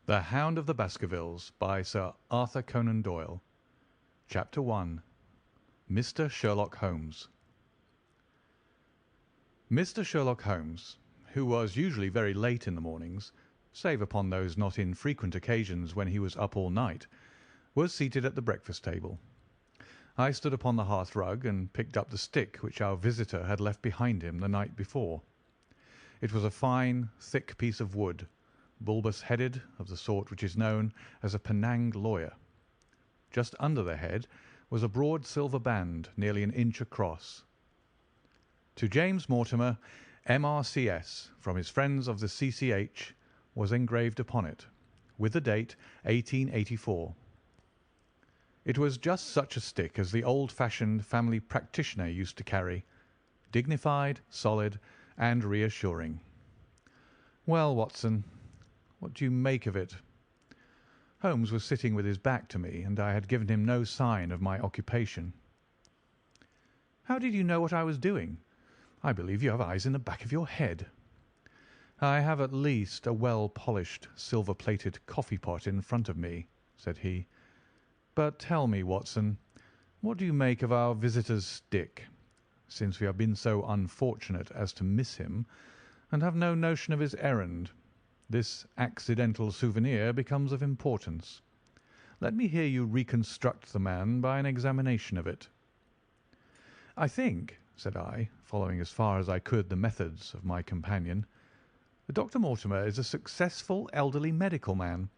The Hound of the Baskervilles by Sir Arthur Conan Doyle. Chapter 1. Mr. Sherlock Holmes. Mr. Sherlock Holmes, who was usually very late in the mornings, save upon those not infrequent occasions when he was up all night, was seated at the breakfast table. I stood upon the hearth-rug and picked up the stick which our visitor had left behind him the night before. It was a fine, thick piece of wood, bulbous-headed, of the sort which is known as a Penang lawyer. Just under the head was a broad silver band nearly an inch across. To James Mortimer, M.R.C.S., from his friends of the C.C.H., was engraved upon it, with the date 1884. It was just such a stick as the old-fashioned family practitioner used to carry, dignified, solid, and reassuring. "Well, Watson, what do you make of it?" Holmes was sitting with his back to me, and I had given him no sign of my occupation. "How did you know what I was doing? I believe you have eyes in the back of your head." "I have at least a well-polished, silver-plated coffee-pot in front of me," said he. "But tell me, Watson, what do you make of our visitor's stick, since we have been so unfortunate as to miss him, and have no notion of his errand? This accidental souvenir becomes of importance. Let me hear you reconstruct the man by an examination of it." "I think," said I, following as far as I could the methods of my companion, "Dr. Mortimer is a successful elderly medical man,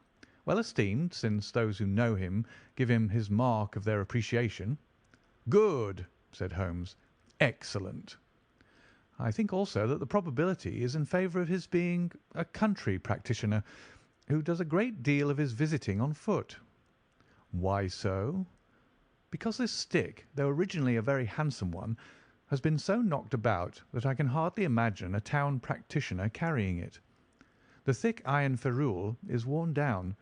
well esteemed, since those who know him give him his mark of their appreciation." "Good," said Holmes. "Excellent. I think also that the probability is in favour of his being a country practitioner who does a great deal of his visiting on foot." "Why so?" "Because this stick, though originally a very handsome one, has been so knocked about that I can hardly imagine a town practitioner carrying it. The thick iron ferrule is worn down,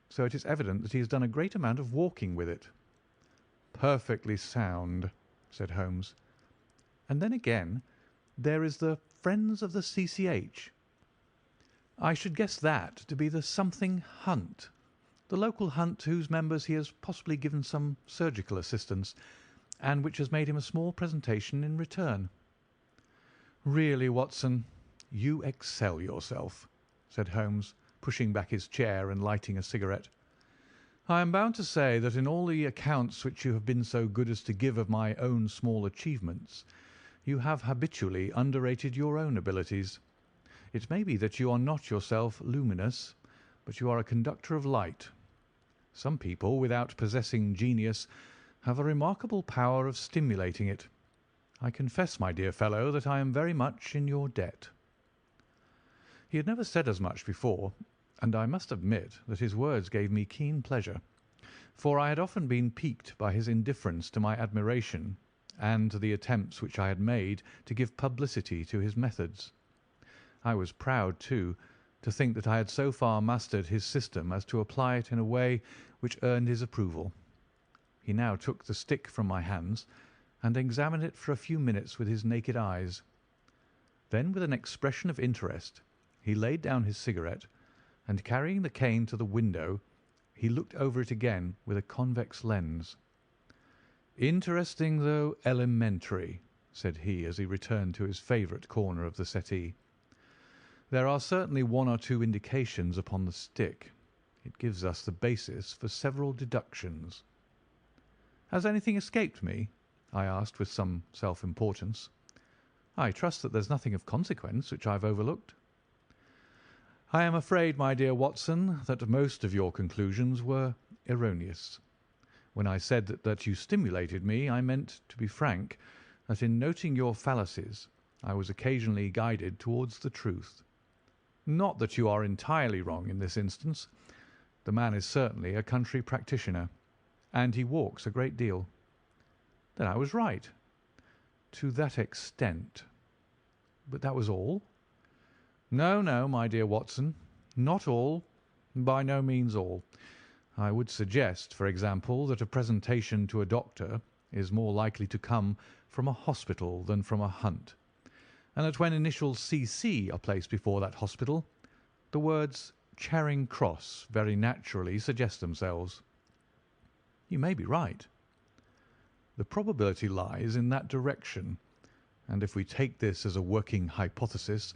so it is evident that he has done a great amount of walking with it." "Perfectly sound," said Holmes. "And then again, there is the Friends of the C.C.H. I should guess that to be the something hunt, the local hunt to whose members he has possibly given some surgical assistance, and which has made him a small presentation in return." "Really, Watson, you excel yourself," said Holmes, pushing back his chair and lighting a cigarette. "I am bound to say that in all the accounts which you have been so good as to give of my own small achievements, you have habitually underrated your own abilities. It may be that you are not yourself luminous, but you are a conductor of light. Some people, without possessing genius, have a remarkable power of stimulating it. I confess, my dear fellow, that I am very much in your debt." He had never said as much before, and I must admit that his words gave me keen pleasure, for I had often been piqued by his indifference to my admiration and to the attempts which I had made to give publicity to his methods. I was proud, too, to think that I had so far mastered his system as to apply it in a way which earned his approval. He now took the stick from my hands and examined it for a few minutes with his naked eyes. Then, with an expression of interest, he laid down his cigarette, and carrying the cane to the window, he looked over it again with a convex lens. "Interesting, though elementary," said he as he returned to his favourite corner of the settee. "There are certainly one or two indications upon the stick. It gives us the basis for several deductions." "Has anything escaped me?" I asked with some self-importance. "I trust that there's nothing of consequence which I have overlooked." "I am afraid, my dear Watson, that most of your conclusions were erroneous. When I said that you stimulated me, I meant, to be frank, that in noting your fallacies I was occasionally guided towards the truth. Not that you are entirely wrong in this instance. The man is certainly a country practitioner, and he walks a great deal." "Then I was right." "To that extent." "But that was all?" "No, no, my dear Watson, not all, by no means all. I would suggest, for example, that a presentation to a doctor is more likely to come from a hospital than from a hunt, and that when initials C.C. are placed before that hospital, the words Charing Cross very naturally suggest themselves. You may be right. The probability lies in that direction, and if we take this as a working hypothesis,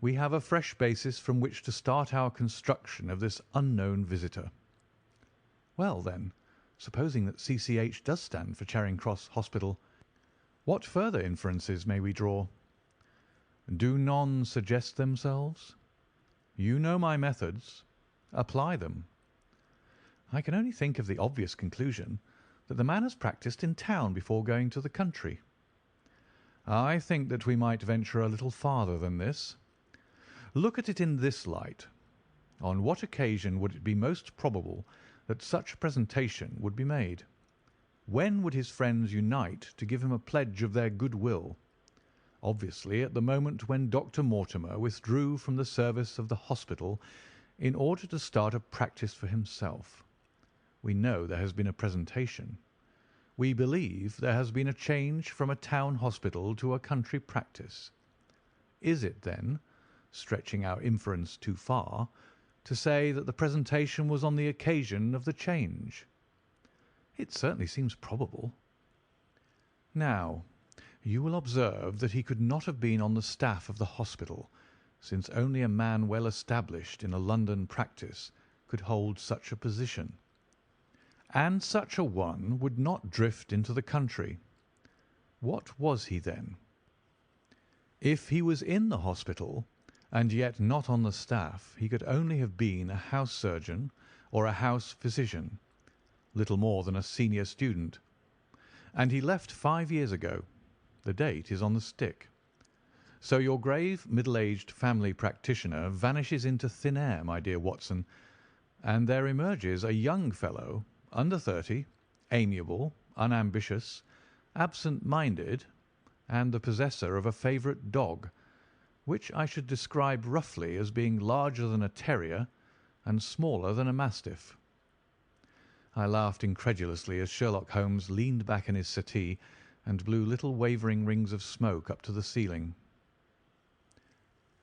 we have a fresh basis from which to start our construction of this unknown visitor. Well, then, supposing that CCH does stand for Charing Cross Hospital, what further inferences may we draw? Do none suggest themselves? You know my methods. Apply them. I can only think of the obvious conclusion that the man has practised in town before going to the country. I think that we might venture a little farther than this. Look at it in this light. On what occasion would it be most probable that such a presentation would be made? When would his friends unite to give him a pledge of their goodwill? Obviously at the moment when Dr. Mortimer withdrew from the service of the hospital in order to start a practice for himself. We know there has been a presentation. We believe there has been a change from a town hospital to a country practice. Is it, then, stretching our inference too far, to say that the presentation was on the occasion of the change? It certainly seems probable. Now, you will observe that he could not have been on the staff of the hospital, since only a man well established in a London practice could hold such a position. And such a one would not drift into the country. What was he then? If he was in the hospital, and yet not on the staff, he could only have been a house surgeon or a house physician, little more than a senior student. And he left 5 years ago. The date is on the stick. So your grave, middle-aged family practitioner vanishes into thin air, my dear Watson, and there emerges a young fellow, under 30, amiable, unambitious, absent-minded, and the possessor of a favourite dog, which I should describe roughly as being larger than a terrier and smaller than a mastiff. I laughed incredulously as Sherlock Holmes leaned back in his settee and blew little wavering rings of smoke up to the ceiling.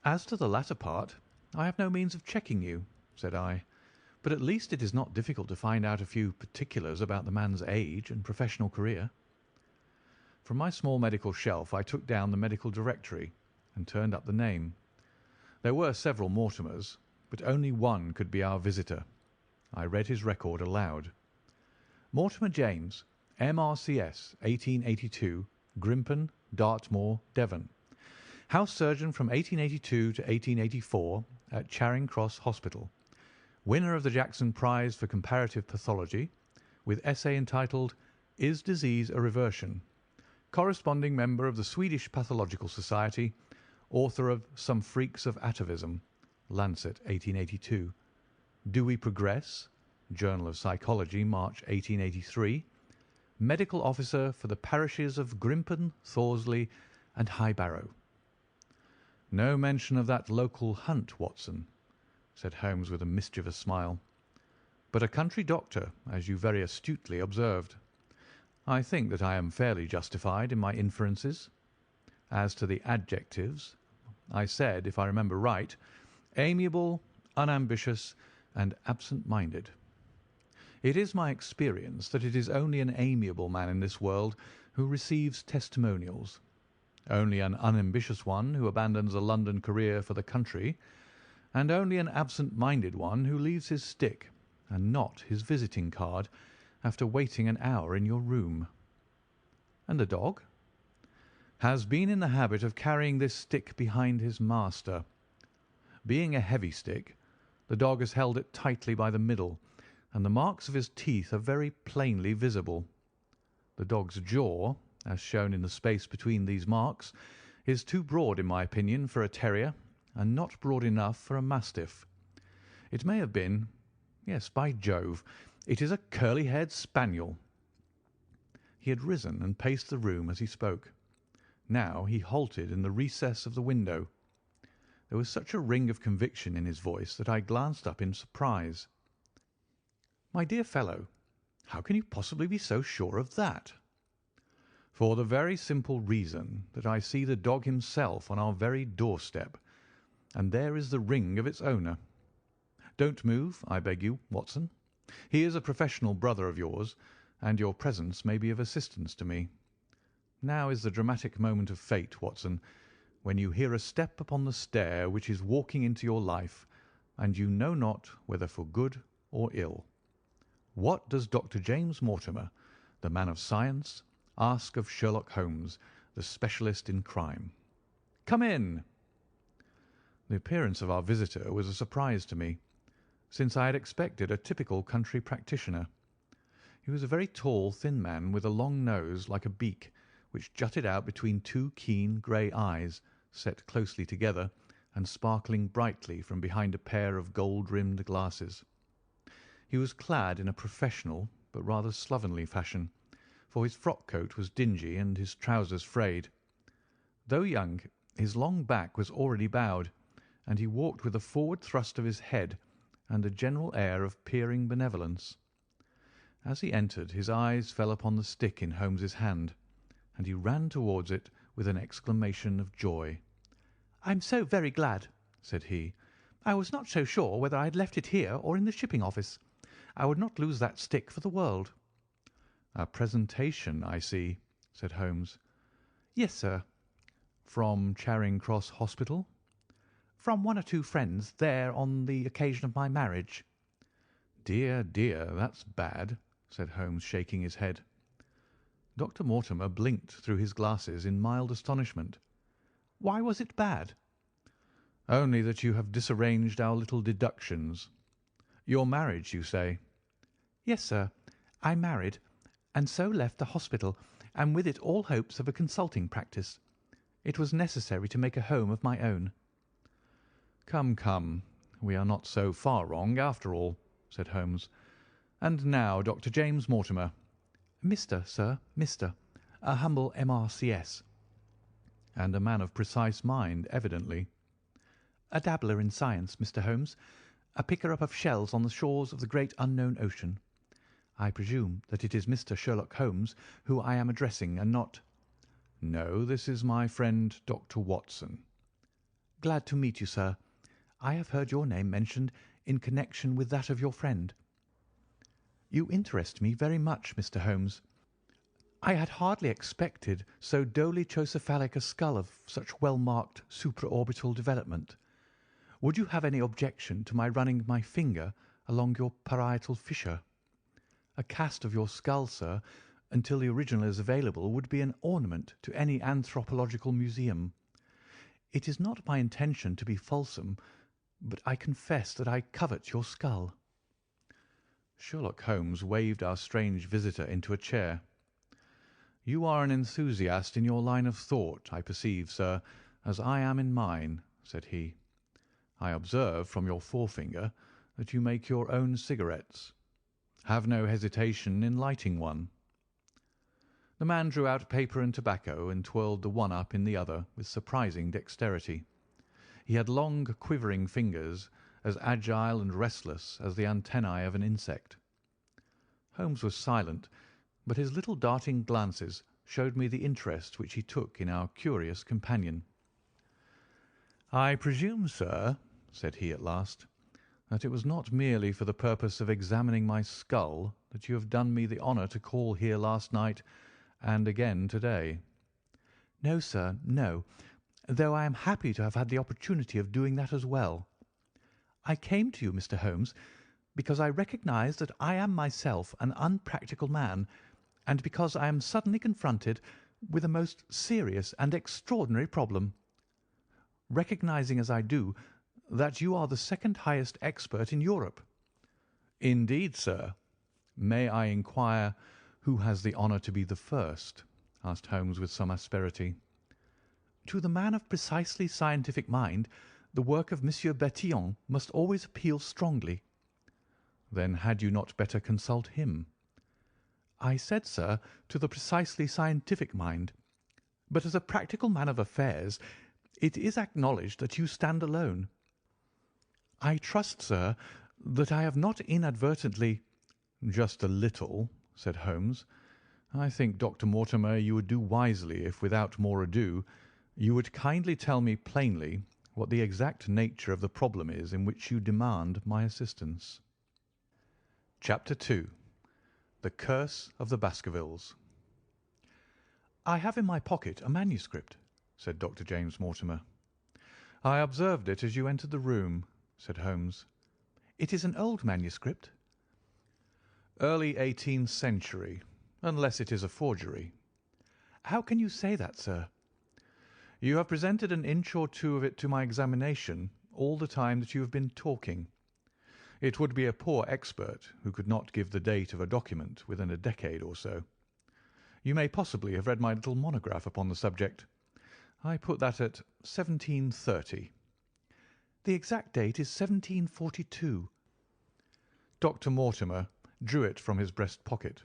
"As to the latter part, I have no means of checking you," said I, "but at least it is not difficult to find out a few particulars about the man's age and professional career." From my small medical shelf I took down the medical directory and turned up the name. There were several Mortimers, but only one could be our visitor. I read his record aloud. Mortimer James, M.R.C.S., 1882, Grimpen, Dartmoor, Devon. House surgeon from 1882 to 1884 at Charing Cross Hospital. Winner of the Jackson Prize for Comparative Pathology, with essay entitled "Is Disease a Reversion?" Corresponding member of the Swedish Pathological Society, author of Some Freaks of Atavism, Lancet, 1882. Do We Progress? Journal of Psychology, March 1883. Medical officer for the parishes of Grimpen, Thorsley, and High Barrow. No mention of that local hunt, Watson, said Holmes with a mischievous smile, but a country doctor, as you very astutely observed. I think that I am fairly justified in my inferences. As to the adjectives, I said, if I remember right, amiable, unambitious, and absent-minded. It is my experience that it is only an amiable man in this world who receives testimonials, only an unambitious one who abandons a London career for the country, and only an absent-minded one who leaves his stick and not his visiting card after waiting an hour in your room. And the dog? Has been in the habit of carrying this stick behind his master. Being a heavy stick, the dog has held it tightly by the middle, and the marks of his teeth are very plainly visible. The dog's jaw, as shown in the space between these marks, is too broad, in my opinion, for a terrier, and not broad enough for a mastiff. It may have been, yes, by Jove, it is a curly-haired spaniel. He had risen and paced the room as he spoke. Now he halted in the recess of the window. There was such a ring of conviction in his voice that I glanced up in surprise. "My dear fellow, how can you possibly be so sure of that?" "For the very simple reason that I see the dog himself on our very doorstep, and there is the ring of its owner. Don't move, I beg you, Watson. He is a professional brother of yours, and your presence may be of assistance to me. Now is the dramatic moment of fate, Watson, when you hear a step upon the stair which is walking into your life, and you know not whether for good or ill. What does Dr. James Mortimer, the man of science, ask of Sherlock Holmes, the specialist in crime? Come in." The appearance of our visitor was a surprise to me, since I had expected a typical country practitioner. He was a very tall, thin man with a long nose like a beak, which jutted out between two keen grey eyes, set closely together and sparkling brightly from behind a pair of gold-rimmed glasses. He was clad in a professional but rather slovenly fashion, for his frock-coat was dingy and his trousers frayed. Though young, his long back was already bowed, and he walked with a forward thrust of his head and a general air of peering benevolence. As he entered, his eyes fell upon the stick in Holmes's hand, and he ran towards it with an exclamation of joy. "I'm so very glad," said he. "I was not so sure whether I had left it here or in the shipping office. I would not lose that stick for the world." "A presentation, I see," said Holmes. "Yes, sir." "From Charing Cross Hospital?" "From one or two friends there on the occasion of my marriage." "Dear, dear, that's bad," said Holmes, shaking his head. Dr. Mortimer blinked through his glasses in mild astonishment. "Why was it bad?" "Only that you have disarranged our little deductions. Your marriage, you say?" "Yes, sir. I married, and so left the hospital, and with it all hopes of a consulting practice. It was necessary to make a home of my own." "Come, come, we are not so far wrong after all," said Holmes. "And now, Dr. James Mortimer." "Mr., sir, Mr. A humble M.R.C.S." "And a man of precise mind, evidently." "A dabbler in science, Mr. Holmes. A picker-up of shells on the shores of the great unknown ocean. I presume that it is Mr. Sherlock Holmes who I am addressing, and not—" "No, this is my friend Dr. Watson." "Glad to meet you, sir. I have heard your name mentioned in connection with that of your friend." "You interest me very much, Mr. Holmes. I had hardly expected so dolichocephalic a skull of such well-marked supraorbital development. Would you have any objection to my running my finger along your parietal fissure? A cast of your skull, sir, until the original is available, would be an ornament to any anthropological museum. It is not my intention to be fulsome, but I confess that I covet your skull." Sherlock Holmes waved our strange visitor into a chair. "You are an enthusiast in your line of thought, I perceive, sir, as I am in mine," said he. "I observe from your forefinger that you make your own cigarettes. Have no hesitation in lighting one." The man drew out paper and tobacco and twirled the one up in the other with surprising dexterity. He had long, quivering fingers, as agile and restless as the antennae of an insect. Holmes was silent, but his little darting glances showed me the interest which he took in our curious companion. "I presume, sir," said he at last, "that it was not merely for the purpose of examining my skull that you have done me the honour to call here last night and again to-day." "No, sir, no, though I am happy to have had the opportunity of doing that as well. I came to you, Mr. Holmes, because I recognise that I am myself an unpractical man, and because I am suddenly confronted with a most serious and extraordinary problem. Recognising as I do that you are the second highest expert in Europe." "Indeed, sir. May I inquire who has the honour to be the first?" asked Holmes with some asperity. "To the man of precisely scientific mind, the work of Monsieur Bertillon must always appeal strongly." "Then had you not better consult him?" "I said, sir, to the precisely scientific mind. But as a practical man of affairs, it is acknowledged that you stand alone. I trust, sir, that I have not inadvertently—" "Just a little," said Holmes. "I think, Dr. Mortimer, you would do wisely if, without more ado, you would kindly tell me plainly what the exact nature of the problem is in which you demand my assistance. Chapter 2. The Curse of the Baskervilles. "I have in my pocket a manuscript," said Dr. James Mortimer. "I observed it as you entered the room," said Holmes. "It is an old manuscript?" "Early 18th century, unless it is a forgery." "How can you say that, sir?" "You have presented an inch or two of it to my examination all the time that you have been talking. It would be a poor expert who could not give the date of a document within a decade or so. You may possibly have read my little monograph upon the subject. I put that at 1730. "The exact date is 1742. Dr. Mortimer drew it from his breast pocket.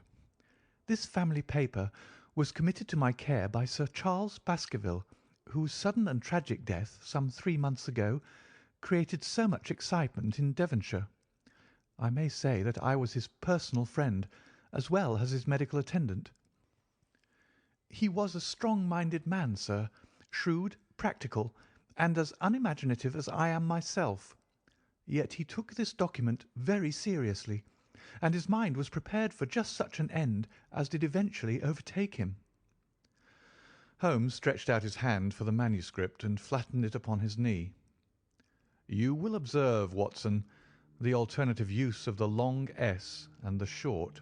"This family paper was committed to my care by Sir Charles Baskerville, whose sudden and tragic death, some 3 months ago, created so much excitement in Devonshire. I may say that I was his personal friend as well as his medical attendant. He was a strong-minded man, sir, shrewd, practical, and as unimaginative as I am myself. Yet he took this document very seriously, and his mind was prepared for just such an end as did eventually overtake him." Holmes stretched out his hand for the manuscript and flattened it upon his knee. "You will observe, Watson, the alternative use of the long S and the short.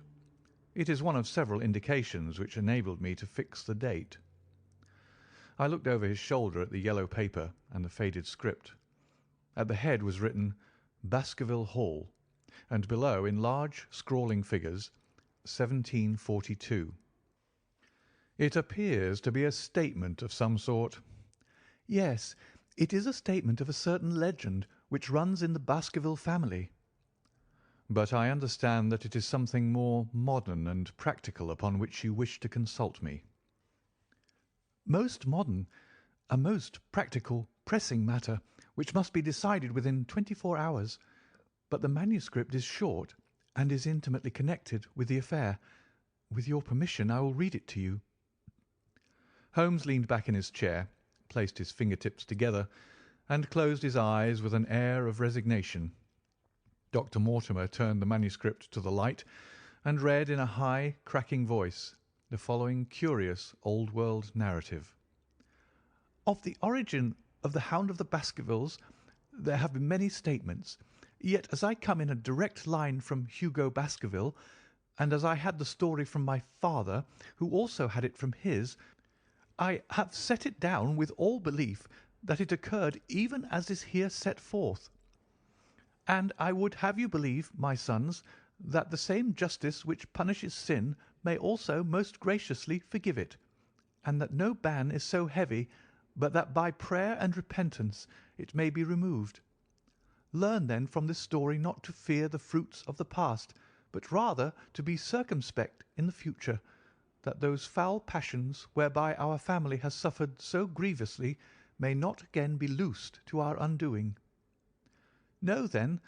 It is one of several indications which enabled me to fix the date." I looked over his shoulder at the yellow paper and the faded script. At the head was written Baskerville Hall, and below, in large scrawling figures, 1742. "It appears to be a statement of some sort." "Yes, it is a statement of a certain legend which runs in the Baskerville family." "But I understand that it is something more modern and practical upon which you wish to consult me." "Most modern, a most practical, pressing matter, which must be decided within 24 hours. But the manuscript is short and is intimately connected with the affair. With your permission, I will read it to you." Holmes leaned back in his chair, placed his fingertips together, and closed his eyes with an air of resignation. Dr. Mortimer turned the manuscript to the light and read in a high, cracking voice the following curious old-world narrative. "Of the origin of the Hound of the Baskervilles there have been many statements, yet as I come in a direct line from Hugo Baskerville, and as I had the story from my father, who also had it from his, I have set it down with all belief that it occurred even as is here set forth. And I would have you believe, my sons, that the same justice which punishes sin may also most graciously forgive it, and that no ban is so heavy but that by prayer and repentance it may be removed. Learn then from this story not to fear the fruits of the past, but rather to be circumspect in the future, that those foul passions whereby our family has suffered so grievously may not again be loosed to our undoing. Know then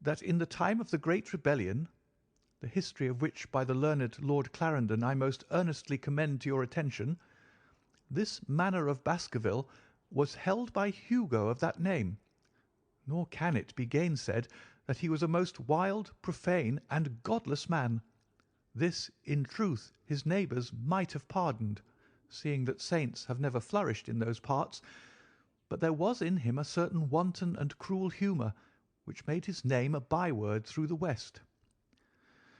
that in the time of the great rebellion, the history of which by the learned Lord Clarendon I most earnestly commend to your attention, this manor of Baskerville was held by Hugo of that name, nor can it be gainsaid that he was a most wild, profane, and godless man. This, in truth, his neighbours might have pardoned, seeing that saints have never flourished in those parts, but there was in him a certain wanton and cruel humour, which made his name a byword through the West.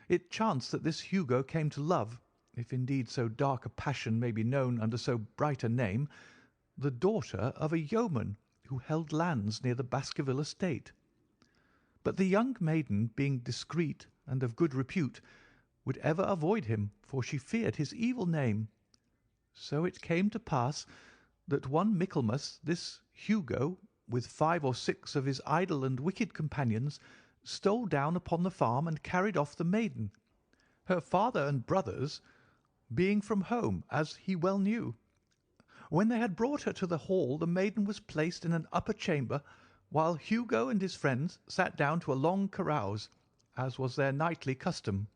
It chanced that this Hugo came to love, if indeed so dark a passion may be known under so bright a name, the daughter of a yeoman who held lands near the Baskerville estate. But the young maiden, being discreet and of good repute, would ever avoid him, for she feared his evil name. So it came to pass that one Michaelmas this Hugo, with 5 or 6 of his idle and wicked companions, stole down upon the farm and carried off the maiden, her father and brothers being from home, as he well knew. When they had brought her to the hall, the maiden was placed in an upper chamber, while Hugo and his friends sat down to a long carouse, as was their nightly custom.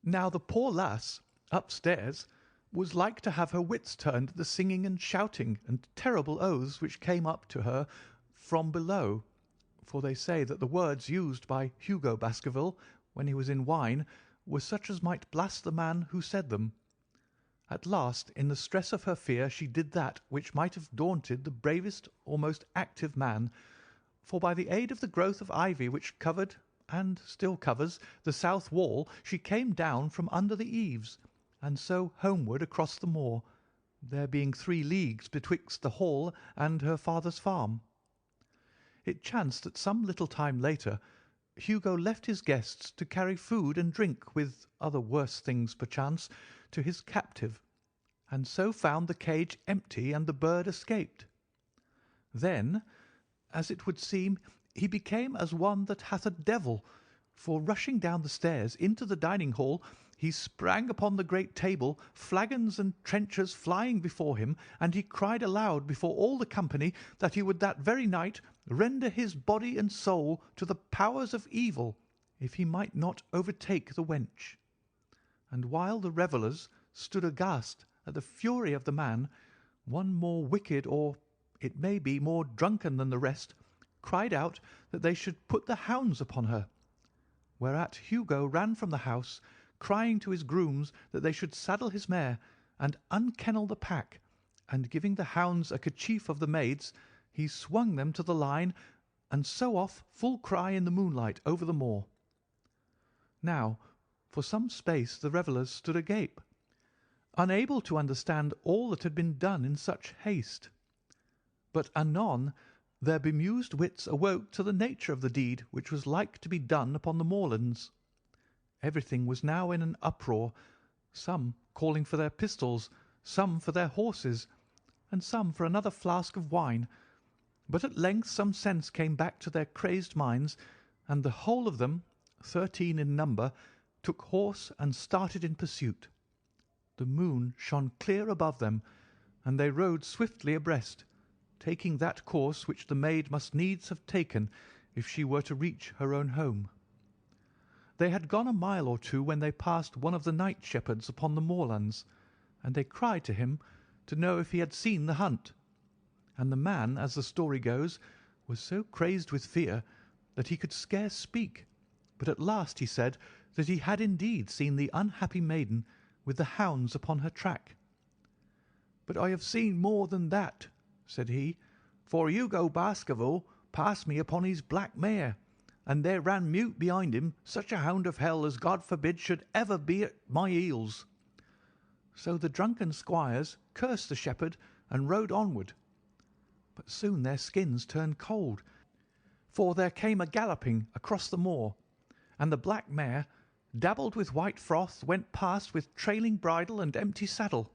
Now the poor lass, upstairs, was like to have her wits turned at the singing and shouting and terrible oaths which came up to her from below, for they say that the words used by Hugo Baskerville when he was in wine were such as might blast the man who said them. At last, in the stress of her fear, she did that which might have daunted the bravest or most active man, for by the aid of the growth of ivy which covered and still covers the south wall, she came down from under the eaves, and so homeward across the moor, there being 3 leagues betwixt the hall and her father's farm. It chanced that some little time later Hugo left his guests to carry food and drink, with other worse things perchance, to his captive, and so found the cage empty and the bird escaped. Then, as it would seem, he became as one that hath a devil, for rushing down the stairs into the dining hall, he sprang upon the great table, flagons and trenchers flying before him, and he cried aloud before all the company that he would that very night render his body and soul to the powers of evil, if he might not overtake the wench. And while the revellers stood aghast at the fury of the man, one more wicked, or it may be more drunken than the rest, cried out that they should put the hounds upon her, whereat Hugo ran from the house, crying to his grooms that they should saddle his mare and unkennel the pack, and giving the hounds a kerchief of the maid's, he swung them to the line, and so off full cry in the moonlight over the moor. Now, for some space the revellers stood agape, unable to understand all that had been done in such haste. But anon their bemused wits awoke to the nature of the deed which was like to be done upon the moorlands. Everything was now in an uproar, some calling for their pistols, some for their horses, and some for another flask of wine. But at length some sense came back to their crazed minds, and the whole of them, 13 in number, took horse and started in pursuit. The moon shone clear above them, and they rode swiftly abreast, taking that course which the maid must needs have taken if she were to reach her own home. They had gone a mile or 2 when they passed one of the night shepherds upon the moorlands, and they cried to him to know if he had seen the hunt. And the man, as the story goes, was so crazed with fear that he could scarce speak, but at last he said that he had indeed seen the unhappy maiden with the hounds upon her track. "But I have seen more than that," said he, "for Hugo Baskerville passed me upon his black mare, and there ran mute behind him such a hound of hell as God forbid should ever be at my heels." So the drunken squires cursed the shepherd and rode onward. But soon their skins turned cold, for there came a galloping across the moor, and the black mare, dabbled with white froth, went past with trailing bridle and empty saddle.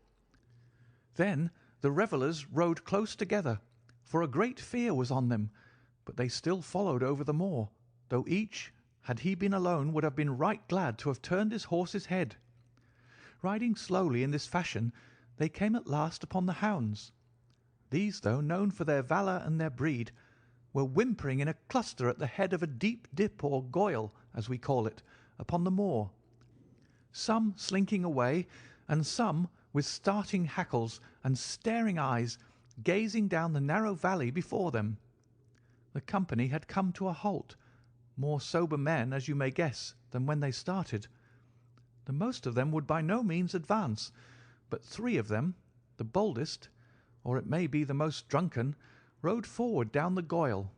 Then the revellers rode close together, for a great fear was on them, but they still followed over the moor, though each, had he been alone, would have been right glad to have turned his horse's head. Riding slowly in this fashion, they came at last upon the hounds. These, though known for their valour and their breed, were whimpering in a cluster at the head of a deep dip or goyle, as we call it, upon the moor, some slinking away, and some with starting hackles and staring eyes, gazing down the narrow valley before them. The company had come to a halt, more sober men, as you may guess, than when they started. The most of them would by no means advance, but 3 of them, the boldest, or it may be the most drunken, rode forward down the goyle.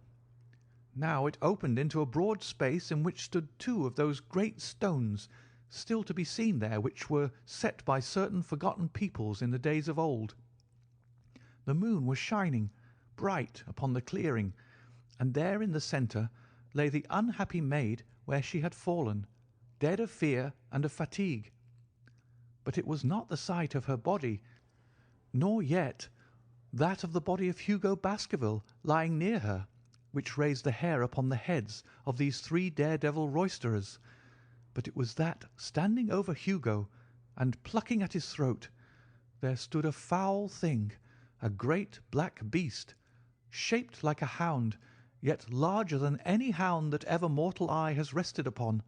Now it opened into a broad space in which stood 2 of those great stones, still to be seen there, which were set by certain forgotten peoples in the days of old. The moon was shining bright upon the clearing, and there in the centre lay the unhappy maid where she had fallen, dead of fear and of fatigue. But it was not the sight of her body, nor yet that of the body of Hugo Baskerville lying near her, which raised the hair upon the heads of these 3 daredevil roisterers, but it was that, standing over Hugo and plucking at his throat, there stood a foul thing, a great black beast, shaped like a hound, yet larger than any hound that ever mortal eye has rested upon.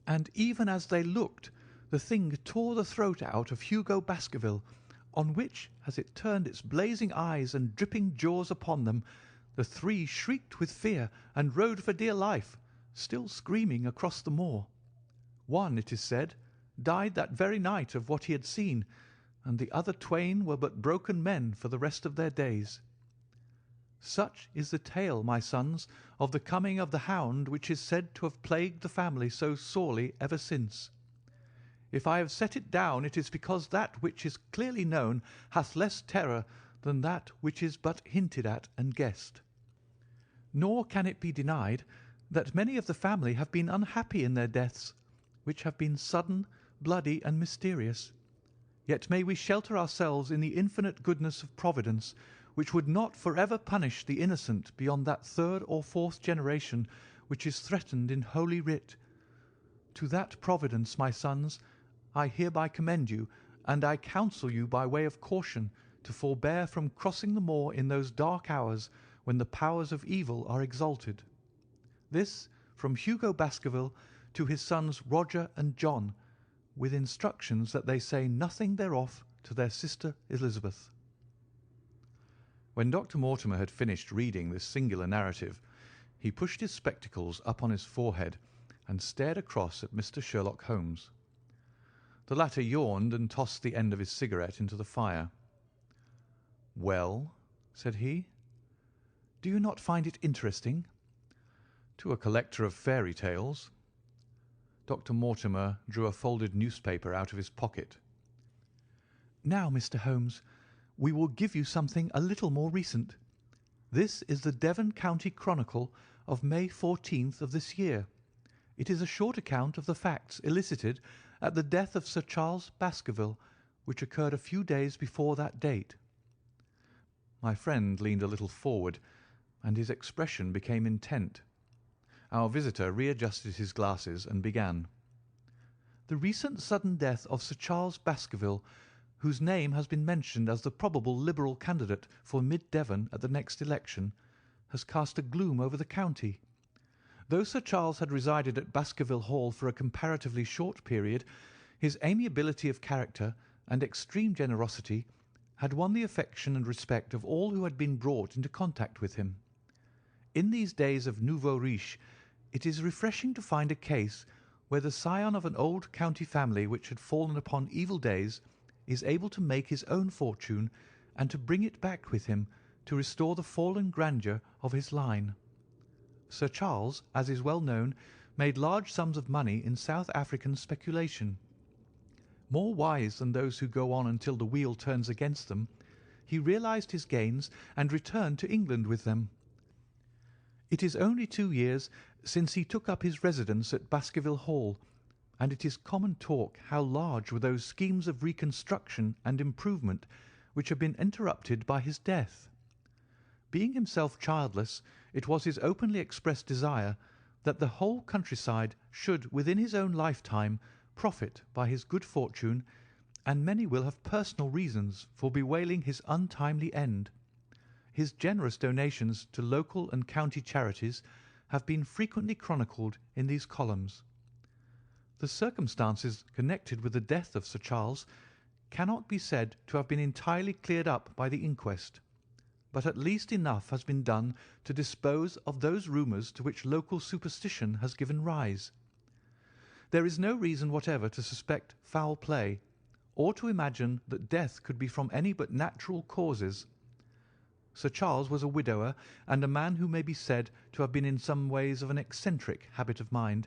And even as they looked, The thing tore the throat out of Hugo Baskerville, on which, as it turned its blazing eyes and dripping jaws upon them, the three shrieked with fear and rode for dear life, still screaming across the moor. One, it is said, died that very night of what he had seen, and the other twain were but broken men for the rest of their days. Such is the tale, my sons, of the coming of the Hound, which is said to have plagued the family so sorely ever since. If I have set it down, it is because that which is clearly known hath less terror than that which is but hinted at and guessed. Nor can it be denied that many of the family have been unhappy in their deaths, which have been sudden, bloody, and mysterious. Yet may we shelter ourselves in the infinite goodness of Providence, which would not for ever punish the innocent beyond that third or fourth generation which is threatened in Holy Writ. To that Providence, my sons, I hereby commend you, and I counsel you by way of caution to forbear from crossing the moor in those dark hours when the powers of evil are exalted. This from Hugo Baskerville to his sons Roger and John, with instructions that they say nothing thereof to their sister Elizabeth. When Dr. Mortimer had finished reading this singular narrative, he pushed his spectacles up on his forehead and stared across at Mr. Sherlock Holmes. The latter yawned and tossed the end of his cigarette into the fire. "Well," said he, "do you not find it interesting?" "To a collector of fairy tales." Dr. Mortimer drew a folded newspaper out of his pocket. "Now, Mr. Holmes, we will give you something a little more recent. This is the Devon County Chronicle of May 14th of this year. It is a short account of the facts elicited at the death of Sir Charles Baskerville, which occurred a few days before that date." My friend leaned a little forward, and his expression became intent. Our visitor readjusted his glasses and began. "The recent sudden death of Sir Charles Baskerville, whose name has been mentioned as the probable Liberal candidate for Mid Devon at the next election, has cast a gloom over the county. Though Sir Charles had resided at Baskerville Hall for a comparatively short period, his amiability of character and extreme generosity had won the affection and respect of all who had been brought into contact with him. In these days of nouveau riche, it is refreshing to find a case where the scion of an old county family which had fallen upon evil days is able to make his own fortune and to bring it back with him to restore the fallen grandeur of his line. Sir Charles, as is well known, made large sums of money in South African speculation. More wise than those who go on until the wheel turns against them, he realized his gains and returned to England with them. It is only 2 years since he took up his residence at Baskerville Hall, and it is common talk how large were those schemes of reconstruction and improvement which have been interrupted by his death. Being himself childless, it was his openly expressed desire that the whole countryside should within his own lifetime profit by his good fortune, and many will have personal reasons for bewailing his untimely end. His generous donations to local and county charities have been frequently chronicled in these columns. The circumstances connected with the death of Sir Charles cannot be said to have been entirely cleared up by the inquest, but at least enough has been done to dispose of those rumours to which local superstition has given rise. There is no reason whatever to suspect foul play, or to imagine that death could be from any but natural causes. Sir Charles was a widower, and a man who may be said to have been in some ways of an eccentric habit of mind.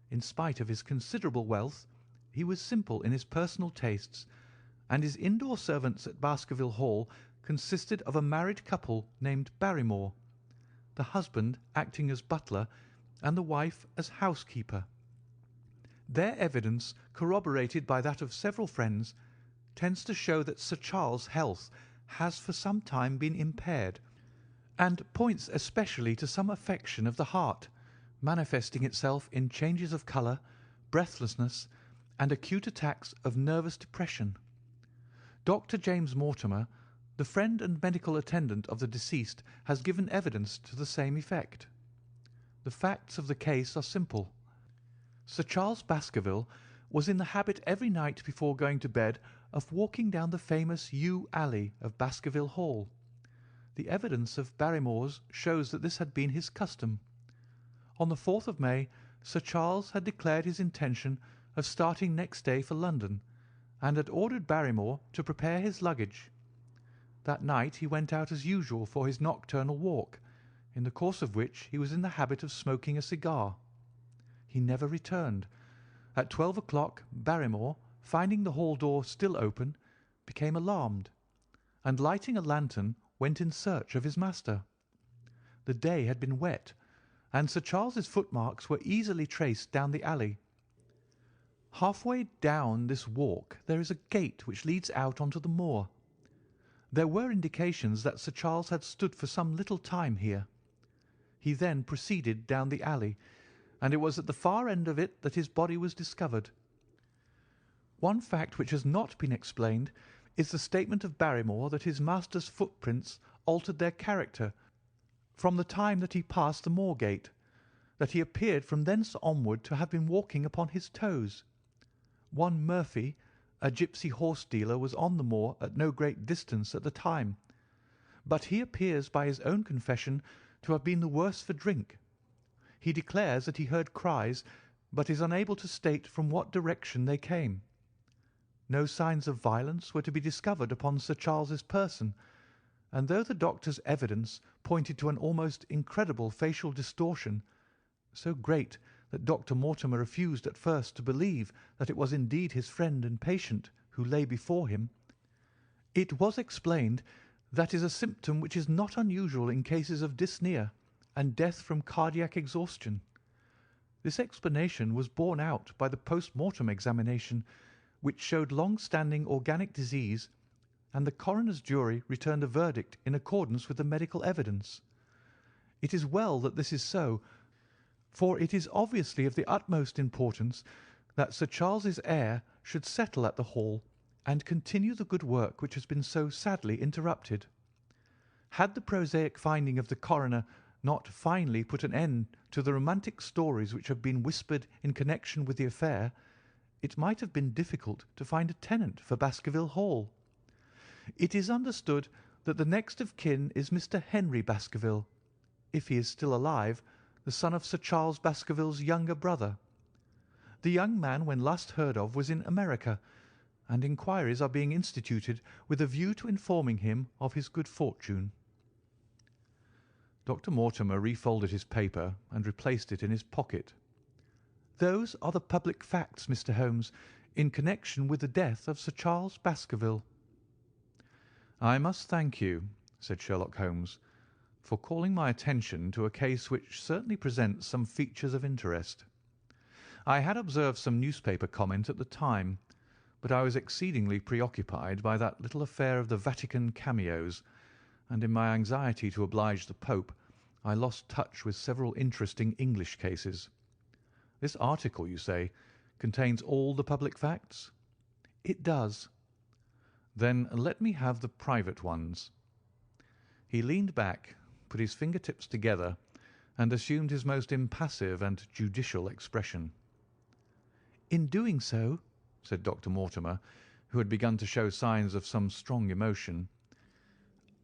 In spite of his considerable wealth, he was simple in his personal tastes, and his indoor servants at Baskerville Hall consisted of a married couple named Barrymore, the husband acting as butler and the wife as housekeeper. Their evidence, corroborated by that of several friends, tends to show that Sir Charles' health has for some time been impaired, and points especially to some affection of the heart, manifesting itself in changes of colour, breathlessness, and acute attacks of nervous depression. Dr. James Mortimer, the friend and medical attendant of the deceased, has given evidence to the same effect. The facts of the case are simple. Sir Charles Baskerville was in the habit every night before going to bed of walking down the famous yew alley of Baskerville Hall. The evidence of Barrymore's shows that this had been his custom. On the 4th of May, Sir Charles had declared his intention of starting next day for London, and had ordered Barrymore to prepare his luggage. That night he went out as usual for his nocturnal walk, in the course of which he was in the habit of smoking a cigar. He never returned. At 12 o'clock Barrymore, finding the hall door still open, became alarmed, and lighting a lantern went in search of his master. The day had been wet, and Sir Charles's footmarks were easily traced down the alley. Halfway down this walk there is a gate which leads out onto the moor. There were indications that Sir Charles had stood for some little time here. He then proceeded down the alley, and it was at the far end of it that his body was discovered. One fact which has not been explained is the statement of Barrymore that his master's footprints altered their character from the time that he passed the moor gate, that he appeared from thence onward to have been walking upon his toes. One Murphy, a gipsy horse dealer, was on the moor at no great distance at the time, but he appears by his own confession to have been the worse for drink. He declares that he heard cries, but is unable to state from what direction they came. No signs of violence were to be discovered upon Sir Charles's person, and though the doctor's evidence pointed to an almost incredible facial distortion, so great that Dr. Mortimer refused at first to believe that it was indeed his friend and patient who lay before him, it was explained that is a symptom which is not unusual in cases of dyspnea and death from cardiac exhaustion. This explanation was borne out by the post-mortem examination, which showed long-standing organic disease, and the coroner's jury returned a verdict in accordance with the medical evidence. It is well that this is so, for it is obviously of the utmost importance that Sir Charles's heir should settle at the Hall and continue the good work which has been so sadly interrupted. Had the prosaic finding of the coroner not finally put an end to the romantic stories which have been whispered in connection with the affair, it might have been difficult to find a tenant for Baskerville Hall. It is understood that the next of kin is Mr. Henry Baskerville, if he is still alive, the son of Sir Charles Baskerville's younger brother. The young man, when last heard of, was in America, and inquiries are being instituted with a view to informing him of his good fortune. Dr. Mortimer refolded his paper and replaced it in his pocket. Those are the public facts, Mr. Holmes, in connection with the death of Sir Charles Baskerville. I must thank you, said Sherlock Holmes, for calling my attention to a case which certainly presents some features of interest. I had observed some newspaper comment at the time, but I was exceedingly preoccupied by that little affair of the Vatican cameos, and in my anxiety to oblige the Pope, I lost touch with several interesting English cases. This article, you say, contains all the public facts? It does. Then let me have the private ones. He leaned back, put his fingertips together, and assumed his most impassive and judicial expression. In doing so, said Dr. Mortimer, who had begun to show signs of some strong emotion,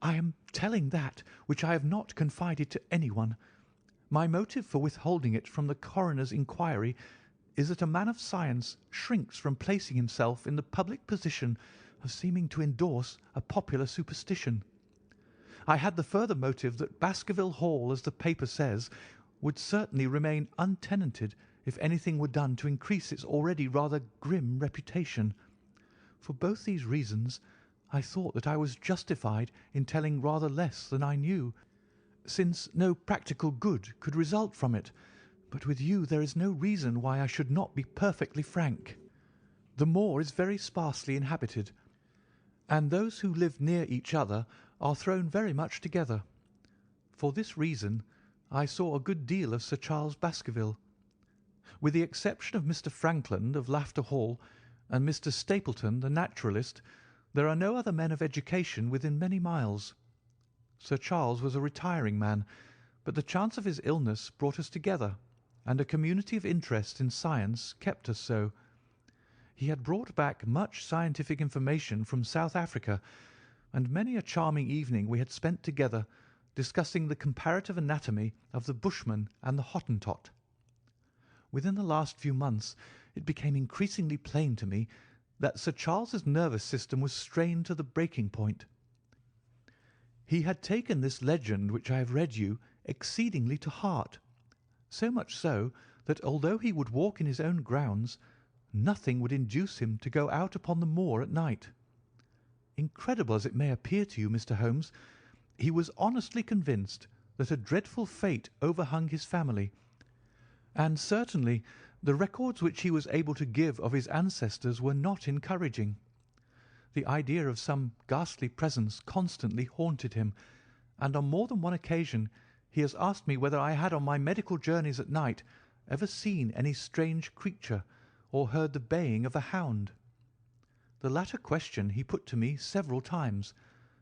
I am telling that which I have not confided to anyone. My motive for withholding it from the coroner's inquiry is that a man of science shrinks from placing himself in the public position of seeming to endorse a popular superstition. I had the further motive that Baskerville Hall, as the paper says, would certainly remain untenanted if anything were done to increase its already rather grim reputation. For both these reasons, I thought that I was justified in telling rather less than I knew, since no practical good could result from it. But with you there is no reason why I should not be perfectly frank. The moor is very sparsely inhabited, and those who live near each other are thrown very much together. For this reason I saw a good deal of Sir Charles Baskerville. With the exception of Mr. Frankland of Lafter Hall and Mr. Stapleton, the naturalist, there are no other men of education within many miles. Sir Charles was a retiring man, but the chance of his illness brought us together, and a community of interest in science kept us so. He had brought back much scientific information from South Africa, and many a charming evening we had spent together discussing the comparative anatomy of the Bushman and the Hottentot. Within the last few months it became increasingly plain to me that Sir Charles's nervous system was strained to the breaking point. He had taken this legend which I have read you exceedingly to heart, so much so that although he would walk in his own grounds, nothing would induce him to go out upon the moor at night. Incredible as it may appear to you, Mr. Holmes, he was honestly convinced that a dreadful fate overhung his family, and certainly the records which he was able to give of his ancestors were not encouraging. The idea of some ghastly presence constantly haunted him, and on more than one occasion he has asked me whether I had on my medical journeys at night ever seen any strange creature or heard the baying of a hound. The latter question he put to me several times,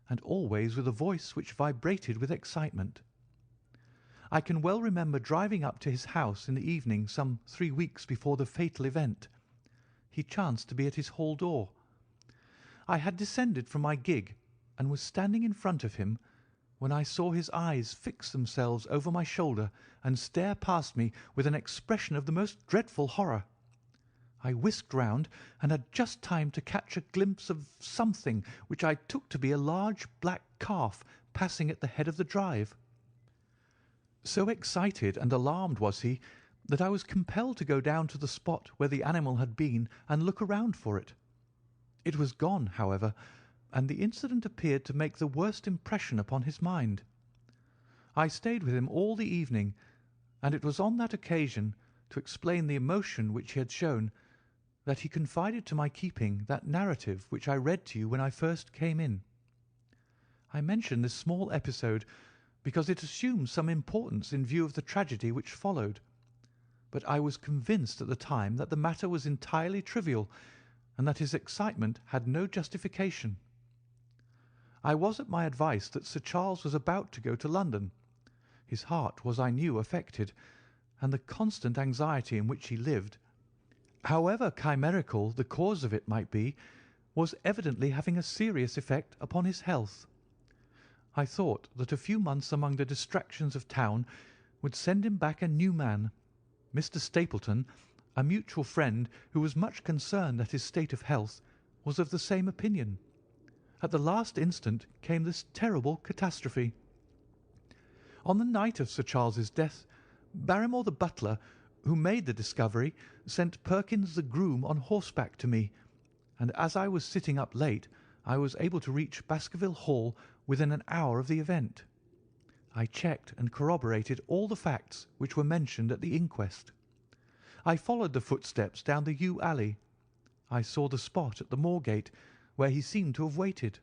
and always with a voice which vibrated with excitement. I can well remember driving up to his house in the evening some 3 weeks before the fatal event. He chanced to be at his hall door. I had descended from my gig and was standing in front of him when I saw his eyes fix themselves over my shoulder and stare past me with an expression of the most dreadful horror. I whisked round and had just time to catch a glimpse of something which I took to be a large black calf passing at the head of the drive. So excited and alarmed was he that I was compelled to go down to the spot where the animal had been and look around for it. It was gone, however, and the incident appeared to make the worst impression upon his mind. I stayed with him all the evening, and it was on that occasion, to explain the emotion which he had shown, that he confided to my keeping that narrative which I read to you when I first came in. I mention this small episode because it assumes some importance in view of the tragedy which followed, but I was convinced at the time that the matter was entirely trivial, and that his excitement had no justification. I was at my advice that Sir Charles was about to go to London. His heart was, I knew, affected, and the constant anxiety in which he lived, however chimerical the cause of it might be, was evidently having a serious effect upon his health. I thought that a few months among the distractions of town would send him back a new man. Mr. Stapleton, a mutual friend who was much concerned at his state of health, was of the same opinion. At the last instant came this terrible catastrophe. On the night of Sir Charles's death, Barrymore the butler, who made the discovery, sent Perkins the groom on horseback to me, and as I was sitting up late, I was able to reach Baskerville Hall within an hour of the event. I checked and corroborated all the facts which were mentioned at the inquest. I followed the footsteps down the yew alley. I saw the spot at the moor-gate where he seemed to have waited.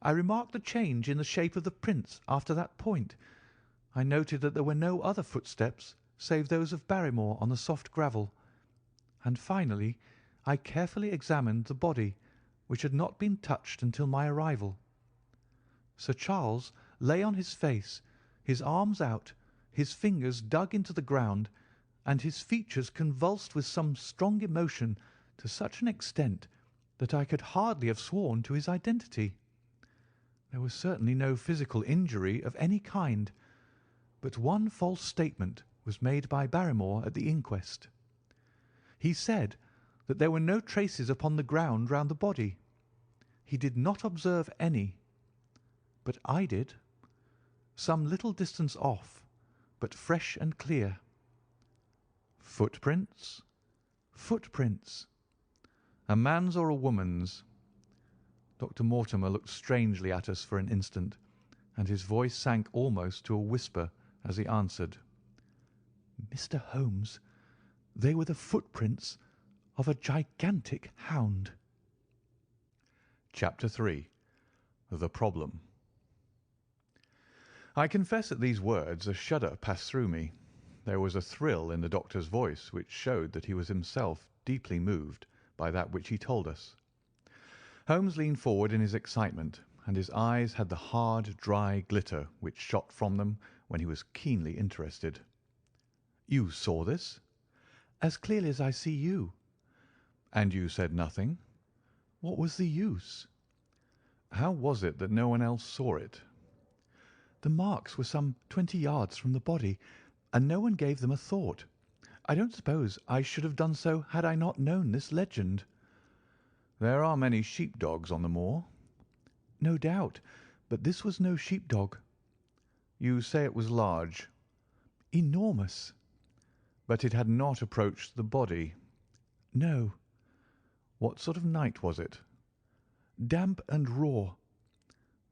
I remarked the change in the shape of the prints after that point. I noted that there were no other footsteps save those of Barrymore on the soft gravel. And finally, I carefully examined the body, which had not been touched until my arrival. Sir Charles lay on his face, his arms out, his fingers dug into the ground, and his features convulsed with some strong emotion to such an extent that I could hardly have sworn to his identity. There was certainly no physical injury of any kind, but one false statement was made by Barrymore at the inquest. He said that there were no traces upon the ground round the body. He did not observe any, but I did, some little distance off, but fresh and clear. Footprints? Footprints. A man's or a woman's? Dr. Mortimer looked strangely at us for an instant, and his voice sank almost to a whisper as he answered, "Mr. Holmes, they were the footprints of a gigantic hound." Chapter 3. The Problem. I confess at these words a shudder passed through me. There was a thrill in the doctor's voice which showed that he was himself deeply moved by that which he told us. Holmes leaned forward in his excitement, and his eyes had the hard, dry glitter which shot from them when he was keenly interested. "You saw this?" "As clearly as I see you." And you said nothing? What was the use? How was it that no one else saw it? The marks were some 20 yards from the body, and no one gave them a thought. I don't suppose I should have done so had I not known this legend. There are many sheep-dogs on the moor. No doubt, but this was no sheep-dog. You say it was large. Enormous. But it had not approached the body. No. What sort of night was it? Damp and raw.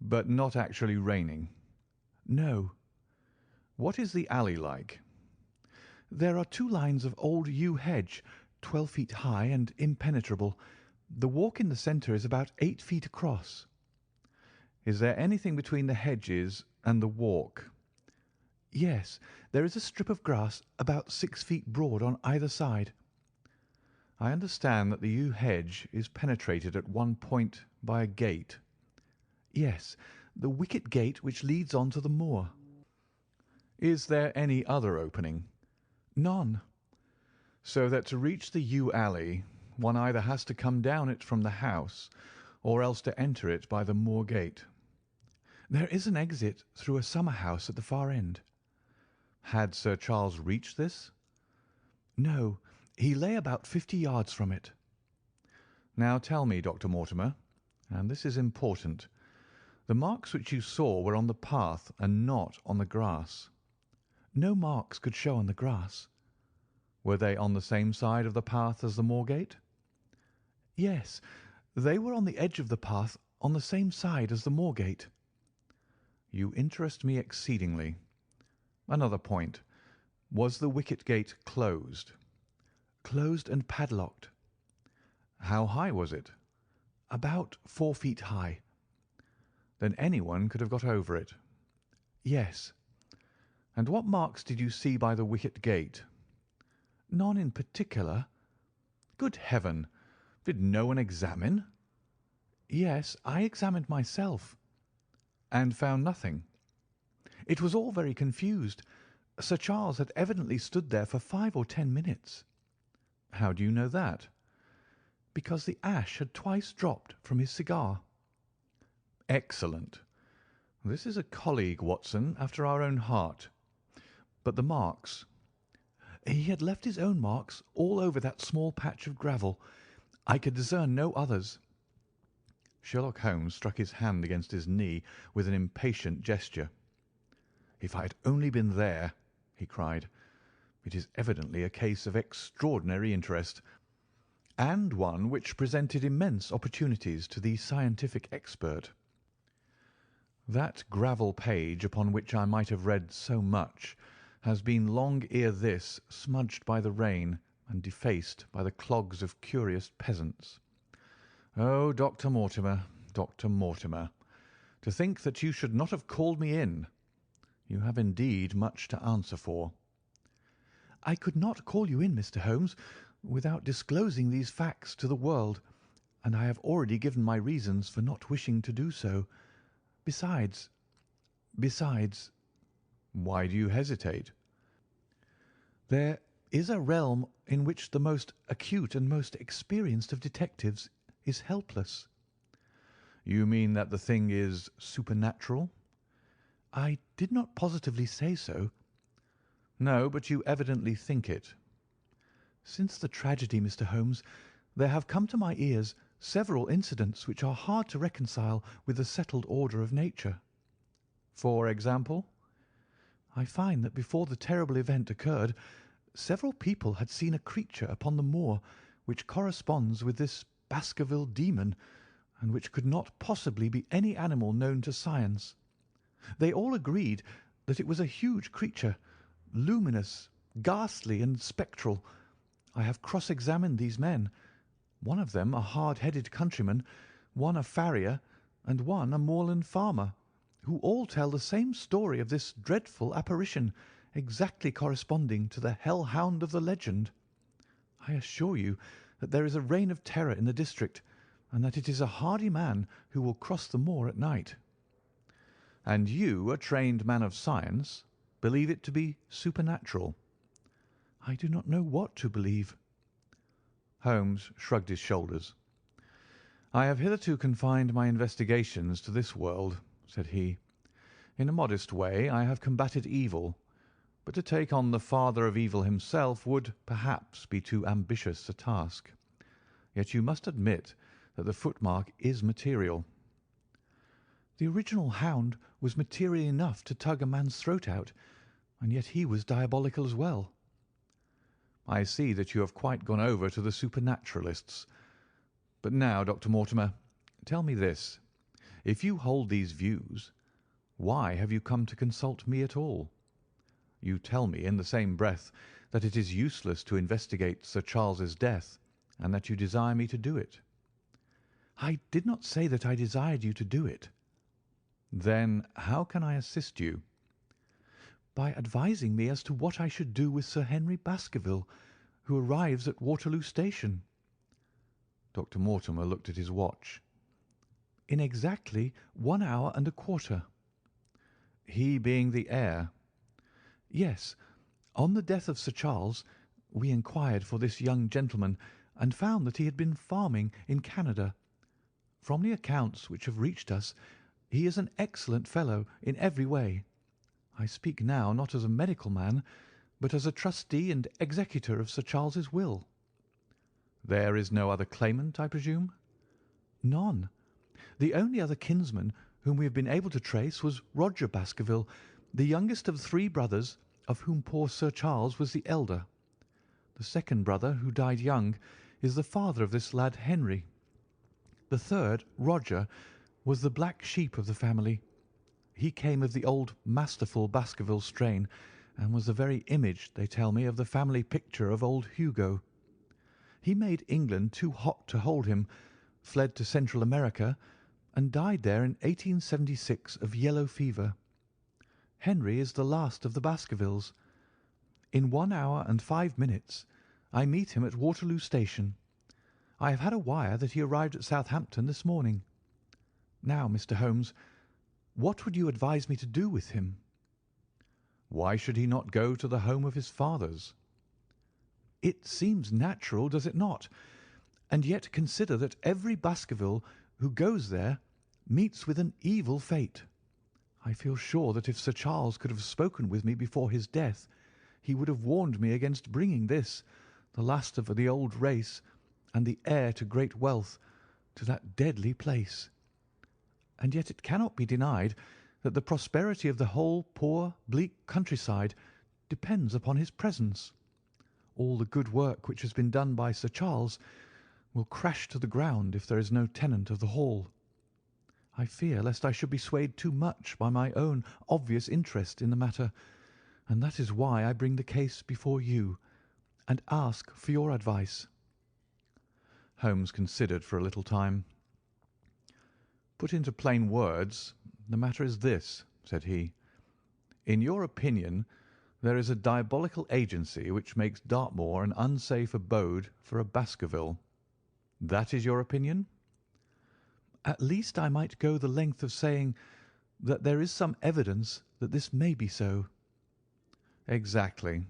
But not actually raining? No. What is the alley like? There are 2 lines of old yew hedge, 12 feet high and impenetrable. The walk in the centre is about 8 feet across. Is there anything between the hedges and the walk? Yes, there is a strip of grass about 6 feet broad on either side. I understand that the yew hedge is penetrated at one point by a gate. Yes, the wicket gate which leads on to the moor. Is there any other opening? None. So that to reach the yew alley, one either has to come down it from the house, or else to enter it by the moor gate. There is an exit through a summer house at the far end. Had Sir Charles reached this? No, he lay about 50 yards from it. Now tell me, Dr. Mortimer, and this is important, the marks which you saw were on the path and not on the grass. No marks could show on the grass. Were they on the same side of the path as the moor gate? Yes, they were on the edge of the path on the same side as the moor gate. You interest me exceedingly. Another point. Was the wicket gate closed? Closed and padlocked. How high was it? About 4 feet high. Then anyone could have got over it? Yes. And what marks did you see by the wicket gate? None in particular. Good heaven! Did no one examine? Yes, I examined myself. And found nothing? It was all very confused. Sir Charles had evidently stood there for 5 or 10 minutes. How do you know that? Because the ash had twice dropped from his cigar. Excellent. This is a colleague, Watson, after our own heart. But the marks? He had left his own marks all over that small patch of gravel. I could discern no others. Sherlock Holmes struck his hand against his knee with an impatient gesture. "If I had only been there!" he cried. "It is evidently a case of extraordinary interest, and one which presented immense opportunities to the scientific expert. That gravel page upon which I might have read so much has been long ere this smudged by the rain and defaced by the clogs of curious peasants. Oh, Dr. Mortimer, Dr. Mortimer, to think that you should not have called me in! You have indeed much to answer for." "I could not call you in, Mr. Holmes, without disclosing these facts to the world, and I have already given my reasons for not wishing to do so. Besides—" "Why do you hesitate?" "There is a realm in which the most acute and most experienced of detectives is helpless." "You mean that the thing is supernatural?" "I did not positively say so." "No, but you evidently think it." "Since the tragedy, Mr. Holmes, there have come to my ears several incidents which are hard to reconcile with the settled order of nature." "For example?" "I find that before the terrible event occurred, several people had seen a creature upon the moor which corresponds with this Baskerville demon, and which could not possibly be any animal known to science. They all agreed that it was a huge creature, luminous, ghastly, and spectral. I have cross-examined these men, one of them a hard-headed countryman, one a farrier, and one a moorland farmer, who all tell the same story of this dreadful apparition, exactly corresponding to the hell-hound of the legend. I assure you that there is a reign of terror in the district, and that it is a hardy man who will cross the moor at night." "And you, a trained man of science, believe it to be supernatural?" "I do not know what to believe." Holmes shrugged his shoulders. "I have hitherto confined my investigations to this world," said he. "In a modest way I have combated evil, but to take on the father of evil himself would, perhaps, be too ambitious a task. Yet you must admit that the footmark is material." "The original Hound was material enough to tug a man's throat out, and yet he was diabolical as well." "I see that you have quite gone over to the supernaturalists. But now, Dr. Mortimer, tell me this. If you hold these views, why have you come to consult me at all? You tell me in the same breath that it is useless to investigate Sir Charles's death, and that you desire me to do it." "I did not say that I desired you to do it." "Then how can I assist you?" "By advising me as to what I should do with Sir Henry Baskerville, who arrives at Waterloo Station." Dr. Mortimer looked at his watch. "In exactly 1 hour and a quarter." "He being the heir?" "Yes. On the death of Sir Charles, we inquired for this young gentleman, and found that he had been farming in Canada. From the accounts which have reached us, he is an excellent fellow in every way. I speak now not as a medical man, but as a trustee and executor of Sir Charles's will." "There is no other claimant, I presume?" "None. The only other kinsman whom we have been able to trace was Roger Baskerville, the youngest of 3 brothers, of whom poor Sir Charles was the elder. The second brother, who died young, is the father of this lad Henry. The third, Roger, was the black sheep of the family. He came of the old masterful Baskerville strain, and was the very image, they tell me, of the family picture of old Hugo. He made England too hot to hold him, fled to Central America, and died there in 1876 of yellow fever. Henry is the last of the Baskervilles. In 1 hour and 5 minutes I meet him at Waterloo Station. I have had a wire that he arrived at Southampton this morning. Now, Mr. Holmes, what would you advise me to do with him?" "Why should he not go to the home of his fathers?" "It seems natural, does it not? And yet consider that every Baskerville who goes there meets with an evil fate. I feel sure that if Sir Charles could have spoken with me before his death, he would have warned me against bringing this, the last of the old race, and the heir to great wealth, to that deadly place. And yet it cannot be denied that the prosperity of the whole poor, bleak countryside depends upon his presence. All the good work which has been done by Sir Charles will crash to the ground if there is no tenant of the hall. I fear lest I should be swayed too much by my own obvious interest in the matter, and that is why I bring the case before you, and ask for your advice." Holmes considered for a little time. "Put into plain words, the matter is this," said he. "In your opinion, there is a diabolical agency which makes Dartmoor an unsafe abode for a Baskerville. That is your opinion?" "At least I might go the length of saying that there is some evidence that this may be so." "Exactly.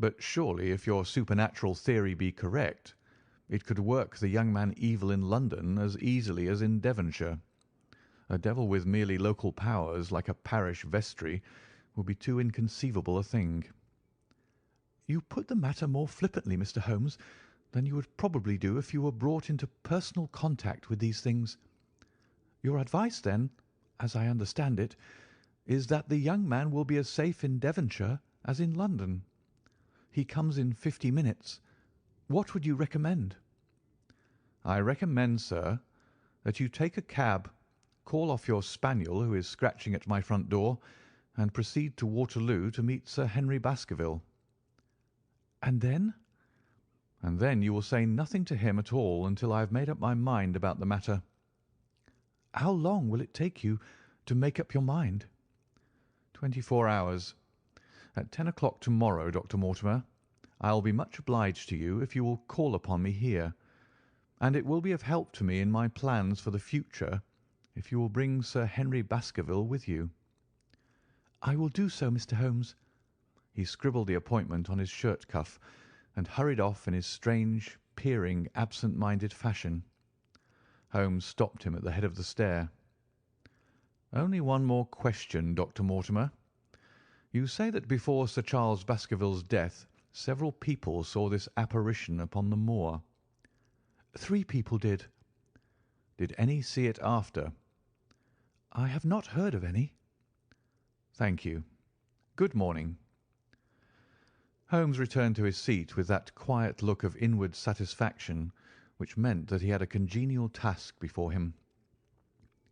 But surely, if your supernatural theory be correct, it could work the young man evil in London as easily as in Devonshire. A devil with merely local powers, like a parish vestry, would be too inconceivable a thing." "You put the matter more flippantly, Mr. Holmes, than you would probably do if you were brought into personal contact with these things. Your advice, then, as I understand it, is that the young man will be as safe in Devonshire as in London. He comes in 50 minutes. What would you recommend?" "I recommend, sir, that you take a cab, call off your spaniel who is scratching at my front door, and proceed to Waterloo to meet Sir Henry Baskerville." "And then?" "And then you will say nothing to him at all until I have made up my mind about the matter." "How long will it take you to make up your mind?" 24 hours. At 10 o'clock tomorrow, Dr. Mortimer, I will be much obliged to you if you will call upon me here, and it will be of help to me in my plans for the future if you will bring Sir Henry Baskerville with you." "I will do so, Mr. Holmes." He scribbled the appointment on his shirt cuff and hurried off in his strange, peering, absent-minded fashion. Holmes stopped him at the head of the stair. "Only one more question, Dr. Mortimer. You say that before Sir Charles Baskerville's death several people saw this apparition upon the moor." "3 people did." "Did any see it after?" "I have not heard of any." "Thank you. Good morning." Holmes returned to his seat with that quiet look of inward satisfaction which meant that he had a congenial task before him.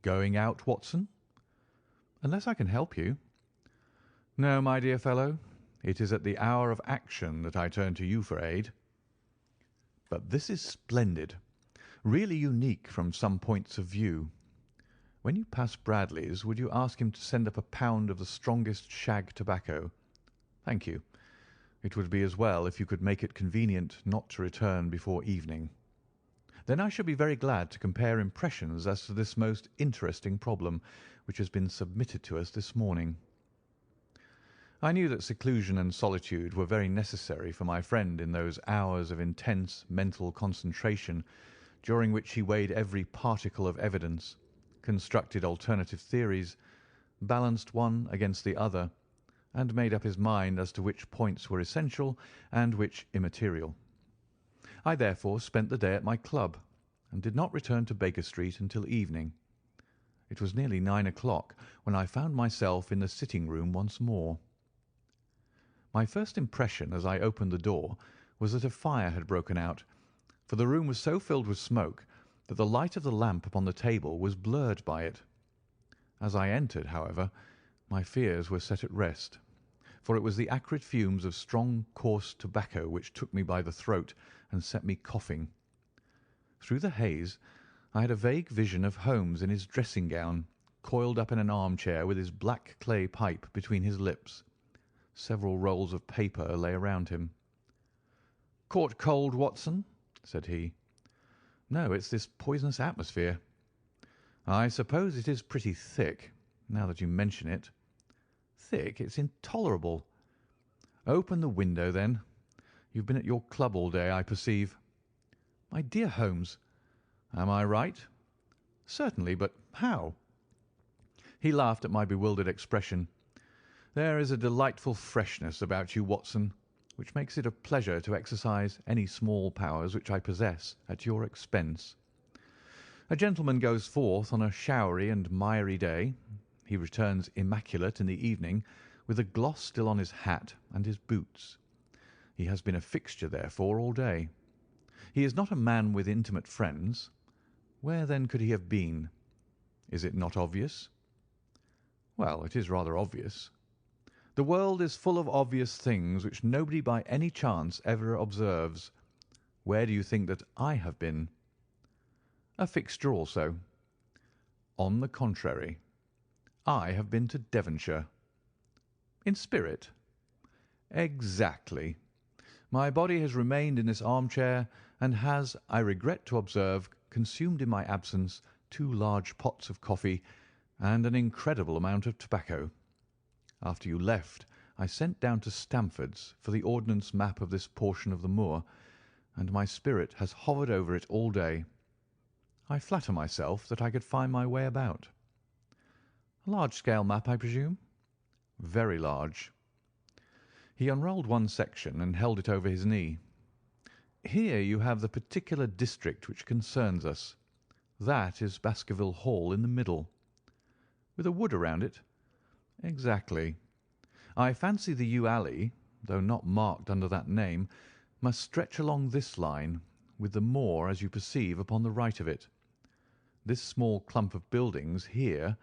"Going out, Watson?" "Unless I can help you." "No, my dear fellow. It is at the hour of action that I turn to you for aid. But this is splendid, really unique from some points of view. When you pass Bradley's, would you ask him to send up a pound of the strongest shag tobacco? Thank you. It would be as well if you could make it convenient not to return before evening. Then I shall be very glad to compare impressions as to this most interesting problem which has been submitted to us this morning." I knew that seclusion and solitude were very necessary for my friend in those hours of intense mental concentration during which he weighed every particle of evidence, constructed alternative theories, balanced one against the other, and made up his mind as to which points were essential and which immaterial. I therefore spent the day at my club, and did not return to Baker Street until evening. It was nearly 9 o'clock when I found myself in the sitting-room once more. My first impression as I opened the door was that a fire had broken out, for the room was so filled with smoke that the light of the lamp upon the table was blurred by it. As I entered, however, my fears were set at rest, for it was the acrid fumes of strong, coarse tobacco which took me by the throat and set me coughing. Through the haze I had a vague vision of Holmes in his dressing-gown, coiled up in an armchair with his black clay pipe between his lips. Several rolls of paper lay around him. "Caught cold, Watson?" said he. "No, it's this poisonous atmosphere." "I suppose it is pretty thick, now that you mention it." "Thick? It's intolerable." "Open the window, then. You've been at your club all day, I perceive." "My dear Holmes." "Am I right?" "Certainly, but how?" He laughed at my bewildered expression. "There is a delightful freshness about you, Watson, which makes it a pleasure to exercise any small powers which I possess at your expense. A gentleman goes forth on a showery and miry day. He returns immaculate in the evening, with a gloss still on his hat and his boots. He has been a fixture, therefore, all day. He is not a man with intimate friends. Where, then, could he have been? Is it not obvious?" "Well, it is rather obvious." "The world is full of obvious things which nobody by any chance ever observes. Where do you think that I have been?" "A fixture also." "On the contrary. I have been to Devonshire." "In spirit?" "Exactly. My body has remained in this armchair, and has, I regret to observe, consumed in my absence 2 large pots of coffee and an incredible amount of tobacco. After you left, I sent down to Stamford's for the ordnance map of this portion of the moor, and my spirit has hovered over it all day. I flatter myself that I could find my way about." "A large-scale map, I presume?" "Very large." He unrolled one section and held it over his knee. "Here you have the particular district which concerns us. That is Baskerville Hall in the middle." "With a wood around it?" "Exactly. I fancy the yew alley, though not marked under that name, must stretch along this line, with the moor, as you perceive, upon the right of it. This small clump of buildings here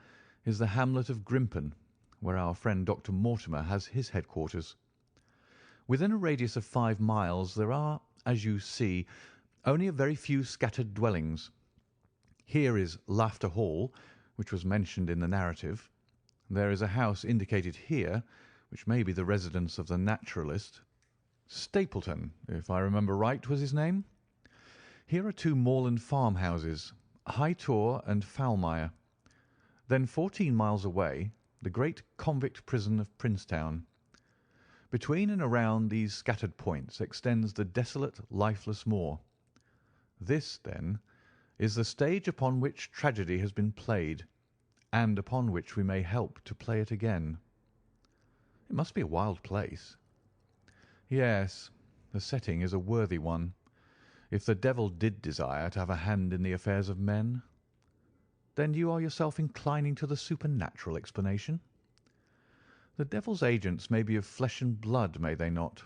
is the Hamlet of Grimpen, where our friend Dr. Mortimer has his headquarters. Within a radius of 5 miles there are, as you see, only a very few scattered dwellings. Here is Laughter Hall, which was mentioned in the narrative. There is a house indicated here, which may be the residence of the naturalist. Stapleton, if I remember right, was his name. Here are 2 moorland farmhouses, High Tor and Foulmire. Then 14 miles away, the great convict prison of Princetown. Between and around these scattered points extends the desolate, lifeless moor. This, then, is the stage upon which tragedy has been played, and upon which we may help to play it again. It must be a wild place. Yes, the setting is a worthy one. If the devil did desire to have a hand in the affairs of men, then you are yourself inclining to the supernatural explanation. The devil's agents may be of flesh and blood, may they not?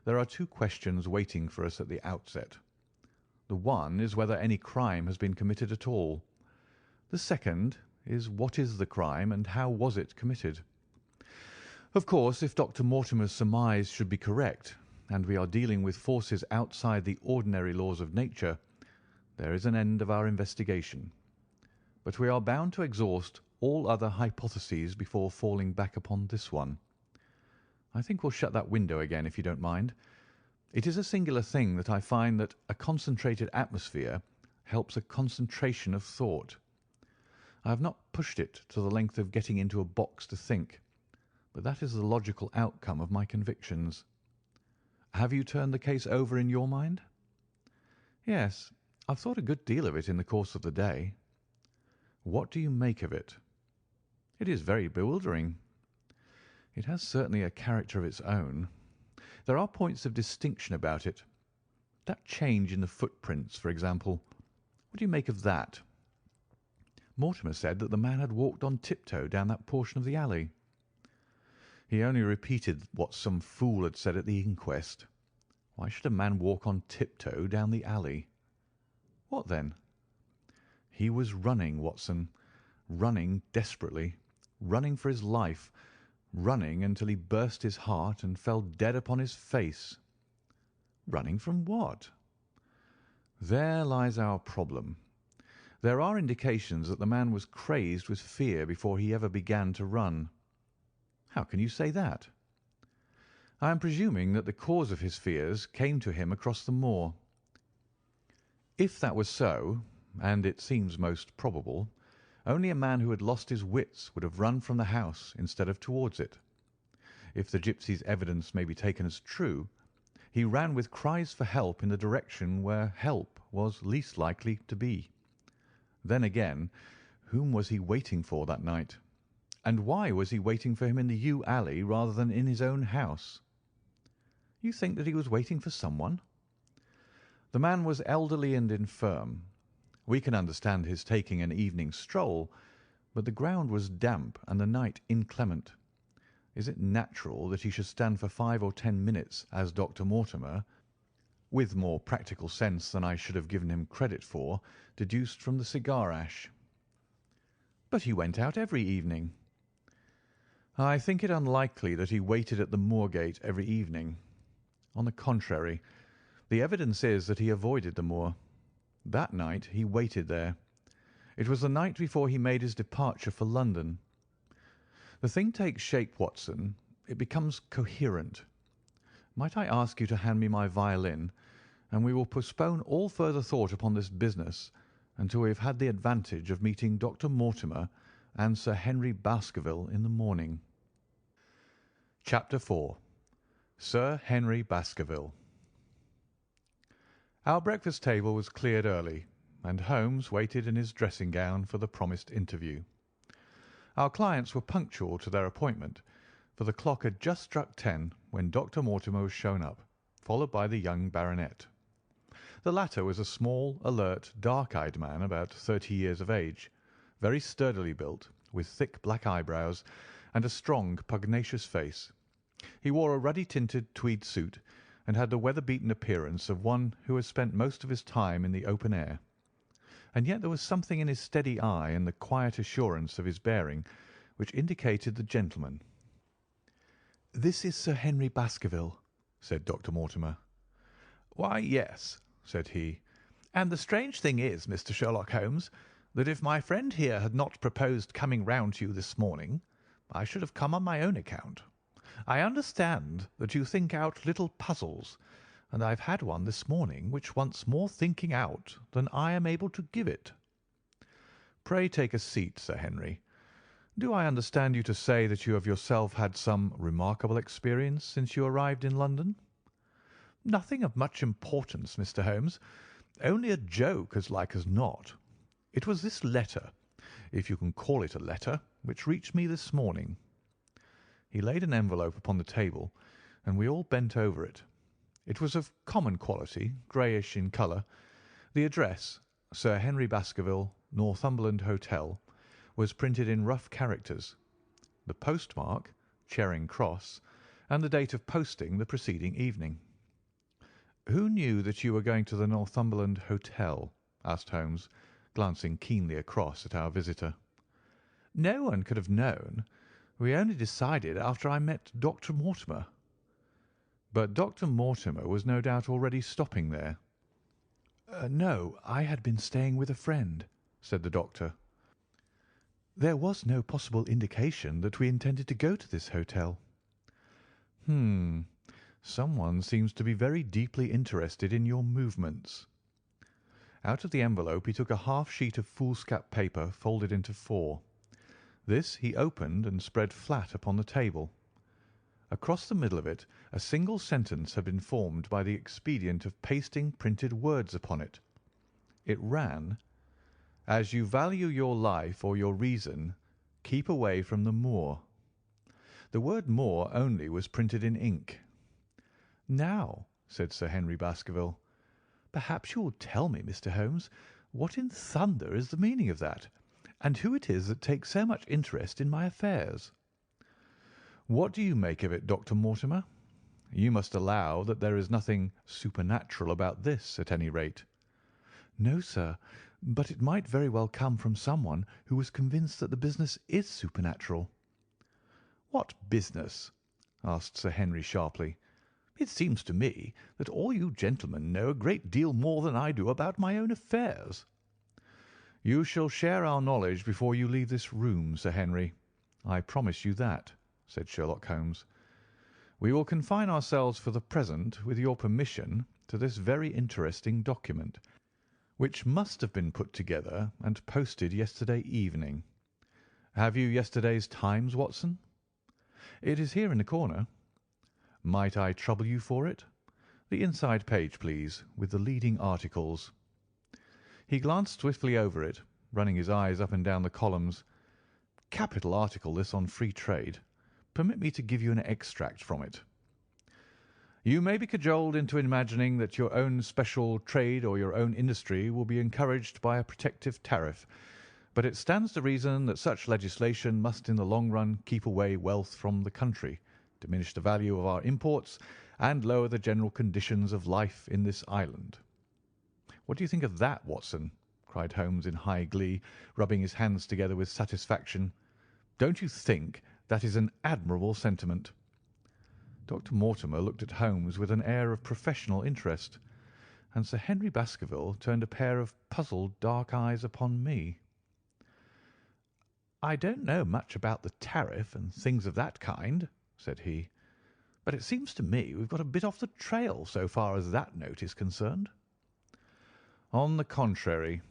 There are two questions waiting for us at the outset. The one is whether any crime has been committed at all. The second is what is the crime and how was it committed? Of course, if Dr. Mortimer's surmise should be correct, and we are dealing with forces outside the ordinary laws of nature, there is an end of our investigation. But we are bound to exhaust all other hypotheses before falling back upon this one. I think we'll shut that window again, if you don't mind. It is a singular thing that I find that a concentrated atmosphere helps a concentration of thought. I have not pushed it to the length of getting into a box to think, but that is the logical outcome of my convictions. Have you turned the case over in your mind? Yes, I've thought a good deal of it in the course of the day. What do you make of it? It is very bewildering. It has certainly a character of its own. There are points of distinction about it. That change in the footprints, for example. What do you make of that? Mortimer said that the man had walked on tiptoe down that portion of the alley. He only repeated what some fool had said at the inquest. Why should a man walk on tiptoe down the alley? What then? He was running, Watson, running desperately, running for his life, running until he burst his heart and fell dead upon his face. Running from what? There lies our problem. There are indications that the man was crazed with fear before he ever began to run. How can you say that? I am presuming that the cause of his fears came to him across the moor. If that was so, and it seems most probable, only a man who had lost his wits would have run from the house instead of towards it. If the gipsy's evidence may be taken as true, he ran with cries for help in the direction where help was least likely to be. Then again, whom was he waiting for that night? And why was he waiting for him in the yew alley rather than in his own house? You think that he was waiting for someone? The man was elderly and infirm. We can understand his taking an evening stroll, but the ground was damp and the night inclement. Is it natural that he should stand for 5 or 10 minutes, as Dr. Mortimer, with more practical sense than I should have given him credit for, deduced from the cigar ash? But he went out every evening. I think it unlikely that he waited at the moor-gate every evening. On the contrary, the evidence is that he avoided the moor. That night he waited there. It was the night before he made his departure for London. The thing takes shape, Watson. It becomes coherent. Might I ask you to hand me my violin, and we will postpone all further thought upon this business until we have had the advantage of meeting Dr. Mortimer and Sir Henry Baskerville in the morning. Chapter 4. Sir Henry Baskerville. Our breakfast table was cleared early, and Holmes waited in his dressing gown for the promised interview. Our clients were punctual to their appointment, for the clock had just struck 10 when Dr. Mortimer was shown up, followed by the young baronet. The latter was a small, alert, dark-eyed man about 30 years of age, very sturdily built, with thick black eyebrows and a strong, pugnacious face. He wore a ruddy-tinted tweed suit and had the weather-beaten appearance of one who has spent most of his time in the open air. And yet there was something in his steady eye and the quiet assurance of his bearing which indicated the gentleman. "This is Sir Henry Baskerville," said Dr. Mortimer. "Why, yes," said he. "And the strange thing is, Mr. Sherlock Holmes, that if my friend here had not proposed coming round to you this morning, I should have come on my own account. I understand that you think out little puzzles, and I've had one this morning which wants more thinking out than I am able to give it." "Pray take a seat, Sir Henry. Do I understand you to say that you have yourself had some remarkable experience since you arrived in London?" "Nothing of much importance, Mr. Holmes. Only a joke, as like as not. It was this letter, if you can call it a letter, which reached me this morning." He laid an envelope upon the table, and we all bent over it. It was of common quality, greyish in colour. The address, Sir Henry Baskerville, Northumberland Hotel, was printed in rough characters. The postmark, Charing Cross, and the date of posting the preceding evening. "Who knew that you were going to the Northumberland Hotel?" asked Holmes, glancing keenly across at our visitor. "No one could have known. We only decided after I met Dr. Mortimer." "But Dr. Mortimer was no doubt already stopping there." "No, I had been staying with a friend," said the doctor. "There was no possible indication that we intended to go to this hotel." Someone seems to be very deeply interested in your movements." Out of the envelope he took a half sheet of foolscap paper folded into four. This he opened and spread flat upon the table. Across the middle of it a single sentence had been formed by the expedient of pasting printed words upon it. It ran, "As you value your life or your reason, keep away from the moor." The word moor only was printed in ink. "Now," said Sir Henry Baskerville, "perhaps you will tell me, Mr. Holmes, what in thunder is the meaning of that, and who it is that takes so much interest in my affairs?" "What do you make of it, Dr. Mortimer? You must allow that there is nothing supernatural about this, at any rate." "No, sir, but it might very well come from someone who was convinced that the business is supernatural." "What business?" asked Sir Henry sharply. "It seems to me that all you gentlemen know a great deal more than I do about my own affairs." "You shall share our knowledge before you leave this room, Sir Henry. I promise you that," said Sherlock Holmes. "We will confine ourselves for the present, with your permission, to this very interesting document, which must have been put together and posted yesterday evening. Have you yesterday's Times, Watson?" "It is here in the corner." "Might I trouble you for it? The inside page, please, with the leading articles." He glanced swiftly over it, running his eyes up and down the columns. "Capital article this on free trade. Permit me to give you an extract from it. You may be cajoled into imagining that your own special trade or your own industry will be encouraged by a protective tariff, but it stands to reason that such legislation must in the long run keep away wealth from the country, diminish the value of our imports, and lower the general conditions of life in this island. What do you think of that, Watson?" cried Holmes in high glee, rubbing his hands together with satisfaction. "Don't you think that is an admirable sentiment?" Dr. Mortimer looked at Holmes with an air of professional interest, and Sir Henry Baskerville turned a pair of puzzled dark eyes upon me. "I don't know much about the tariff and things of that kind," said he, "but it seems to me we've got a bit off the trail so far as that note is concerned." "On the contrary,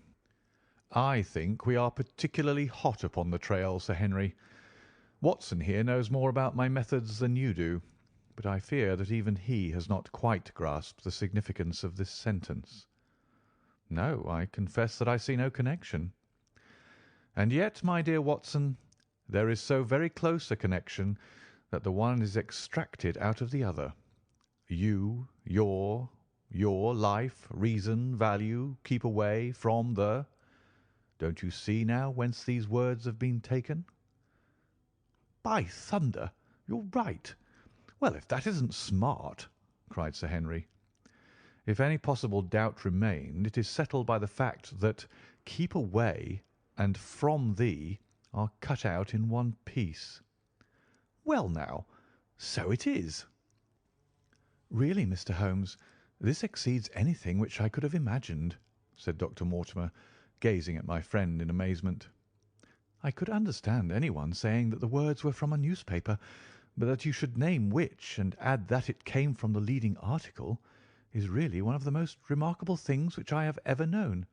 I think we are particularly hot upon the trail, Sir Henry. Watson here knows more about my methods than you do, but I fear that even he has not quite grasped the significance of this sentence." "No, I confess that I see no connection." "And yet, my dear Watson, there is so very close a connection that the one is extracted out of the other. You, your life, reason, value, keep away from the— Don't you see now whence these words have been taken?" "By thunder, you're right. Well, if that isn't smart!" cried Sir Henry. "If any possible doubt remained, it is settled by the fact that keep away and from thee are cut out in one piece." "Well, now, so it is." "Really, Mr. Holmes, this exceeds anything which I could have imagined," said Dr. Mortimer, gazing at my friend in amazement. "I could understand anyone saying that the words were from a newspaper, but that you should name which and add that it came from the leading article is really one of the most remarkable things which I have ever known.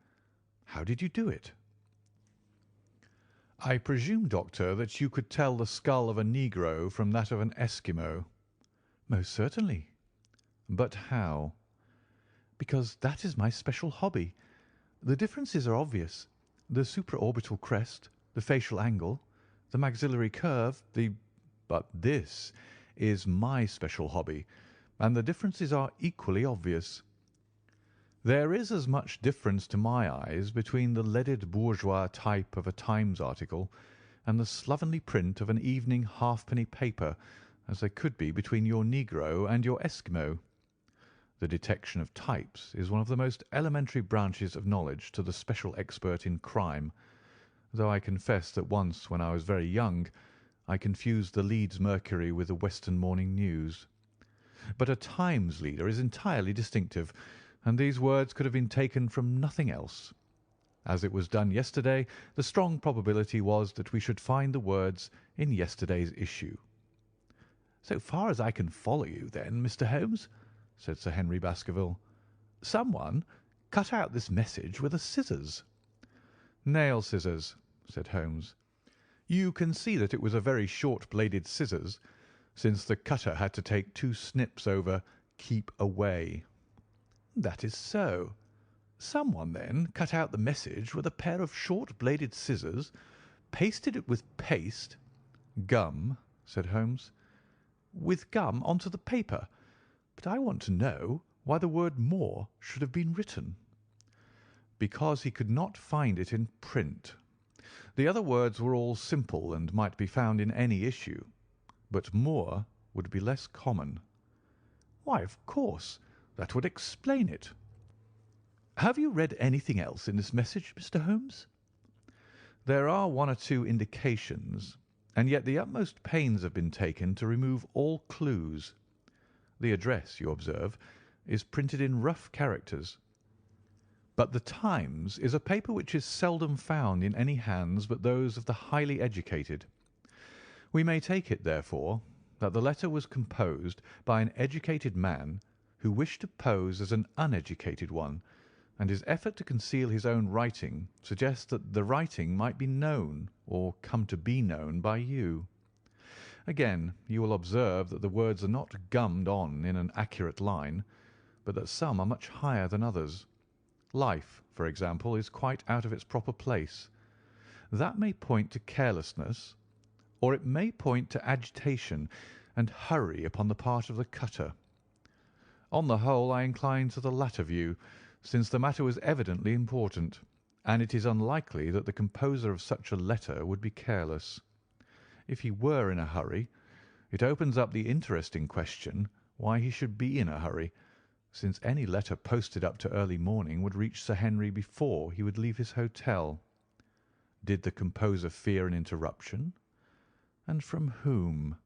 How did you do it?" "I presume, Doctor, that you could tell the skull of a negro from that of an Eskimo?" "Most certainly." "But how?" "Because that is my special hobby. The differences are obvious. The supraorbital crest, the facial angle, the maxillary curve, the—" "But this is my special hobby, and the differences are equally obvious. There is as much difference to my eyes between the leaded bourgeois type of a Times article and the slovenly print of an evening halfpenny paper as there could be between your Negro and your Eskimo. The detection of types is one of the most elementary branches of knowledge to the special expert in crime, though I confess that once, when I was very young, I confused the Leeds Mercury with the Western Morning News. But a Times leader is entirely distinctive, and these words could have been taken from nothing else. As it was done yesterday, the strong probability was that we should find the words in yesterday's issue." "So far as I can follow you, then, Mr. Holmes," said Sir Henry Baskerville, "someone cut out this message with a scissors." "Nail scissors," said Holmes. "You can see that it was a very short-bladed scissors, since the cutter had to take 2 snips over 'keep away.'" "That is so. Someone, then, cut out the message with a pair of short-bladed scissors, pasted it with paste—" "Gum," said Holmes. "With gum onto the paper. But I want to know why the word 'more' should have been written." "Because he could not find it in print. The other words were all simple and might be found in any issue, but 'more' would be less common." "Why, of course, that would explain it. Have you read anything else in this message, Mr. Holmes?" "There are 1 or 2 indications, and yet the utmost pains have been taken to remove all clues. The address, you observe, is printed in rough characters. But the Times is a paper which is seldom found in any hands but those of the highly educated. We may take it, therefore, that the letter was composed by an educated man who wished to pose as an uneducated one, and his effort to conceal his own writing suggests that the writing might be known, or come to be known, by you. Again, you will observe that the words are not gummed on in an accurate line, but that some are much higher than others. Life, for example, is quite out of its proper place. That may point to carelessness, or it may point to agitation and hurry upon the part of the cutter. On the whole, I incline to the latter view, since the matter was evidently important, and it is unlikely that the composer of such a letter would be careless. If he were in a hurry, it opens up the interesting question why he should be in a hurry, since any letter posted up to early morning would reach Sir Henry before he would leave his hotel. Did the composer fear an interruption? And from whom?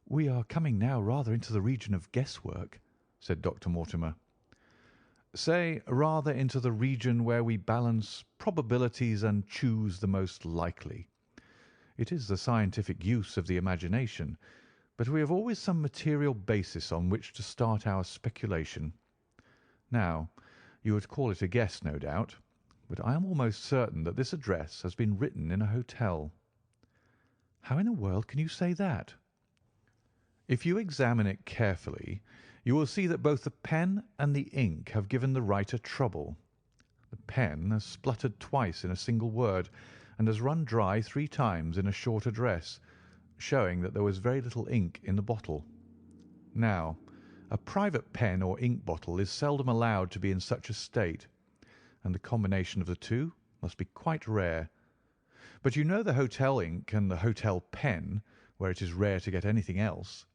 "We are coming now rather into the region of guesswork," said Dr. Mortimer. "Say rather into the region where we balance probabilities and choose the most likely. It is the scientific use of the imagination, but we have always some material basis on which to start our speculation. Now, you would call it a guess, no doubt, but I am almost certain that this address has been written in a hotel." "How in the world can you say that?" "If you examine it carefully, you will see that both the pen and the ink have given the writer trouble. The pen has spluttered twice in a single word, and has run dry 3 times in a short address, showing that there was very little ink in the bottle. Now, a private pen or ink bottle is seldom allowed to be in such a state, and the combination of the 2 must be quite rare. But you know the hotel ink and the hotel pen, where it is rare to get anything else.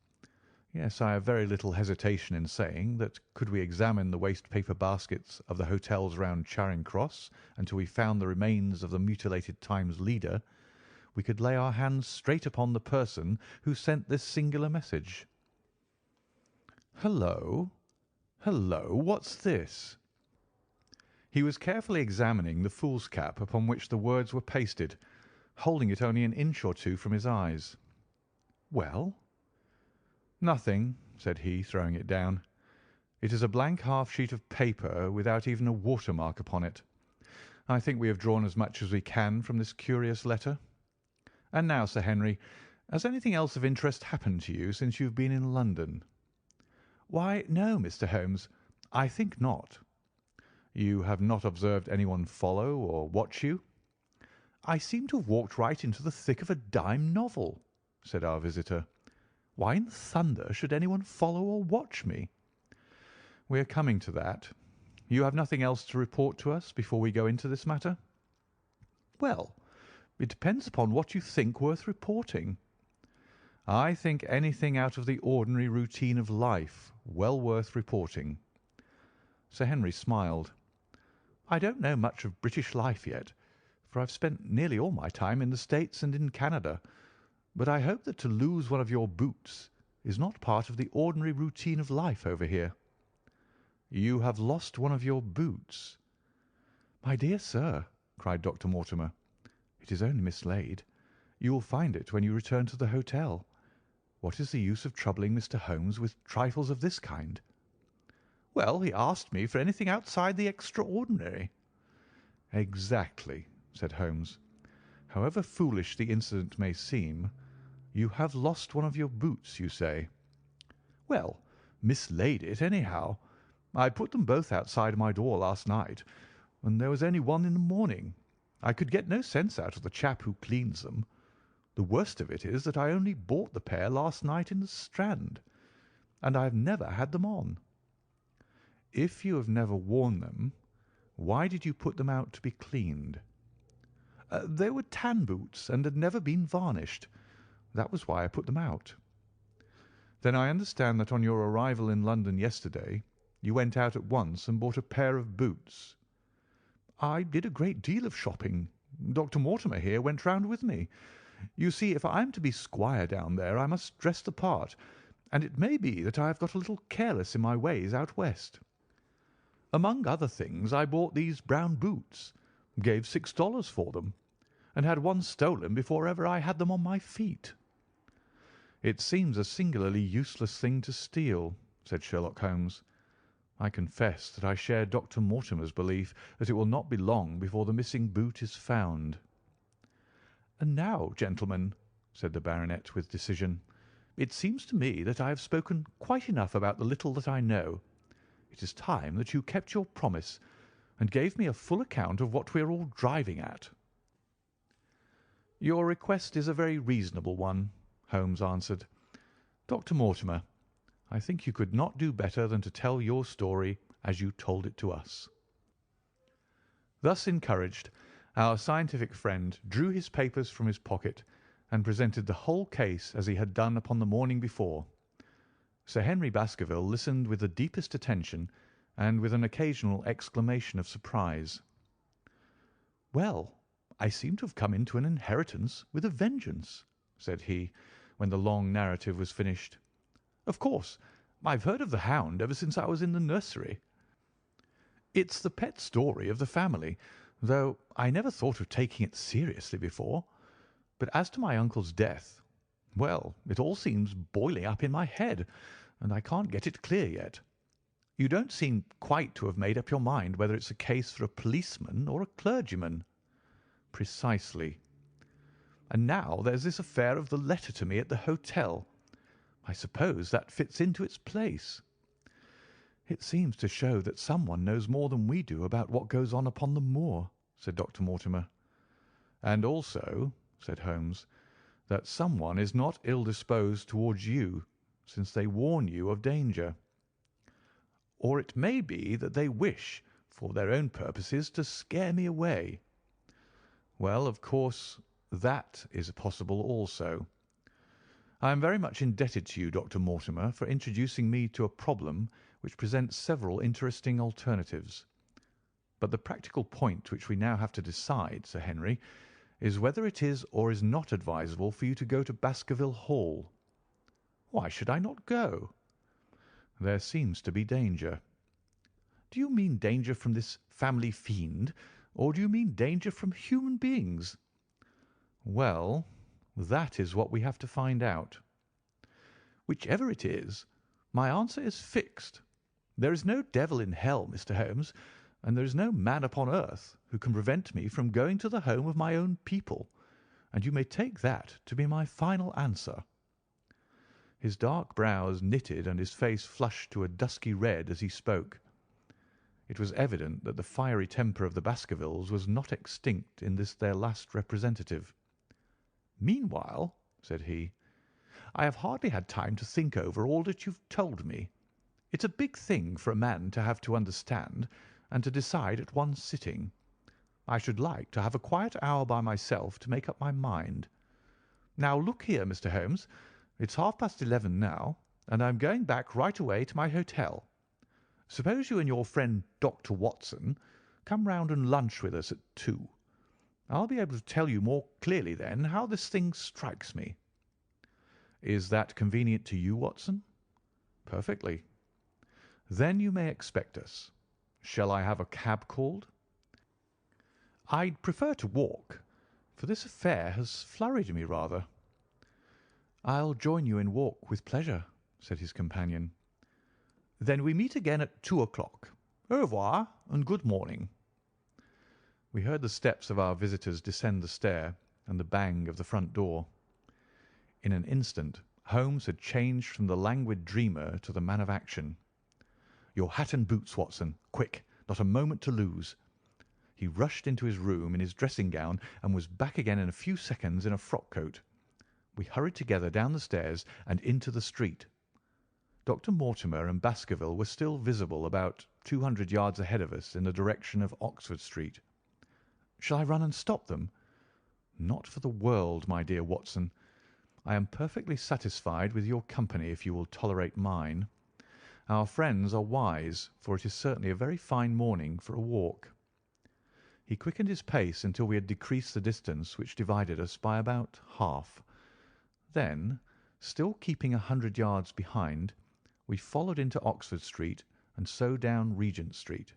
Yes, I have very little hesitation in saying that could we examine the waste-paper baskets of the hotels round Charing Cross until we found the remains of the mutilated Times leader, we could lay our hands straight upon the person who sent this singular message. Hullo! Hullo! What's this?" He was carefully examining the foolscap upon which the words were pasted, holding it only an inch or 2 from his eyes. "Well?" "Nothing," said he, throwing it down. "It is a blank half-sheet of paper without even a watermark upon it. I think we have drawn as much as we can from this curious letter. And now, Sir Henry, has anything else of interest happened to you since you have been in London?" "Why, no, Mr. Holmes. I think not. You have not observed anyone follow or watch you? I seem to have walked right into the thick of a dime novel, said our visitor. Why in thunder should anyone follow or watch me? We are coming to that. You have nothing else to report to us before we go into this matter? Well, it depends upon what you think worth reporting. I think anything out of the ordinary routine of life well worth reporting. Sir Henry smiled. I don't know much of British life yet, for I've spent nearly all my time in the States and in Canada, but I hope that to lose one of your boots is not part of the ordinary routine of life over here. You have lost one of your boots. My dear sir, cried Dr. Mortimer, it is only mislaid. You will find it when you return to the hotel. What is the use of troubling Mr. Holmes with trifles of this kind? Well, he asked me for anything outside the extraordinary. Exactly, said Holmes. However foolish the incident may seem, you have lost one of your boots, you say. Well, mislaid it anyhow. I put them both outside my door last night, and there was only one in the morning. I could get no sense out of the chap who cleans them. The worst of it is that I only bought the pair last night in the Strand, and I have never had them on. If you have never worn them, why did you put them out to be cleaned? They were tan boots and had never been varnished. That was why I put them out. Then I understand that on your arrival in London yesterday, you went out at once and bought a pair of boots. I did a great deal of shopping. Dr. Mortimer here went round with me. You see, if I am to be squire down there, I must dress the part, and it may be that I have got a little careless in my ways out west. Among other things, I bought these brown boots, gave $6 for them, and had one stolen before ever I had them on my feet. It seems a singularly useless thing to steal, said Sherlock Holmes. I confess that I share Dr. Mortimer's belief that it will not be long before the missing boot is found. And now, gentlemen, said the baronet with decision, it seems to me that I have spoken quite enough about the little that I know. It is time that you kept your promise and gave me a full account of what we are all driving at. Your request is a very reasonable one, Holmes answered. Dr. Mortimer, I think you could not do better than to tell your story as you told it to us. Thus encouraged, our scientific friend drew his papers from his pocket and presented the whole case as he had done upon the morning before. Sir Henry Baskerville listened with the deepest attention and with an occasional exclamation of surprise. "Well, I seem to have come into an inheritance with a vengeance," said he, when the long narrative was finished. "Of course, I've heard of the Hound ever since I was in the nursery. It's the pet story of the family, though I never thought of taking it seriously before. But as to my uncle's death, well, it all seems boiling up in my head, and I can't get it clear yet. You don't seem quite to have made up your mind whether it's a case for a policeman or a clergyman." "Precisely." "And now there's this affair of the letter to me at the hotel. I suppose that fits into its place. It seems to show that someone knows more than we do about what goes on upon the moor," said Dr. Mortimer. "And also," said Holmes, "that someone is not ill-disposed towards you, since they warn you of danger." "Or it may be that they wish, for their own purposes, to scare me away." "Well, of course, that is possible also. I am very much indebted to you, Dr. Mortimer, for introducing me to a problem which presents several interesting alternatives. But the practical point which we now have to decide, Sir Henry, is whether it is or is not advisable for you to go to Baskerville Hall." "Why should I not go?" "There seems to be danger." "Do you mean danger from this family fiend, or do you mean danger from human beings?" "Well, that is what we have to find out." "Whichever it is, my answer is fixed. There is no devil in hell, Mr. Holmes, and there is no man upon earth who can prevent me from going to the home of my own people, and you may take that to be my final answer." His dark brows knitted and his face flushed to a dusky red as he spoke. It was evident that the fiery temper of the Baskervilles was not extinct in this their last representative. "Meanwhile," said he, "I have hardly had time to think over all that you've told me. It's a big thing for a man to have to understand and to decide at one sitting. I should like to have a quiet hour by myself to make up my mind. Now, look here, Mr. Holmes, it's 11:30 now, and I'm going back right away to my hotel. Suppose you and your friend Dr. Watson come round and lunch with us at 2. I'll be able to tell you more clearly then how this thing strikes me." "Is that convenient to you, Watson?" "Perfectly." "Then you may expect us. Shall I have a cab called?" "I'd prefer to walk, for this affair has flurried me rather." "I'll join you in walk with pleasure," said his companion. "Then we meet again at 2 o'clock. Au revoir and good morning." We heard the steps of our visitors descend the stair and the bang of the front door. In an instant Holmes had changed from the languid dreamer to the man of action. "Your hat and boots, Watson. Quick! Not a moment to lose." He rushed into his room in his dressing gown and was back again in a few seconds in a frock coat. We hurried together down the stairs and into the street. Dr. Mortimer and Baskerville were still visible about 200 yards ahead of us in the direction of Oxford Street. Shall I run and stop them? Not for the world, my dear Watson. I am perfectly satisfied with your company if you will tolerate mine. Our friends are wise, for it is certainly a very fine morning for a walk. He quickened his pace until we had decreased the distance which divided us by about half. Then, still keeping 100 yards behind, we followed into Oxford Street and so down Regent Street.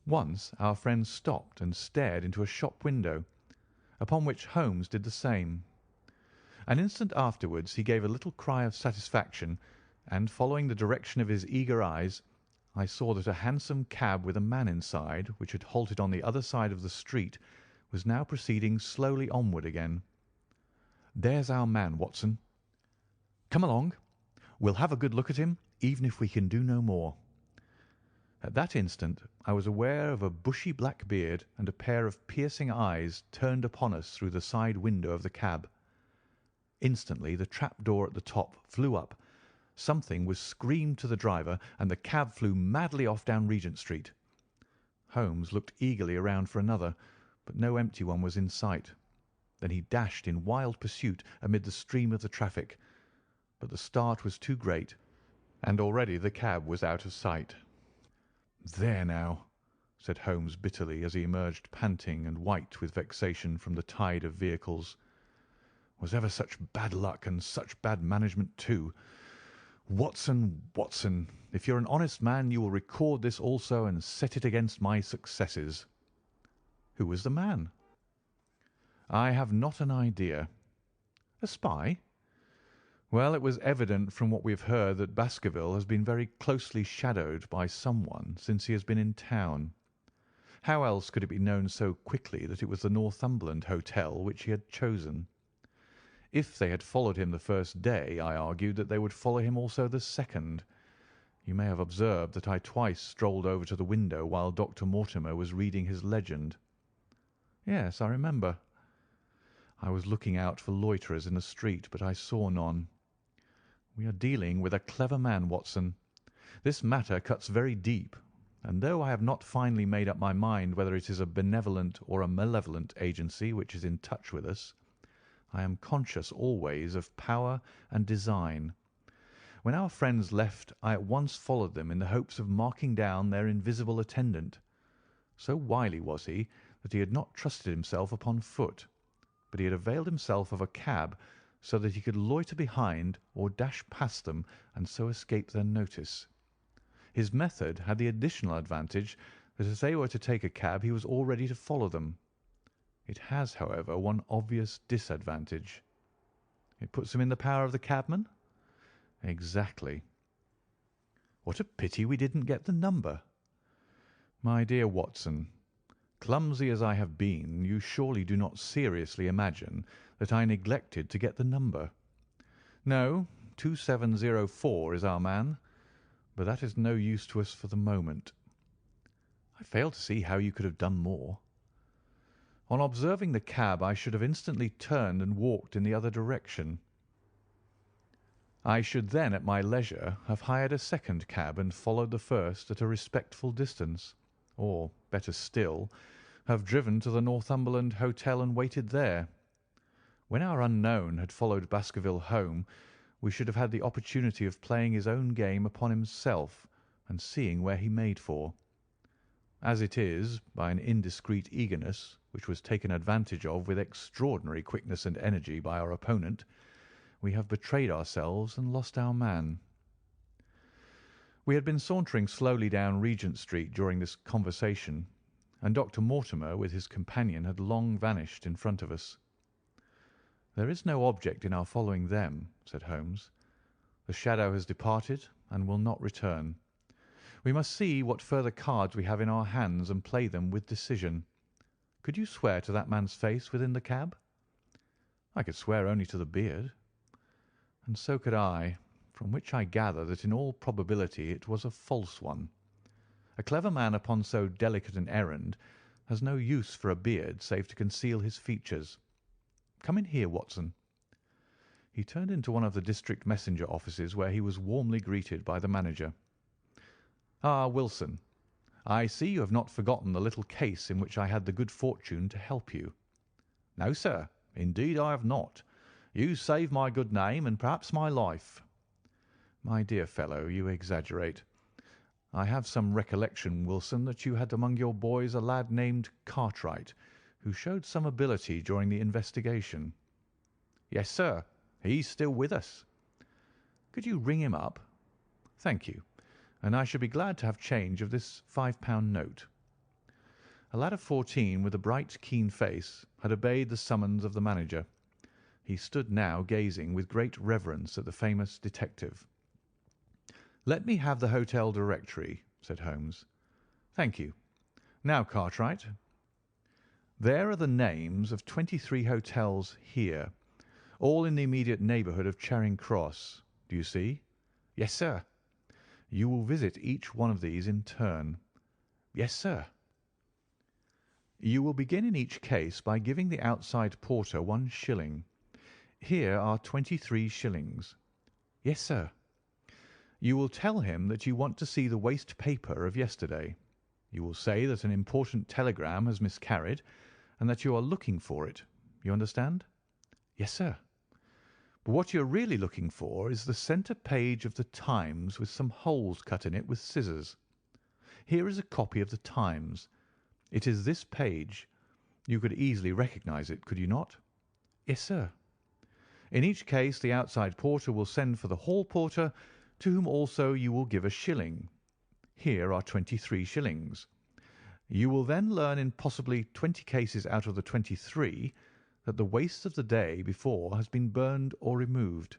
Once our friend stopped and stared into a shop window, upon which Holmes did the same. An instant afterwards he gave a little cry of satisfaction, and, following the direction of his eager eyes, I saw that a hansom cab with a man inside, which had halted on the other side of the street, was now proceeding slowly onward again. "There's our man, Watson. Come along. We'll have a good look at him, even if we can do no more." At that instant I was aware of a bushy black beard and a pair of piercing eyes turned upon us through the side window of the cab. Instantly the trap door at the top flew up, something was screamed to the driver, and the cab flew madly off down Regent Street. Holmes looked eagerly around for another, but no empty one was in sight. Then he dashed in wild pursuit amid the stream of the traffic, but the start was too great, and already the cab was out of sight. "There now," said Holmes bitterly as he emerged panting and white with vexation from the tide of vehicles. "Was ever such bad luck, and such bad management too? Watson, Watson, if you're an honest man you will record this also and set it against my successes." "Who was the man?" "I have not an idea." "A spy?" "Well, it was evident from what we have heard that Baskerville has been very closely shadowed by someone since he has been in town. How else could it be known so quickly that it was the Northumberland Hotel which he had chosen? If they had followed him the first day, I argued that they would follow him also the second. You may have observed that I twice strolled over to the window while Dr. Mortimer was reading his legend." "Yes, I remember." "I was looking out for loiterers in the street, but I saw none. We are dealing with a clever man, Watson. This matter cuts very deep, and though I have not finally made up my mind whether it is a benevolent or a malevolent agency which is in touch with us, I am conscious always of power and design. When our friends left I at once followed them in the hopes of marking down their invisible attendant. So wily was he that he had not trusted himself upon foot, but he had availed himself of a cab so that he could loiter behind or dash past them and so escape their notice. His method had the additional advantage that if they were to take a cab he was all ready to follow them. It has, however, one obvious disadvantage." "It puts him in the power of the cabman?" "Exactly." "What a pity we didn't get the number." "My dear Watson, clumsy as I have been, you surely do not seriously imagine that I neglected to get the number. No, 2704 is our man, but that is no use to us for the moment. I fail to see how you could have done more." "On observing the cab I should have instantly turned and walked in the other direction. I should then at my leisure have hired a second cab and followed the first at a respectful distance, or, better still, have driven to the Northumberland Hotel and waited there. When our unknown had followed Baskerville home, we should have had the opportunity of playing his own game upon himself and seeing where he made for. As it is, by an indiscreet eagerness, which was taken advantage of with extraordinary quickness and energy by our opponent, we have betrayed ourselves and lost our man." We had been sauntering slowly down Regent Street during this conversation, and Dr. Mortimer with his companion had long vanished in front of us. "There is no object in our following them," said Holmes. "The shadow has departed and will not return. We must see what further cards we have in our hands and play them with decision. Could you swear to that man's face within the cab?" "I could swear only to the beard." "And so could I, from which I gather that in all probability it was a false one. A clever man upon so delicate an errand has no use for a beard save to conceal his features. Come in here, Watson." He turned into one of the district messenger offices, where he was warmly greeted by the manager. "Ah, Wilson, I see you have not forgotten the little case in which I had the good fortune to help you." "No, sir, indeed I have not. You saved my good name and perhaps my life." "My dear fellow, you exaggerate. I have some recollection, Wilson, that you had among your boys a lad named Cartwright, who showed some ability during the investigation." "Yes, sir. He's still with us." "Could you ring him up?" "Thank you, and I should be glad to have change of this £5 note." A lad of 14, with a bright, keen face, had obeyed the summons of the manager. He stood now gazing with great reverence at the famous detective. "Let me have the hotel directory," said Holmes. "Thank you. Now, Cartwright, there are the names of 23 hotels here, all in the immediate neighbourhood of Charing Cross. Do you see?" "Yes, sir." "You will visit each one of these in turn." "Yes, sir." "You will begin in each case by giving the outside porter 1 shilling. Here are 23 shillings." "Yes, sir." "You will tell him that you want to see the waste paper of yesterday. You will say that an important telegram has miscarried, and that you are looking for it. You understand?" "Yes, sir." "But what you are really looking for is the centre page of the Times with some holes cut in it with scissors. Here is a copy of the Times. It is this page. You could easily recognise it, could you not?" "Yes, sir." "In each case the outside porter will send for the hall porter, to whom also you will give 1 shilling. Here are 23 shillings. You will then learn in possibly 20 cases out of the 23 that the waste of the day before has been burned or removed.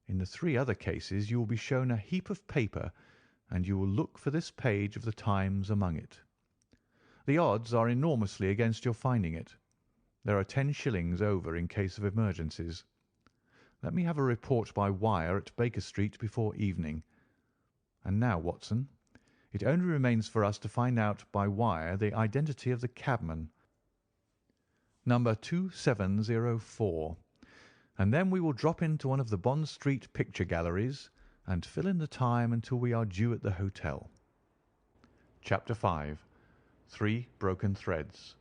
In the 3 other cases you will be shown a heap of paper, and you will look for this page of the Times among it. The odds are enormously against your finding it. There are 10 shillings over in case of emergencies. Let me have a report by wire at Baker Street before evening. And now, Watson, it only remains for us to find out by wire the identity of the cabman, number 2704, and then we will drop into one of the Bond Street picture galleries and fill in the time until we are due at the hotel." Chapter 5. 3 Broken Threads.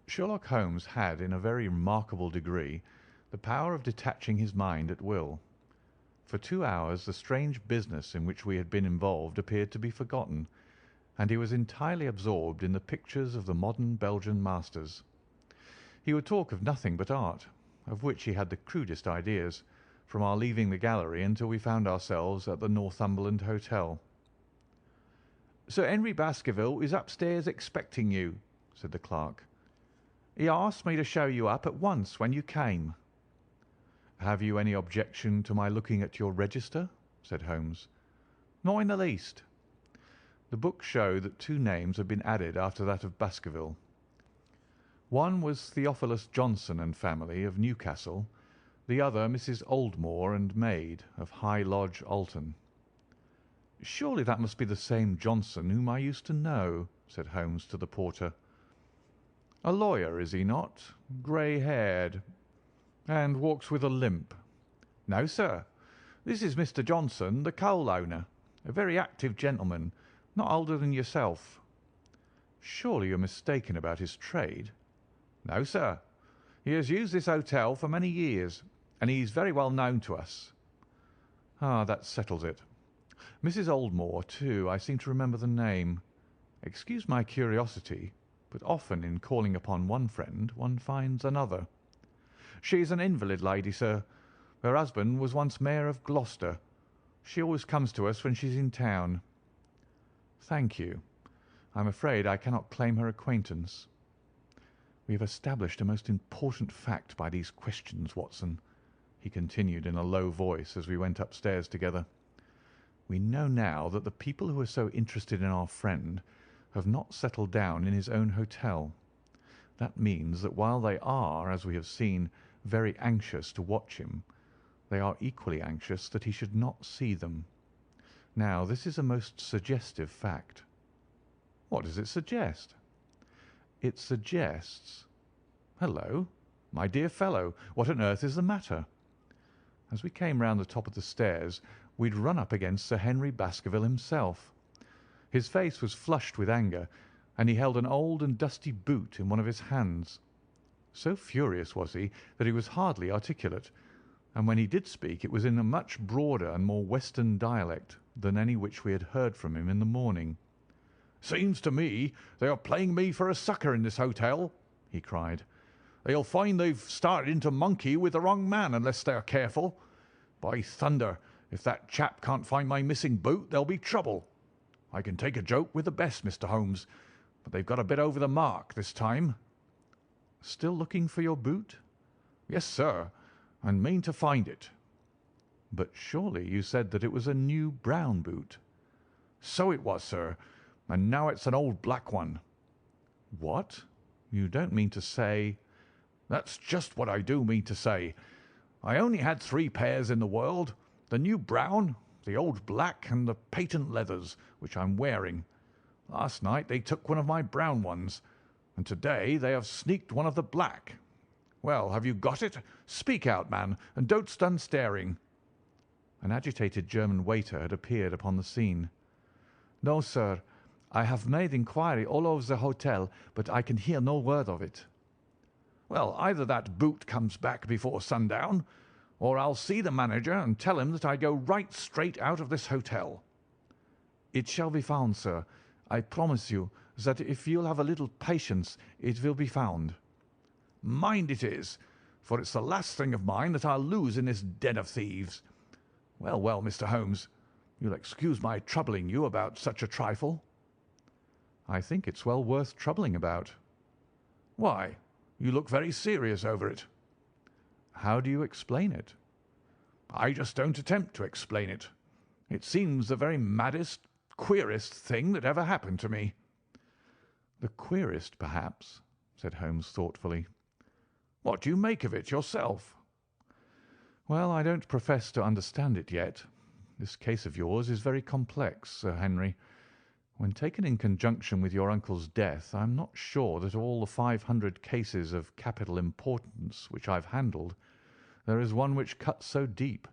Sherlock Holmes had, in a very remarkable degree, the power of detaching his mind at will. For 2 hours the strange business in which we had been involved appeared to be forgotten, and he was entirely absorbed in the pictures of the modern Belgian masters. He would talk of nothing but art, of which he had the crudest ideas, from our leaving the gallery until we found ourselves at the Northumberland Hotel. "Sir Henry Baskerville is upstairs expecting you," said the clerk. "He asked me to show you up at once when you came." "Have you any objection to my looking at your register?" said Holmes. "Not in the least." The book showed that 2 names had been added after that of Baskerville. One was Theophilus Johnson and family, of Newcastle, the other Mrs. Oldmore and maid, of High Lodge, Alton. "Surely that must be the same Johnson whom I used to know," said Holmes to the porter. "A lawyer, is he not? Grey-haired, and walks with a limp." "No, sir. This is Mr. Johnson, the coal owner, a very active gentleman, not older than yourself." "Surely you're mistaken about his trade?" "No, sir. He has used this hotel for many years, and he's very well known to us." "Ah, that settles it. Mrs. Oldmore, too. I seem to remember the name. Excuse my curiosity, but often in calling upon one friend one finds another." "She's an invalid lady, sir. Her husband was once Mayor of Gloucester. She always comes to us when she's in town." "Thank you. I'm afraid I cannot claim her acquaintance." "We have established a most important fact by these questions, Watson," he continued in a low voice as we went upstairs together. "We know now that the people who are so interested in our friend have not settled down in his own hotel. That means that while they are, as we have seen, very anxious to watch him, they are equally anxious that he should not see them. Now, this is a most suggestive fact." "What does it suggest?" "It suggests— Hello, my dear fellow, what on earth is the matter?" As we came round the top of the stairs, we had run up against Sir Henry Baskerville himself. His face was flushed with anger, and he held an old and dusty boot in one of his hands. So furious was he that he was hardly articulate, and when he did speak it was in a much broader and more Western dialect than any which we had heard from him in the morning. "Seems to me they are playing me for a sucker in this hotel," he cried. "They'll find they've started into monkey with the wrong man unless they are careful. By thunder, if that chap can't find my missing boot, there'll be trouble. I can take a joke with the best, Mr. Holmes, but they've got a bit over the mark this time." "Still looking for your boot?" "Yes, sir, and mean to find it." "But surely you said that it was a new brown boot?" "So it was, sir, and now it's an old black one." "What? You don't mean to say—" "That's just what I do mean to say. I only had 3 pairs in the world, the new brown, the old black, and the patent leathers, which I'm wearing. Last night they took one of my brown ones, and to-day they have sneaked one of the black. Well, have you got it? Speak out, man, and don't stand staring." An agitated German waiter had appeared upon the scene. "No, sir. I have made inquiry all over the hotel, but I can hear no word of it." "Well, either that boot comes back before sundown, or I'll see the manager and tell him that I go right straight out of this hotel." "It shall be found, sir. I promise you that if you'll have a little patience it will be found." "Mind it is, for it's the last thing of mine that I'll lose in this den of thieves. Well, well, Mr. Holmes, you'll excuse my troubling you about such a trifle." "I think it's well worth troubling about." "Why, you look very serious over it." "How do you explain it?" "I just don't attempt to explain it. It seems the very maddest, queerest thing that ever happened to me." "The queerest, perhaps," said Holmes thoughtfully. "What do you make of it yourself?" "Well, I don't profess to understand it yet. This case of yours is very complex, Sir Henry. When taken in conjunction with your uncle's death, I am not sure that of all the 500 cases of capital importance which I have handled, there is one which cuts so deep.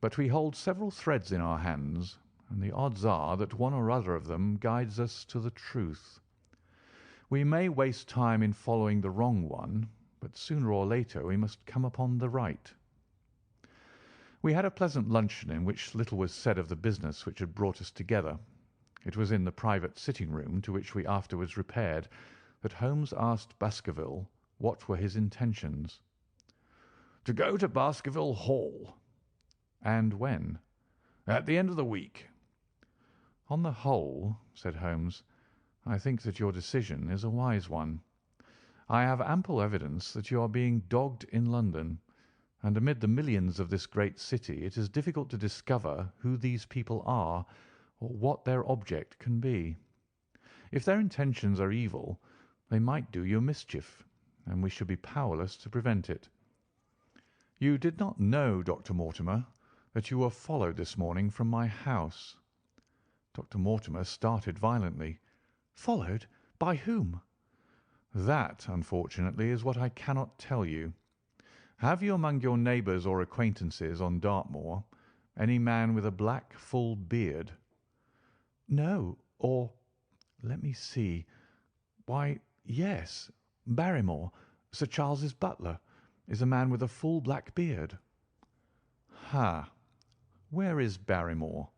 But we hold several threads in our hands, and the odds are that one or other of them guides us to the truth. We may waste time in following the wrong one, but sooner or later we must come upon the right." We had a pleasant luncheon in which little was said of the business which had brought us together. It was in the private sitting-room, to which we afterwards repaired, that Holmes asked Baskerville what were his intentions. "To go to Baskerville Hall." "And when?" "At the end of the week." "On the whole," said Holmes, "I think that your decision is a wise one. I have ample evidence that you are being dogged in London, and amid the millions of this great city it is difficult to discover who these people are or what their object can be. If their intentions are evil, they might do you mischief, and we should be powerless to prevent it. You did not know, Dr. Mortimer, that you were followed this morning from my house." Dr. Mortimer started violently. Followed? By whom? That, unfortunately, is what I cannot tell you. Have you among your neighbours or acquaintances on Dartmoor any man with a black, full beard? No, or let me see. Why, yes, Barrymore, Sir Charles's butler, is a man with a full black beard. Ha! Where is Barrymore?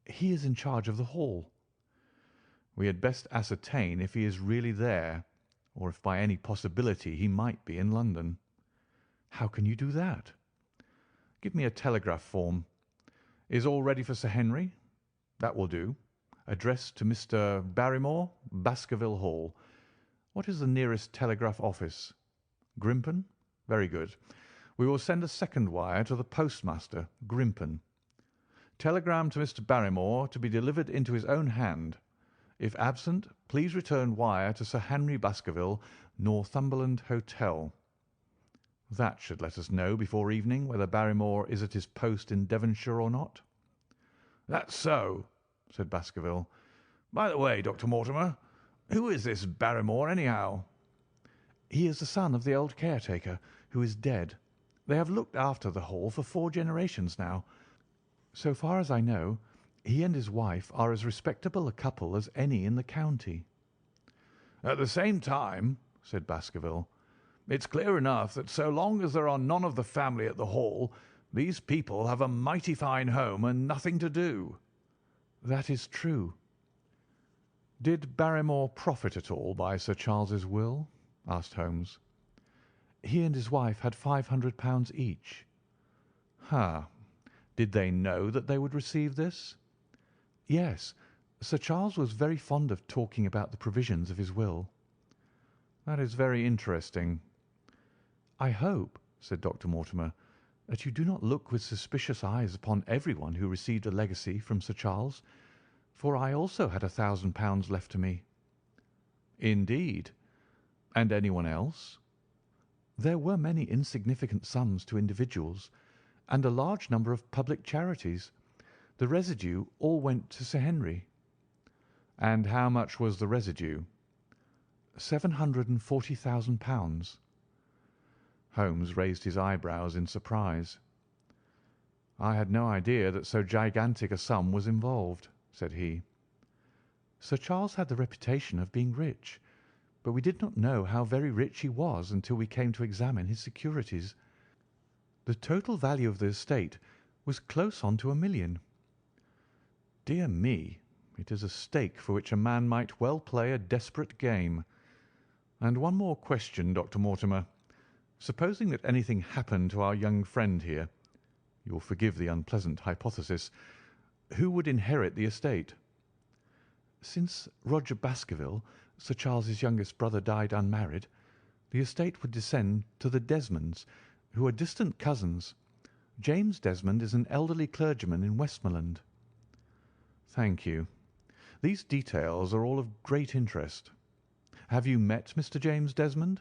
He is in charge of the hall. We had best ascertain if he is really there, or if by any possibility he might be in London. How can you do that? Give me a telegraph form. Is all ready for Sir Henry? That will do. Addressed to Mr. Barrymore, Baskerville Hall. What is the nearest telegraph office? Grimpen? Very good. We will send a second wire to the postmaster, Grimpen. Telegram to Mr. Barrymore to be delivered into his own hand. If absent, please return wire to Sir Henry Baskerville, Northumberland Hotel. That should let us know before evening whether Barrymore is at his post in Devonshire or not. That's so, said Baskerville. By the way, Dr. Mortimer, who is this Barrymore, anyhow? He is the son of the old caretaker, who is dead. They have looked after the hall for 4 generations now. So far as I know, he and his wife are as respectable a couple as any in the county. At the same time, said Baskerville, it's clear enough that so long as there are none of the family at the hall, these people have a mighty fine home and nothing to do. That is true. Did Barrymore profit at all by Sir Charles's will? Asked Holmes. He and his wife had £500 each. Ha! Did they know that they would receive this? Yes. Sir Charles was very fond of talking about the provisions of his will. That is very interesting. I hope, said Dr. Mortimer, that you do not look with suspicious eyes upon everyone who received a legacy from Sir Charles, for I also had £1,000 left to me. Indeed. And anyone else? There were many insignificant sums to individuals, and a large number of public charities. The residue all went to Sir Henry. And how much was the residue? £740,000. Holmes raised his eyebrows in surprise. I had no idea that so gigantic a sum was involved, said he. Sir Charles had the reputation of being rich, but we did not know how very rich he was until we came to examine his securities. The total value of the estate was close on to £1 million. Dear me, it is a stake for which a man might well play a desperate game. And one more question, Dr. Mortimer. Supposing that anything happened to our young friend here, you will forgive the unpleasant hypothesis, who would inherit the estate? Since Roger Baskerville, Sir Charles's youngest brother, died unmarried, the estate would descend to the Desmonds, who are distant cousins. James Desmond is an elderly clergyman in Westmoreland. Thank you. These details are all of great interest. Have you met Mr. James Desmond?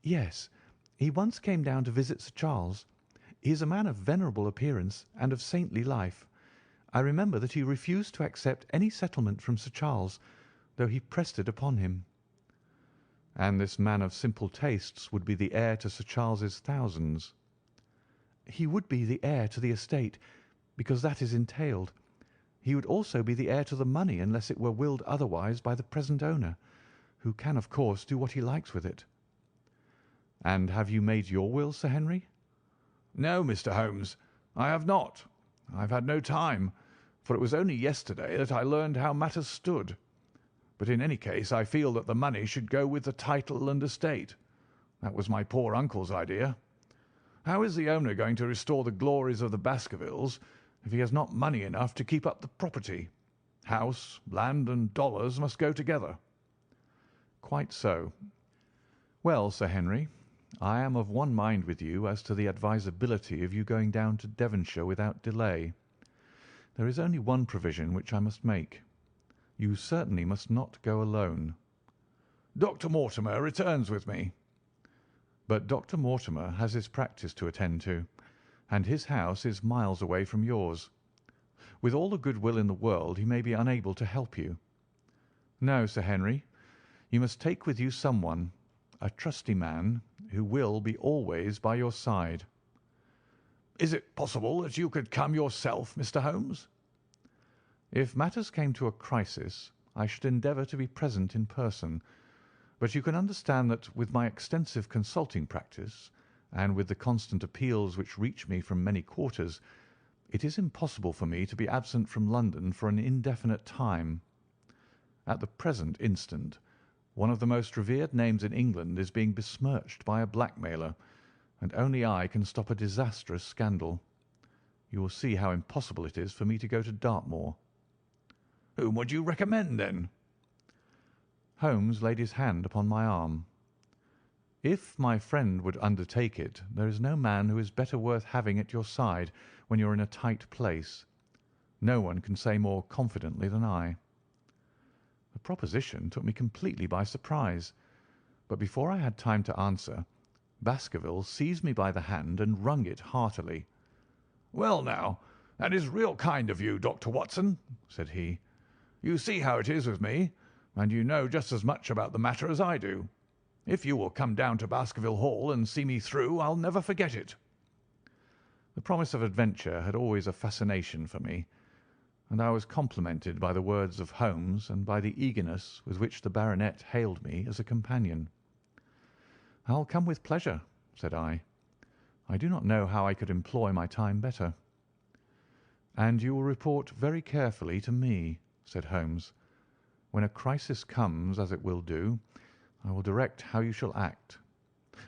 Yes. He once came down to visit Sir Charles. He is a man of venerable appearance and of saintly life. I remember that he refused to accept any settlement from Sir Charles, though he pressed it upon him. And this man of simple tastes would be the heir to Sir Charles's thousands? He would be the heir to the estate, because that is entailed. He would also be the heir to the money unless it were willed otherwise by the present owner, who can, of course, do what he likes with it. And have you made your will, Sir Henry? No, Mr. Holmes, I have not. I've had no time, for it was only yesterday that I learned how matters stood. But in any case, I feel that the money should go with the title and estate. That was my poor uncle's idea. How is the owner going to restore the glories of the Baskervilles if he has not money enough to keep up the property? House, land, and dollars must go together. Quite so. Well, Sir Henry, I am of one mind with you as to the advisability of you going down to Devonshire without delay. There is only one provision which I must make. You certainly must not go alone. Dr. Mortimer returns with me. But Dr. Mortimer has his practice to attend to, and his house is miles away from yours. With all the good will in the world, he may be unable to help you. No, Sir Henry, you must take with you someone, a trusty man, who will be always by your side." "Is it possible that you could come yourself, Mr. Holmes?" "If matters came to a crisis, I should endeavour to be present in person, but you can understand that with my extensive consulting practice, and with the constant appeals which reach me from many quarters, it is impossible for me to be absent from London for an indefinite time. At the present instant, one of the most revered names in England is being besmirched by a blackmailer, and only I can stop a disastrous scandal. You will see how impossible it is for me to go to Dartmoor." "Whom would you recommend, then?" Holmes laid his hand upon my arm. "If my friend would undertake it, there is no man who is better worth having at your side when you are in a tight place. No one can say more confidently than I." The proposition took me completely by surprise, but before I had time to answer, Baskerville seized me by the hand and wrung it heartily. "Well, now, that is real kind of you, Dr. Watson," said he. "You see how it is with me, and you know just as much about the matter as I do. If you will come down to Baskerville Hall and see me through, I'll never forget it." The promise of adventure had always a fascination for me, and I was complimented by the words of Holmes and by the eagerness with which the baronet hailed me as a companion. "I'll come with pleasure," said I. "I do not know how I could employ my time better." "And you will report very carefully to me," said Holmes. "When a crisis comes, as it will do, I will direct how you shall act.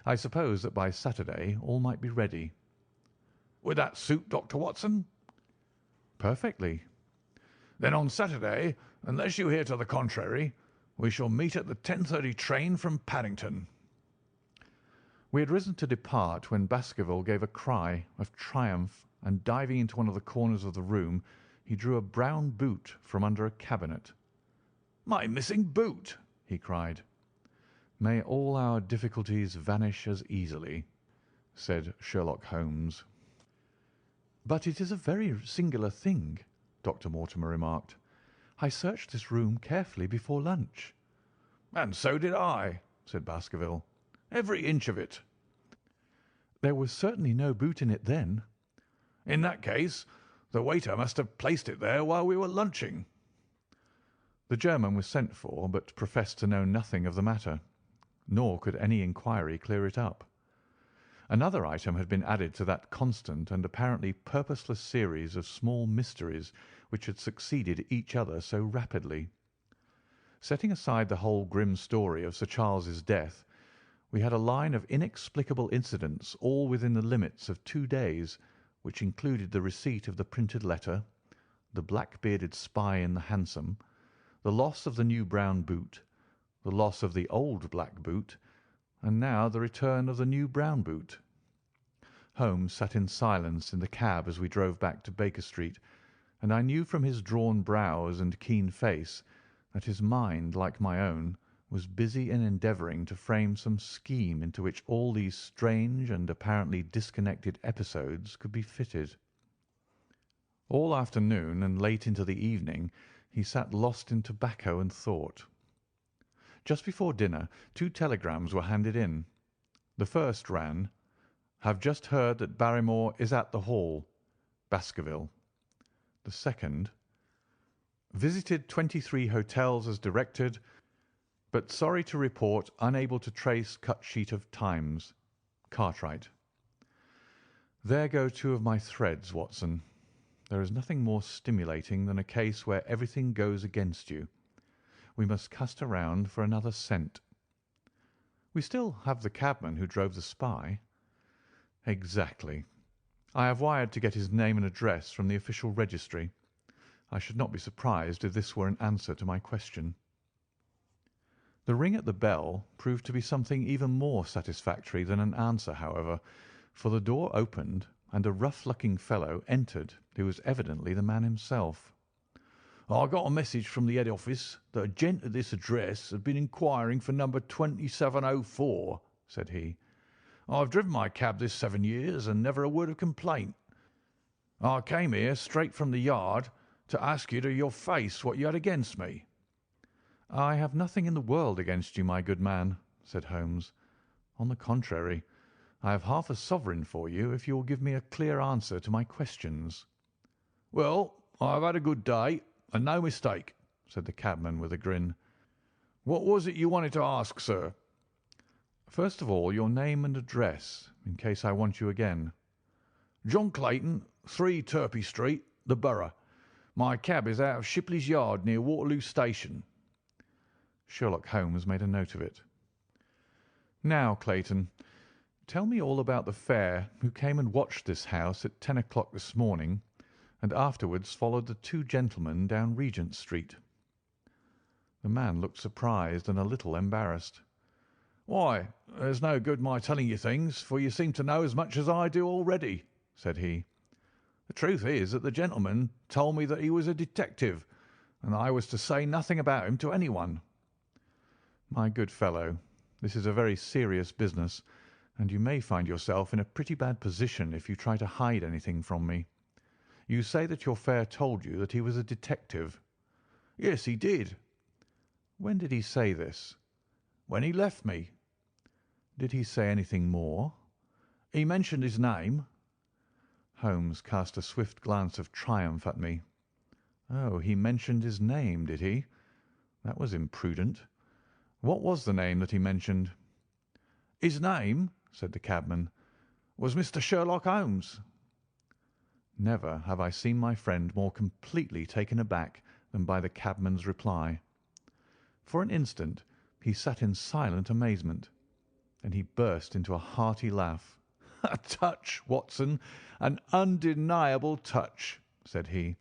I suppose that by Saturday all might be ready." "Would that suit Dr. Watson?" "Perfectly." "Then on Saturday, unless you hear to the contrary, we shall meet at the 10:30 train from Paddington." We had risen to depart when Baskerville gave a cry of triumph, and diving into one of the corners of the room, he drew a brown boot from under a cabinet. "My missing boot!" he cried. "May all our difficulties vanish as easily," said Sherlock Holmes. "But it is a very singular thing," Dr. Mortimer remarked. "I searched this room carefully before lunch." "And so did I," said Baskerville. "Every inch of it." "There was certainly no boot in it then." "In that case, the waiter must have placed it there while we were lunching." The German was sent for, but professed to know nothing of the matter, nor could any inquiry clear it up. Another item had been added to that constant and apparently purposeless series of small mysteries which had succeeded each other so rapidly. Setting aside the whole grim story of Sir Charles's death, we had a line of inexplicable incidents all within the limits of 2 days, which included the receipt of the printed letter, the black-bearded spy in the hansom, the loss of the new brown boot, the loss of the old black boot, and now the return of the new brown boot. Holmes sat in silence in the cab as we drove back to Baker Street, and I knew from his drawn brows and keen face that his mind, like my own, was busy in endeavouring to frame some scheme into which all these strange and apparently disconnected episodes could be fitted. All afternoon and late into the evening he sat lost in tobacco and thought. Just before dinner 2 telegrams were handed in. The first ran, "Have just heard that Barrymore is at the Hall. Baskerville." The second, "Visited 23 hotels as directed, but sorry to report unable to trace cut sheet of Times. Cartwright." There go 2 of my threads, Watson. There is nothing more stimulating than a case where everything goes against you. We must cast around for another scent. We still have the cabman who drove the spy. Exactly. I have wired to get his name and address from the official registry. I should not be surprised if this were an answer to my question. The ring at the bell proved to be something even more satisfactory than an answer, however, for the door opened and a rough-looking fellow entered who was evidently the man himself. "I got a message from the head office that a gent at this address had been inquiring for number 2704, said he. "I've driven my cab this 7 years and never a word of complaint. I came here straight from the yard, to ask you to your face what you had against me." "I have nothing in the world against you, my good man," said Holmes. "On the contrary, I have half a sovereign for you if you will give me a clear answer to my questions." "Well, I have had a good day, and no mistake," said the cabman with a grin. "What was it you wanted to ask, sir?" "First of all, your name and address, in case I want you again." "John Clayton, 3 Turpey Street, the Borough. My cab is out of Shipley's Yard near Waterloo Station." Sherlock Holmes made a note of it. "Now, Clayton, tell me all about the fare who came and watched this house at 10 o'clock this morning, and afterwards followed the 2 gentlemen down Regent Street." The man looked surprised and a little embarrassed. "Why, there's no good my telling you things, for you seem to know as much as I do already," said he. "The truth is that the gentleman told me that he was a detective, and I was to say nothing about him to anyone." "My good fellow, this is a very serious business, and you may find yourself in a pretty bad position if you try to hide anything from me. You say that your fare told you that he was a detective." "Yes, he did." "When did he say this?" "When he left me." "Did he say anything more?" "He mentioned his name." Holmes cast a swift glance of triumph at me. "Oh, he mentioned his name, did he? That was imprudent. What was the name that he mentioned?" "His name," said the cabman, "was Mr. Sherlock Holmes." Never have I seen my friend more completely taken aback than by the cabman's reply. For an instant he sat in silent amazement. Then he burst into a hearty laugh. "A touch, Watson, an undeniable touch," said he.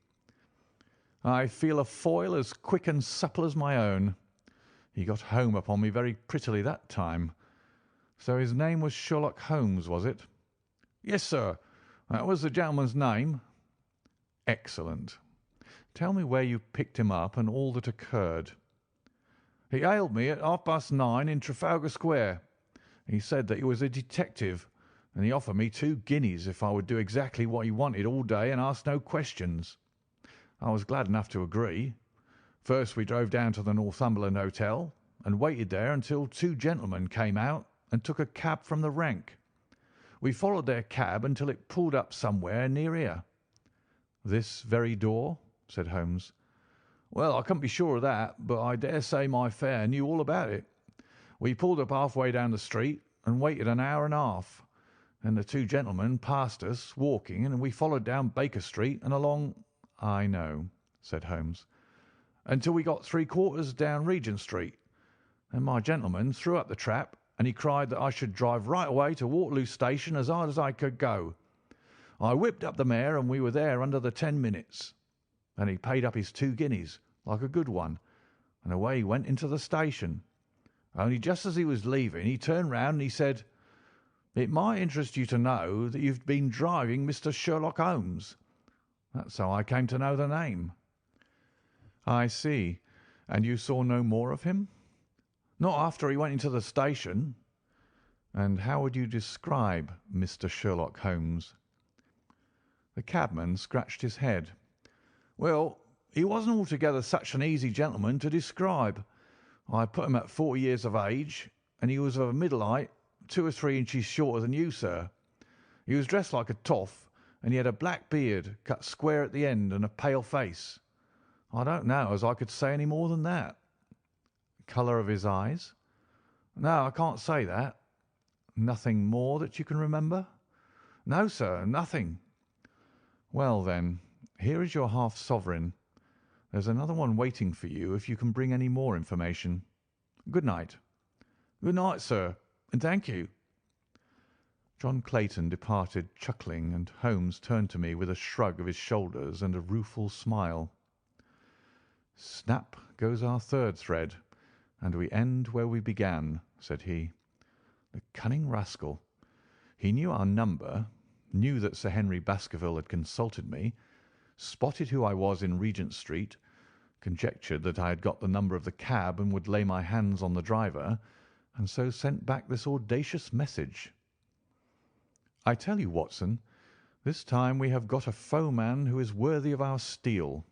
"I feel a foil as quick and supple as my own. He got home upon me very prettily that time." "So his name was Sherlock Holmes, was it?" "Yes, sir, that was the gentleman's name." "Excellent. Tell me where you picked him up and all that occurred." "He hailed me at 9:30 in Trafalgar Square. He said that he was a detective, and he offered me 2 guineas if I would do exactly what he wanted all day and ask no questions. I was glad enough to agree. First we drove down to the Northumberland Hotel and waited there until 2 gentlemen came out and took a cab from the rank. We followed their cab until it pulled up somewhere near here." "This very door?" said Holmes. "Well, I couldn't be sure of that, but I dare say my fare knew all about it. We pulled up halfway down the street and waited an hour and a half. Then the 2 gentlemen passed us walking, and we followed down Baker Street and along—" "I know," said Holmes. "Until we got 3/4 down Regent Street. Then my gentleman threw up the trap, and he cried that I should drive right away to Waterloo Station as hard as I could go. I whipped up the mare, and we were there under the 10 minutes. Then he paid up his 2 guineas, like a good one, and away he went into the station. Only just as he was leaving, he turned round and he said, 'It might interest you to know that you've been driving Mr. Sherlock Holmes.' That's how I came to know the name." "I see. And you saw no more of him?" "Not after he went into the station." "And how would you describe Mr. Sherlock Holmes?" The cabman scratched his head. "Well, he wasn't altogether such an easy gentleman to describe. I put him at 40 years of age, and he was of a middle height, 2 or 3 inches shorter than you, sir. He was dressed like a toff, and he had a black beard cut square at the end and a pale face. I don't know as I could say any more than that." "Colour of his eyes?" "No, I can't say that." "Nothing more that you can remember?" "No, sir, nothing." "Well, then, here is your half sovereign. There's another one waiting for you if you can bring any more information. Good night." "Good night, sir, and thank you." John Clayton departed chuckling, and Holmes turned to me with a shrug of his shoulders and a rueful smile. "Snap goes our third thread, and we end where we began," said he. "The cunning rascal! He knew our number, knew that Sir Henry Baskerville had consulted me, spotted who I was in Regent Street, conjectured that I had got the number of the cab and would lay my hands on the driver, and so sent back this audacious message. I tell you, Watson, this time we have got a foeman who is worthy of our steel.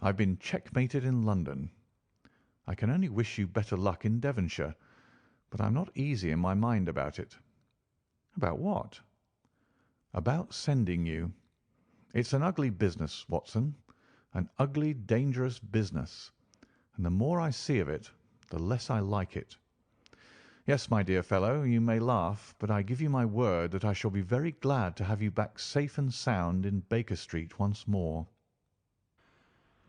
I've been checkmated in London. I can only wish you better luck in Devonshire, but I'm not easy in my mind about it." "About what?" "About sending you. It's an ugly business, Watson, an ugly, dangerous business, and the more I see of it, the less I like it. Yes, my dear fellow, you may laugh, but I give you my word that I shall be very glad to have you back safe and sound in Baker Street once more."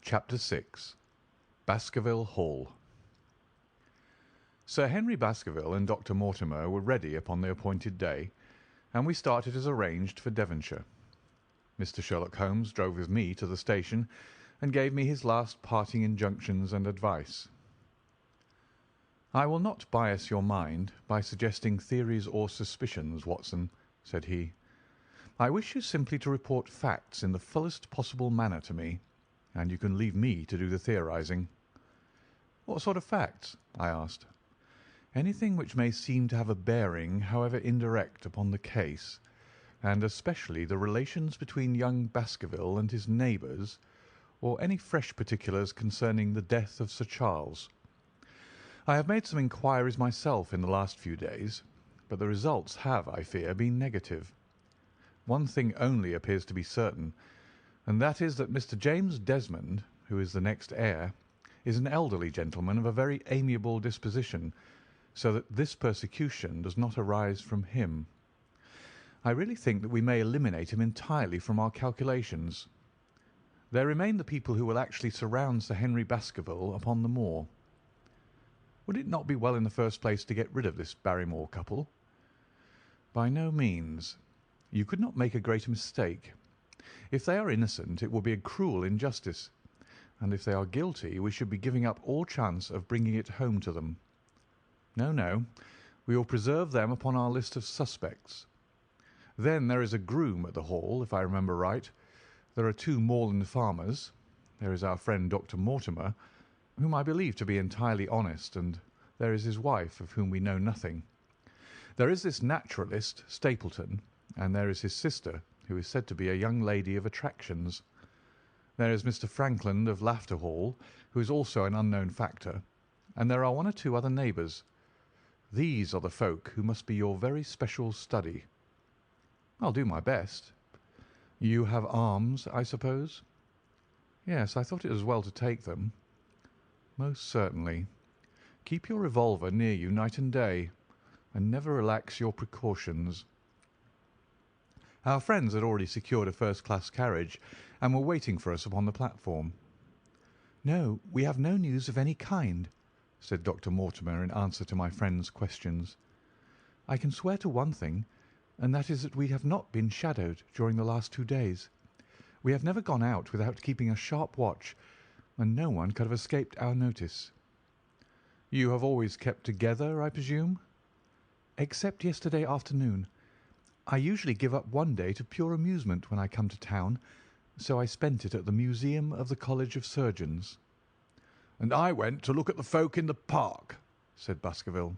Chapter 6. Baskerville Hall. Sir Henry Baskerville and Dr. Mortimer were ready upon the appointed day, and we started as arranged for Devonshire. Mr. Sherlock Holmes drove with me to the station and gave me his last parting injunctions and advice. "I will not bias your mind by suggesting theories or suspicions, Watson," said he. "I wish you simply to report facts in the fullest possible manner to me, and you can leave me to do the theorising." "What sort of facts?" I asked. "Anything which may seem to have a bearing, however indirect, upon the case, and especially the relations between young Baskerville and his neighbours, or any fresh particulars concerning the death of Sir Charles. I have made some inquiries myself in the last few days, but the results have, I fear, been negative. One thing only appears to be certain, and that is that Mr. James Desmond, who is the next heir, is an elderly gentleman of a very amiable disposition, so that this persecution does not arise from him. I really think that we may eliminate him entirely from our calculations. There remain the people who will actually surround Sir Henry Baskerville upon the moor. Would it not be well in the first place to get rid of this Barrymore couple?" "By no means. You could not make a greater mistake. If they are innocent, it would be a cruel injustice, and if they are guilty, we should be giving up all chance of bringing it home to them. No, no, we will preserve them upon our list of suspects. Then there is a groom at the Hall, if I remember right. There are 2 moorland farmers. There is our friend Dr. Mortimer, whom I believe to be entirely honest, and there is his wife, of whom we know nothing. There is this naturalist, Stapleton, and there is his sister, who is said to be a young lady of attractions. There is Mr. Frankland of Lafter Hall, who is also an unknown factor, and there are 1 or 2 other neighbours. These are the folk who must be your very special study." "I'll do my best." "You have arms, I suppose?" "Yes, I thought it as well to take them." "Most certainly. Keep your revolver near you night and day, and never relax your precautions." Our friends had already secured a first-class carriage, and were waiting for us upon the platform. "No, we have no news of any kind," said Dr. Mortimer in answer to my friend's questions. "I can swear to one thing, and that is that we have not been shadowed during the last 2 days. We have never gone out without keeping a sharp watch, and no one could have escaped our notice." "You have always kept together, I presume?" "Except yesterday afternoon. I usually give up one day to pure amusement when I come to town, so I spent it at the Museum of the College of Surgeons." "And I went to look at the folk in the park," said Baskerville.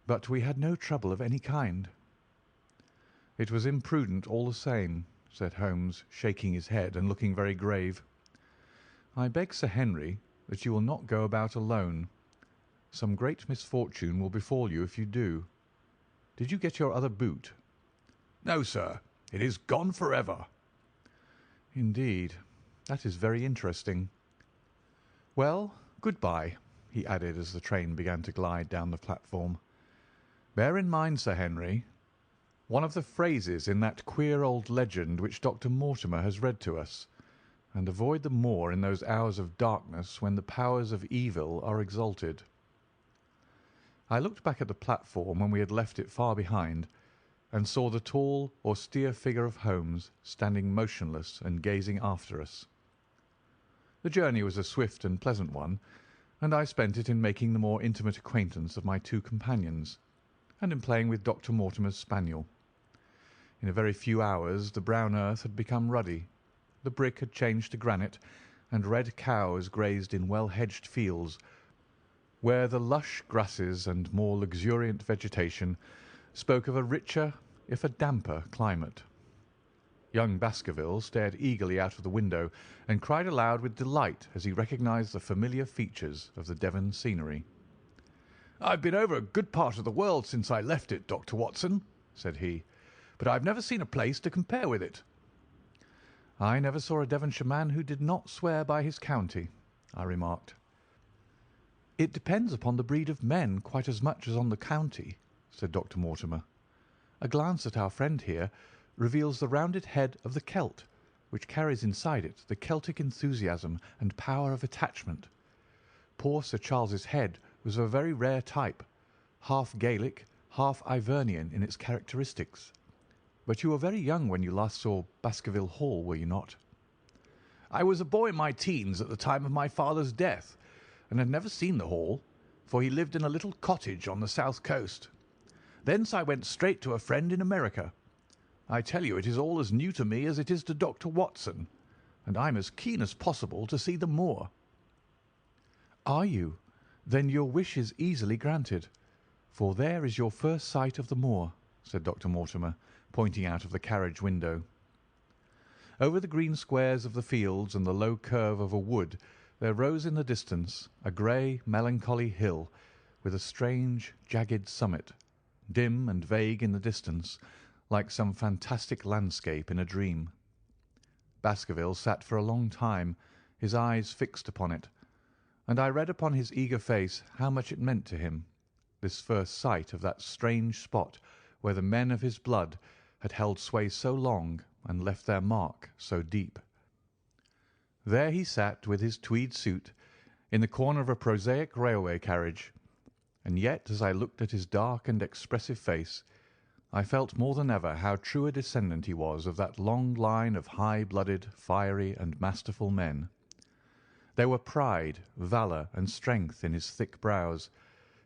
"But we had no trouble of any kind." "It was imprudent all the same," said Holmes, shaking his head and looking very grave. "I beg, Sir Henry, that you will not go about alone. Some great misfortune will befall you if you do. Did you get your other boot?" "No, sir. It is gone forever." "Indeed. That is very interesting. Well, good-bye," he added as the train began to glide down the platform. "Bear in mind, Sir Henry, one of the phrases in that queer old legend which Dr. Mortimer has read to us, and avoid the moor in those hours of darkness when the powers of evil are exalted." I looked back at the platform when we had left it far behind, and saw the tall, austere figure of Holmes standing motionless and gazing after us. The journey was a swift and pleasant one, and I spent it in making the more intimate acquaintance of my 2 companions, and in playing with Dr. Mortimer's spaniel. In a very few hours the brown earth had become ruddy, the brick had changed to granite, and red cows grazed in well-hedged fields, where the lush grasses and more luxuriant vegetation spoke of a richer, if a damper, climate. Young Baskerville stared eagerly out of the window and cried aloud with delight as he recognised the familiar features of the Devon scenery. "I've been over a good part of the world since I left it, Dr. Watson," said he, "but I've never seen a place to compare with it." "I never saw a Devonshire man who did not swear by his county," I remarked. "It depends upon the breed of men quite as much as on the county," said Dr. Mortimer. "A glance at our friend here reveals the rounded head of the Celt, which carries inside it the Celtic enthusiasm and power of attachment. Poor Sir Charles's head was of a very rare type, half Gaelic, half Ivernian in its characteristics. But you were very young when you last saw Baskerville Hall, were you not?" "I was a boy in my teens at the time of my father's death, and had never seen the Hall, for he lived in a little cottage on the south coast. Thence I went straight to a friend in America. I tell you it is all as new to me as it is to Dr. Watson, and I'm as keen as possible to see the moor." "Are you? Then your wish is easily granted, for there is your first sight of the moor," said Dr. Mortimer, pointing out of the carriage window. Over the green squares of the fields and the low curve of a wood there rose in the distance a grey, melancholy hill with a strange, jagged summit, dim and vague in the distance, like some fantastic landscape in a dream. Baskerville sat for a long time, his eyes fixed upon it, and I read upon his eager face how much it meant to him, this first sight of that strange spot where the men of his blood had held sway so long and left their mark so deep. There he sat with his tweed suit in the corner of a prosaic railway carriage, and yet as I looked at his dark and expressive face, I felt more than ever how true a descendant he was of that long line of high-blooded, fiery, and masterful men. There were pride, valour, and strength in his thick brows,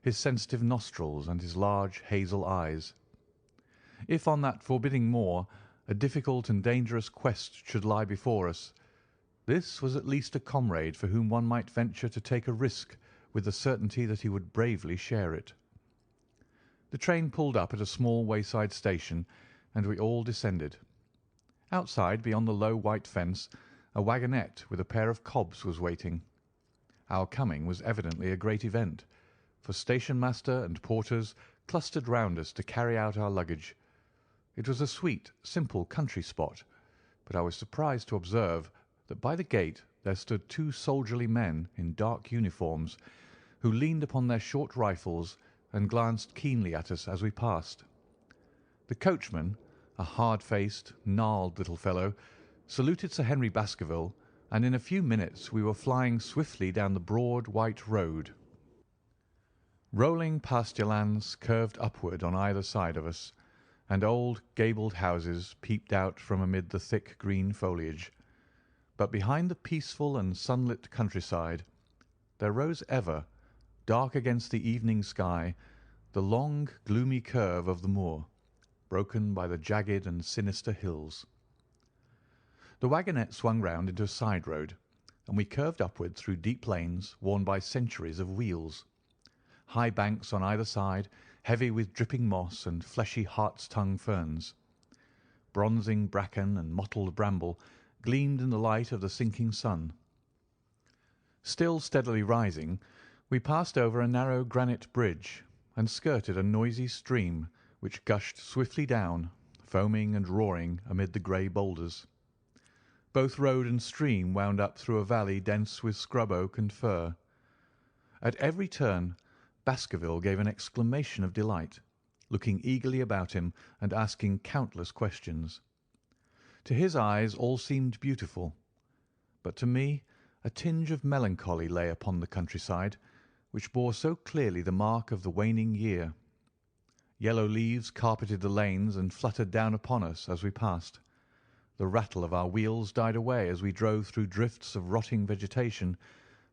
his sensitive nostrils, and his large hazel eyes. If on that forbidding moor a difficult and dangerous quest should lie before us, this was at least a comrade for whom one might venture to take a risk with the certainty that he would bravely share it. The train pulled up at a small wayside station, and we all descended. Outside, beyond the low white fence, a wagonette with a pair of cobs was waiting. Our coming was evidently a great event, for station master and porters clustered round us to carry out our luggage. It was a sweet, simple country spot, but I was surprised to observe that by the gate there stood two soldierly men in dark uniforms, who leaned upon their short rifles and glanced keenly at us as we passed. The coachman, a hard-faced, gnarled little fellow, saluted Sir Henry Baskerville, and in a few minutes we were flying swiftly down the broad white road. Rolling pasture lands curved upward on either side of us, and old gabled houses peeped out from amid the thick green foliage. But behind the peaceful and sunlit countryside there rose ever, dark against the evening sky, the long, gloomy curve of the moor, broken by the jagged and sinister hills. The wagonette swung round into a side road, and we curved upward through deep lanes worn by centuries of wheels. High banks on either side, heavy with dripping moss and fleshy hart's-tongue ferns. Bronzing bracken and mottled bramble gleamed in the light of the sinking sun. Still steadily rising, we passed over a narrow granite bridge and skirted a noisy stream which gushed swiftly down, foaming and roaring amid the grey boulders. Both road and stream wound up through a valley dense with scrub oak and fir. At every turn Baskerville gave an exclamation of delight, looking eagerly about him and asking countless questions. To his eyes all seemed beautiful, but to me a tinge of melancholy lay upon the countryside, which bore so clearly the mark of the waning year. Yellow leaves carpeted the lanes and fluttered down upon us as we passed. The rattle of our wheels died away as we drove through drifts of rotting vegetation,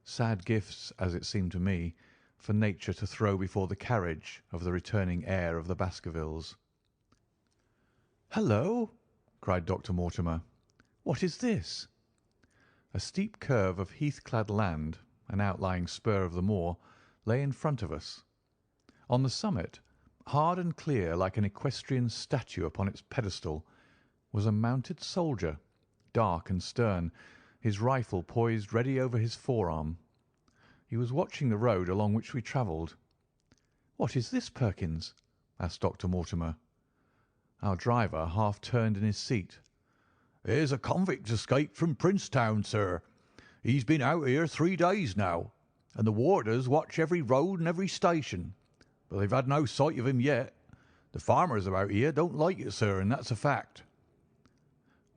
sad gifts, as it seemed to me, for nature to throw before the carriage of the returning heir of the Baskervilles. "Hullo!" cried Dr. Mortimer. "What is this?" A steep curve of heath-clad land, an outlying spur of the moor, lay in front of us. On the summit, hard and clear like an equestrian statue upon its pedestal, was a mounted soldier, dark and stern, his rifle poised ready over his forearm. He was watching the road along which we travelled. "What is this, Perkins?" asked Dr. Mortimer. Our driver half turned in his seat. "Here's a convict escaped from Princetown, sir. He's been out here 3 days now, and the warders watch every road and every station, but they've had no sight of him yet. The farmers about here don't like it, sir, and that's a fact."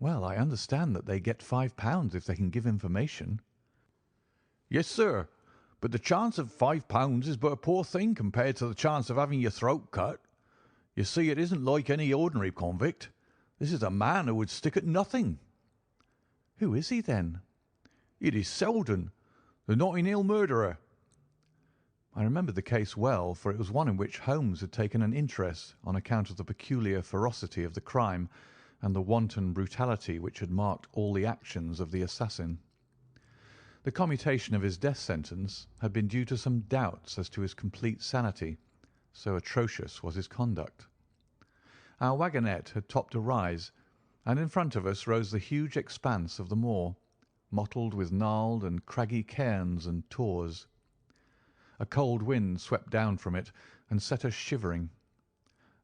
"Well, I understand that they get £5 if they can give information." "Yes, sir, but the chance of £5 is but a poor thing compared to the chance of having your throat cut. You see, it isn't like any ordinary convict. This is a man who would stick at nothing." "Who is he, then?" "It is Selden, the Notting Hill murderer." I remembered the case well, for it was one in which Holmes had taken an interest on account of the peculiar ferocity of the crime and the wanton brutality which had marked all the actions of the assassin. The commutation of his death sentence had been due to some doubts as to his complete sanity, so atrocious was his conduct. Our wagonette had topped a rise, and in front of us rose the huge expanse of the moor, mottled with gnarled and craggy cairns and tors. A cold wind swept down from it and set us shivering.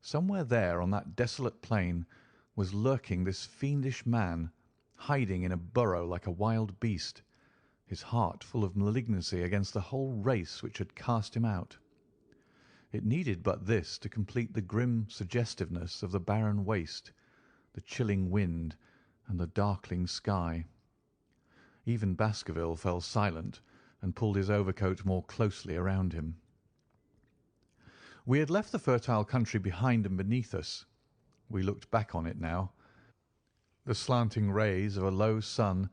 Somewhere there on that desolate plain was lurking this fiendish man, hiding in a burrow like a wild beast, his heart full of malignancy against the whole race which had cast him out. It needed but this to complete the grim suggestiveness of the barren waste, the chilling wind, and the darkling sky. Even Baskerville fell silent and pulled his overcoat more closely around him. We had left the fertile country behind and beneath us. We looked back on it now. The slanting rays of a low sun,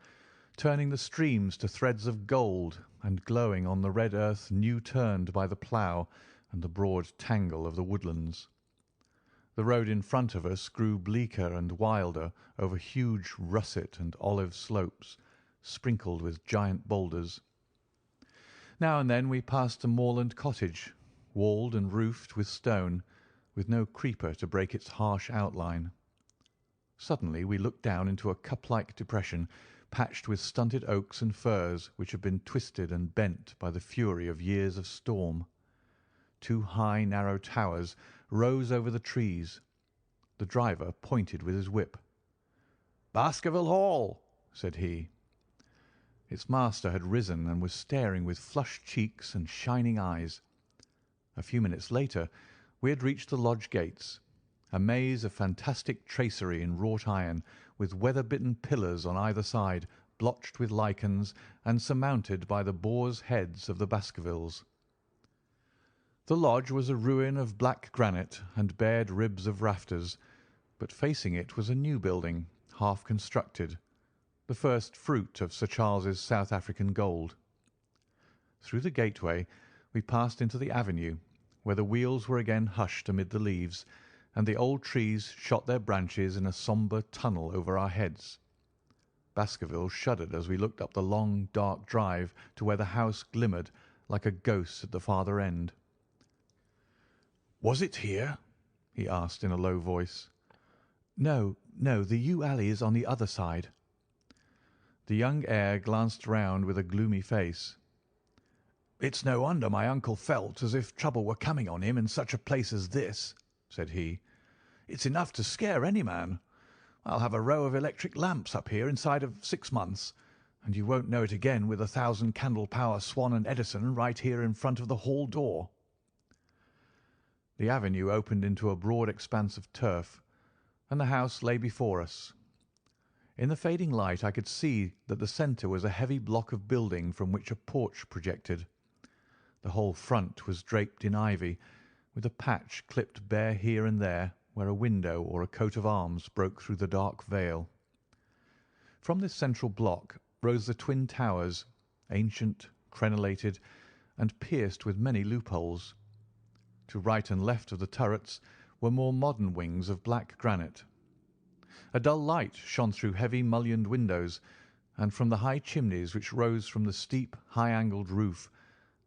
turning the streams to threads of gold and glowing on the red earth new turned by the plough and the broad tangle of the woodlands. The road in front of us grew bleaker and wilder over huge russet and olive slopes, sprinkled with giant boulders. Now and then we passed a moorland cottage, walled and roofed with stone, with no creeper to break its harsh outline. Suddenly we looked down into a cup-like depression, patched with stunted oaks and firs which had been twisted and bent by the fury of years of storm. 2 high, narrow towers rose over the trees. The driver pointed with his whip. "Baskerville Hall," said he. Its master had risen and was staring with flushed cheeks and shining eyes. A few minutes later we had reached the lodge gates, a maze of fantastic tracery in wrought iron, with weather-bitten pillars on either side, blotched with lichens, and surmounted by the boars' heads of the Baskervilles. The lodge was a ruin of black granite and bared ribs of rafters, but facing it was a new building, half constructed, the first fruit of Sir Charles's South African gold. Through the gateway we passed into the avenue, where the wheels were again hushed amid the leaves, and the old trees shot their branches in a sombre tunnel over our heads. Baskerville shuddered as we looked up the long, dark drive to where the house glimmered like a ghost at the farther end. "Was it here?" he asked in a low voice. No, the yew alley is on the other side." The young heir glanced round with a gloomy face. "It's no wonder my uncle felt as if trouble were coming on him in such a place as this," said he. "It's enough to scare any man. I'll have a row of electric lamps up here inside of 6 months, and you won't know it again with 1,000 candle power Swan and Edison right here in front of the hall door." The avenue opened into a broad expanse of turf, and the house lay before us. In the fading light I could see that the centre was a heavy block of building from which a porch projected. The whole front was draped in ivy, with a patch clipped bare here and there where a window or a coat of arms broke through the dark veil. From this central block rose the twin towers, ancient, crenellated, and pierced with many loopholes. To right and left of the turrets were more modern wings of black granite. A dull light shone through heavy mullioned windows, and from the high chimneys which rose from the steep, high-angled roof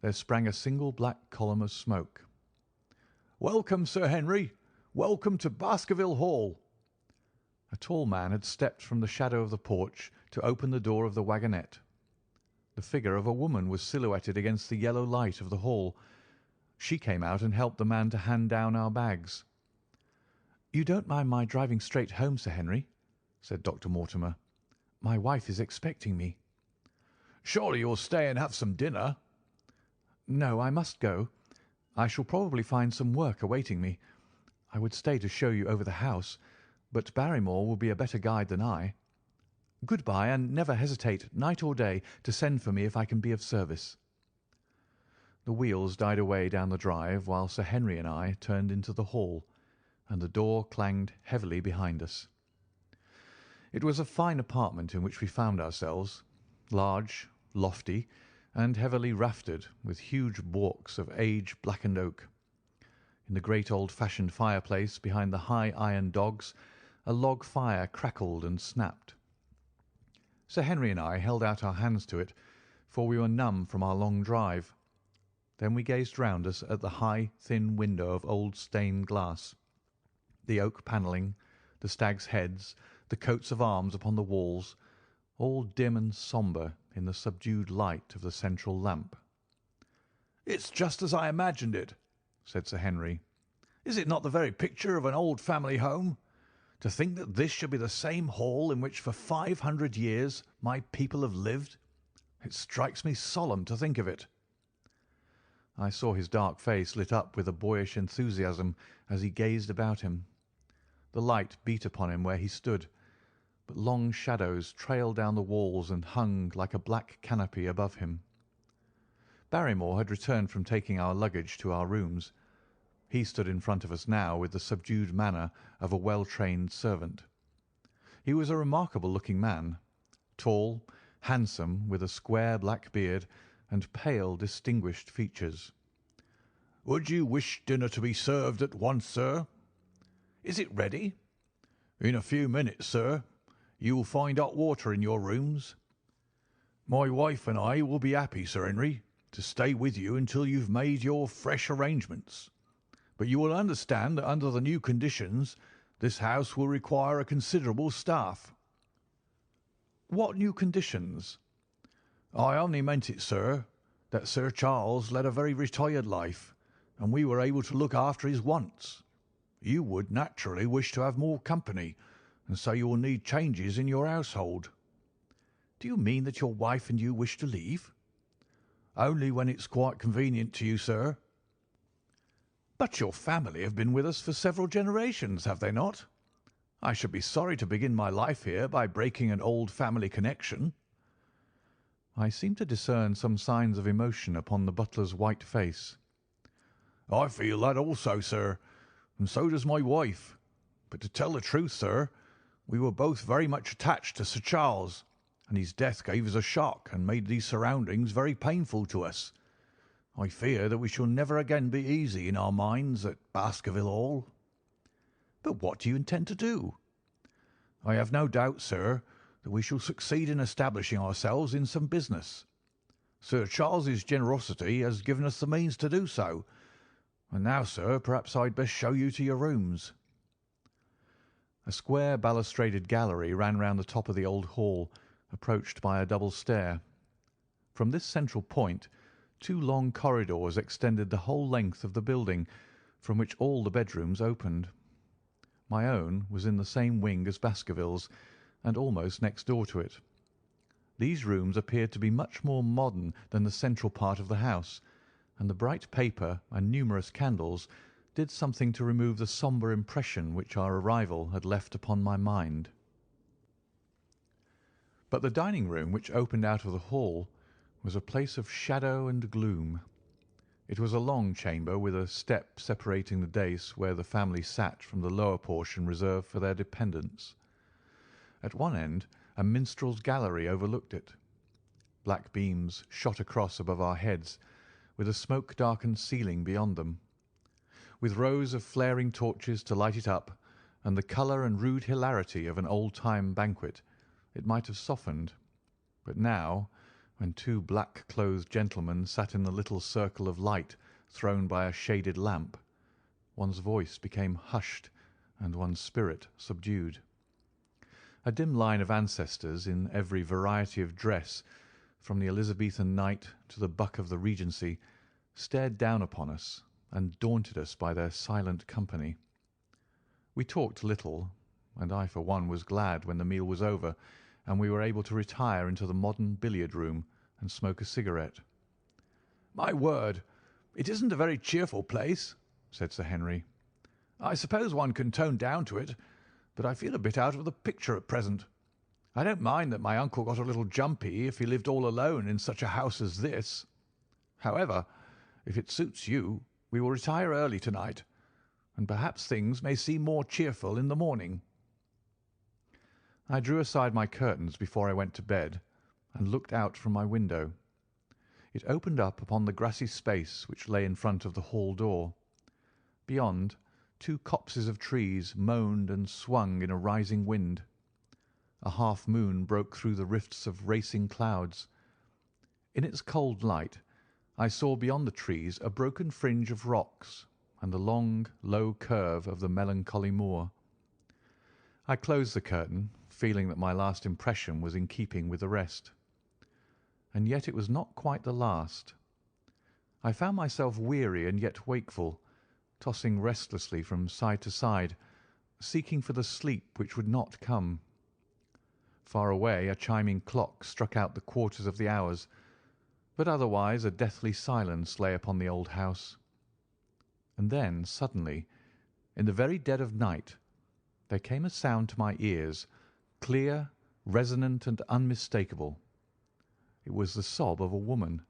there sprang a single black column of smoke. "Welcome, Sir Henry! Welcome to Baskerville Hall!" A tall man had stepped from the shadow of the porch to open the door of the wagonette. The figure of a woman was silhouetted against the yellow light of the hall. She came out and helped the man to hand down our bags. "You don't mind my driving straight home, Sir Henry?" said Dr. Mortimer. "My wife is expecting me." "Surely you'll stay and have some dinner?" "No, I must go. I shall probably find some work awaiting me. I would stay to show you over the house, but Barrymore will be a better guide than I. Good-bye, and never hesitate, night or day, to send for me if I can be of service." The wheels died away down the drive while Sir Henry and I turned into the hall, and the door clanged heavily behind us. It was a fine apartment in which we found ourselves, large, lofty, and heavily raftered, with huge baulks of age-blackened oak. In the great old-fashioned fireplace behind the high iron dogs a log fire crackled and snapped. Sir Henry and I held out our hands to it, for we were numb from our long drive. Then we gazed round us at the high, thin window of old stained glass, the oak panelling, the stags' heads, the coats of arms upon the walls, all dim and sombre in the subdued light of the central lamp. "It's just as I imagined it," said Sir Henry. "Is it not the very picture of an old family home? To think that this should be the same hall in which for 500 years my people have lived. It strikes me solemn to think of it." I saw his dark face lit up with a boyish enthusiasm as he gazed about him. The light beat upon him where he stood, but long shadows trailed down the walls and hung like a black canopy above him. Barrymore had returned from taking our luggage to our rooms. He stood in front of us now with the subdued manner of a well-trained servant. He was a remarkable-looking man, tall, handsome, with a square black beard and pale, distinguished features. "Would you wish dinner to be served at once, sir?" "Is it ready?" "In a few minutes, sir. You will find hot water in your rooms. My wife and I will be happy, Sir Henry, to stay with you until you've made your fresh arrangements. But you will understand that under the new conditions this house will require a considerable staff." "What new conditions?" "I only meant it, sir, that Sir Charles led a very retired life, and we were able to look after his wants. You would naturally wish to have more company, and so you will need changes in your household." "Do you mean that your wife and you wish to leave?" "Only when it's quite convenient to you, sir." "But your family have been with us for several generations, have they not? I should be sorry to begin my life here by breaking an old family connection." I seemed to discern some signs of emotion upon the butler's white face. "I feel that also, sir, and so does my wife. But to tell the truth, sir, we were both very much attached to Sir Charles, and his death gave us a shock and made these surroundings very painful to us. I fear that we shall never again be easy in our minds at Baskerville Hall." "But what do you intend to do?" "I have no doubt, sir, that we shall succeed in establishing ourselves in some business. Sir Charles's generosity has given us the means to do so. And now, sir, perhaps I'd best show you to your rooms." A square balustraded gallery ran round the top of the old hall, approached by a double stair. From this central point, two long corridors extended the whole length of the building, from which all the bedrooms opened. My own was in the same wing as Baskerville's, and almost next door to it. These rooms appeared to be much more modern than the central part of the house, and the bright paper and numerous candles did something to remove the sombre impression which our arrival had left upon my mind. But the dining room, which opened out of the hall, was a place of shadow and gloom. It was a long chamber with a step separating the dais where the family sat from the lower portion reserved for their dependents. At one end a minstrel's gallery overlooked it. Black beams shot across above our heads, with a smoke-darkened ceiling beyond them. With rows of flaring torches to light it up, and the colour and rude hilarity of an old-time banquet, it might have softened. But now, when two black-clothed gentlemen sat in the little circle of light thrown by a shaded lamp, one's voice became hushed and one's spirit subdued. A dim line of ancestors in every variety of dress, from the Elizabethan knight to the buck of the Regency, stared down upon us and daunted us by their silent company. We talked little, and I for one was glad when the meal was over and we were able to retire into the modern billiard room and smoke a cigarette. "My word, it isn't a very cheerful place," said Sir Henry. "I suppose one can tone down to it, but I feel a bit out of the picture at present. I don't mind that my uncle got a little jumpy if he lived all alone in such a house as this. However, if it suits you, we will retire early tonight, and perhaps things may seem more cheerful in the morning." I drew aside my curtains before I went to bed and looked out from my window. It opened up upon the grassy space which lay in front of the hall door. Beyond, two copses of trees moaned and swung in a rising wind. A half-moon broke through the rifts of racing clouds. In its cold light I saw beyond the trees a broken fringe of rocks and the long, low curve of the melancholy moor. I closed the curtain, feeling that my last impression was in keeping with the rest. And yet it was not quite the last. I found myself weary and yet wakeful, tossing restlessly from side to side, seeking for the sleep which would not come. Far away a chiming clock struck out the quarters of the hours, but otherwise a deathly silence lay upon the old house. And then, suddenly, in the very dead of night, there came a sound to my ears, clear, resonant, and unmistakable. It was the sob of a woman,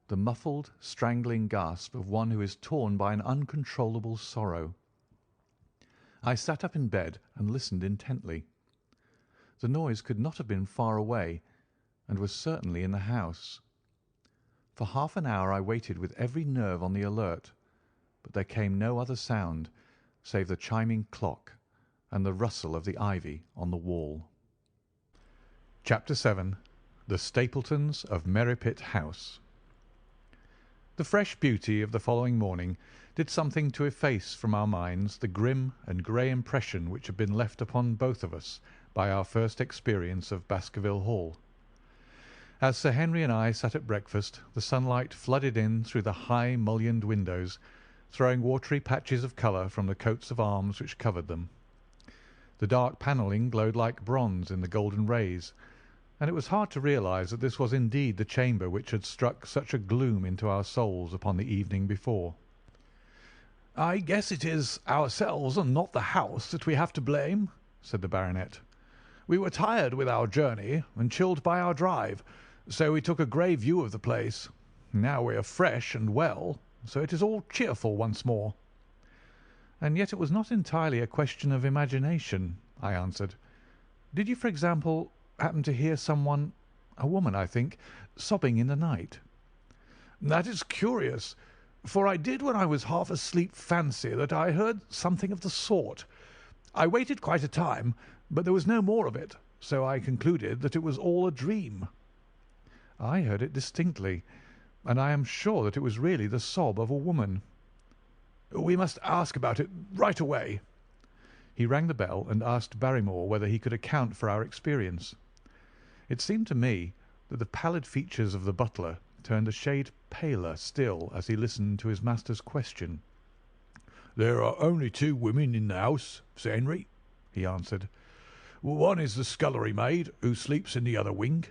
the muffled, strangling gasp of one who is torn by an uncontrollable sorrow. I sat up in bed and listened intently. The noise could not have been far away, and was certainly in the house. For half an hour I waited with every nerve on the alert, but there came no other sound save the chiming clock and the rustle of the ivy on the wall. Chapter 7. The Stapletons of Merripit House. The fresh beauty of the following morning did something to efface from our minds the grim and grey impression which had been left upon both of us by our first experience of Baskerville Hall. As Sir Henry and I sat at breakfast, the sunlight flooded in through the high mullioned windows, throwing watery patches of colour from the coats of arms which covered them. The dark panelling glowed like bronze in the golden rays, and it was hard to realise that this was indeed the chamber which had struck such a gloom into our souls upon the evening before. "I guess it is ourselves and not the house that we have to blame," said the baronet. "We were tired with our journey and chilled by our drive, so we took a grey view of the place. Now we are fresh and well, so it is all cheerful once more." "And yet it was not entirely a question of imagination," I answered. "Did you, for example, happen to hear someone, a woman, I think, sobbing in the night?" "That is curious, for I did when I was half asleep fancy that I heard something of the sort. I waited quite a time, but there was no more of it, so I concluded that it was all a dream." "I heard it distinctly, and I am sure that it was really the sob of a woman." "We must ask about it right away." He rang the bell and asked Barrymore whether he could account for our experience. It seemed to me that the pallid features of the butler turned a shade paler still as he listened to his master's question. "There are only two women in the house, Sir Henry," he answered. "One is the scullery maid, who sleeps in the other wing.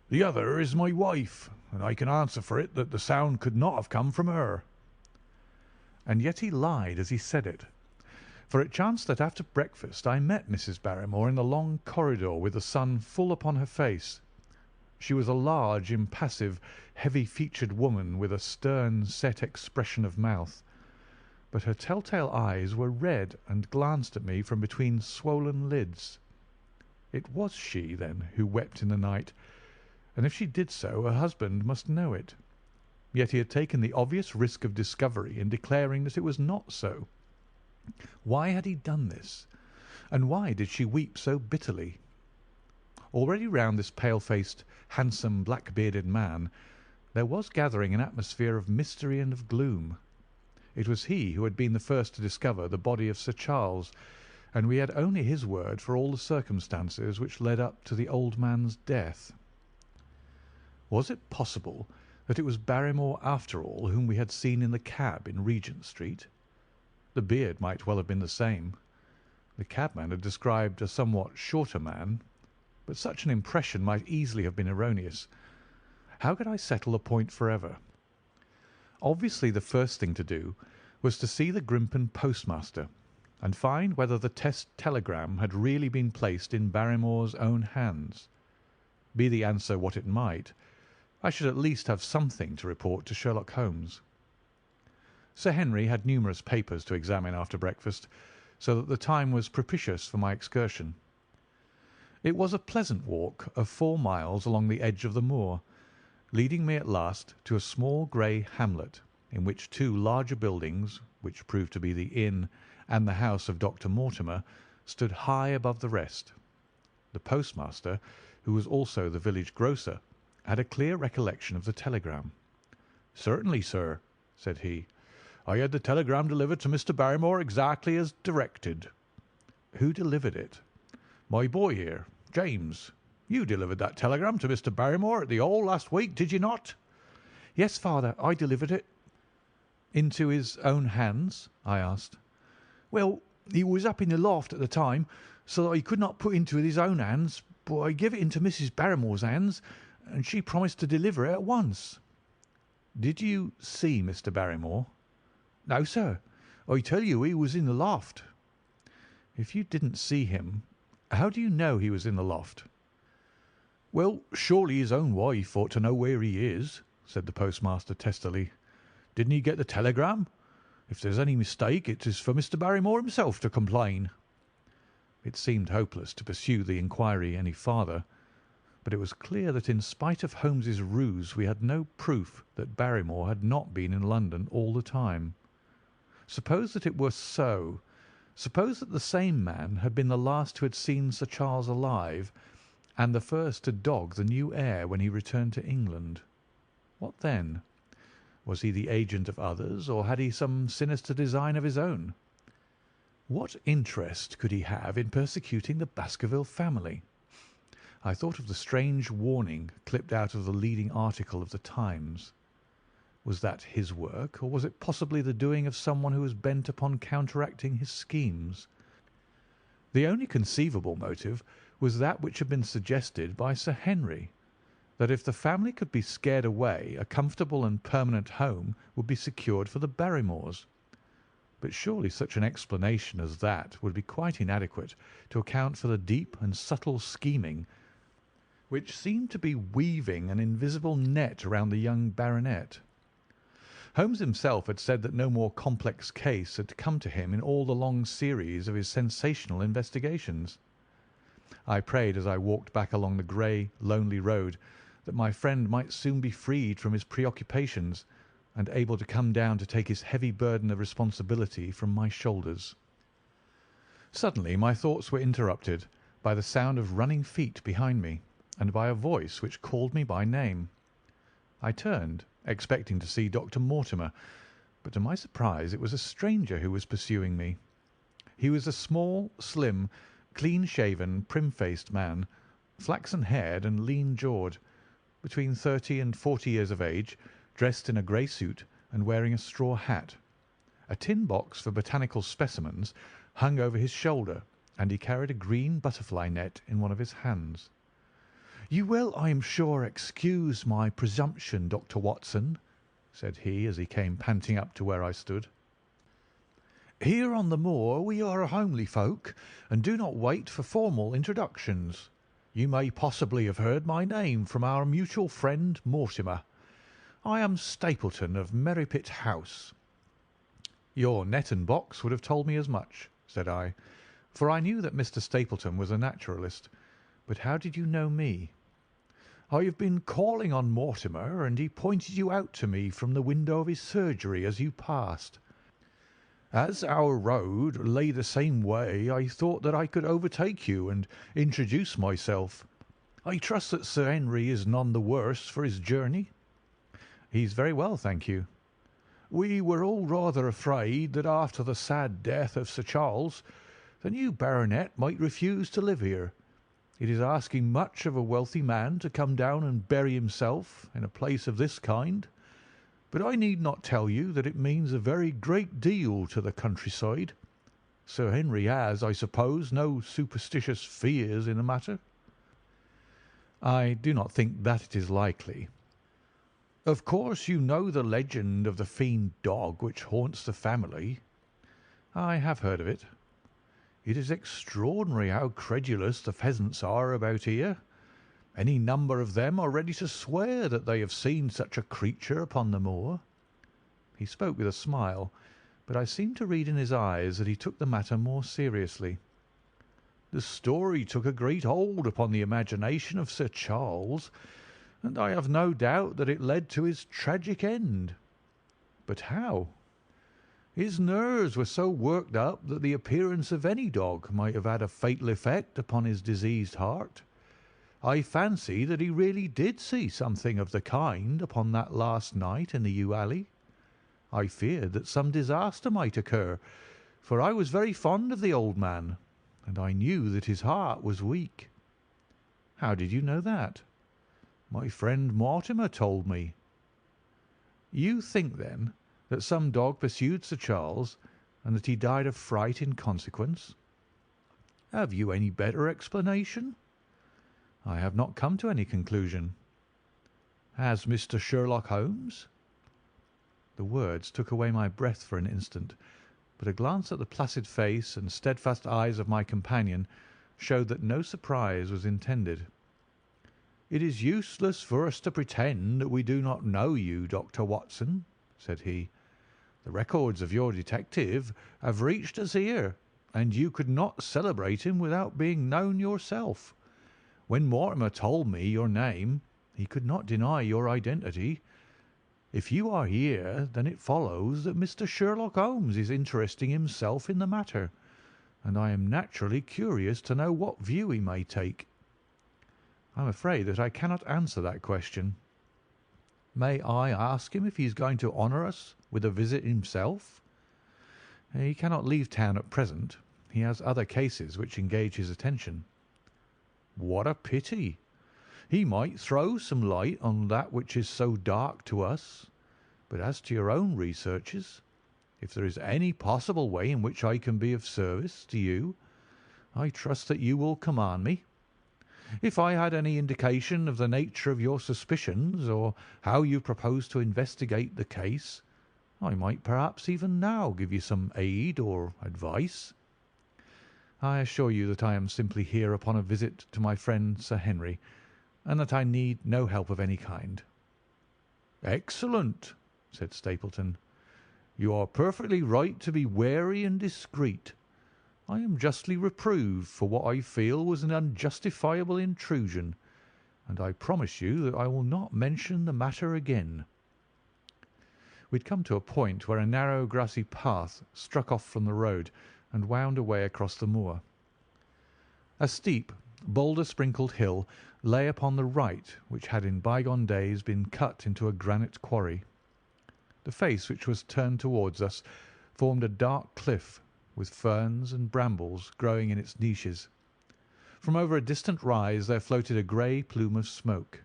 The other is my wife, and I can answer for it that the sound could not have come from her." And yet he lied as he said it, for it chanced that after breakfast I met Mrs. Barrymore in the long corridor with the sun full upon her face. She was a large, impassive, heavy-featured woman with a stern, set expression of mouth, but her telltale eyes were red and glanced at me from between swollen lids. It was she, then, who wept in the night, and if she did so her husband must know it. Yet he had taken the obvious risk of discovery in declaring that it was not so. Why had he done this, and why did she weep so bitterly? Already round this pale-faced, handsome, black-bearded man there was gathering an atmosphere of mystery and of gloom. It was he who had been the first to discover the body of Sir Charles, and we had only his word for all the circumstances which led up to the old man's death. Was it possible that it was Barrymore after all whom we had seen in the cab in Regent Street? The beard might well have been the same. The cabman had described a somewhat shorter man, but such an impression might easily have been erroneous. How could I settle the point forever? Obviously the first thing to do was to see the Grimpen postmaster and find whether the test telegram had really been placed in Barrymore's own hands. Be the answer what it might, I should at least have something to report to Sherlock Holmes. Sir Henry had numerous papers to examine after breakfast, so that the time was propitious for my excursion. It was a pleasant walk of 4 miles along the edge of the moor, leading me at last to a small grey hamlet, in which 2 larger buildings, which proved to be the inn and the house of Dr. Mortimer, stood high above the rest. The postmaster, who was also the village grocer, had a clear recollection of the telegram. "Certainly, sir," said he. "I had the telegram delivered to Mr. Barrymore exactly as directed." "Who delivered it?" "My boy here, James. You delivered that telegram to Mr. Barrymore at the Hall last week, did you not?" "Yes, father, I delivered it." "Into his own hands?" I asked. "Well, he was up in the loft at the time, so that he could not put into his own hands, but I gave it into Mrs. Barrymore's hands, and she promised to deliver it at once." "Did you see Mr. Barrymore?" "No, sir. I tell you he was in the loft." "If you didn't see him, how do you know he was in the loft?" "Well, surely his own wife ought to know where he is," said the postmaster testily. "Didn't he get the telegram? If there's any mistake, it is for Mr. Barrymore himself to complain." It seemed hopeless to pursue the inquiry any farther, but it was clear that in spite of Holmes's ruse we had no proof that Barrymore had not been in London all the time. Suppose that it were so. Suppose that the same man had been the last who had seen Sir Charles alive, and the first to dog the new heir when he returned to England. What then? Was he the agent of others, or had he some sinister design of his own? What interest could he have in persecuting the Baskerville family? I thought of the strange warning clipped out of the leading article of the Times. Was that his work, or was it possibly the doing of someone who was bent upon counteracting his schemes? The only conceivable motive was that which had been suggested by Sir Henry, that if the family could be scared away, a comfortable and permanent home would be secured for the Barrymores. But surely such an explanation as that would be quite inadequate to account for the deep and subtle scheming which seemed to be weaving an invisible net around the young baronet. Holmes himself had said that no more complex case had come to him in all the long series of his sensational investigations. I prayed as I walked back along the grey, lonely road that my friend might soon be freed from his preoccupations and able to come down to take his heavy burden of responsibility from my shoulders. Suddenly my thoughts were interrupted by the sound of running feet behind me, and by a voice which called me by name. I turned, expecting to see Dr. Mortimer, but to my surprise it was a stranger who was pursuing me. He was a small, slim, clean-shaven, prim-faced man, flaxen-haired and lean-jawed, between 30 and 40 years of age, dressed in a grey suit and wearing a straw hat. A tin box for botanical specimens hung over his shoulder, and he carried a green butterfly net in one of his hands. "You will, I am sure, excuse my presumption, Dr. Watson," said he as he came panting up to where I stood. "Here on the moor we are a homely folk, and do not wait for formal introductions. You may possibly have heard my name from our mutual friend Mortimer. I am Stapleton of Merripit House." "Your net and box would have told me as much," said I, for I knew that Mr. Stapleton was a naturalist. "But how did you know me?" "I have been calling on Mortimer, and he pointed you out to me from the window of his surgery as you passed. As our road lay the same way, I thought that I could overtake you and introduce myself. I trust that Sir Henry is none the worse for his journey." "He's very well, thank you." "We were all rather afraid that after the sad death of Sir Charles The new baronet might refuse to live here. It is asking much of a wealthy man to come down and bury himself in a place of this kind, but I need not tell you that it means a very great deal to the countryside. Sir Henry has, I suppose, no superstitious fears in the matter?" "I do not think that it is likely." "Of course you know the legend of the fiend dog which haunts the family?" "I have heard of it." "It is extraordinary how credulous the peasants are about here. Any number of them are ready to swear that they have seen such a creature upon the moor." He spoke with a smile, but I seemed to read in his eyes that he took the matter more seriously. "The story took a great hold upon the imagination of Sir Charles, and I have no doubt that it led to his tragic end." "But how?" "His nerves were so worked up that the appearance of any dog might have had a fatal effect upon his diseased heart. I fancy that he really did see something of the kind upon that last night in the yew alley. I feared that some disaster might occur, for I was very fond of the old man, and I knew that his heart was weak." "How did you know that?" "My friend Mortimer told me." "You think, then, that some dog pursued Sir Charles, and that he died of fright in consequence?" "Have you any better explanation?" "I have not come to any conclusion." "Has Mr. Sherlock Holmes?" The words took away my breath for an instant, but a glance at the placid face and steadfast eyes of my companion showed that no surprise was intended. "It is useless for us to pretend that we do not know you, Dr. Watson," said he. "The records of your detective have reached us here, and you could not celebrate him without being known yourself. When Mortimer told me your name, he could not deny your identity. If you are here, then it follows that Mr. Sherlock Holmes is interesting himself in the matter, and I am naturally curious to know what view he may take." "I am afraid that I cannot answer that question." "May I ask him if he is going to honour us with a visit himself?" "He cannot leave town at present. He has other cases which engage his attention." "What a pity! He might throw some light on that which is so dark to us. But as to your own researches, if there is any possible way in which I can be of service to you, I trust that you will command me. If I had any indication of the nature of your suspicions, or how you propose to investigate the case, I might perhaps even now give you some aid or advice." "I assure you that I am simply here upon a visit to my friend Sir Henry, and that I need no help of any kind." "Excellent," said Stapleton. "You are perfectly right to be wary and discreet. I am justly reproved for what I feel was an unjustifiable intrusion, and I promise you that I will not mention the matter again." We had come to a point where a narrow grassy path struck off from the road and wound away across the moor. A steep, boulder-sprinkled hill lay upon the right, which had in bygone days been cut into a granite quarry. The face which was turned towards us formed a dark cliff, with ferns and brambles growing in its niches. From over a distant rise there floated a grey plume of smoke.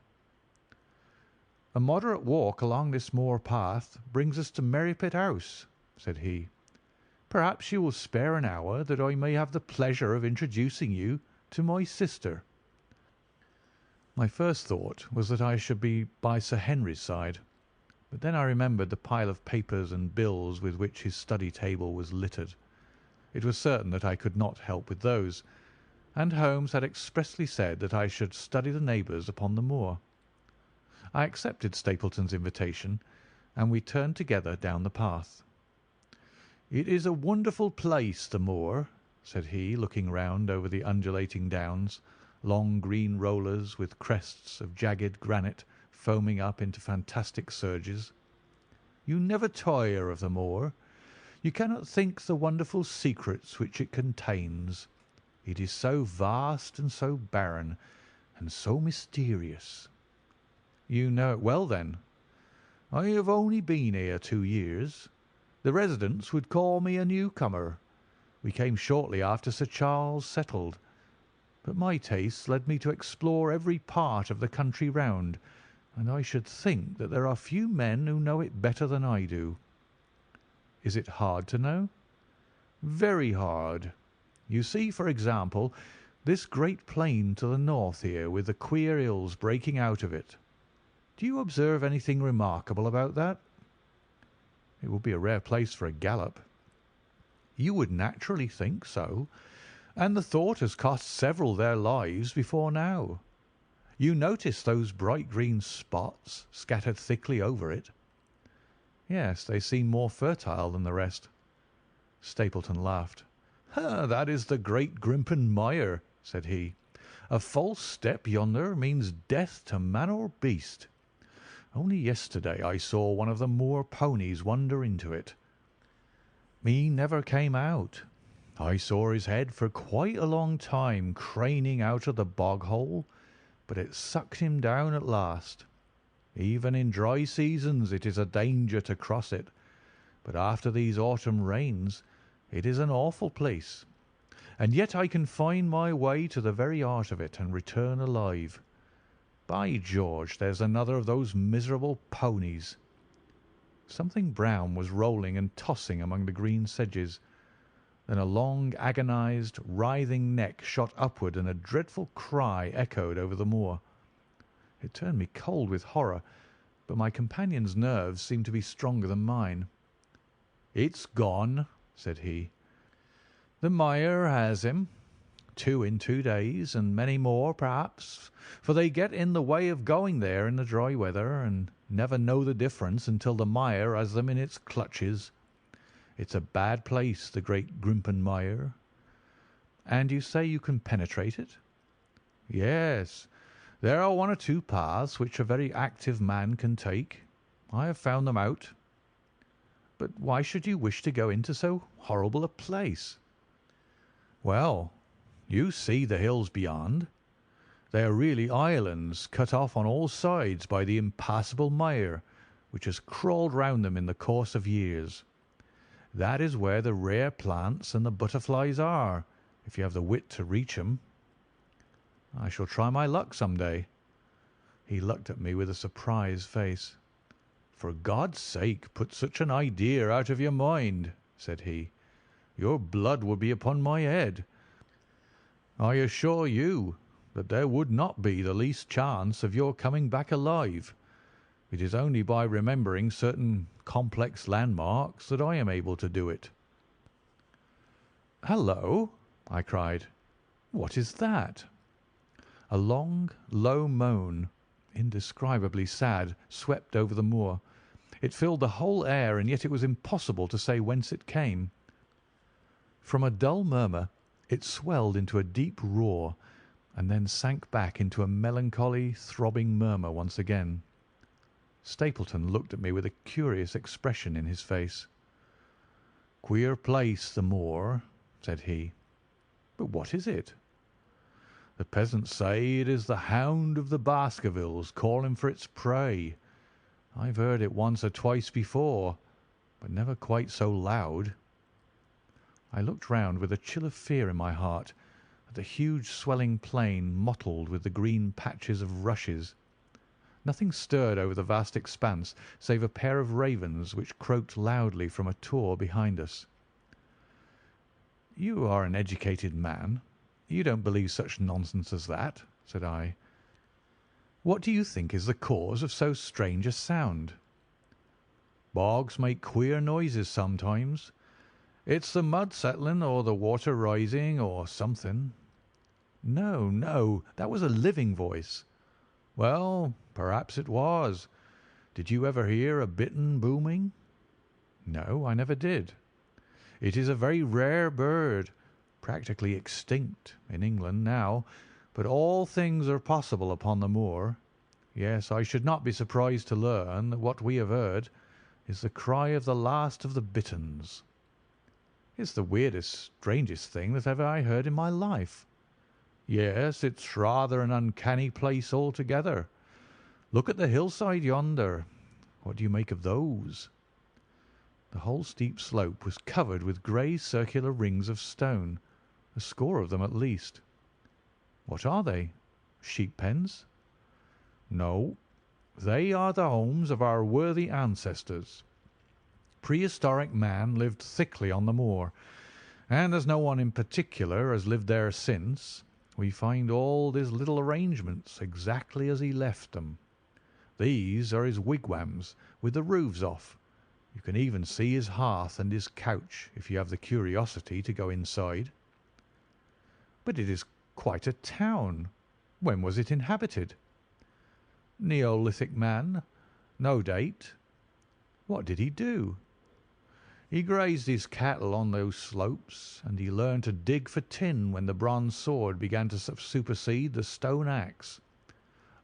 "A moderate walk along this moor path brings us to Merrypit House," said he. "Perhaps you will spare an hour that I may have the pleasure of introducing you to my sister." My first thought was that I should be by Sir Henry's side, but then I remembered the pile of papers and bills with which his study table was littered. It was certain that I could not help with those, and Holmes had expressly said that I should study the neighbours upon the moor. I accepted Stapleton's invitation, and we turned together down the path. "It is a wonderful place, the moor," said he, looking round over the undulating downs, long green rollers with crests of jagged granite foaming up into fantastic surges. "You never tire of the moor. You cannot think the wonderful secrets which it contains. It is so vast and so barren, and so mysterious." "You know it well, then?" "I have only been here 2 years. The residents would call me a newcomer. We came shortly after Sir Charles settled, but my tastes led me to explore every part of the country round, and I should think that there are few men who know it better than I do. Is it hard to know? Very hard. You see, for example, this great plain to the north here, with the queer hills breaking out of it. Do you observe anything remarkable about that? It would be a rare place for a gallop. You would naturally think so, and the thought has cost several their lives before now. You notice those bright green spots scattered thickly over it? Yes, they seem more fertile than the rest. Stapleton laughed. That is the great Grimpen mire, said he. A false step yonder means death to man or beast. Only yesterday I saw one of the moor ponies wander into it. He never came out. I saw his head for quite a long time craning out of the bog hole, but it sucked him down at last. Even in dry seasons it is a danger to cross it, but after these autumn rains it is an awful place, and yet I can find my way to the very heart of it and return alive. By George, there's another of those miserable ponies. Something brown was rolling and tossing among the green sedges. Then a long, agonized, writhing neck shot upward, and a dreadful cry echoed over the moor. It turned me cold with horror, but my companion's nerves seemed to be stronger than mine. "It's gone," said he. "The mire has him. 2 in 2 days, and many more, perhaps, for they get in the way of going there in the dry weather, and never know the difference until the mire has them in its clutches. It's a bad place, the great Grimpen mire." "And you say you can penetrate it?" "Yes. There are 1 or 2 paths which a very active man can take. I have found them out." "But why should you wish to go into so horrible a place?" "Well, you see the hills beyond. They are really islands cut off on all sides by the impassable mire, which has crawled round them in the course of years. That is where the rare plants and the butterflies are, if you have the wit to reach 'em." "I shall try my luck some day." He looked at me with a surprised face. "For God's sake, put such an idea out of your mind," said he. "Your blood would be upon my head. I assure you that there would not be the least chance of your coming back alive. It is only by remembering certain complex landmarks that I am able to do it." "Hallo!" I cried. "What is that?" A long, low moan, indescribably sad, swept over the moor. It filled the whole air, and yet it was impossible to say whence it came. From a dull murmur it swelled into a deep roar, and then sank back into a melancholy, throbbing murmur once again. Stapleton looked at me with a curious expression in his face. "Queer place, the moor," said he. "But what is it?" "The peasants say it is the Hound of the Baskervilles calling for its prey. I've heard it once or twice before, but never quite so loud." I looked round with a chill of fear in my heart at the huge swelling plain mottled with the green patches of rushes. Nothing stirred over the vast expanse save a pair of ravens which croaked loudly from a tor behind us. "You are an educated man. You don't believe such nonsense as that," said I. "What do you think is the cause of so strange a sound?" "Bogs make queer noises sometimes. It's the mud settling or the water rising or something." "No, no, that was a living voice." "Well, perhaps it was. Did you ever hear a bittern booming?" "No, I never did." "It is a very rare bird, practically extinct in England now, but all things are possible upon the moor. Yes, I should not be surprised to learn that what we have heard is the cry of the last of the bitterns." "It's the weirdest, strangest thing that ever I heard in my life." "Yes, it's rather an uncanny place altogether. Look at the hillside yonder. What do you make of those?" The whole steep slope was covered with grey circular rings of stone, a score of them at least. What are they? Sheep pens? No, they are the homes of our worthy ancestors. Prehistoric man lived thickly on the moor, and as no one in particular has lived there since, we find all his little arrangements exactly as he left them. These are his wigwams, with the roofs off. You can even see his hearth and his couch if you have the curiosity to go inside. But it is quite a town. When was it inhabited? Neolithic man. No date. What did he do? He grazed his cattle on those slopes, and he learned to dig for tin when the bronze sword began to supersede the stone axe.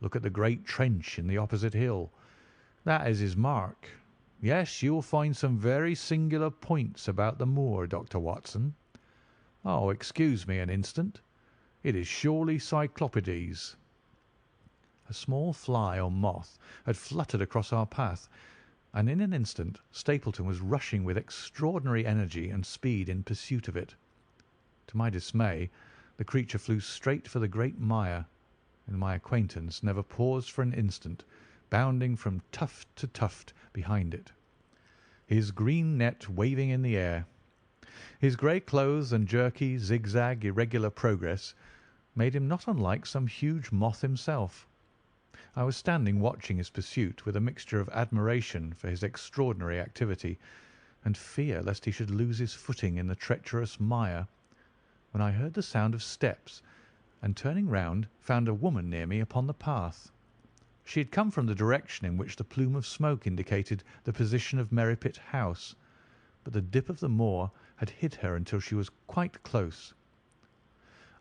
Look at the great trench in the opposite hill. That is his mark. Yes, you will find some very singular points about the moor, Dr. Watson. Oh, excuse me an instant. It is surely Cyclopides." A small fly or moth had fluttered across our path, and in an instant Stapleton was rushing with extraordinary energy and speed in pursuit of it. To my dismay, the creature flew straight for the great mire, and my acquaintance never paused for an instant, bounding from tuft to tuft behind it, his green net waving in the air. His grey clothes and jerky, zigzag, irregular progress made him not unlike some huge moth himself. I was standing watching his pursuit with a mixture of admiration for his extraordinary activity and fear lest he should lose his footing in the treacherous mire, when I heard the sound of steps, and turning round found a woman near me upon the path. She had come from the direction in which the plume of smoke indicated the position of Merripit House, but the dip of the moor had hid her until she was quite close.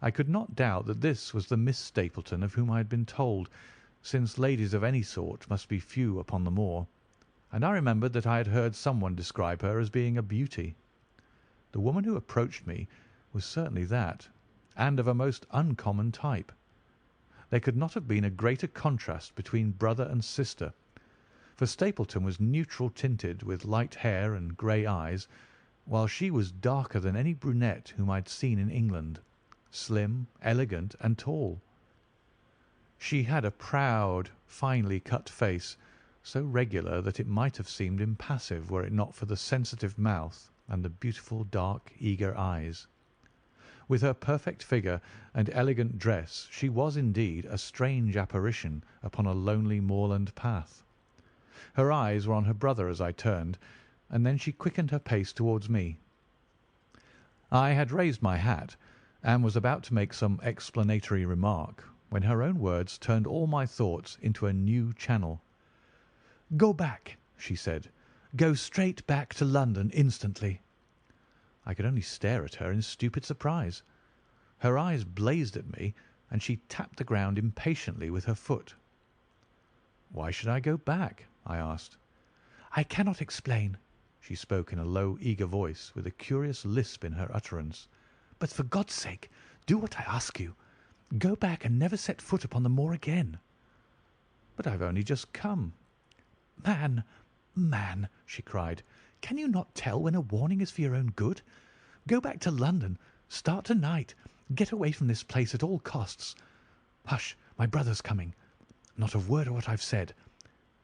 I could not doubt that this was the Miss Stapleton of whom I had been told, since ladies of any sort must be few upon the moor, and I remembered that I had heard someone describe her as being a beauty. The woman who approached me was certainly that, and of a most uncommon type. There could not have been a greater contrast between brother and sister, for Stapleton was neutral tinted with light hair and grey eyes, while she was darker than any brunette whom I had seen in England, slim, elegant, and tall. She had a proud, finely cut face, so regular that it might have seemed impassive were it not for the sensitive mouth and the beautiful, dark, eager eyes. With her perfect figure and elegant dress she was indeed a strange apparition upon a lonely moorland path. Her eyes were on her brother as I turned, and then she quickened her pace towards me. I had raised my hat, and was about to make some explanatory remark, when her own words turned all my thoughts into a new channel. "Go back," she said. "Go straight back to London instantly." I could only stare at her in stupid surprise. Her eyes blazed at me, and she tapped the ground impatiently with her foot. "Why should I go back?" I asked. "I cannot explain." She spoke in a low, eager voice, with a curious lisp in her utterance. "But for God's sake, do what I ask you. Go back and never set foot upon the moor again." "But I've only just come." Man," she cried, "can you not tell when a warning is for your own good? Go back to London. Start to-night. Get away from this place at all costs. Hush, my brother's coming. Not a word of what I've said.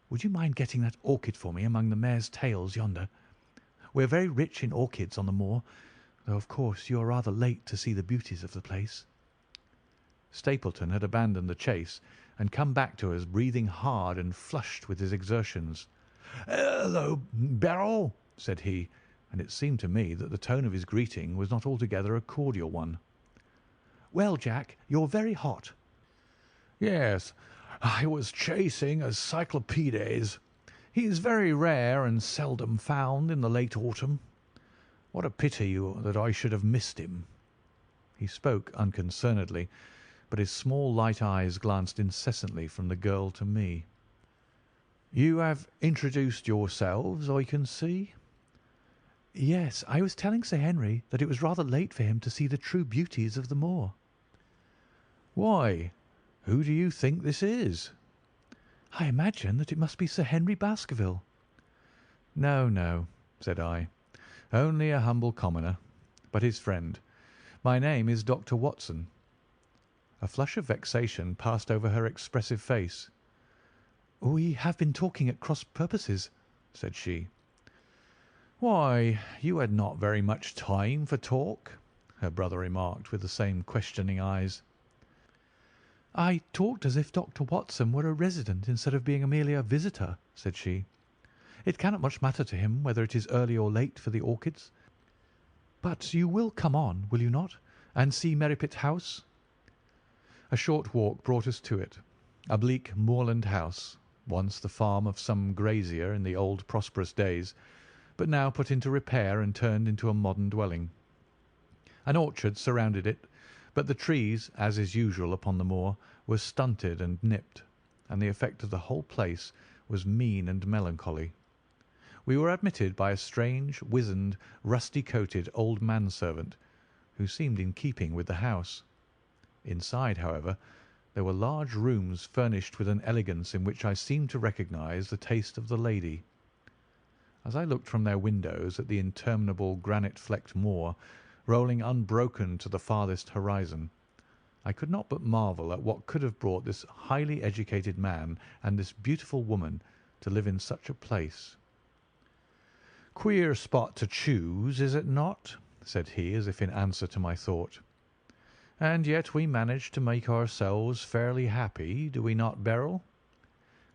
Would you mind getting that orchid for me among the mare's tails yonder? We're very rich in orchids on the moor, though of course you are rather late to see the beauties of the place." Stapleton had abandoned the chase and come back to us breathing hard and flushed with his exertions. "Hello, Beryl," said he, and it seemed to me that the tone of his greeting was not altogether a cordial one. "Well, Jack, you're very hot." "Yes, I was chasing a Cyclopides. He is very rare and seldom found in the late autumn. What a pity that I should have missed him." He spoke unconcernedly, but his small light eyes glanced incessantly from the girl to me. "You have introduced yourselves, I can see." "Yes, I was telling Sir Henry that it was rather late for him to see the true beauties of the moor." "Why, who do you think this is?" "I imagine that it must be Sir Henry Baskerville." No, said I. "Only a humble commoner, but his friend. My name is Dr. Watson." A flush of vexation passed over her expressive face. "We have been talking at cross purposes," said she. "Why, you had not very much time for talk," her brother remarked with the same questioning eyes. "I talked as if Dr. Watson were a resident instead of being merely a visitor," said she. "It cannot much matter to him whether it is early or late for the orchids. But you will come on, will you not, and see Merripit House?" A short walk brought us to it, a bleak moorland house, once the farm of some grazier in the old prosperous days, but now put into repair and turned into a modern dwelling. An orchard surrounded it, but the trees, as is usual upon the moor, were stunted and nipped, and the effect of the whole place was mean and melancholy. We were admitted by a strange, wizened, rusty-coated old manservant, who seemed in keeping with the house. Inside, however, there were large rooms furnished with an elegance in which I seemed to recognise the taste of the lady. As I looked from their windows at the interminable granite-flecked moor, rolling unbroken to the farthest horizon, I could not but marvel at what could have brought this highly educated man and this beautiful woman to live in such a place. "Queer spot to choose, is it not?" said he, as if in answer to my thought. "And yet we manage to make ourselves fairly happy, do we not, Beryl?"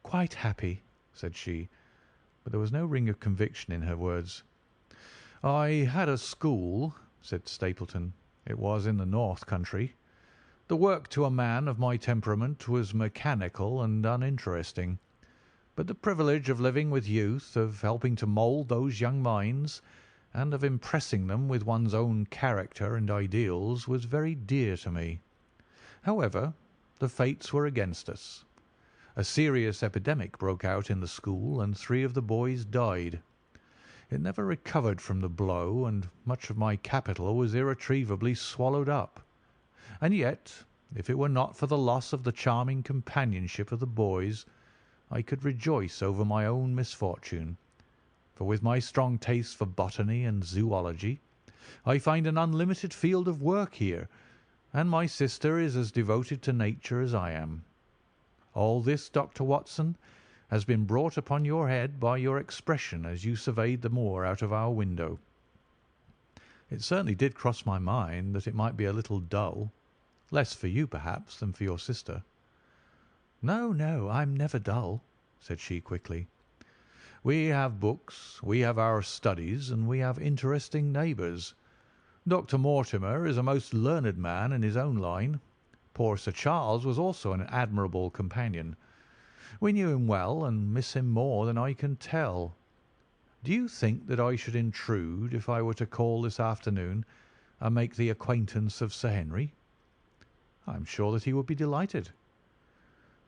"Quite happy," said she, but there was no ring of conviction in her words. "I had a school," said Stapleton. "It was in the North Country. The work to a man of my temperament was mechanical and uninteresting, but the privilege of living with youth, of helping to mould those young minds, and of impressing them with one's own character and ideals was very dear to me. However, the fates were against us. A serious epidemic broke out in the school, and 3 of the boys died. It never recovered from the blow, and much of my capital was irretrievably swallowed up. And yet, if it were not for the loss of the charming companionship of the boys, I could rejoice over my own misfortune, for with my strong taste for botany and zoology, I find an unlimited field of work here, and my sister is as devoted to nature as I am. All this, Dr. Watson, has been brought upon your head by your expression as you surveyed the moor out of our window." "It certainly did cross my mind that it might be a little dull, less for you, perhaps, than for your sister." "No, no, I'm never dull," said she quickly. "We have books, we have our studies, and we have interesting neighbours. Dr. Mortimer is a most learned man in his own line. Poor Sir Charles was also an admirable companion. We knew him well, and miss him more than I can tell. Do you think that I should intrude if I were to call this afternoon and make the acquaintance of Sir Henry?" "I am sure that he would be delighted."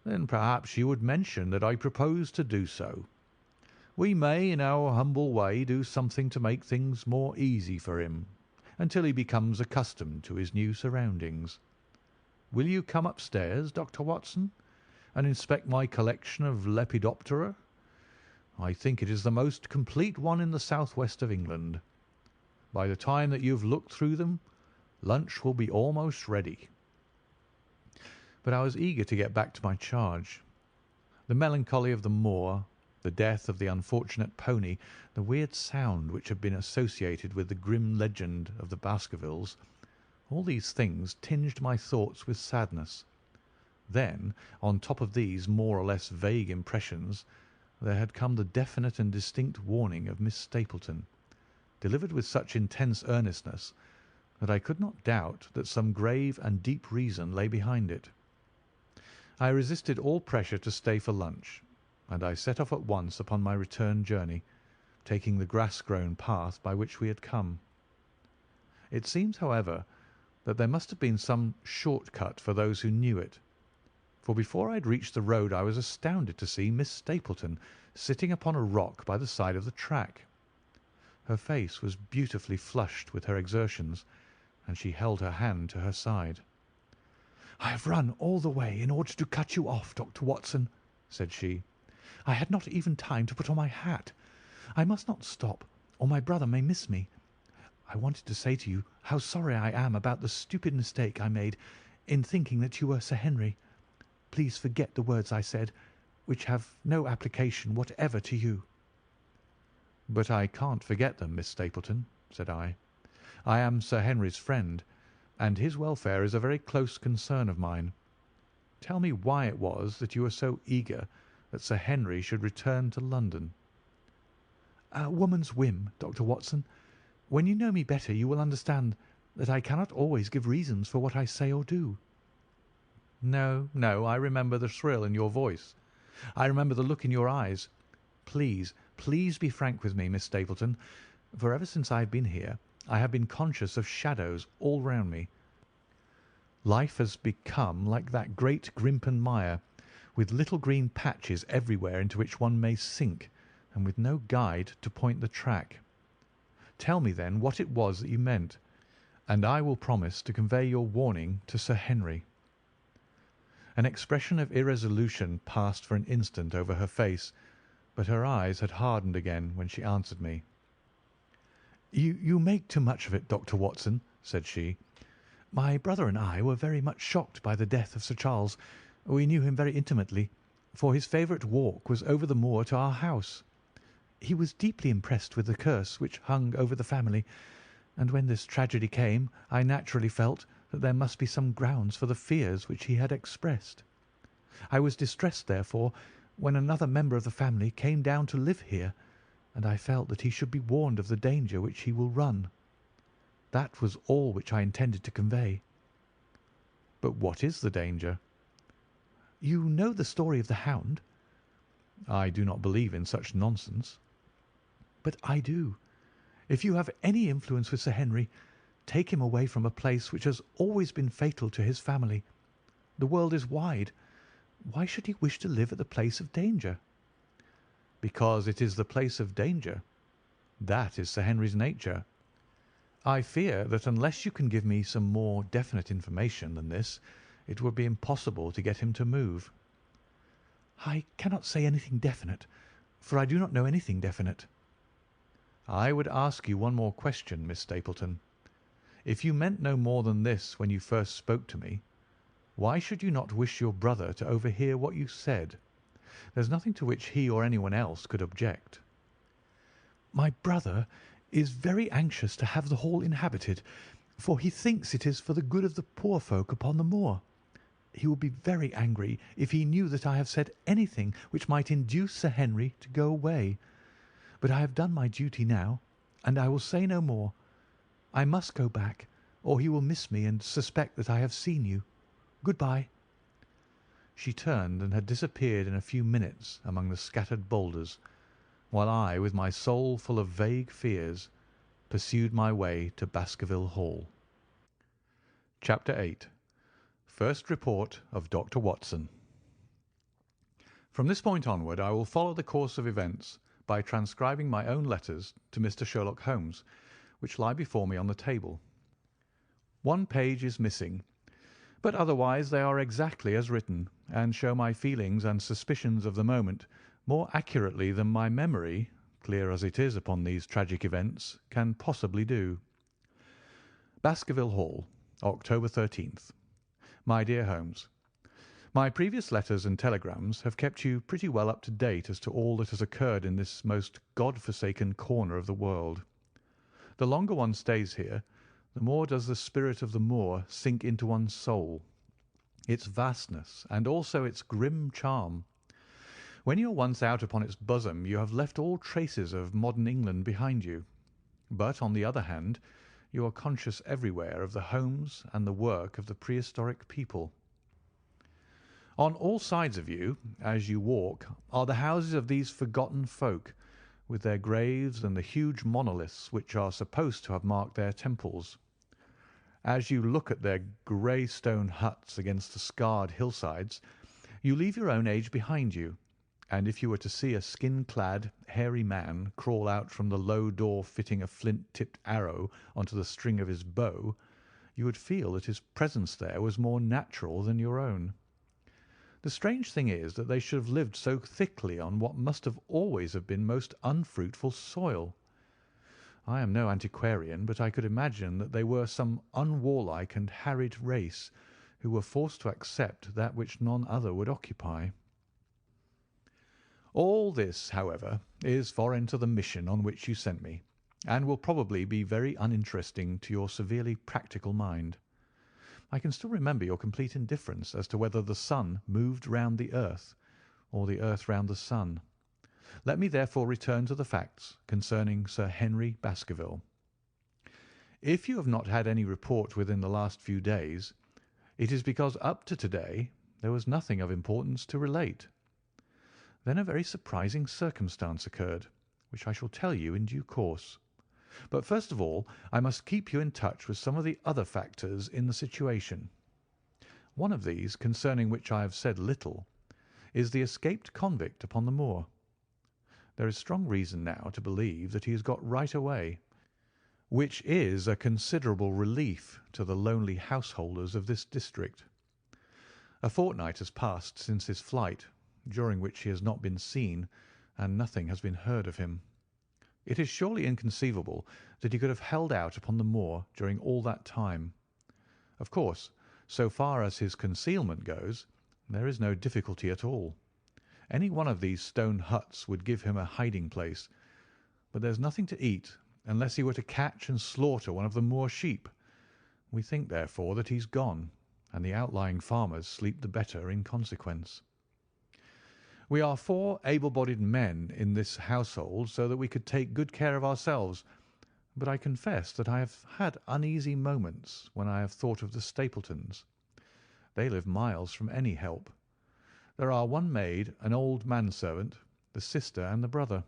"Then perhaps you would mention that I propose to do so. We may, in our humble way, do something to make things more easy for him, until he becomes accustomed to his new surroundings. Will you come upstairs, Dr. Watson, and inspect my collection of Lepidoptera? I think it is the most complete one in the southwest of England. By the time that you have looked through them, lunch will be almost ready." But I was eager to get back to my charge. The melancholy of the moor, the death of the unfortunate pony, the weird sound which had been associated with the grim legend of the Baskervilles, all these things tinged my thoughts with sadness. Then, on top of these more or less vague impressions, there had come the definite and distinct warning of Miss Stapleton, delivered with such intense earnestness that I could not doubt that some grave and deep reason lay behind it. I resisted all pressure to stay for lunch, and I set off at once upon my return journey, taking the grass-grown path by which we had come. It seems, however, that there must have been some short-cut for those who knew it, for before I had reached the road I was astounded to see Miss Stapleton sitting upon a rock by the side of the track. Her face was beautifully flushed with her exertions, and she held her hand to her side. "I have run all the way in order to cut you off, Dr. Watson," said she. "I had not even time to put on my hat. I must not stop. or my brother may miss me. I wanted to say to you how sorry I am about the stupid mistake I made in thinking that you were Sir Henry. Please forget the words I said, which have no application whatever to you." "But I can't forget them, Miss Stapleton," said I. "I am Sir Henry's friend, and his welfare is a very close concern of mine. Tell me why it was that you were so eager that Sir Henry should return to London." "A woman's whim, Dr. Watson. When you know me better you will understand that I cannot always give reasons for what I say or do." "No, no, I remember the thrill in your voice. I remember the look in your eyes. Please, please be frank with me, Miss Stapleton, for ever since I have been here I have been conscious of shadows all round me. Life has become like that great Grimpen mire, with little green patches everywhere into which one may sink, and with no guide to point the track. Tell me, then, what it was that you meant, and I will promise to convey your warning to Sir Henry." An expression of irresolution passed for an instant over her face, but her eyes had hardened again when she answered me. You make too much of it, Dr. Watson," said she. "My brother and I were very much shocked by the death of Sir Charles. We knew him very intimately, for his favourite walk was over the moor to our house. He was deeply impressed with the curse which hung over the family, and when this tragedy came I naturally felt that there must be some grounds for the fears which he had expressed. I was distressed, therefore, when another member of the family came down to live here, and I felt that he should be warned of the danger which he will run. That was all which I intended to convey." "But what is the danger?" "You know the story of the Hound?" "I do not believe in such nonsense." "But I do. If you have any influence with Sir Henry, take him away from a place which has always been fatal to his family. The world is wide. Why should he wish to live at the place of danger?" "Because it is the place of danger. That is Sir Henry's nature. I fear that unless you can give me some more definite information than this, it would be impossible to get him to move." "I cannot say anything definite, for I do not know anything definite." "I would ask you one more question, Miss Stapleton. If you meant no more than this when you first spoke to me, why should you not wish your brother to overhear what you said? There's nothing to which he or anyone else could object." "My brother is very anxious to have the hall inhabited, for he thinks it is for the good of the poor folk upon the moor. He would be very angry if he knew that I have said anything which might induce Sir Henry to go away. But I have done my duty now, and I will say no more. I must go back, or he will miss me and suspect that I have seen you. Good-bye." She turned and had disappeared in a few minutes among the scattered boulders, while I, with my soul full of vague fears, pursued my way to Baskerville Hall. Chapter 8. First Report of Dr. Watson. From this point onward I will follow the course of events by transcribing my own letters to Mr. Sherlock Holmes, which lie before me on the table. One page is missing, but otherwise they are exactly as written, and show my feelings and suspicions of the moment more accurately than my memory, clear as it is upon these tragic events, can possibly do. Baskerville Hall, October 13th. My dear Holmes, my previous letters and telegrams have kept you pretty well up to date as to all that has occurred in this most God-forsaken corner of the world. The longer one stays here, the more does the spirit of the moor sink into one's soul, its vastness, and also its grim charm. When you are once out upon its bosom, you have left all traces of modern England behind you. But, on the other hand, you are conscious everywhere of the homes and the work of the prehistoric people. On all sides of you, as you walk, are the houses of these forgotten folk, with their graves and the huge monoliths which are supposed to have marked their temples. As you look at their grey stone huts against the scarred hillsides, you leave your own age behind you, and if you were to see a skin-clad, hairy man crawl out from the low door fitting a flint-tipped arrow onto the string of his bow, you would feel that his presence there was more natural than your own. The strange thing is that they should have lived so thickly on what must have always have been most unfruitful soil. I am no antiquarian, but I could imagine that they were some unwarlike and harried race who were forced to accept that which none other would occupy. All this, however, is foreign to the mission on which you sent me, and will probably be very uninteresting to your severely practical mind. I can still remember your complete indifference as to whether the sun moved round the earth, or the earth round the sun. Let me therefore return to the facts concerning Sir Henry Baskerville. If you have not had any report within the last few days, it is because up to today there was nothing of importance to relate. Then a very surprising circumstance occurred, which I shall tell you in due course. But first of all, I must keep you in touch with some of the other factors in the situation. One of these, concerning which I have said little, is the escaped convict upon the moor. There is strong reason now to believe that he has got right away, which is a considerable relief to the lonely householders of this district. A fortnight has passed since his flight, during which he has not been seen, and nothing has been heard of him. It is surely inconceivable that he could have held out upon the moor during all that time. Of course, so far as his concealment goes, there is no difficulty at all. Any one of these stone huts would give him a hiding place, but there's nothing to eat unless he were to catch and slaughter one of the moor sheep. We think, therefore, that he's gone, and the outlying farmers sleep the better in consequence. We are 4 able-bodied men in this household, so that we could take good care of ourselves, but I confess that I have had uneasy moments when I have thought of the Stapletons. They live miles from any help. There are one maid, an old manservant, the sister and the brother,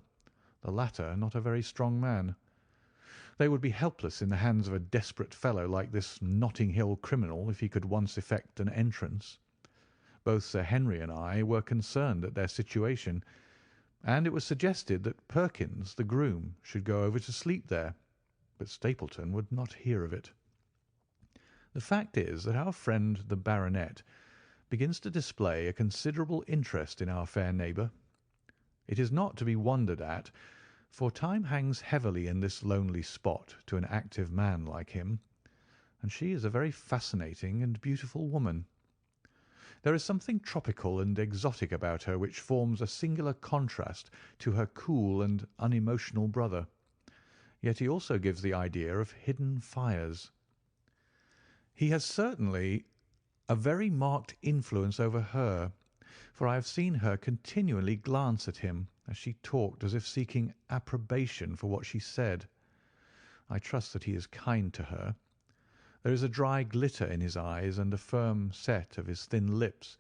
the latter not a very strong man. They would be helpless in the hands of a desperate fellow like this Notting Hill criminal if he could once effect an entrance. Both Sir Henry and I were concerned at their situation, and it was suggested that Perkins, the groom, should go over to sleep there, but Stapleton would not hear of it. The fact is that our friend the baronet begins to display a considerable interest in our fair neighbour. It is not to be wondered at, for time hangs heavily in this lonely spot to an active man like him, and she is a very fascinating and beautiful woman. There is something tropical and exotic about her which forms a singular contrast to her cool and unemotional brother. Yet he also gives the idea of hidden fires. He has certainly a very marked influence over her, for I have seen her continually glance at him as she talked as if seeking approbation for what she said. I trust that he is kind to her. There is a dry glitter in his eyes and a firm set of his thin lips,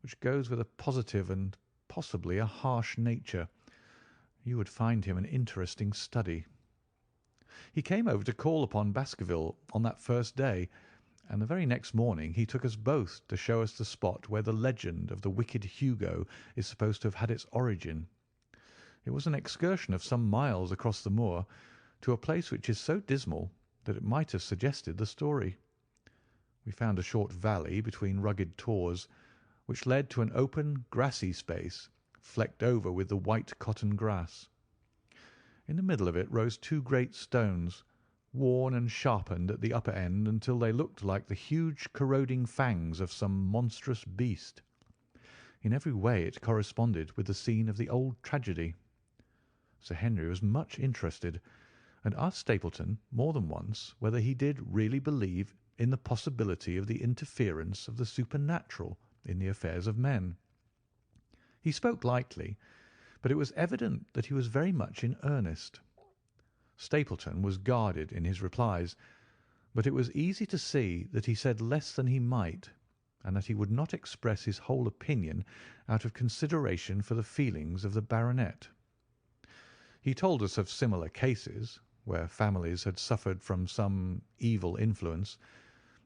which goes with a positive and possibly a harsh nature. You would find him an interesting study. He came over to call upon Baskerville on that first day, and the very next morning he took us both to show us the spot where the legend of the wicked Hugo is supposed to have had its origin. It was an excursion of some miles across the moor to a place which is so dismal that it might have suggested the story. We found a short valley between rugged tors, which led to an open, grassy space, flecked over with the white cotton grass. In the middle of it rose 2 great stones, worn and sharpened at the upper end until they looked like the huge corroding fangs of some monstrous beast. In every way it corresponded with the scene of the old tragedy. Sir Henry was much interested, and asked Stapleton more than once whether he did really believe in the possibility of the interference of the supernatural in the affairs of men. He spoke lightly, but it was evident that he was very much in earnest. Stapleton was guarded in his replies, but it was easy to see that he said less than he might, and that he would not express his whole opinion out of consideration for the feelings of the baronet. He told us of similar cases, where families had suffered from some evil influence,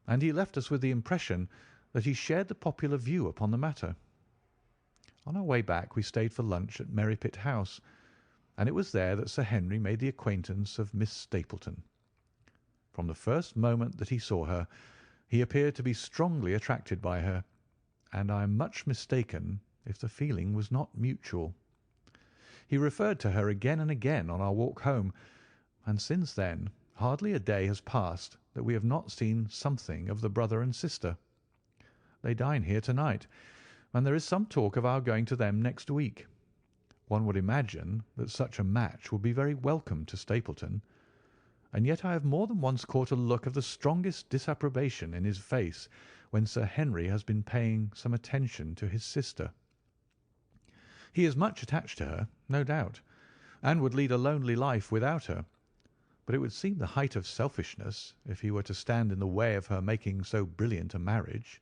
and he left us with the impression that he shared the popular view upon the matter. On our way back we stayed for lunch at Merripit House, and it was there that Sir Henry made the acquaintance of Miss Stapleton. From the first moment that he saw her, he appeared to be strongly attracted by her, and I am much mistaken if the feeling was not mutual. He referred to her again and again on our walk home, and since then hardly a day has passed that we have not seen something of the brother and sister. They dine here to-night, and there is some talk of our going to them next week. One would imagine that such a match would be very welcome to Stapleton, and yet I have more than once caught a look of the strongest disapprobation in his face when Sir Henry has been paying some attention to his sister. He is much attached to her, no doubt, and would lead a lonely life without her, but it would seem the height of selfishness if he were to stand in the way of her making so brilliant a marriage.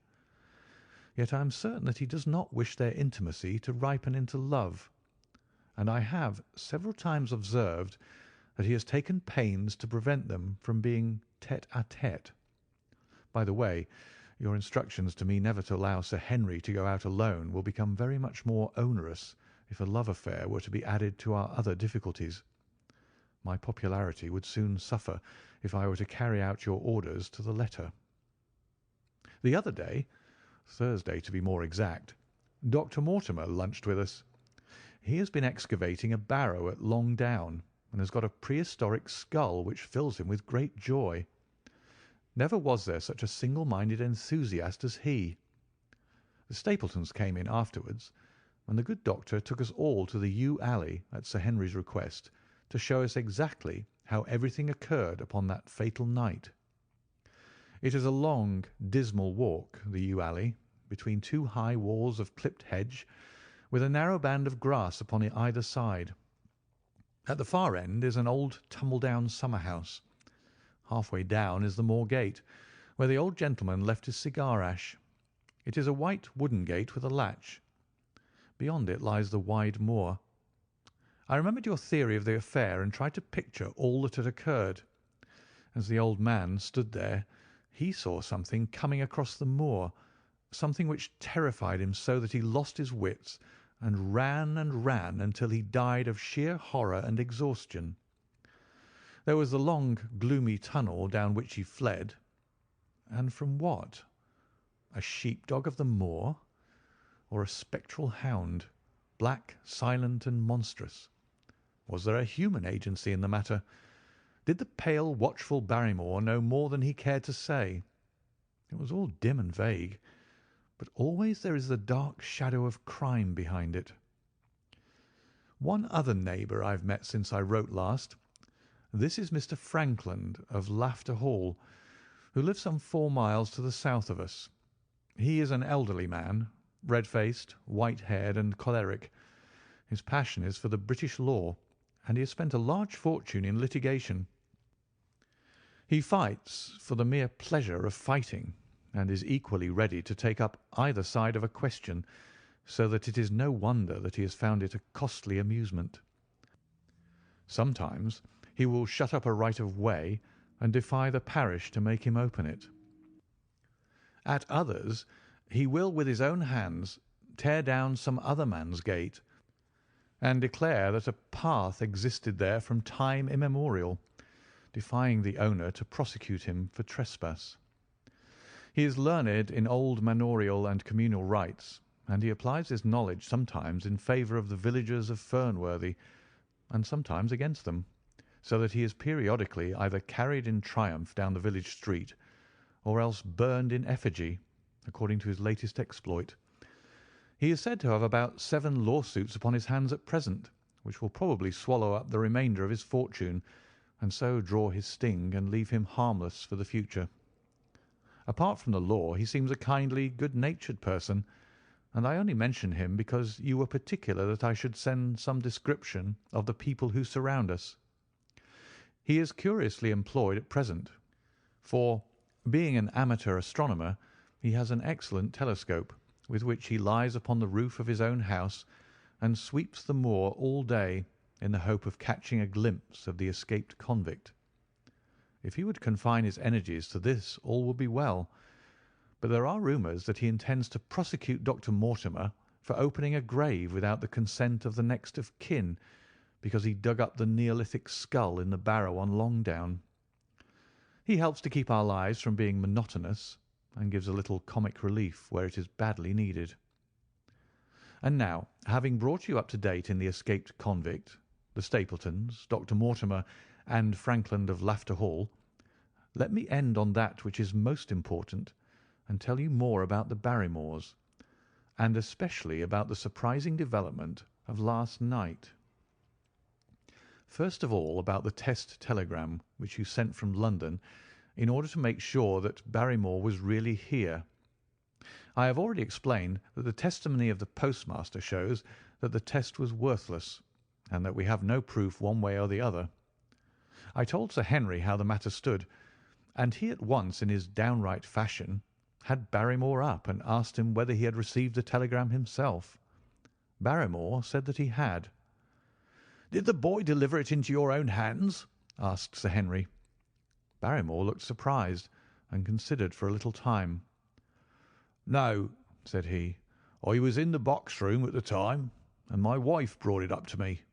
Yet I am certain that he does not wish their intimacy to ripen into love, and I have several times observed that he has taken pains to prevent them from being tête-à-tête. By the way, your instructions to me never to allow Sir Henry to go out alone will become very much more onerous if a love affair were to be added to our other difficulties. My popularity would soon suffer if I were to carry out your orders to the letter. The other day, Thursday to be more exact, Dr. Mortimer lunched with us. He has been excavating a barrow at Long Down, and has got a prehistoric skull which fills him with great joy. Never was there such a single-minded enthusiast as he. The Stapletons came in afterwards, and the good doctor took us all to the yew alley at Sir Henry's request to show us exactly how everything occurred upon that fatal night. It is a long, dismal walk, the yew alley, between two high walls of clipped hedge, with a narrow band of grass upon either side. At the far end is an old tumble-down summer-house. Half-way down is the moor gate, where the old gentleman left his cigar-ash. It is a white wooden gate with a latch. Beyond it lies the wide moor. I remembered your theory of the affair and tried to picture all that had occurred. As the old man stood there, he saw something coming across the moor, something which terrified him so that he lost his wits and ran until he died of sheer horror and exhaustion. There was the long, gloomy tunnel down which he fled. And from what? A sheep-dog of the moor? Or a spectral hound, black, silent, and monstrous? Was there a human agency in the matter? Did the pale, watchful Barrymore know more than he cared to say? It was all dim and vague, but always there is the dark shadow of crime behind it. One other neighbour I've met since I wrote last. This is Mr. Frankland of Lafter Hall, who lives some 4 miles to the south of us. He is an elderly man, red-faced, white-haired, and choleric. His passion is for the British law, and he has spent a large fortune in litigation. He fights for the mere pleasure of fighting, and is equally ready to take up either side of a question, so that it is no wonder that he has found it a costly amusement. Sometimes he will shut up a right of way and defy the parish to make him open it. At others he will with his own hands tear down some other man's gate, and declare that a path existed there from time immemorial, defying the owner to prosecute him for trespass. He is learned in old manorial and communal rights, and he applies his knowledge sometimes in favour of the villagers of Fernworthy, and sometimes against them, so that he is periodically either carried in triumph down the village street, or else burned in effigy, according to his latest exploit. He is said to have about 7 lawsuits upon his hands at present, which will probably swallow up the remainder of his fortune, and so draw his sting and leave him harmless for the future. Apart from the law, he seems a kindly, good-natured person, and I only mention him because you were particular that I should send some description of the people who surround us. He is curiously employed at present, for, being an amateur astronomer, he has an excellent telescope, with which he lies upon the roof of his own house and sweeps the moor all day in the hope of catching a glimpse of the escaped convict. If he would confine his energies to this, all would be well, but there are rumours that he intends to prosecute Dr. Mortimer for opening a grave without the consent of the next of kin, because he dug up the Neolithic skull in the barrow on Longdown. He helps to keep our lives from being monotonous, and gives a little comic relief where it is badly needed. And now, having brought you up to date in the escaped convict, the Stapletons, Dr. Mortimer, and Frankland of Laughter Hall, let me end on that which is most important and tell you more about the Barrymores, and especially about the surprising development of last night. First of all, about the test telegram which you sent from London in order to make sure that Barrymore was really here. I have already explained that the testimony of the postmaster shows that the test was worthless, and that we have no proof one way or the other. I told Sir Henry how the matter stood, and he at once, in his downright fashion, had Barrymore up and asked him whether he had received the telegram himself. Barrymore said that he had. "Did the boy deliver it into your own hands?" asked Sir Henry. Barrymore looked surprised, and considered for a little time. "No," said he. "I was in the box-room at the time, and my wife brought it up to me."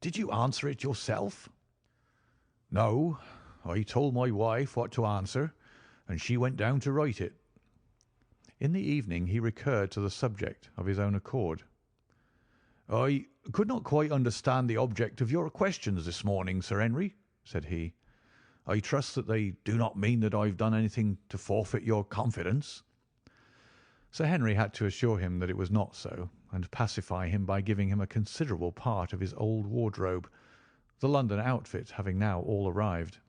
"Did you answer it yourself?" "No, I told my wife what to answer, and she went down to write it." In the evening he recurred to the subject of his own accord. "I could not quite understand the object of your questions this morning, Sir Henry," said he. "I trust that they do not mean that I have done anything to forfeit your confidence." Sir Henry had to assure him that it was not so, and pacify him by giving him a considerable part of his old wardrobe, the London outfit having now all arrived.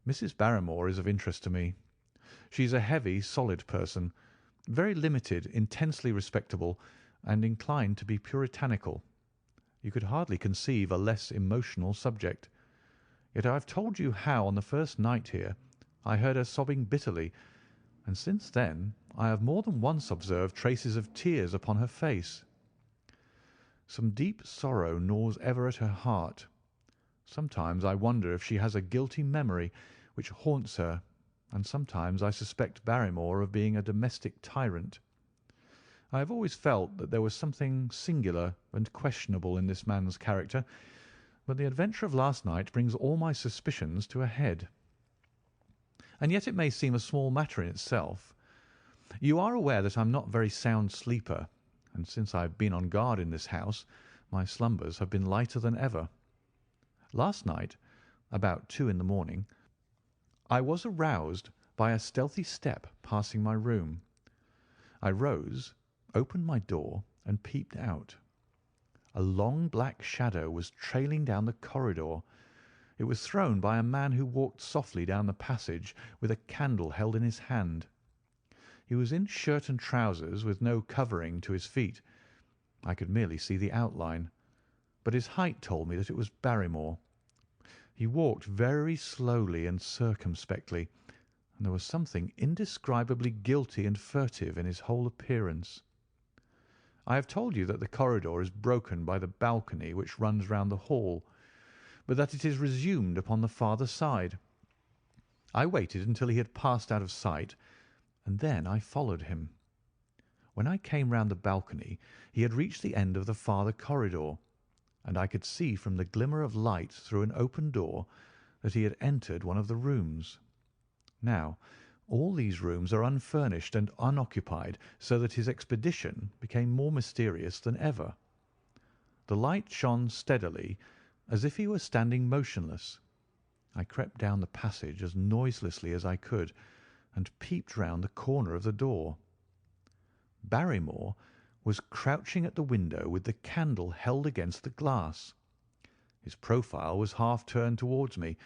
Mrs. Barrymore is of interest to me. She is a heavy, solid person, very limited, intensely respectable, and inclined to be puritanical. You could hardly conceive a less emotional subject. Yet I have told you how, on the first night here, I heard her sobbing bitterly, and since then I have more than once observed traces of tears upon her face. Some deep sorrow gnaws ever at her heart. Sometimes I wonder if she has a guilty memory which haunts her, and sometimes I suspect Barrymore of being a domestic tyrant. I have always felt that there was something singular and questionable in this man's character, but the adventure of last night brings all my suspicions to a head. And yet it may seem a small matter in itself. You are aware that I am not a very sound sleeper, and since I have been on guard in this house, my slumbers have been lighter than ever. Last night, about 2 in the morning, I was aroused by a stealthy step passing my room. I rose, opened my door, and peeped out. A long black shadow was trailing down the corridor. It was thrown by a man who walked softly down the passage with a candle held in his hand. He was in shirt and trousers, with no covering to his feet. I could merely see the outline, but his height told me that it was Barrymore. He walked very slowly and circumspectly, and there was something indescribably guilty and furtive in his whole appearance. I have told you that the corridor is broken by the balcony which runs round the hall, but that it is resumed upon the farther side. I waited until he had passed out of sight, and then I followed him. When I came round the balcony, he had reached the end of the farther corridor, and I could see from the glimmer of light through an open door that he had entered one of the rooms. Now, all these rooms are unfurnished and unoccupied, so that his expedition became more mysterious than ever. The light shone steadily, as if he were standing motionless. I crept down the passage as noiselessly as I could, and peeped round the corner of the door. Barrymore was crouching at the window with the candle held against the glass. His profile was half turned towards me,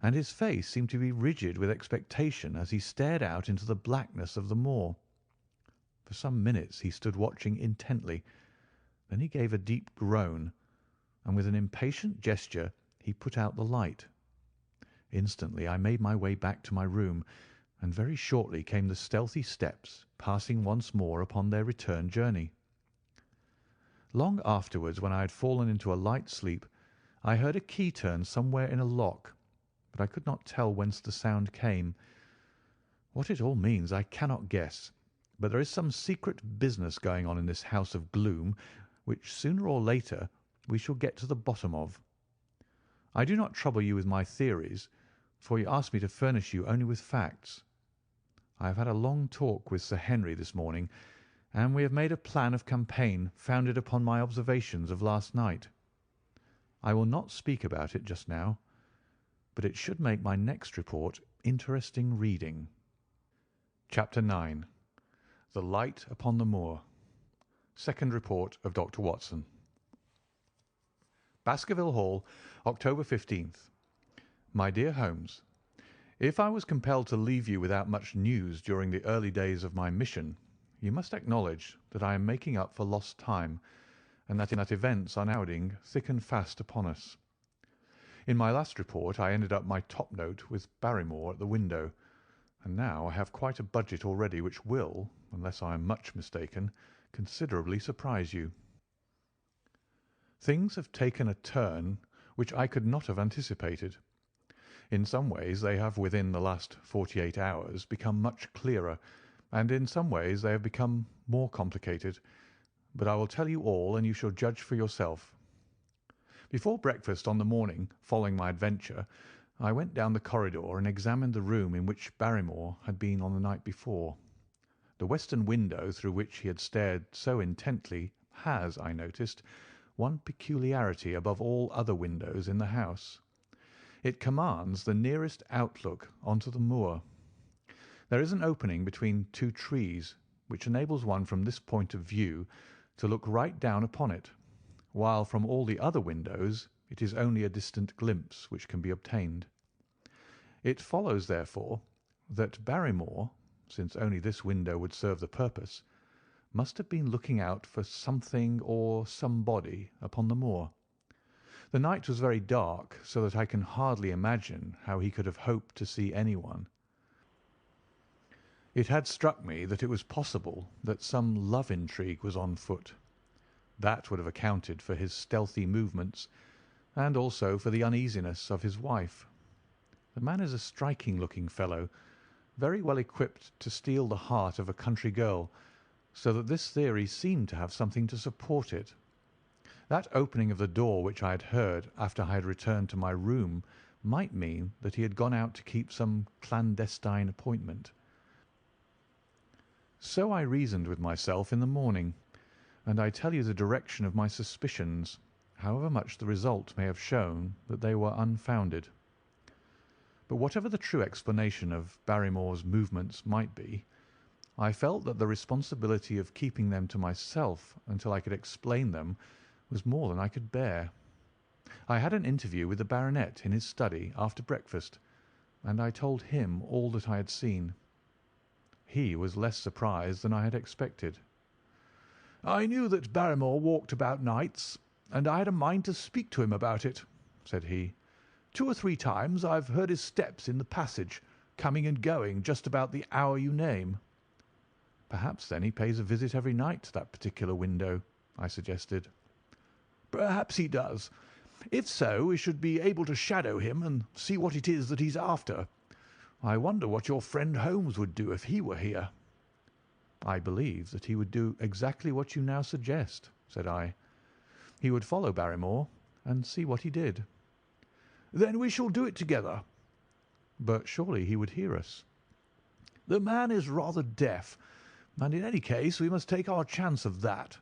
and his face seemed to be rigid with expectation as he stared out into the blackness of the moor. For some minutes he stood watching intently. Then he gave a deep groan, and with an impatient gesture he put out the light. Instantly I made my way back to my room, and very shortly came the stealthy steps passing once more upon their return journey. Long afterwards, when I had fallen into a light sleep, I heard a key turn somewhere in a lock, but I could not tell whence the sound came. What it all means I cannot guess, but there is some secret business going on in this house of gloom, which sooner or later we shall get to the bottom of. I do not trouble you with my theories, for you asked me to furnish you only with facts. I have had a long talk with Sir Henry this morning, and we have made a plan of campaign founded upon my observations of last night. I will not speak about it just now, but it should make my next report interesting reading. Chapter 9. The Light upon the Moor. Second report of Dr. Watson. Baskerville Hall, October 15th. My dear Holmes, if I was compelled to leave you without much news during the early days of my mission, you must acknowledge that I am making up for lost time, and that events are now crowding thick and fast upon us. In my last report I ended up my top note with Barrymore at the window, and now I have quite a budget already which will, unless I am much mistaken, considerably surprise you. Things have taken a turn which I could not have anticipated. In some ways they have within the last 48 hours become much clearer, and in some ways they have become more complicated, but I will tell you all and you shall judge for yourself. Before breakfast on the morning following my adventure, I went down the corridor and examined the room in which Barrymore had been on the night before. The western window through which he had stared so intently has, I noticed, one peculiarity above all other windows in the house. It commands the nearest outlook onto the moor. There is an opening between two trees, which enables one from this point of view to look right down upon it, while from all the other windows it is only a distant glimpse which can be obtained. It follows, therefore, that Barrymore, since only this window would serve the purpose, must have been looking out for something or somebody upon the moor. The night was very dark, so that I can hardly imagine how he could have hoped to see anyone. It had struck me that it was possible that some love intrigue was on foot. That would have accounted for his stealthy movements, and also for the uneasiness of his wife. The man is a striking-looking fellow, very well equipped to steal the heart of a country girl, so that this theory seemed to have something to support it. That opening of the door which I had heard after I had returned to my room might mean that he had gone out to keep some clandestine appointment. So I reasoned with myself in the morning, and I tell you the direction of my suspicions, however much the result may have shown that they were unfounded. But whatever the true explanation of Barrymore's movements might be, I felt that the responsibility of keeping them to myself until I could explain them was more than I could bear. I had an interview with the baronet in his study after breakfast, and I told him all that I had seen. He was less surprised than I had expected. "I knew that Barrymore walked about nights, and I had a mind to speak to him about it," said he. "2 or 3 times I've heard his steps in the passage, coming and going just about the hour you name." "Perhaps, then, he pays a visit every night to that particular window," I suggested. "Perhaps he does. If so, we should be able to shadow him and see what it is that he's after. I wonder what your friend Holmes would do if he were here." "I believe that he would do exactly what you now suggest," said I. "He would follow Barrymore and see what he did." "Then we shall do it together." "But surely he would hear us." "The man is rather deaf, and in any case we must take our chance of that.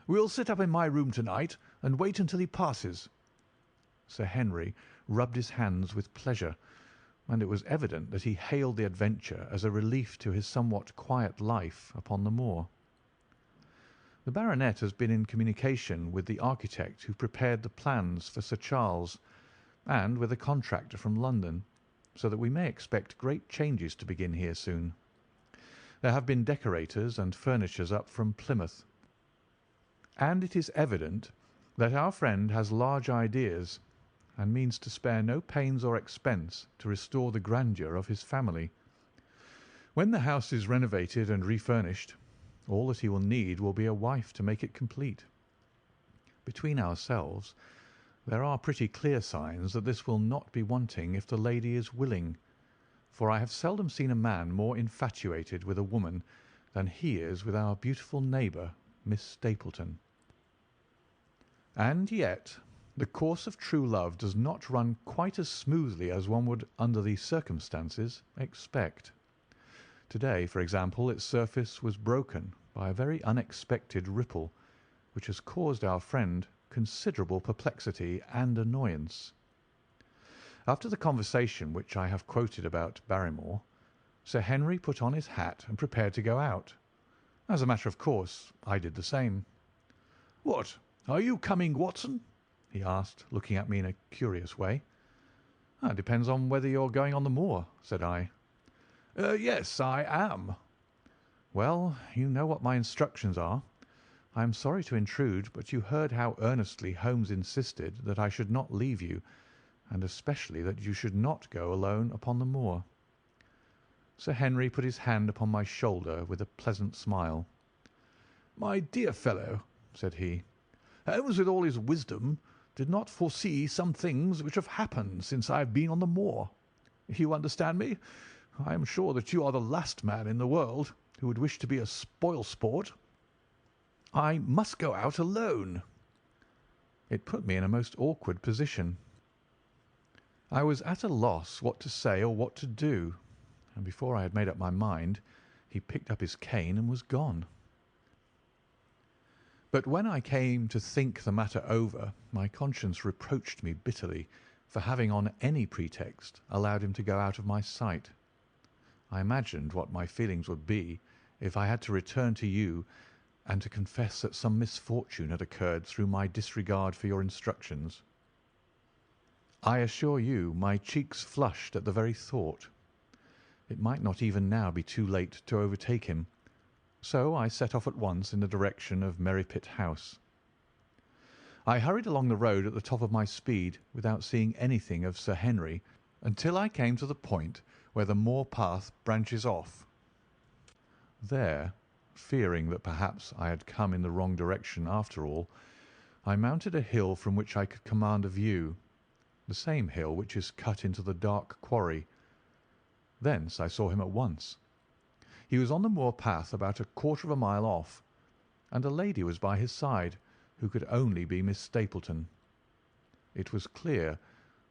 We'll sit up in my room to-night and wait until he passes." Sir Henry rubbed his hands with pleasure, and it was evident that he hailed the adventure as a relief to his somewhat quiet life upon the moor. The baronet has been in communication with the architect who prepared the plans for Sir Charles, and with a contractor from London, so that we may expect great changes to begin here soon. There have been decorators and furnishers up from Plymouth, and it is evident that our friend has large ideas and means to spare no pains or expense to restore the grandeur of his family. When the house is renovated and refurnished, all that he will need will be a wife to make it complete. Between ourselves, there are pretty clear signs that this will not be wanting if the lady is willing, for I have seldom seen a man more infatuated with a woman than he is with our beautiful neighbour, Miss Stapleton. And yet the course of true love does not run quite as smoothly as one would, under the circumstances, expect. To-day, for example, its surface was broken by a very unexpected ripple, which has caused our friend considerable perplexity and annoyance. After the conversation which I have quoted about Barrymore, Sir Henry put on his hat and prepared to go out. As a matter of course, I did the same. "What, are you coming, Watson?" he asked, looking at me in a curious way. "It depends on whether you're going on the moor," said I. Yes, I am." "Well, you know what my instructions are. I am sorry to intrude, but you heard how earnestly Holmes insisted that I should not leave you, and especially that you should not go alone upon the moor." Sir Henry put his hand upon my shoulder with a pleasant smile. "My dear fellow," said he, "Holmes, with all his wisdom, did not foresee some things which have happened since I have been on the moor. You understand me? I am sure that you are the last man in the world who would wish to be a spoil-sport. I must go out alone." It put me in a most awkward position. I was at a loss what to say or what to do, and before I had made up my mind, he picked up his cane and was gone. But when I came to think the matter over, my conscience reproached me bitterly for having on any pretext allowed him to go out of my sight. I imagined what my feelings would be if I had to return to you and to confess that some misfortune had occurred through my disregard for your instructions. I assure you my cheeks flushed at the very thought. It might not even now be too late to overtake him, so I set off at once in the direction of Merripit House. I hurried along the road at the top of my speed without seeing anything of Sir Henry until I came to the point where the moor path branches off. There, fearing that perhaps I had come in the wrong direction after all, I mounted a hill from which I could command a view, the same hill which is cut into the dark quarry. Thence I saw him at once. He was on the moor path about a quarter of a mile off, and a lady was by his side, who could only be Miss Stapleton. It was clear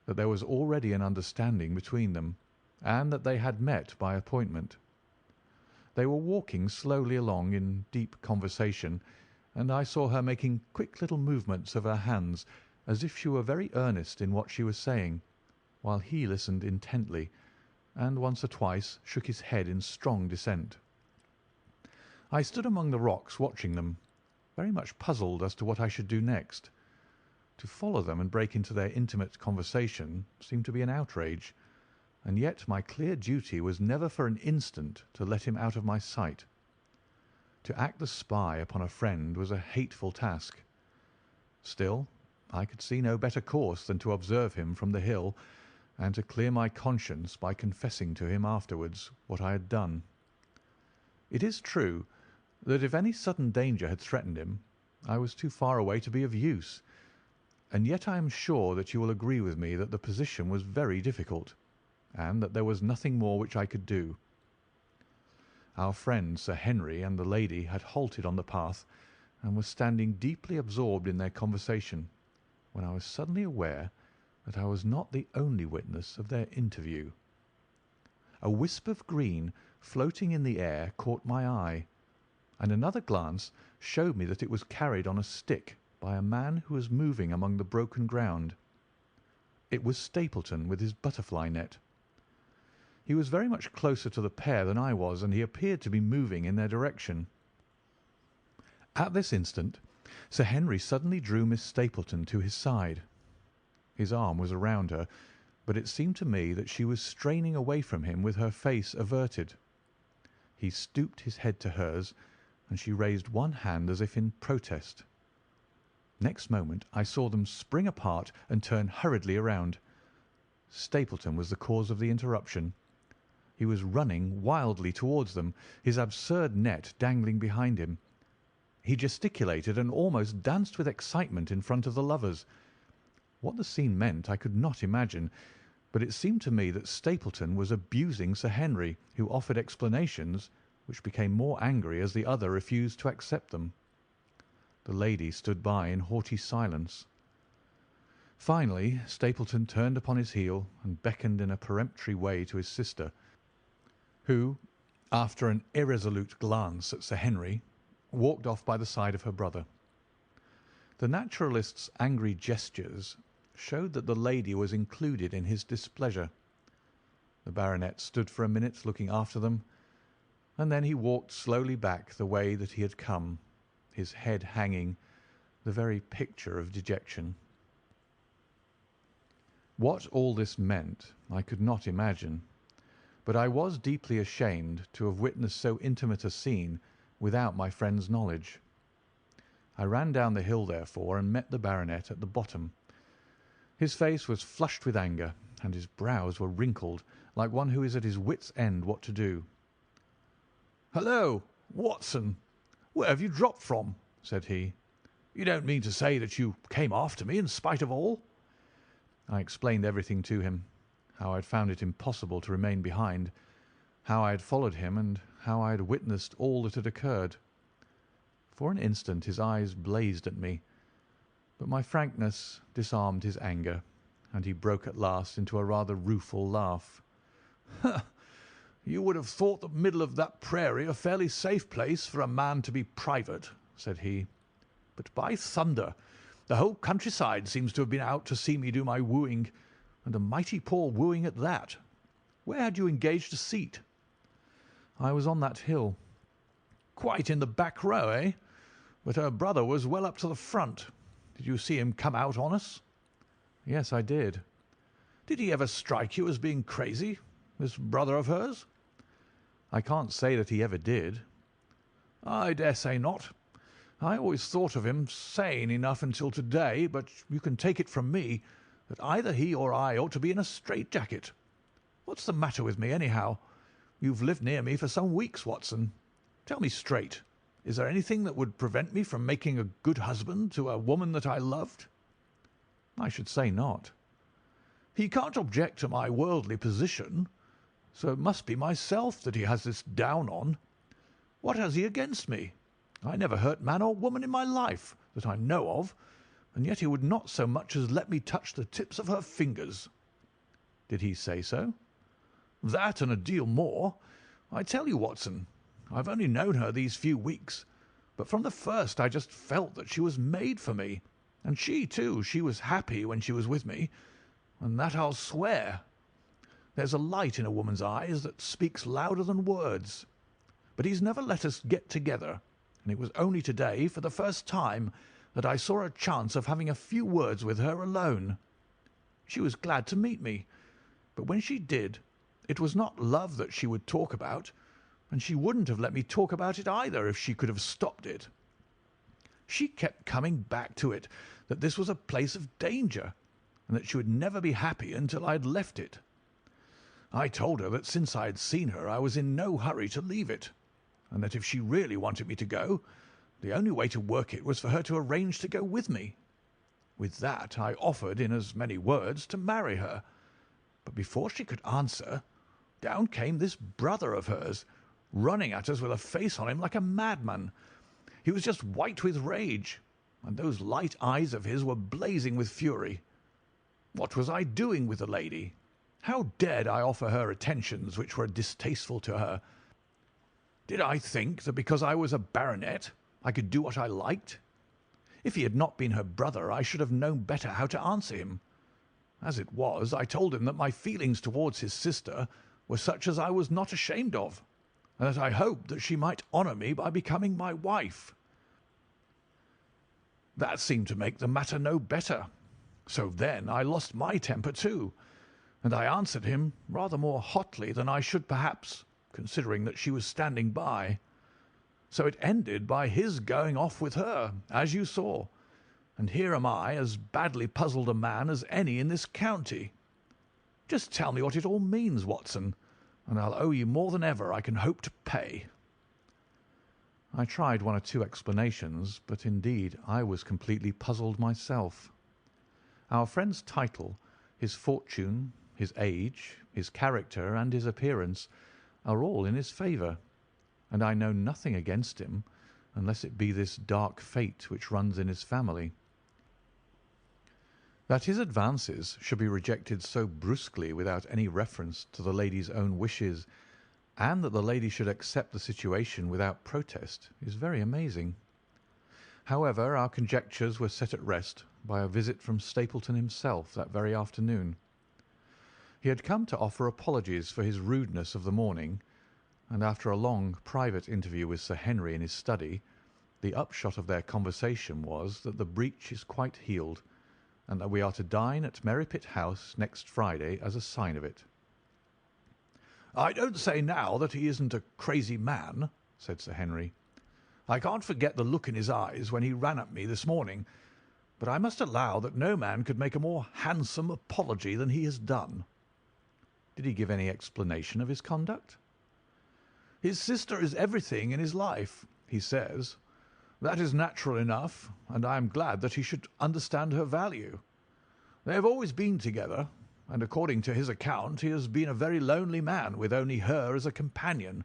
that there was already an understanding between them, and that they had met by appointment. They were walking slowly along in deep conversation, and I saw her making quick little movements of her hands as if she were very earnest in what she was saying, while he listened intently, and once or twice shook his head in strong dissent. I stood among the rocks watching them, very much puzzled as to what I should do next. To follow them and break into their intimate conversation seemed to be an outrage, and yet my clear duty was never for an instant to let him out of my sight. To act the spy upon a friend was a hateful task. Still, I could see no better course than to observe him from the hill, and to clear my conscience by confessing to him afterwards what I had done. It is true that if any sudden danger had threatened him, I was too far away to be of use, and yet I am sure that you will agree with me that the position was very difficult, and that there was nothing more which I could do. Our friend Sir Henry and the lady had halted on the path, and were standing deeply absorbed in their conversation, when I was suddenly aware that I was not the only witness of their interview. A wisp of green floating in the air caught my eye, and another glance showed me that it was carried on a stick by a man who was moving among the broken ground. It was Stapleton with his butterfly net. He was very much closer to the pair than I was, and he appeared to be moving in their direction. At this instant, Sir Henry suddenly drew Miss Stapleton to his side. His arm was around her, but it seemed to me that she was straining away from him with her face averted. He stooped his head to hers, and she raised one hand as if in protest. Next moment I saw them spring apart and turn hurriedly around. Stapleton was the cause of the interruption. He was running wildly towards them, his absurd net dangling behind him. He gesticulated and almost danced with excitement in front of the lovers. What the scene meant I could not imagine, but it seemed to me that Stapleton was abusing Sir Henry, who offered explanations, which became more angry as the other refused to accept them. The lady stood by in haughty silence. Finally, Stapleton turned upon his heel and beckoned in a peremptory way to his sister, who, after an irresolute glance at Sir Henry, walked off by the side of her brother. The naturalist's angry gestures showed that the lady was included in his displeasure. The baronet stood for a minute looking after them, and then he walked slowly back the way that he had come, his head hanging, the very picture of dejection. What all this meant I could not imagine, but I was deeply ashamed to have witnessed so intimate a scene without my friend's knowledge. I ran down the hill, therefore, and met the baronet at the bottom. His face was flushed with anger, and his brows were wrinkled like one who is at his wits' end what to do. "Hullo, Watson! Where have you dropped from?" said he. "You don't mean to say that you came after me in spite of all?" I explained everything to him, how I had found it impossible to remain behind, how I had followed him, and how I had witnessed all that had occurred. For an instant his eyes blazed at me, but my frankness disarmed his anger, and he broke at last into a rather rueful laugh. "You would have thought the middle of that prairie a fairly safe place for a man to be private," said he. "But by thunder, the whole countryside seems to have been out to see me do my wooing, and a mighty poor wooing at that. Where had you engaged a seat?" "I was on that hill." "Quite in the back row, eh? But her brother was well up to the front. Did you see him come out on us?" "Yes, I did." "Did he ever strike you as being crazy, this brother of hers?" "I can't say that he ever did." "I dare say not. I always thought of him sane enough until to-day, but you can take it from me that either he or I ought to be in a straitjacket. What's the matter with me, anyhow? You've lived near me for some weeks, Watson. Tell me straight, is there anything that would prevent me from making a good husband to a woman that I loved?" "I should say not." "He can't object to my worldly position, so it must be myself that he has this down on. What has he against me? I never hurt man or woman in my life, that I know of, and yet he would not so much as let me touch the tips of her fingers." "Did he say so?" "That and a deal more. I tell you, Watson, I've only known her these few weeks, but from the first I just felt that she was made for me, and she, too, she was happy when she was with me, and that I'll swear. There's a light in a woman's eyes that speaks louder than words. But he's never let us get together, and it was only to-day, for the first time, that I saw a chance of having a few words with her alone. She was glad to meet me, but when she did, it was not love that she would talk about, and she wouldn't have let me talk about it either if she could have stopped it. She kept coming back to it, that this was a place of danger, and that she would never be happy until I had left it. I told her that since I had seen her I was in no hurry to leave it, and that if she really wanted me to go, the only way to work it was for her to arrange to go with me. With that I offered in as many words to marry her, but before she could answer, down came this brother of hers, running at us with a face on him like a madman. He was just white with rage, and those light eyes of his were blazing with fury. What was I doing with the lady? How dared I offer her attentions which were distasteful to her? Did I think that because I was a baronet I could do what I liked? If he had not been her brother I should have known better how to answer him. As it was, I told him that my feelings towards his sister were such as I was not ashamed of, and that I hoped that she might honour me by becoming my wife. That seemed to make the matter no better. So then I lost my temper too, and I answered him rather more hotly than I should perhaps, considering that she was standing by. So it ended by his going off with her, as you saw, and here am I, as badly puzzled a man as any in this county. Just tell me what it all means, Watson, and I'll owe you more than ever I can hope to pay." I tried one or two explanations, but indeed I was completely puzzled myself. Our friend's title, his fortune, his age, his character, and his appearance are all in his favour, and I know nothing against him, unless it be this dark fate which runs in his family. That his advances should be rejected so brusquely without any reference to the lady's own wishes, and that the lady should accept the situation without protest, is very amazing. However, our conjectures were set at rest by a visit from Stapleton himself that very afternoon. He had come to offer apologies for his rudeness of the morning, and after a long private interview with Sir Henry in his study, the upshot of their conversation was that the breach is quite healed, and that we are to dine at Merripit House next Friday as a sign of it. "I don't say now that he isn't a crazy man," said Sir Henry. "I can't forget the look in his eyes when he ran at me this morning, but I must allow that no man could make a more handsome apology than he has done." Did he give any explanation of his conduct? "His sister is everything in his life, he says. That is natural enough, and I am glad that he should understand her value. They have always been together, and according to his account he has been a very lonely man with only her as a companion,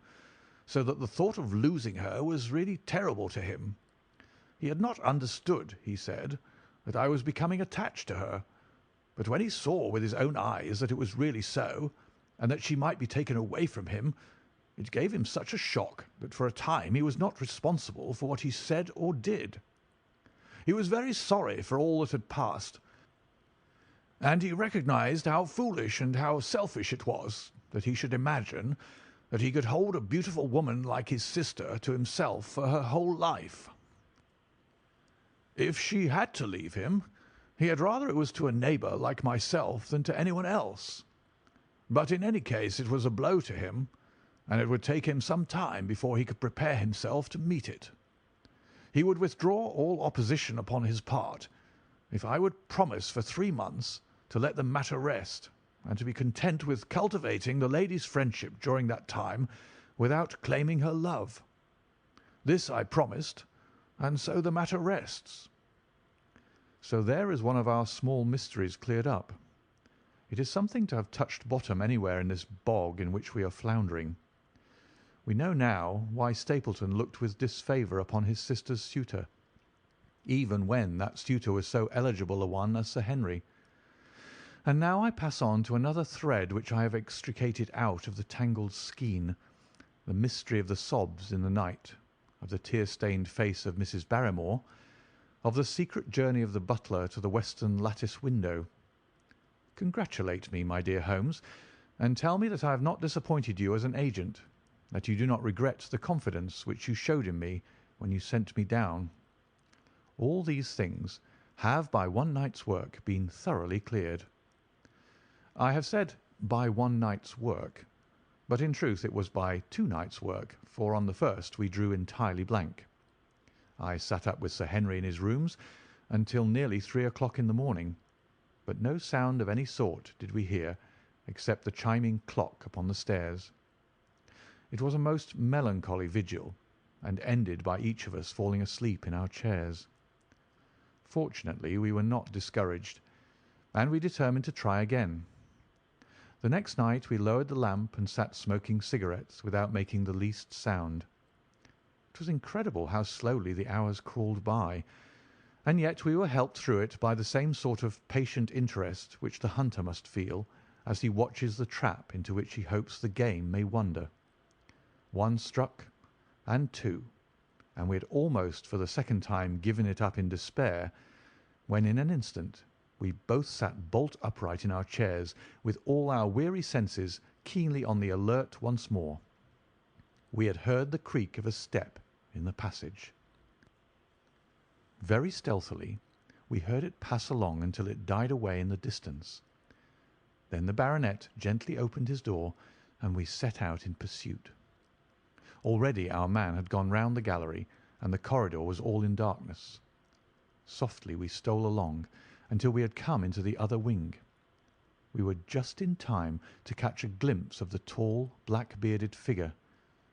so that the thought of losing her was really terrible to him. He had not understood, he said, that I was becoming attached to her, but when he saw with his own eyes that it was really so, and that she might be taken away from him, it gave him such a shock that for a time he was not responsible for what he said or did. He was very sorry for all that had passed, and he recognized how foolish and how selfish it was that he should imagine that he could hold a beautiful woman like his sister to himself for her whole life. If she had to leave him, he had rather it was to a neighbour like myself than to anyone else. But in any case it was a blow to him, and it would take him some time before he could prepare himself to meet it. He would withdraw all opposition upon his part if I would promise for 3 months to let the matter rest, and to be content with cultivating the lady's friendship during that time without claiming her love. This I promised, and so the matter rests." So there is one of our small mysteries cleared up. It is something to have touched bottom anywhere in this bog in which we are floundering. We know now why Stapleton looked with disfavour upon his sister's suitor, even when that suitor was so eligible a one as Sir Henry. And now I pass on to another thread which I have extricated out of the tangled skein, the mystery of the sobs in the night, of the tear-stained face of Mrs. Barrymore, of the secret journey of the butler to the western lattice window. Congratulate me, my dear Holmes, and tell me that I have not disappointed you as an agent, that you do not regret the confidence which you showed in me when you sent me down. All these things have by one night's work been thoroughly cleared. I have said by one night's work, but in truth it was by 2 nights' work, for on the first we drew entirely blank. I sat up with Sir Henry in his rooms until nearly 3 o'clock in the morning, but no sound of any sort did we hear except the chiming clock upon the stairs. It was a most melancholy vigil, and ended by each of us falling asleep in our chairs. Fortunately we were not discouraged, and we determined to try again. The next night we lowered the lamp and sat smoking cigarettes without making the least sound. It was incredible how slowly the hours crawled by, and yet we were helped through it by the same sort of patient interest which the hunter must feel as he watches the trap into which he hopes the game may wander. 1 struck, and 2, and we had almost for the second time given it up in despair, when in an instant we both sat bolt upright in our chairs, with all our weary senses keenly on the alert once more. We had heard the creak of a step in the passage. Very stealthily we heard it pass along until it died away in the distance. Then the baronet gently opened his door, and we set out in pursuit. Already our man had gone round the gallery, and the corridor was all in darkness. Softly we stole along until we had come into the other wing. We were just in time to catch a glimpse of the tall, black-bearded figure,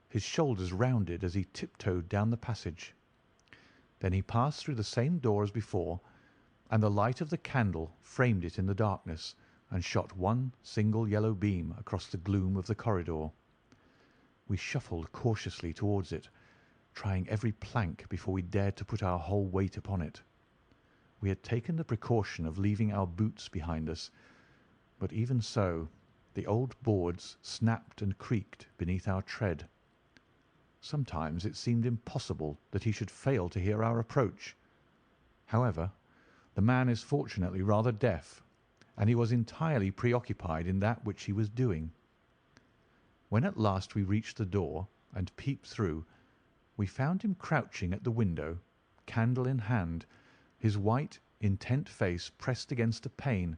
his shoulders rounded as he tiptoed down the passage. Then he passed through the same door as before, and the light of the candle framed it in the darkness and shot one single yellow beam across the gloom of the corridor. We shuffled cautiously towards it, trying every plank before we dared to put our whole weight upon it. We had taken the precaution of leaving our boots behind us, but even so the old boards snapped and creaked beneath our tread. Sometimes it seemed impossible that he should fail to hear our approach, However, the man is fortunately rather deaf, and he was entirely preoccupied in that which he was doing. When at last we reached the door and peeped through, we found him crouching at the window, candle in hand, his white, intent face pressed against a pane,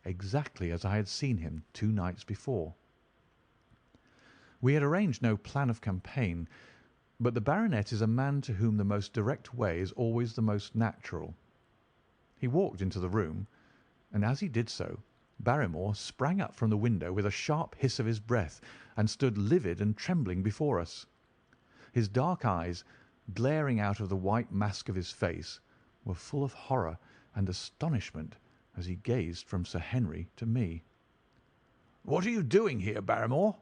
exactly as I had seen him 2 nights before. We had arranged no plan of campaign, but the baronet is a man to whom the most direct way is always the most natural. He walked into the room, and as he did so, Barrymore sprang up from the window with a sharp hiss of his breath and stood livid and trembling before us. His dark eyes, glaring out of the white mask of his face, were full of horror and astonishment as he gazed from Sir Henry to me. "What are you doing here, Barrymore?"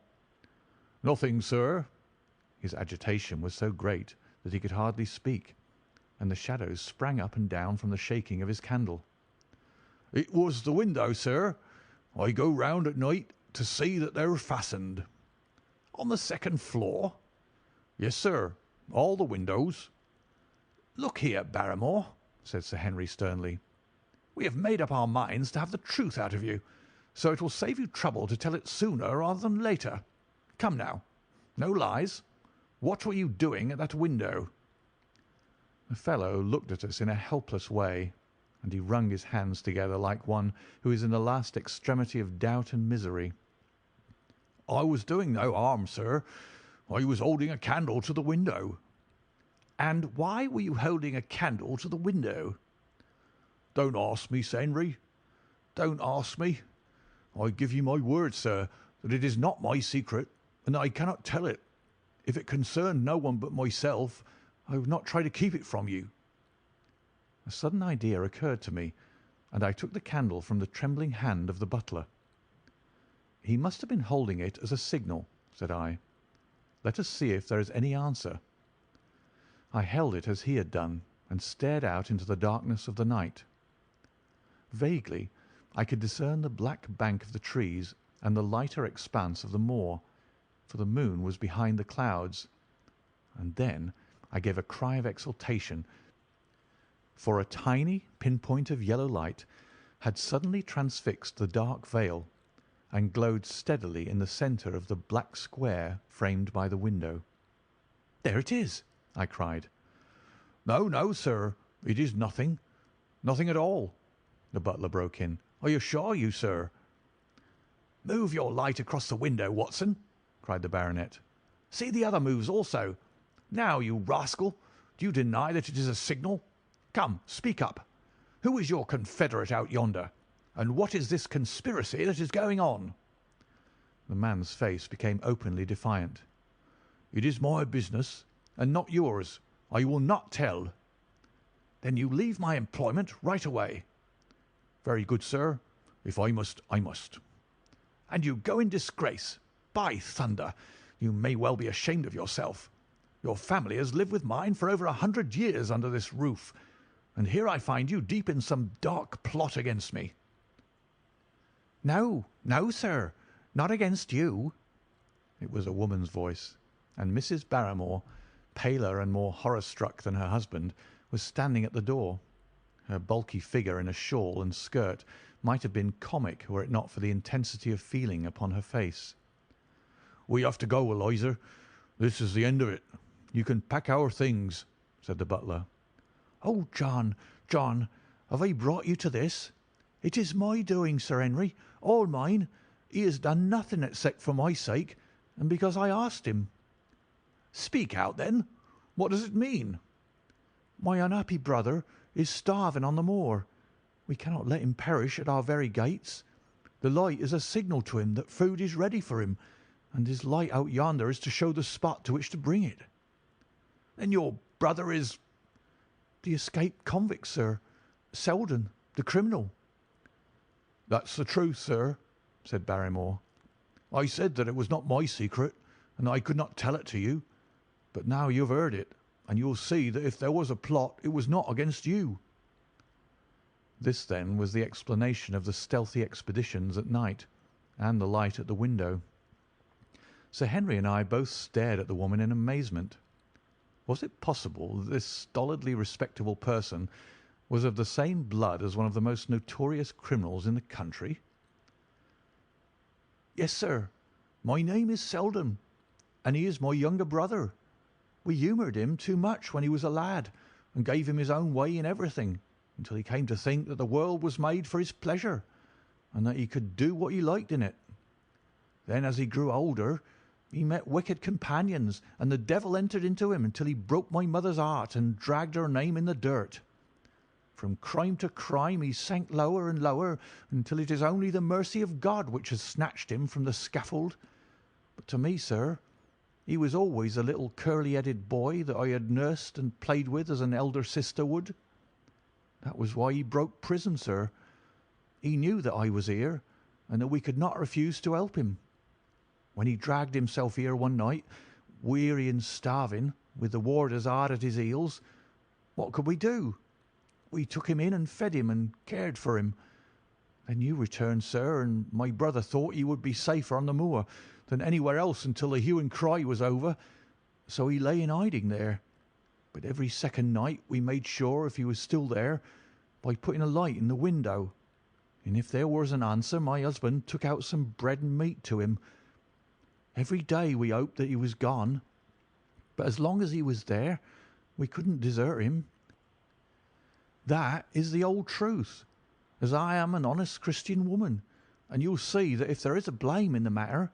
"Nothing, sir." His agitation was so great that he could hardly speak, and the shadows sprang up and down from the shaking of his candle. "It was the window, sir. I go round at night to see that they're fastened." "On the second floor?" "Yes, sir, all the windows." "Look here, Barrymore," said Sir Henry sternly. "We have made up our minds to have the truth out of you, so it will save you trouble to tell it sooner rather than later. Come now, no lies. What were you doing at that window?" The fellow looked at us in a helpless way, and he wrung his hands together like one who is in the last extremity of doubt and misery. "I was doing no harm, sir. I was holding a candle to the window." "And why were you holding a candle to the window?" "Don't ask me, Sir Henry. Don't ask me. I give you my word, sir, that it is not my secret, and I cannot tell it. If it concerned no one but myself, I would not try to keep it from you." A sudden idea occurred to me, and I took the candle from the trembling hand of the butler. "He must have been holding it as a signal," said I. "Let us see if there is any answer." I held it as he had done, and stared out into the darkness of the night. Vaguely I could discern the black bank of the trees and the lighter expanse of the moor, for the moon was behind the clouds, and then I gave a cry of exultation, for a tiny pinpoint of yellow light had suddenly transfixed the dark veil and glowed steadily in the centre of the black square framed by the window. "There it is!" I cried. "No, no, sir, it is nothing. Nothing at all," the butler broke in. "I assure you, sir." "Move your light across the window, Watson," cried the baronet. "See the other moves also. Now, you rascal, do you deny that it is a signal? Come, speak up. Who is your confederate out yonder, and what is this conspiracy that is going on?" The man's face became openly defiant. "It is my business, and not yours. I will not tell." "Then you leave my employment right away." "Very good, sir. If I must, I must." "And you go in disgrace. By thunder, you may well be ashamed of yourself. Your family has lived with mine for over 100 years under this roof, and here I find you deep in some dark plot against me." "No, no, sir, not against you." It was a woman's voice, and Mrs. Barrymore, paler and more horror-struck than her husband, was standing at the door. Her bulky figure in a shawl and skirt might have been comic were it not for the intensity of feeling upon her face. "We have to go, Eliza. This is the end of it. You can pack our things," said the butler. "Oh, John, John, have I brought you to this? It is my doing, Sir Henry, all mine. He has done nothing except for my sake, and because I asked him." "Speak out, then. What does it mean?" "My unhappy brother is starving on the moor. We cannot let him perish at our very gates. The light is a signal to him that food is ready for him, and his light out yonder is to show the spot to which to bring it." "Then your brother is—" "The escaped convict, sir. Selden, the criminal." "That's the truth, sir," said Barrymore. "I said that it was not my secret, and I could not tell it to you. But now you've heard it, and you'll see that if there was a plot, it was not against you." This, then, was the explanation of the stealthy expeditions at night, and the light at the window. Sir Henry and I both stared at the woman in amazement. Was it possible that this stolidly respectable person, was of the same blood as one of the most notorious criminals in the country? Yes, sir. My name is Selden, and he is my younger brother. We humoured him too much when he was a lad, and gave him his own way in everything, until he came to think that the world was made for his pleasure, and that he could do what he liked in it. Then, as he grew older, he met wicked companions, and the devil entered into him until he broke my mother's heart and dragged her name in the dirt. From crime to crime he sank lower and lower, until it is only the mercy of God which has snatched him from the scaffold. But to me, sir, he was always a little curly-headed boy that I had nursed and played with as an elder sister would. That was why he broke prison, sir. He knew that I was here, and that we could not refuse to help him. When he dragged himself here one night, weary and starving, with the warders hard at his heels, what could we do? We took him in and fed him and cared for him. Then you returned, sir, and my brother thought he would be safer on the moor than anywhere else until the hue and cry was over, so he lay in hiding there. But every second night we made sure if he was still there by putting a light in the window, and if there was an answer, my husband took out some bread and meat to him. Every day we hoped that he was gone, but as long as he was there, we couldn't desert him. That is the old truth, as I am an honest Christian woman, and you'll see that if there is a blame in the matter,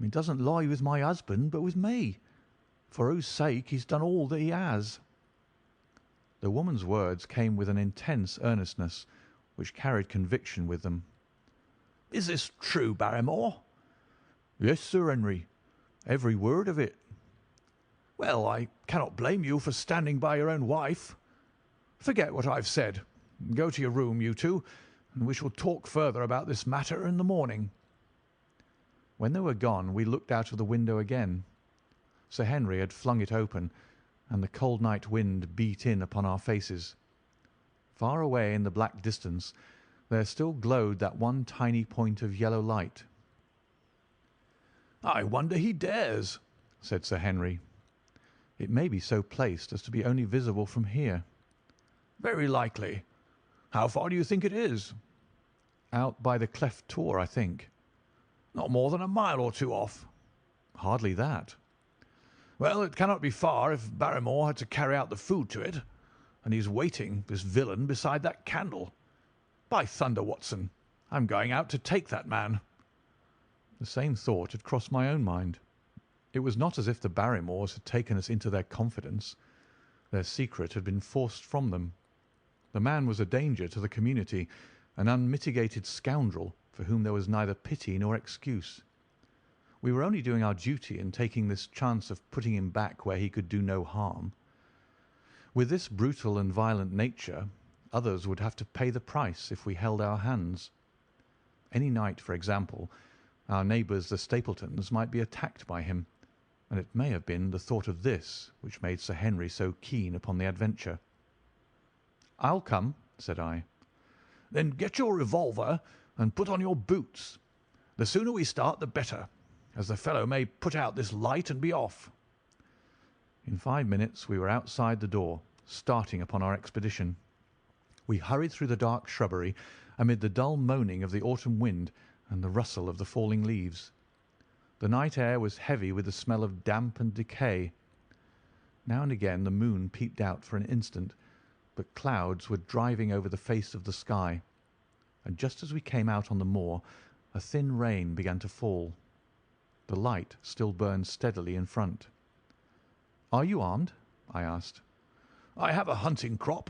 it doesn't lie with my husband, but with me, for whose sake he's done all that he has." The woman's words came with an intense earnestness, which carried conviction with them. "Is this true, Barrymore?" "Yes, Sir Henry, every word of it." "Well, I cannot blame you for standing by your own wife. Forget what I've said. Go to your room, you two, and we shall talk further about this matter in the morning." When they were gone, we looked out of the window again. Sir Henry had flung it open, and the cold night wind beat in upon our faces. Far away in the black distance there still glowed that one tiny point of yellow light. "I wonder he dares," said Sir Henry. "It may be so placed as to be only visible from here." "Very likely. How far do you think it is?" "Out by the cleft tor, I think." "Not more than a mile or two off." "Hardly that." "Well, it cannot be far if Barrymore had to carry out the food to it, and he's waiting, this villain, beside that candle. By thunder, Watson, I'm going out to take that man." The same thought had crossed my own mind. It was not as if the Barrymores had taken us into their confidence. Their secret had been forced from them. The man was a danger to the community, an unmitigated scoundrel for whom there was neither pity nor excuse. We were only doing our duty in taking this chance of putting him back where he could do no harm. With this brutal and violent nature, others would have to pay the price if we held our hands. Any night, for example, our neighbours the Stapletons might be attacked by him, and it may have been the thought of this which made Sir Henry so keen upon the adventure. "I'll come," said I. "Then get your revolver and put on your boots. The sooner we start the better, as the fellow may put out this light and be off." In 5 minutes we were outside the door, starting upon our expedition. We hurried through the dark shrubbery, amid the dull moaning of the autumn wind and the rustle of the falling leaves. The night air was heavy with the smell of damp and decay. Now and again the moon peeped out for an instant, but clouds were driving over the face of the sky, and just as we came out on the moor, a thin rain began to fall. The light still burned steadily in front. "Are you armed?" I asked. "I have a hunting crop."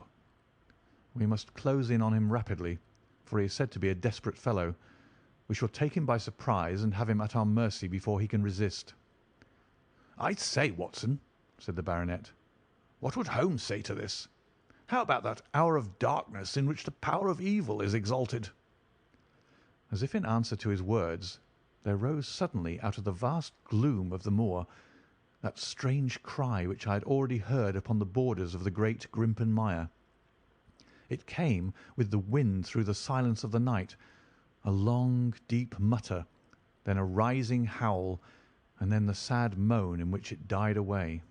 "We must close in on him rapidly, for he is said to be a desperate fellow. We shall take him by surprise and have him at our mercy before he can resist." "I say, Watson," said the baronet, "what would Holmes say to this? How about that hour of darkness in which the power of evil is exalted?" As if in answer to his words, there rose suddenly out of the vast gloom of the moor that strange cry which I had already heard upon the borders of the great Grimpen mire. It came with the wind through the silence of the night, a long, deep mutter, then a rising howl, and then the sad moan in which it died away.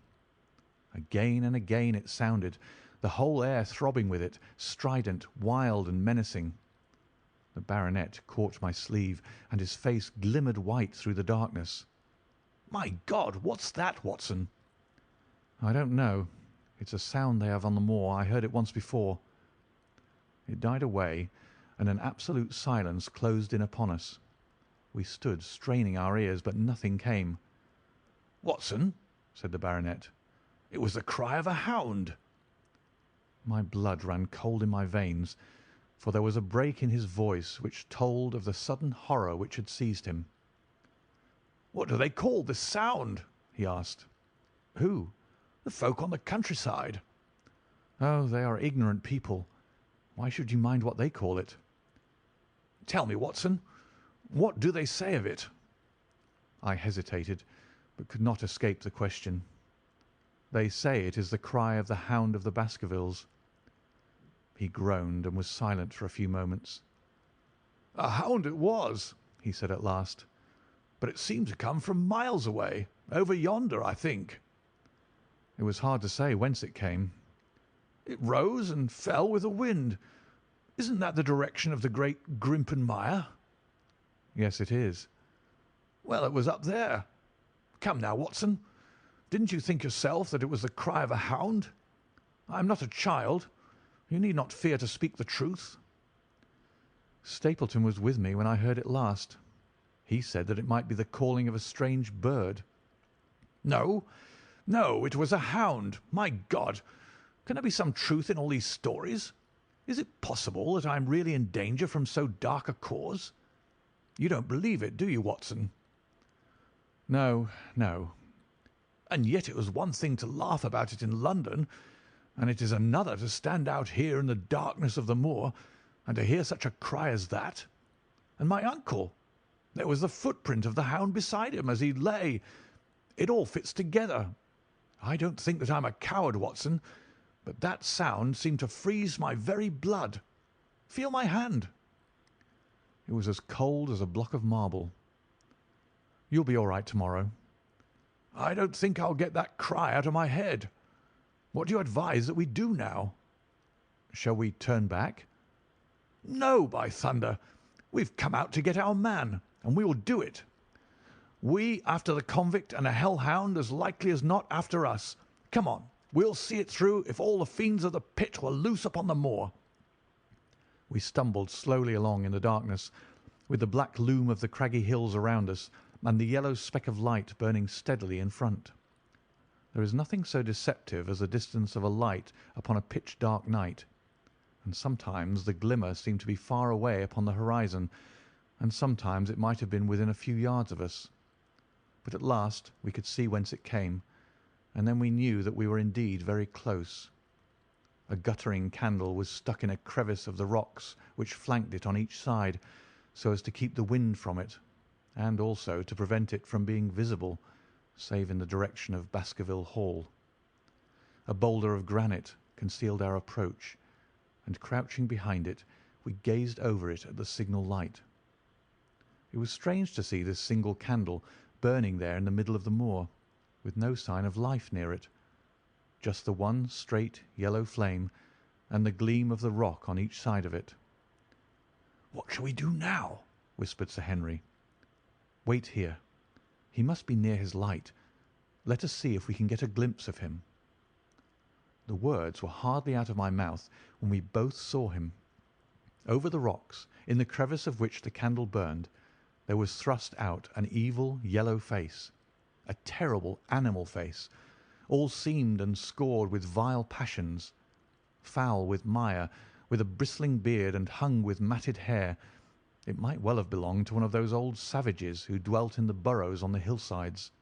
Again and again it sounded, the whole air throbbing with it, strident, wild, and menacing. The baronet caught my sleeve, and his face glimmered white through the darkness. "My God, what's that, Watson?" "I don't know. It's a sound they have on the moor. I heard it once before." It died away, and an absolute silence closed in upon us. We stood straining our ears, but nothing came. "Watson," said the baronet, "it was the cry of a hound." My blood ran cold in my veins, for there was a break in his voice which told of the sudden horror which had seized him. "What do they call this sound?" he asked. "Who?" "The folk on the countryside." "Oh, they are ignorant people. Why should you mind what they call it?" "Tell me, Watson, what do they say of it?" I hesitated, but could not escape the question. "They say it is the cry of the Hound of the Baskervilles." He groaned and was silent for a few moments. "A hound it was," he said at last, "but it seemed to come from miles away, over yonder, I think." It was hard to say whence it came. "It rose and fell with the wind. Isn't that the direction of the great Grimpen mire?" "Yes, it is." "Well, it was up there. Come now, Watson, didn't you think yourself that it was the cry of a hound? I am not a child. You need not fear to speak the truth." "Stapleton was with me when I heard it last. He said that it might be the calling of a strange bird." "No, no, it was a hound. My God! Can there be some truth in all these stories? Is it possible that I am really in danger from so dark a cause? You don't believe it, do you, Watson?" "No, no." "And yet it was one thing to laugh about it in London, and it is another to stand out here in the darkness of the moor and to hear such a cry as that. And my uncle! There was the footprint of the hound beside him as he lay. It all fits together. I don't think that I'm a coward, Watson, but that sound seemed to freeze my very blood. Feel my hand." It was as cold as a block of marble. "You'll be all right tomorrow." "I don't think I'll get that cry out of my head. What do you advise that we do now?" "Shall we turn back?" "No, by thunder! We've come out to get our man, and we will do it. We after the convict, and a hell-hound as likely as not after us. Come on, we'll see it through if all the fiends of the pit were loose upon the moor." We stumbled slowly along in the darkness, with the black loom of the craggy hills around us and the yellow speck of light burning steadily in front. There is nothing so deceptive as the distance of a light upon a pitch-dark night, and sometimes the glimmer seemed to be far away upon the horizon, and sometimes it might have been within a few yards of us. But at last we could see whence it came, and then we knew that we were indeed very close. A guttering candle was stuck in a crevice of the rocks which flanked it on each side, so as to keep the wind from it, and also to prevent it from being visible, save in the direction of Baskerville Hall. A boulder of granite concealed our approach, and crouching behind it, we gazed over it at the signal light. It was strange to see this single candle burning there in the middle of the moor, with no sign of life near it, just the one straight yellow flame and the gleam of the rock on each side of it. "What shall we do now?" whispered Sir Henry. "Wait here. He must be near his light. Let us see if we can get a glimpse of him." The words were hardly out of my mouth when we both saw him. Over the rocks, in the crevice of which the candle burned, there was thrust out an evil yellow face, a terrible animal face, all seamed and scored with vile passions, foul with mire, with a bristling beard and hung with matted hair. It might well have belonged to one of those old savages who dwelt in the burrows on the hillsides.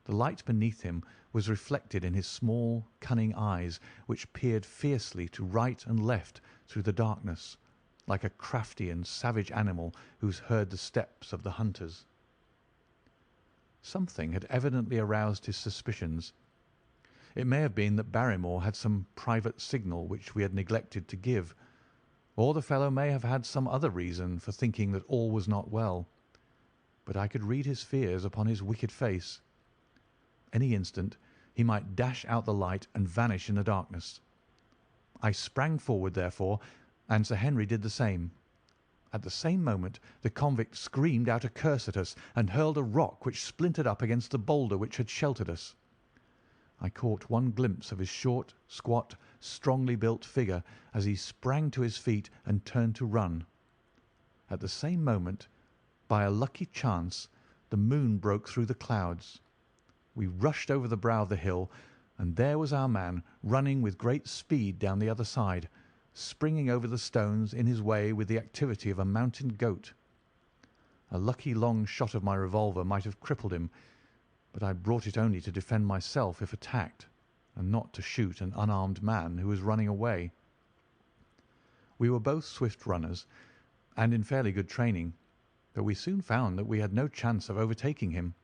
The light beneath him was reflected in his small, cunning eyes, which peered fiercely to right and left through the darkness, like a crafty and savage animal who has heard the steps of the hunters. Something had evidently aroused his suspicions. It may have been that Barrymore had some private signal which we had neglected to give, or the fellow may have had some other reason for thinking that all was not well, but I could read his fears upon his wicked face. Any instant he might dash out the light and vanish in the darkness. I sprang forward, therefore, and Sir Henry did the same. At the same moment the convict screamed out a curse at us and hurled a rock which splintered up against the boulder which had sheltered us. I caught one glimpse of his short, squat, strongly built figure as he sprang to his feet and turned to run. At the same moment, by a lucky chance, the moon broke through the clouds. We rushed over the brow of the hill, and there was our man running with great speed down the other side, springing over the stones in his way with the activity of a mountain goat. A lucky long shot of my revolver might have crippled him, but I brought it only to defend myself if attacked, and not to shoot an unarmed man who was running away. We were both swift runners, and in fairly good training, but we soon found that we had no chance of overtaking him.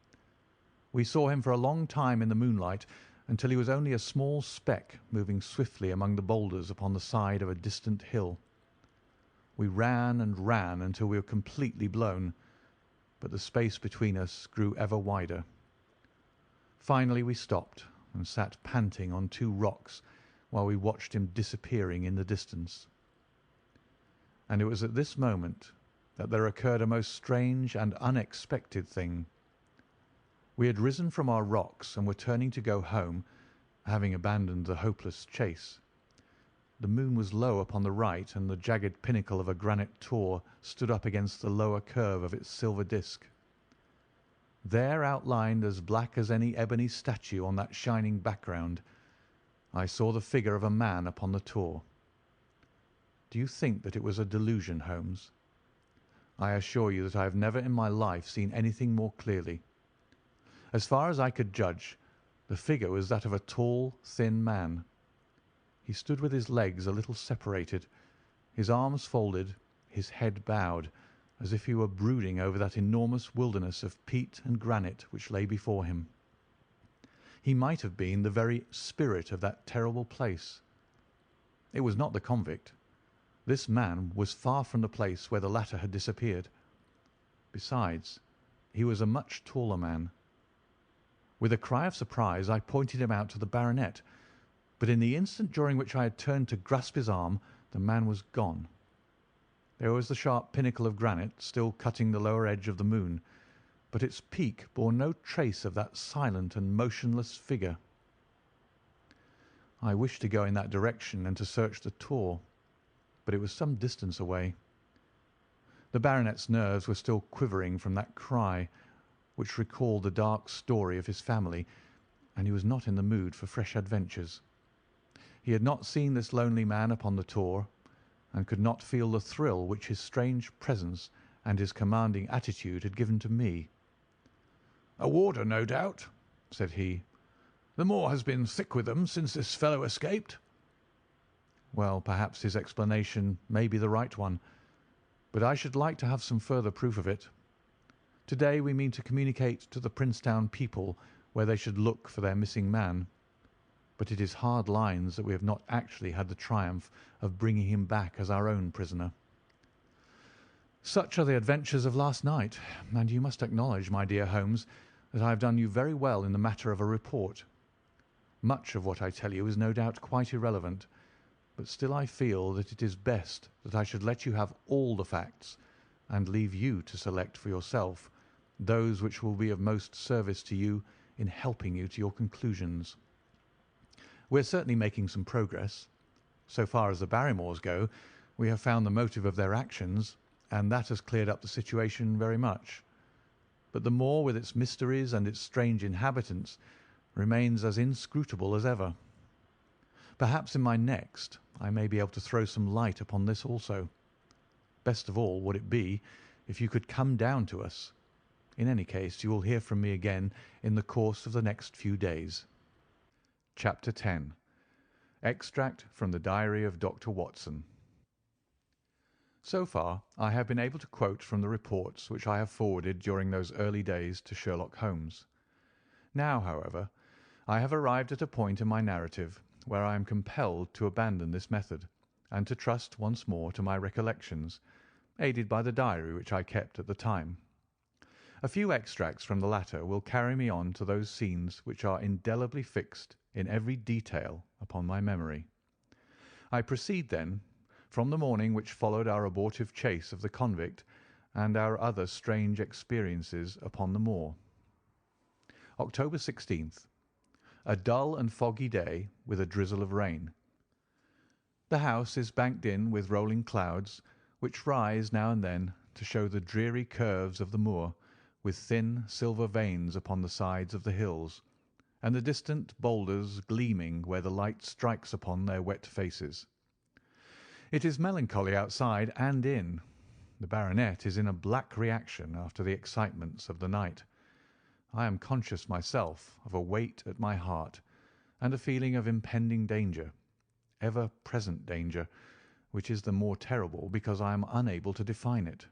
We saw him for a long time in the moonlight, until he was only a small speck moving swiftly among the boulders upon the side of a distant hill. We ran and ran until we were completely blown, but the space between us grew ever wider. Finally we stopped and sat panting on two rocks while we watched him disappearing in the distance. And it was at this moment that there occurred a most strange and unexpected thing. We had risen from our rocks and were turning to go home, having abandoned the hopeless chase. The moon was low upon the right, and the jagged pinnacle of a granite tor stood up against the lower curve of its silver disc. There, outlined as black as any ebony statue on that shining background, I saw the figure of a man upon the tor. Do you think that it was a delusion, Holmes? I assure you that I have never in my life seen anything more clearly. As far as I could judge, the figure was that of a tall, thin man. He stood with his legs a little separated, his arms folded, his head bowed, as if he were brooding over that enormous wilderness of peat and granite which lay before him. He might have been the very spirit of that terrible place. It was not the convict. This man was far from the place where the latter had disappeared. Besides, he was a much taller man. With a cry of surprise I pointed him out to the baronet, but in the instant during which I had turned to grasp his arm, the man was gone. There was the sharp pinnacle of granite still cutting the lower edge of the moon, but its peak bore no trace of that silent and motionless figure. I wished to go in that direction and to search the tor, but it was some distance away. The baronet's nerves were still quivering from that cry, which recalled the dark story of his family, and he was not in the mood for fresh adventures. He had not seen this lonely man upon the tor, and could not feel the thrill which his strange presence and his commanding attitude had given to me. "A warder, no doubt," said he. "The moor has been thick with them since this fellow escaped." Well, perhaps his explanation may be the right one, but I should like to have some further proof of it. To-day we mean to communicate to the Princetown people where they should look for their missing man, but it is hard lines that we have not actually had the triumph of bringing him back as our own prisoner. Such are the adventures of last night, and you must acknowledge, my dear Holmes, that I have done you very well in the matter of a report. Much of what I tell you is no doubt quite irrelevant, but still I feel that it is best that I should let you have all the facts, and leave you to select for yourself those which will be of most service to you in helping you to your conclusions. We are certainly making some progress. So far as the Barrymores go, we have found the motive of their actions, and that has cleared up the situation very much. But the moor, with its mysteries and its strange inhabitants, remains as inscrutable as ever. Perhaps in my next I may be able to throw some light upon this also. Best of all would it be if you could come down to us. In any case, you will hear from me again in the course of the next few days. Chapter 10. Extract from the Diary of Dr. Watson. So far I have been able to quote from the reports which I have forwarded during those early days to Sherlock Holmes. Now, however, I have arrived at a point in my narrative where I am compelled to abandon this method, and to trust once more to my recollections, aided by the diary which I kept at the time. A few extracts from the latter will carry me on to those scenes which are indelibly fixed in every detail upon my memory. I proceed, then, from the morning which followed our abortive chase of the convict and our other strange experiences upon the moor. October 16th. A dull and foggy day with a drizzle of rain. The house is banked in with rolling clouds, which rise now and then to show the dreary curves of the moor, with thin silver veins upon the sides of the hills, and the distant boulders gleaming where the light strikes upon their wet faces. It is melancholy outside and in. The baronet is in a black reaction after the excitements of the night. I am conscious myself of a weight at my heart, and a feeling of impending danger, ever-present danger, which is the more terrible because I am unable to define it.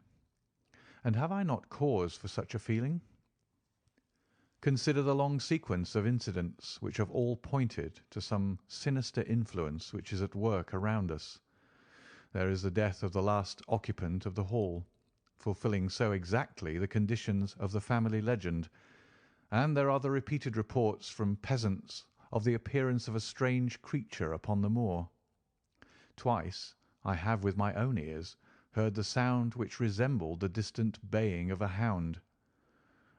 And have I not cause for such a feeling? Consider the long sequence of incidents which have all pointed to some sinister influence which is at work around us. There is the death of the last occupant of the hall, fulfilling so exactly the conditions of the family legend, and there are the repeated reports from peasants of the appearance of a strange creature upon the moor. Twice I have with my own ears heard the sound which resembled the distant baying of a hound.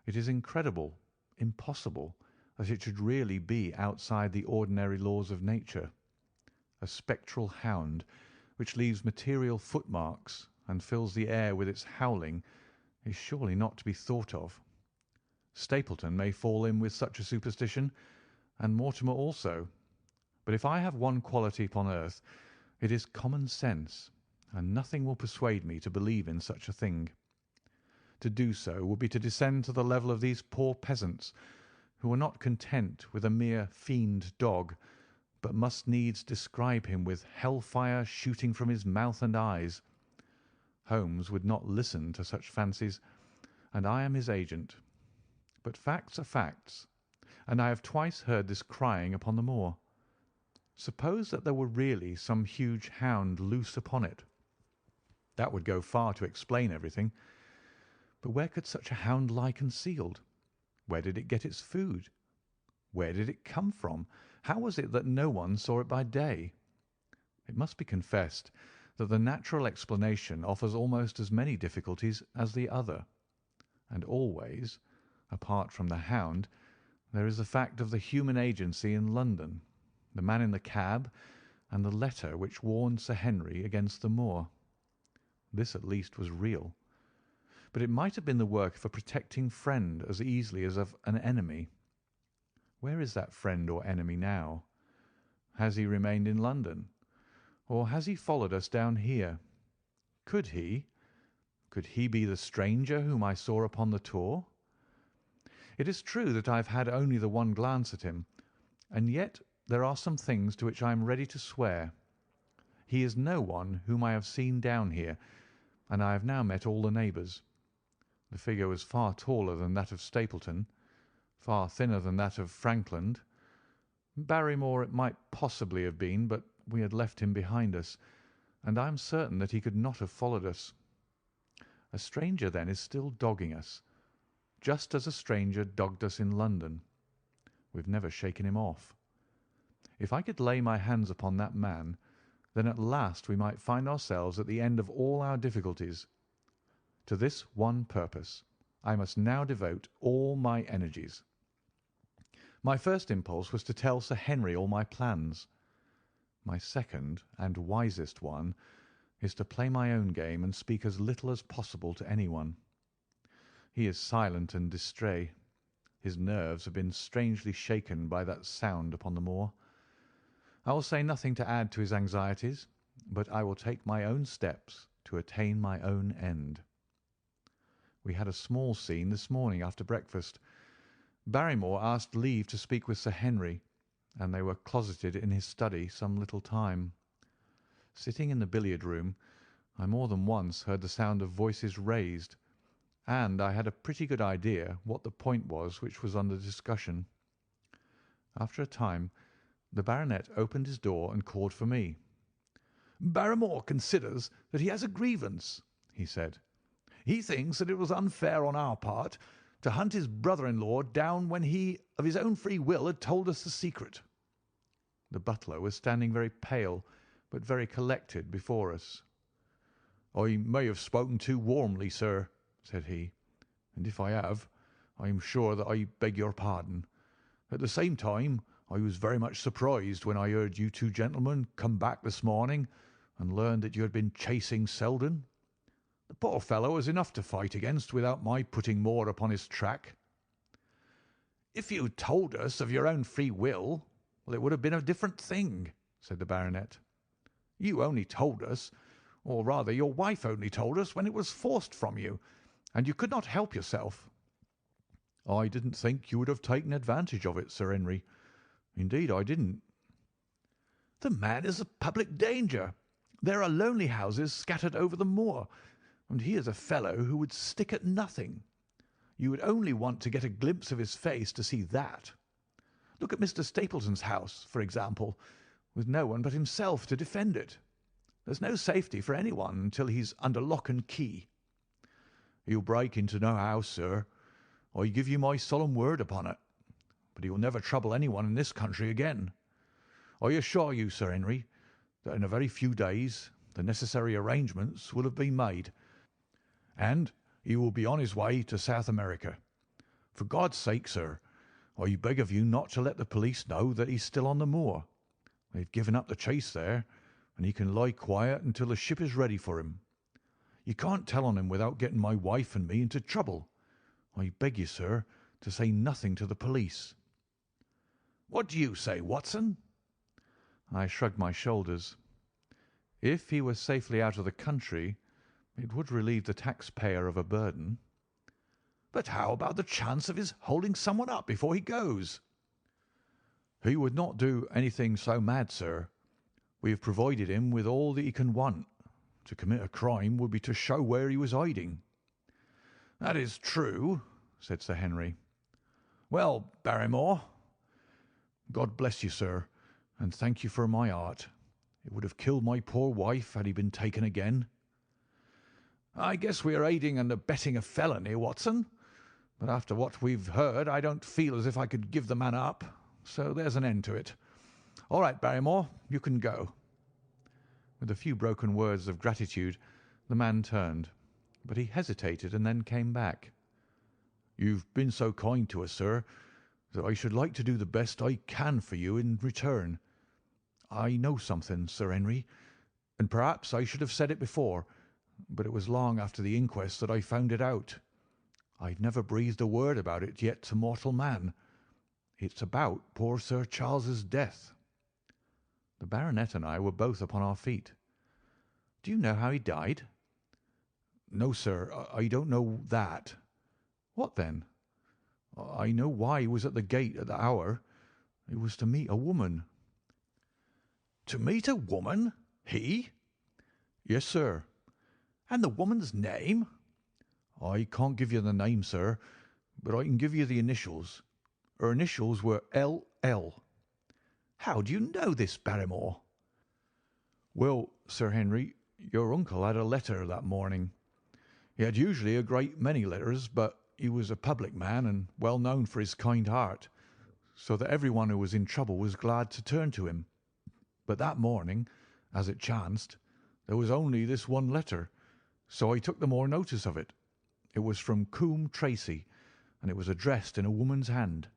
It is incredible, impossible, that it should really be outside the ordinary laws of nature. A spectral hound, which leaves material footmarks and fills the air with its howling, is surely not to be thought of. Stapleton may fall in with such a superstition, and Mortimer also. But if I have one quality upon earth, it is common sense, and nothing will persuade me to believe in such a thing. To do so would be to descend to the level of these poor peasants, who are not content with a mere fiend dog, but must needs describe him with hell-fire shooting from his mouth and eyes. Holmes would not listen to such fancies, and I am his agent. But facts are facts, and I have twice heard this crying upon the moor. Suppose that there were really some huge hound loose upon it. That would go far to explain everything. But where could such a hound lie concealed? Where did it get its food? Where did it come from? How was it that no one saw it by day? It must be confessed that the natural explanation offers almost as many difficulties as the other. And always, apart from the hound, there is the fact of the human agency in London, the man in the cab, and the letter which warned Sir Henry against the moor. This at least was real. But it might have been the work of a protecting friend as easily as of an enemy. Where is that friend or enemy now? Has he remained in London? Or has he followed us down here? Could he be the stranger whom I saw upon the tor? It is true that I have had only the one glance at him, and yet there are some things to which I am ready to swear. He is no one whom I have seen down here, and I have now met all the neighbours. The figure was far taller than that of Stapleton, far thinner than that of Frankland. Barrymore it might possibly have been, but we had left him behind us, and I am certain that he could not have followed us. A stranger, then, is still dogging us, just as a stranger dogged us in London. We've never shaken him off. If I could lay my hands upon that man, then at last we might find ourselves at the end of all our difficulties. To this one purpose I must now devote all my energies. My first impulse was to tell Sir Henry all my plans. My second and wisest one is to play my own game and speak as little as possible to anyone. He is silent and distrait. His nerves have been strangely shaken by that sound upon the moor. I will say nothing to add to his anxieties, but I will take my own steps to attain my own end. We had a small scene this morning after breakfast. Barrymore asked leave to speak with Sir Henry, and they were closeted in his study some little time. Sitting in the billiard-room, I more than once heard the sound of voices raised, and I had a pretty good idea what the point was which was under discussion. After a time, the baronet opened his door and called for me. "Barrymore considers that he has a grievance," he said. "He thinks that it was unfair on our part to hunt his brother-in-law down when he, of his own free will, had told us the secret." The butler was standing very pale, but very collected before us. "I may have spoken too warmly, sir," said he, "and if I have, I am sure that I beg your pardon. At the same time, I was very much surprised when I heard you two gentlemen come back this morning and learned that you had been chasing Selden. The poor fellow has enough to fight against without my putting more upon his track." "If you told us of your own free will, it would have been a different thing," said the baronet. "You only told us, or rather your wife only told us, when it was forced from you, and you could not help yourself." "I didn't think you would have taken advantage of it, Sir Henry. Indeed, I didn't." "The man is a public danger. There are lonely houses scattered over the moor, and he is a fellow who would stick at nothing. You would only want to get a glimpse of his face to see that. Look at Mr. Stapleton's house, for example, with no one but himself to defend it. There's no safety for anyone until he's under lock and key." "He'll break into no house, sir. I give you my solemn word upon it. But he will never trouble anyone in this country again. I assure you, Sir Henry, that in a very few days the necessary arrangements will have been made, and he will be on his way to South America. For God's sake, sir, I beg of you not to let the police know that he's still on the moor. They've given up the chase there, and he can lie quiet until the ship is ready for him. You can't tell on him without getting my wife and me into trouble. I beg you, sir, to say nothing to the police." "What do you say, Watson?" I shrugged my shoulders. If he was safely out of the country, it would relieve the taxpayer of a burden. "But how about the chance of his holding someone up before he goes?" "He would not do anything so mad, sir. We have provided him with all that he can want. To commit a crime would be to show where he was hiding." "That is true," said Sir Henry. "Well, Barrymore?" "God bless you, sir, and thank you for my heart. It would have killed my poor wife had he been taken again." "I guess we are aiding and abetting a felony, Watson. But after what we've heard, I don't feel as if I could give the man up. So there's an end to it. All right, Barrymore, you can go." With a few broken words of gratitude, the man turned, but he hesitated and then came back. "You've been so kind to us, sir, that I should like to do the best I can for you in return. I know something, Sir Henry, and perhaps I should have said it before, but it was long after the inquest that I found it out. I've never breathed a word about it yet to mortal man. It's about poor Sir Charles's death." The baronet and I were both upon our feet. "Do you know how he died?" "No, sir, I don't know that." "What then?" "I know why he was at the gate at the hour. It was to meet a woman." "To meet a woman? He?" "Yes, sir." "And the woman's name?" "I can't give you the name, sir, but I can give you the initials. Her initials were L.L." "How do you know this, Barrymore?" "Well, Sir Henry, your uncle had a letter that morning. He had usually a great many letters, but he was a public man and well known for his kind heart, so that everyone who was in trouble was glad to turn to him. But that morning, as it chanced, there was only this one letter, so I took the more notice of it. It was from Coombe Tracy, and it was addressed in a woman's hand."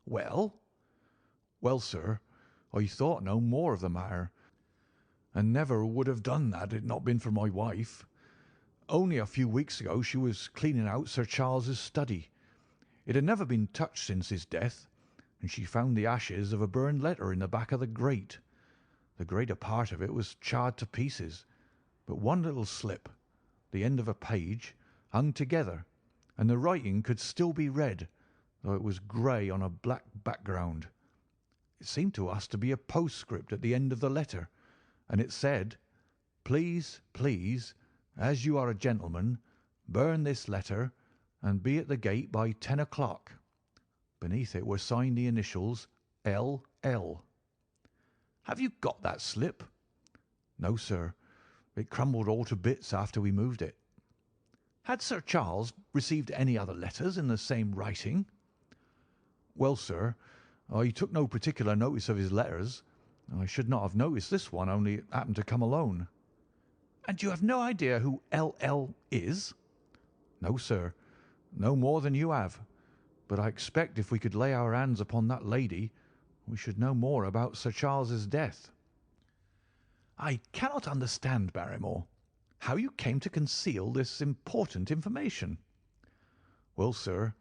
"Well?" "Well, sir, I thought no more of the matter, and never would have done that had it not been for my wife. Only a few weeks ago she was cleaning out Sir Charles's study. It had never been touched since his death, and she found the ashes of a burned letter in the back of the grate. The greater part of it was charred to pieces, but one little slip, the end of a page, hung together, and the writing could still be read, though it was grey on a black background. It seemed to us to be a postscript at the end of the letter, and it said, 'Please, please, as you are a gentleman, burn this letter and be at the gate by 10 o'clock.' Beneath it were signed the initials L.L." "Have you got that slip?" "No, sir. It crumbled all to bits after we moved it." "Had Sir Charles received any other letters in the same writing?" "Well, sir, I took no particular notice of his letters. I should not have noticed this one, only it happened to come alone." "And you have no idea who L.L. is?" "No, sir, no more than you have. But I expect if we could lay our hands upon that lady, we should know more about Sir Charles's death." "I cannot understand, Barrymore, how you came to conceal this important information." "Well, sir,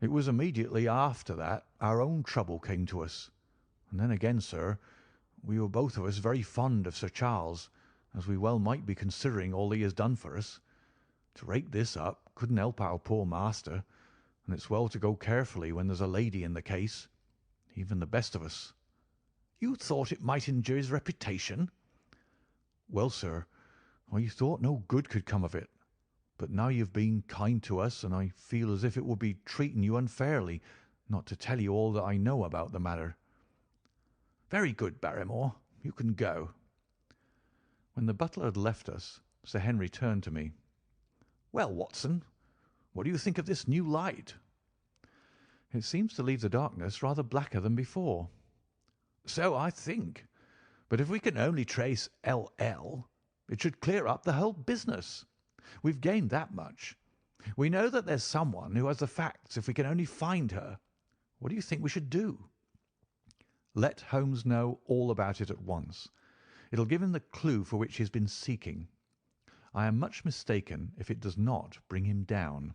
it was immediately after that our own trouble came to us. And then again, sir, we were both of us very fond of Sir Charles, as we well might be considering all he has done for us. To rake this up couldn't help our poor master, and it's well to go carefully when there's a lady in the case, even the best of us." "You thought it might injure his reputation?" "Well, sir, I thought no good could come of it. But now you've been kind to us, and I feel as if it would be treating you unfairly not to tell you all that I know about the matter." "Very good, Barrymore. You can go." When the butler had left us, Sir Henry turned to me. "Well, Watson, what do you think of this new light?" "It seems to leave the darkness rather blacker than before." "So I think. But if we can only trace L.L., it should clear up the whole business. We've gained that much. We know that there's someone who has the facts if we can only find her. What do you think we should do?" "Let Holmes know all about it at once. It'll give him the clue for which he has been seeking. I am much mistaken if it does not bring him down."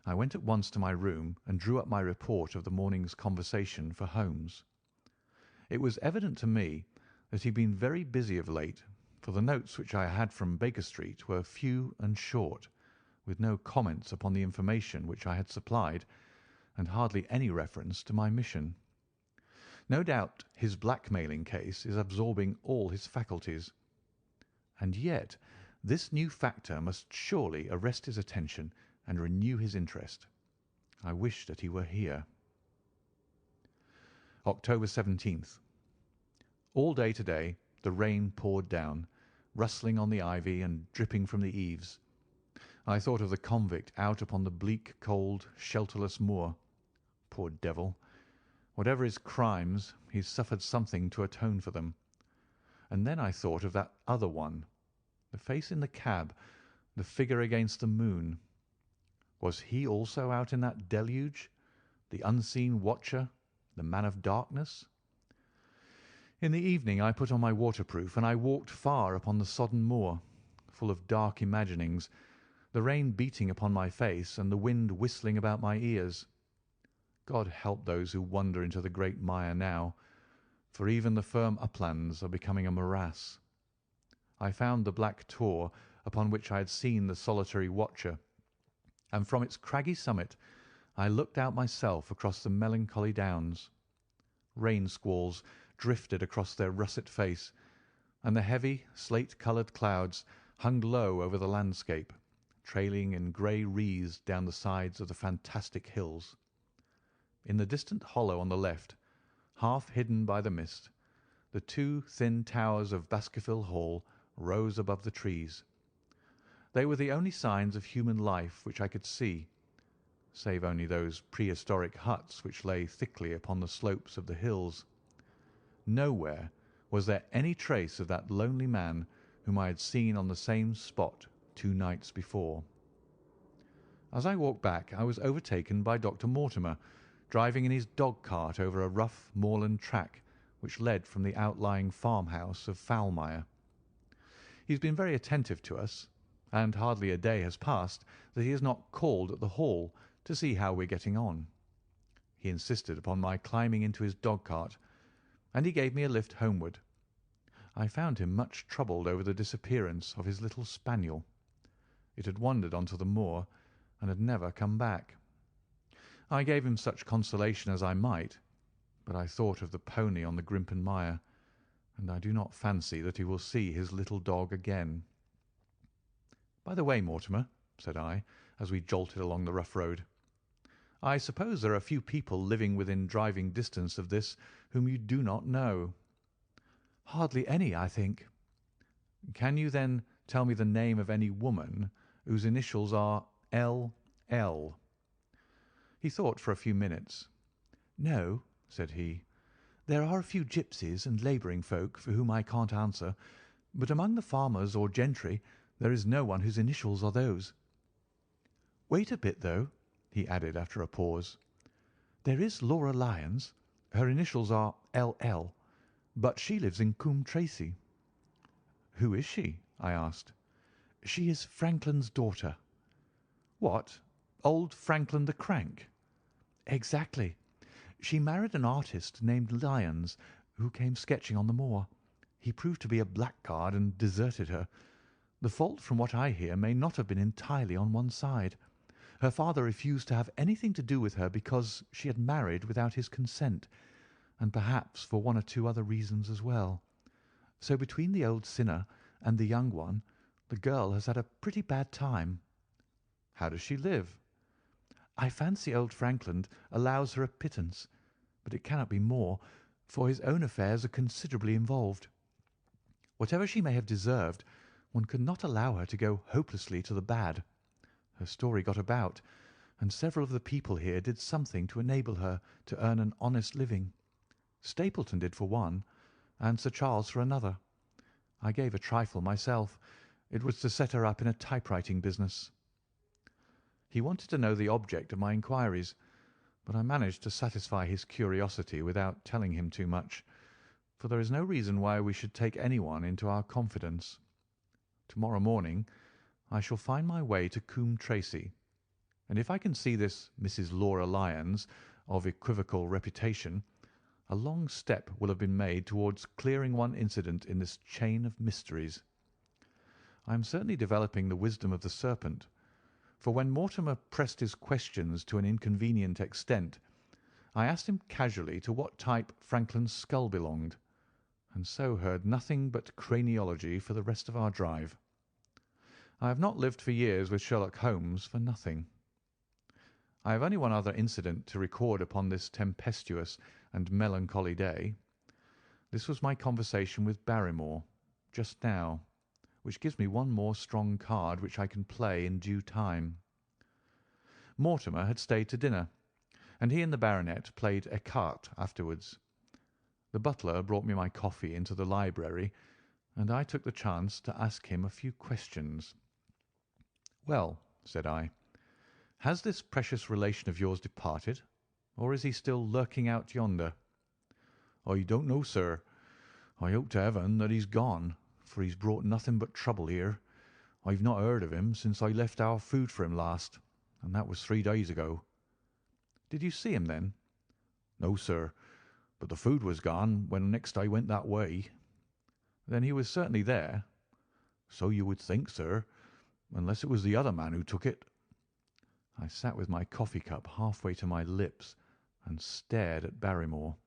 I went at once to my room and drew up my report of the morning's conversation for Holmes. It was evident to me that he had been very busy of late, for the notes which I had from Baker Street were few and short, with no comments upon the information which I had supplied, and hardly any reference to my mission. No doubt his blackmailing case is absorbing all his faculties. And yet this new factor must surely arrest his attention and renew his interest. I wish that he were here. October 17th. All day today the rain poured down, rustling on the ivy and dripping from the eaves. I thought of the convict out upon the bleak, cold, shelterless moor. Poor devil! Whatever his crimes, he suffered something to atone for them. And then I thought of that other one, the face in the cab, the figure against the moon. Was he also out in that deluge, the unseen watcher, the man of darkness? In the evening I put on my waterproof, and I walked far upon the sodden moor, full of dark imaginings, the rain beating upon my face and the wind whistling about my ears. God help those who wander into the great mire now, for even the firm uplands are becoming a morass. I found the black tor upon which I had seen the solitary watcher, and from its craggy summit I looked out myself across the melancholy downs. Rain squalls drifted across their russet face, and the heavy, slate-coloured clouds hung low over the landscape, trailing in grey wreaths down the sides of the fantastic hills. In the distant hollow on the left, half hidden by the mist, the two thin towers of Baskerville Hall rose above the trees. They were the only signs of human life which I could see, save only those prehistoric huts which lay thickly upon the slopes of the hills. Nowhere was there any trace of that lonely man whom I had seen on the same spot 2 nights before. As I walked back I was overtaken by Dr. Mortimer, driving in his dog-cart over a rough moorland track which led from the outlying farmhouse of Foulmire. He has been very attentive to us, and hardly a day has passed that he has not called at the Hall to see how we are getting on. He insisted upon my climbing into his dog-cart, and he gave me a lift homeward. I found him much troubled over the disappearance of his little spaniel. It had wandered on to the moor and had never come back. I gave him such consolation as I might, but I thought of the pony on the Grimpen mire, and I do not fancy that he will see his little dog again. "By the way, Mortimer," said I, as we jolted along the rough road, "I suppose there are few people living within driving distance of this whom you do not know?" "Hardly any, I think." "Can you, then, tell me the name of any woman whose initials are L.L.?" He thought for a few minutes. "No," said he, There are a few gipsies and labouring folk for whom I can't answer, but among the farmers or gentry there is no one whose initials are those. Wait a bit, though," he added after a pause. "There is Laura Lyons. Her initials are L.L., but she lives in Coombe Tracey." "Who is she?" I asked. "She is Franklin's daughter." "What, old Franklin the Crank?" "Exactly. She married an artist named Lyons, who came sketching on the moor. He proved to be a blackguard and deserted her. The fault, from what I hear, may not have been entirely on one side. Her father refused to have anything to do with her because she had married without his consent, and perhaps for one or two other reasons as well. So between the old sinner and the young one, the girl has had a pretty bad time." "How does she live?" "I fancy old Franklin allows her a pittance, but it cannot be more, for his own affairs are considerably involved. Whatever she may have deserved, one could not allow her to go hopelessly to the bad. Her story got about, and several of the people here did something to enable her to earn an honest living. Stapleton did for one, and Sir Charles for another. I gave a trifle myself. It was to set her up in a typewriting business." He wanted to know the object of my inquiries, but I managed to satisfy his curiosity without telling him too much, for there is no reason why we should take anyone into our confidence. Tomorrow morning I shall find my way to Coombe Tracey, and if I can see this Mrs. Laura Lyons, of equivocal reputation, a long step will have been made towards clearing one incident in this chain of mysteries. I am certainly developing the wisdom of the serpent, for when Mortimer pressed his questions to an inconvenient extent, I asked him casually to what type Franklin's skull belonged, and so heard nothing but craniology for the rest of our drive. I have not lived for years with Sherlock Holmes for nothing. I have only one other incident to record upon this tempestuous and melancholy day. This was my conversation with Barrymore just now, which gives me one more strong card which I can play in due time. Mortimer had stayed to dinner, and he and the baronet played écarté afterwards. The butler brought me my coffee into the library, and I took the chance to ask him a few questions. "Well," said I, "has this precious relation of yours departed, or is he still lurking out yonder?" "I don't know, sir. I hope to heaven that he's gone, for he's brought nothing but trouble here. I've not heard of him since I left our food for him last, and that was 3 days ago." "Did you see him then?" "No, sir, but the food was gone when next I went that way." "Then he was certainly there." "So you would think, sir, unless it was the other man who took it." I sat with my coffee cup halfway to my lips and stared at Barrymore.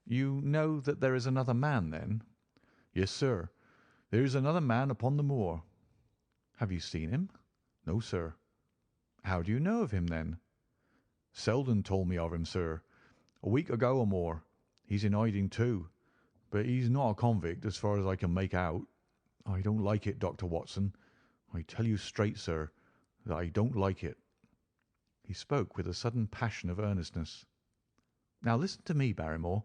"You know that there is another man, then?" "Yes, sir. There is another man upon the moor." "Have you seen him?" "No, sir." "How do you know of him, then?" "Selden told me of him, sir, a week ago or more. He's in hiding too, but he's not a convict as far as I can make out. I don't like it, Dr. Watson. I tell you straight, sir, that I don't like it." He spoke with a sudden passion of earnestness. "Now listen to me, Barrymore.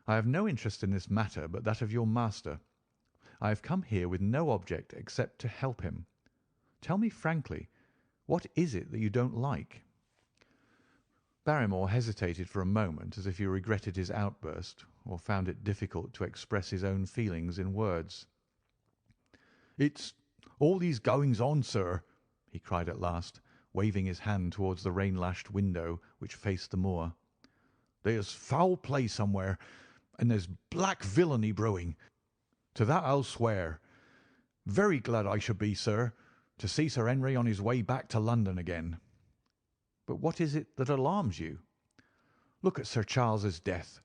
I have no interest in this matter but that of your master. I have come here with no object except to help him. Tell me frankly, what is it that you don't like?" Barrymore hesitated for a moment, as if he regretted his outburst, or found it difficult to express his own feelings in words. "It's all these goings-on, sir," he cried at last, waving his hand towards the rain-lashed window which faced the moor. "There's foul play somewhere, and there's black villainy brewing. To that I'll swear. Very glad I should be, sir, to see Sir Henry on his way back to London again." "But what is it that alarms you?" "Look at Sir Charles's death.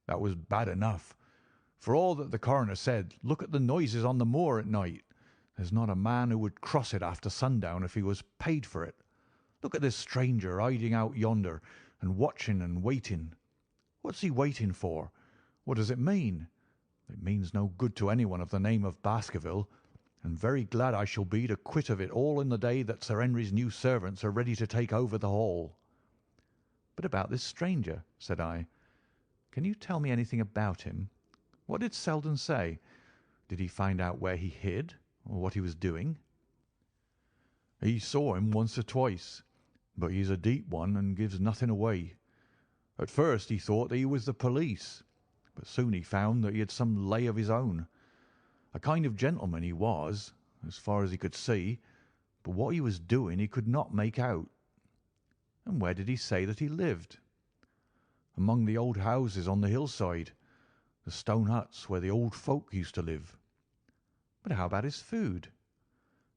That was bad enough. For all that the coroner said, look at the noises on the moor at night. There's not a man who would cross it after sundown if he was paid for it. Look at this stranger hiding out yonder and watching and waiting. What's he waiting for? What does it mean? It means no good to anyone of the name of Baskerville, and very glad I shall be to quit of it all in the day that Sir Henry's new servants are ready to take over the hall." "But about this stranger?" said I. Can you tell me anything about him? What did Selden say? Did he find out where he hid, or what he was doing?" "He saw him once or twice, but he's a deep one and gives nothing away. At first he thought that he was the police, but soon he found that he had some lay of his own. A kind of gentleman he was, as far as he could see, but what he was doing he could not make out." "And where did he say that he lived?" "Among the old houses on the hillside, the stone huts where the old folk used to live." "But how about his food?"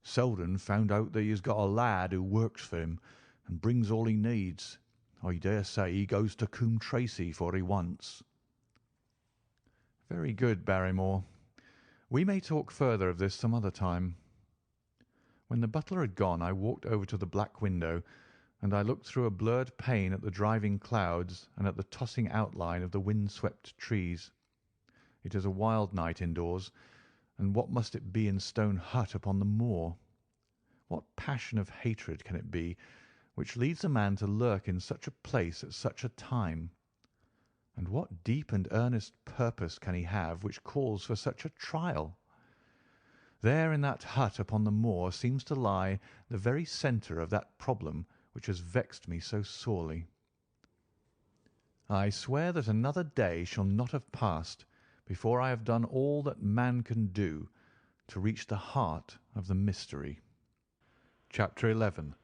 "Selden found out that he has got a lad who works for him and brings all he needs. I dare say he goes to Coombe Tracey for what he wants." "Very good, Barrymore. We may talk further of this some other time." When the butler had gone, I walked over to the black window, and I looked through a blurred pane at the driving clouds and at the tossing outline of the wind-swept trees. It is a wild night indoors, and what must it be in Stone Hut upon the moor? What passion of hatred can it be which leads a man to lurk in such a place at such a time? And what deep and earnest purpose can he have which calls for such a trial? There in that hut upon the moor seems to lie the very centre of that problem which has vexed me so sorely. I swear that another day shall not have passed before I have done all that man can do to reach the heart of the mystery. Chapter 11.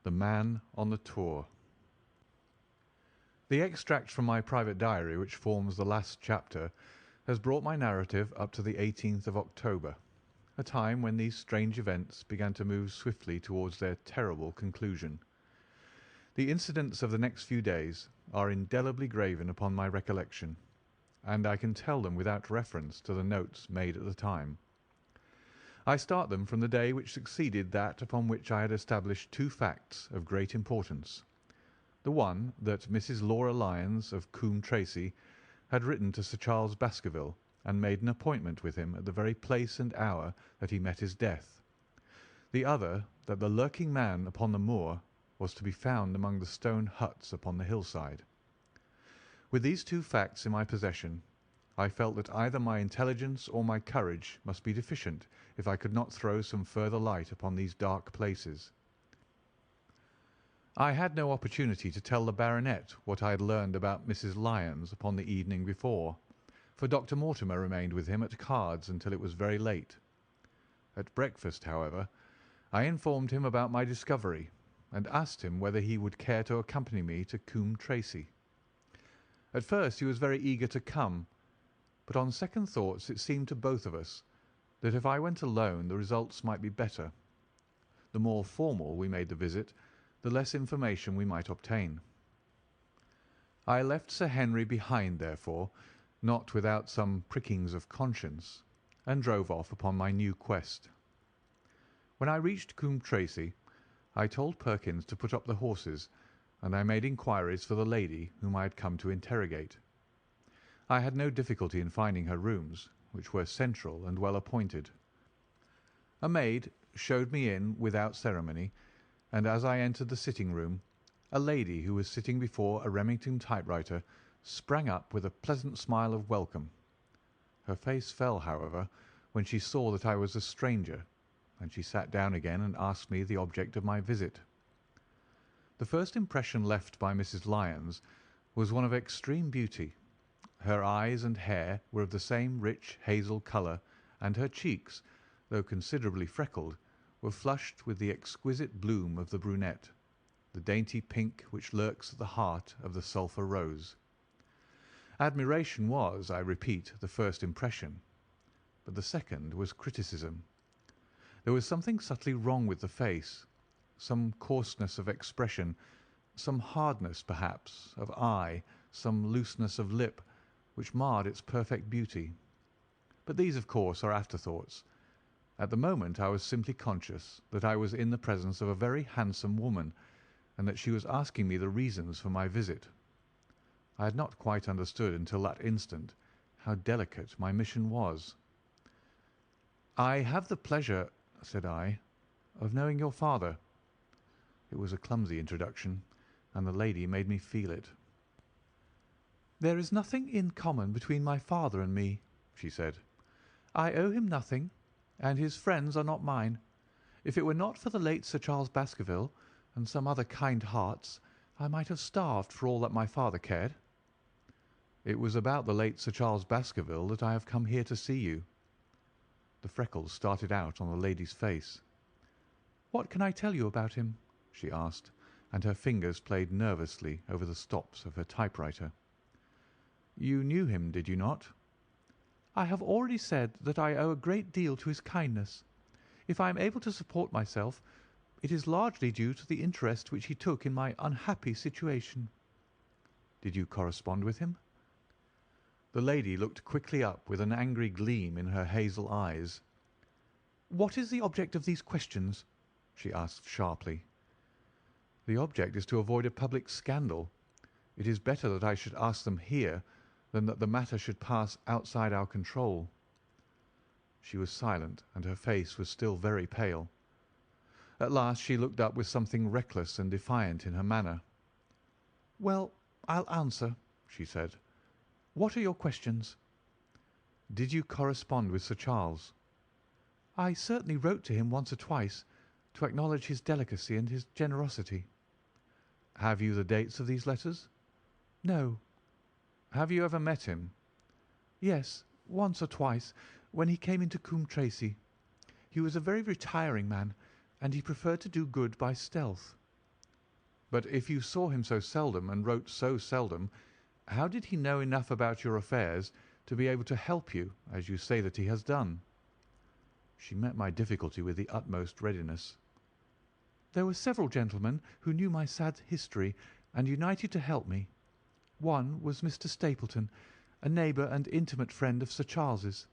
The Man on the Tour. The extract from my private diary which forms the last chapter has brought my narrative up to the 18th of October, a time when these strange events began to move swiftly towards their terrible conclusion. The incidents of the next few days are indelibly graven upon my recollection, and I can tell them without reference to the notes made at the time. I start them from the day which succeeded that upon which I had established two facts of great importance. The one, that Mrs. Laura Lyons of Coombe Tracey had written to Sir Charles Baskerville and made an appointment with him at the very place and hour that he met his death. The other, that the lurking man upon the moor was to be found among the stone huts upon the hillside. With these two facts in my possession, I felt that either my intelligence or my courage must be deficient if I could not throw some further light upon these dark places. I had no opportunity to tell the baronet what I had learned about Mrs. Lyons upon the evening before, for Dr. Mortimer remained with him at cards until it was very late. At breakfast, however, I informed him about my discovery, and asked him whether he would care to accompany me to Coombe Tracey. At first he was very eager to come, but on second thoughts it seemed to both of us that if I went alone the results might be better. The more formal we made the visit, the less information we might obtain. I left Sir Henry behind, therefore, not without some prickings of conscience, and drove off upon my new quest. When I reached Coombe Tracey, I told Perkins to put up the horses, and I made inquiries for the lady whom I had come to interrogate. I had no difficulty in finding her rooms, which were central and well appointed. A maid showed me in without ceremony, and as I entered the sitting-room, a lady who was sitting before a Remington typewriter sprang up with a pleasant smile of welcome. Her face fell, however, when she saw that I was a stranger, and she sat down again and asked me the object of my visit. The first impression left by Mrs. Lyons was one of extreme beauty. Her eyes and hair were of the same rich hazel colour, and her cheeks, though considerably freckled, were flushed with the exquisite bloom of the brunette, the dainty pink which lurks at the heart of the sulphur rose. Admiration was, I repeat, the first impression, but the second was criticism. There was something subtly wrong with the face, some coarseness of expression, some hardness, perhaps, of eye, some looseness of lip, which marred its perfect beauty. But these, of course, are afterthoughts. At the moment I was simply conscious that I was in the presence of a very handsome woman, and that she was asking me the reasons for my visit. I had not quite understood until that instant how delicate my mission was. "I have the pleasure," said I, "of knowing your father." It was a clumsy introduction, and the lady made me feel it. There is nothing in common between my father and me," she said. "I owe him nothing, and his friends are not mine. If it were not for the late Sir Charles Baskerville and some other kind hearts, I might have starved for all that my father cared." "It was about the late Sir Charles Baskerville that I have come here to see you." The freckles started out on the lady's face. "What can I tell you about him?" she asked, and her fingers played nervously over the stops of her typewriter. "You knew him, did you not?" "I have already said that I owe a great deal to his kindness. If I am able to support myself, it is largely due to the interest which he took in my unhappy situation." "Did you correspond with him?" The lady looked quickly up with an angry gleam in her hazel eyes. "What is the object of these questions?" she asked sharply. "The object is to avoid a public scandal. It is better that I should ask them here than that the matter should pass outside our control." She was silent, and her face was still very pale. At last she looked up with something reckless and defiant in her manner. "Well, I'll answer," she said. "What are your questions?" "Did you correspond with Sir Charles?" "I certainly wrote to him once or twice, to acknowledge his delicacy and his generosity." "Have you the dates of these letters?" "No." "Have you ever met him?" "Yes, once or twice, when he came into Coombe Tracey. He was a very retiring man, and he preferred to do good by stealth." "But if you saw him so seldom and wrote so seldom, how did he know enough about your affairs to be able to help you, as you say that he has done?" She met my difficulty with the utmost readiness. "There were several gentlemen who knew my sad history and united to help me. One was Mr. Stapleton, a neighbour and intimate friend of Sir Charles's.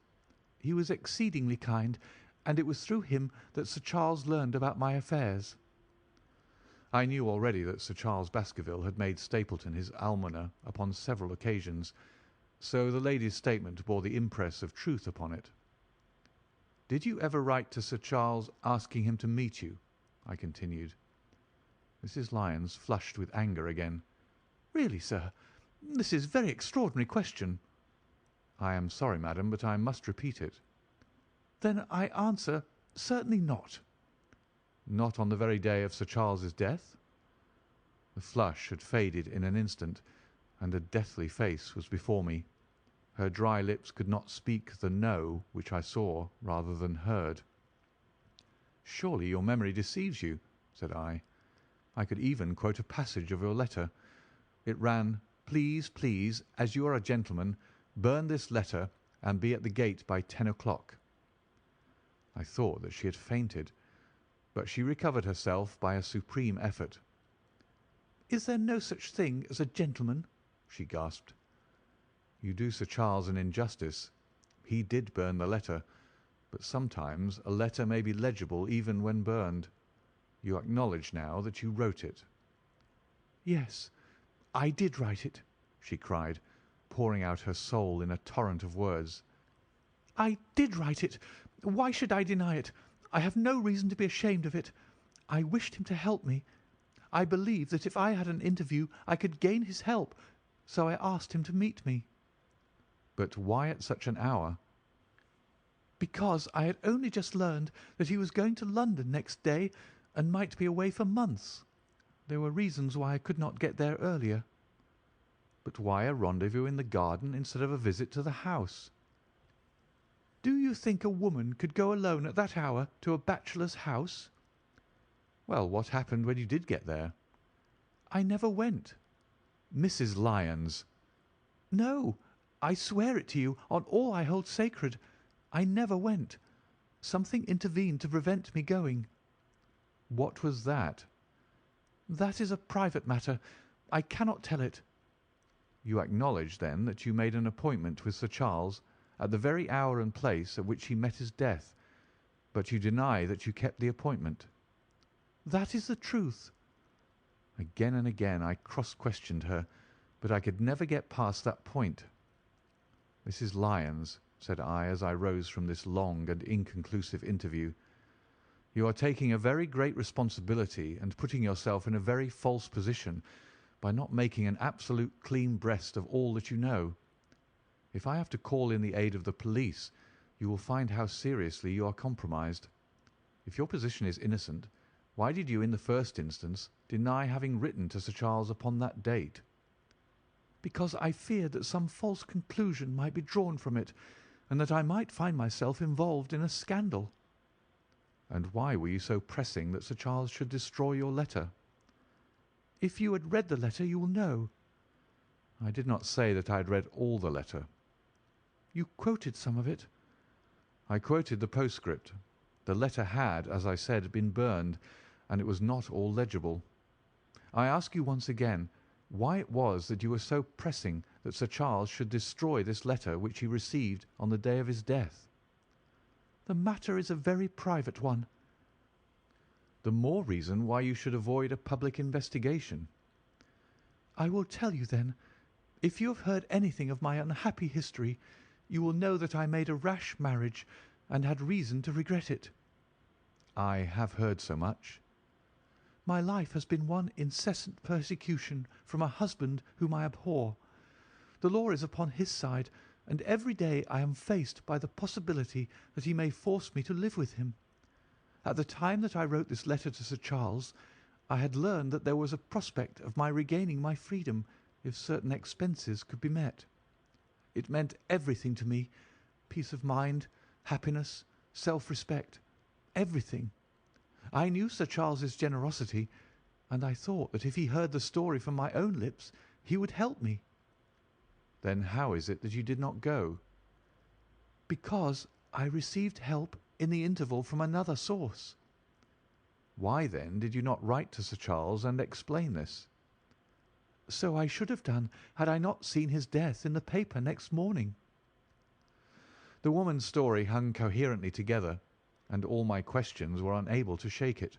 He was exceedingly kind, and it was through him that Sir Charles learned about my affairs." I knew already that Sir Charles Baskerville had made Stapleton his almoner upon several occasions, so the lady's statement bore the impress of truth upon it. "Did you ever write to Sir Charles asking him to meet you?" I continued. Mrs. Lyons flushed with anger again. "Really, sir, this is a very extraordinary question." "I am sorry, madam, but I must repeat it." "Then I answer, certainly not." "Not on the very day of Sir Charles's death?" The flush had faded in an instant, and a deathly face was before me. Her dry lips could not speak the "no" which I saw rather than heard. "Surely your memory deceives you," said I. "I could even quote a passage of your letter. It ran, 'Please, please, as you are a gentleman, burn this letter and be at the gate by 10 o'clock.'" I thought that she had fainted, but she recovered herself by a supreme effort. "Is there no such thing as a gentleman?" she gasped. "You do Sir Charles an injustice. He did burn the letter, but sometimes a letter may be legible even when burned. You acknowledge now that you wrote it." "Yes, I did write it," she cried, pouring out her soul in a torrent of words. "I did write it. Why should I deny it? I have no reason to be ashamed of it. I wished him to help me. I believed that if I had an interview I could gain his help, so I asked him to meet me." "But why at such an hour?" "Because I had only just learned that he was going to London next day and might be away for months. There were reasons why I could not get there earlier." "But why a rendezvous in the garden instead of a visit to the house?" "Do you think a woman could go alone at that hour to a bachelor's house?" "Well, what happened when you did get there?" "I never went." "Mrs. Lyons!" "No, I swear it to you on all I hold sacred. I never went. Something intervened to prevent me going." "What was that?" "That is a private matter. I cannot tell it." "You acknowledge, then, that you made an appointment with Sir Charles at the very hour and place at which he met his death, but you deny that you kept the appointment?" "That is the truth." Again and again I cross-questioned her, but I could never get past that point. "Mrs. Lyons," said I as I rose from this long and inconclusive interview, "you are taking a very great responsibility and putting yourself in a very false position by not making an absolute clean breast of all that you know. If I have to call in the aid of the police, you will find how seriously you are compromised. If your position is innocent, why did you in the first instance deny having written to Sir Charles upon that date?" "Because I feared that some false conclusion might be drawn from it, and that I might find myself involved in a scandal." "And why were you so pressing that Sir Charles should destroy your letter?" "If you had read the letter, you will know." "I did not say that I had read all the letter." "You quoted some of it." "I quoted the postscript. The letter had, as I said, been burned, and it was not all legible. I ask you once again why it was that you were so pressing that Sir Charles should destroy this letter which he received on the day of his death?" "The matter is a very private one." "The more reason why you should avoid a public investigation." "I will tell you then. If you have heard anything of my unhappy history, you will know that I made a rash marriage and had reason to regret it." "I have heard so much." "My life has been one incessant persecution from a husband whom I abhor. The law is upon his side, and every day I am faced by the possibility that he may force me to live with him. At the time that I wrote this letter to Sir Charles, I had learned that there was a prospect of my regaining my freedom if certain expenses could be met. It meant everything to me, peace of mind, happiness, self-respect, everything. I knew Sir Charles's generosity, and I thought that if he heard the story from my own lips, he would help me." "Then how is it that you did not go?" "Because I received help in the interval from another source." "Why, then, did you not write to Sir Charles and explain this?" "So I should have done had I not seen his death in the paper next morning." The woman's story hung coherently together, and all my questions were unable to shake it.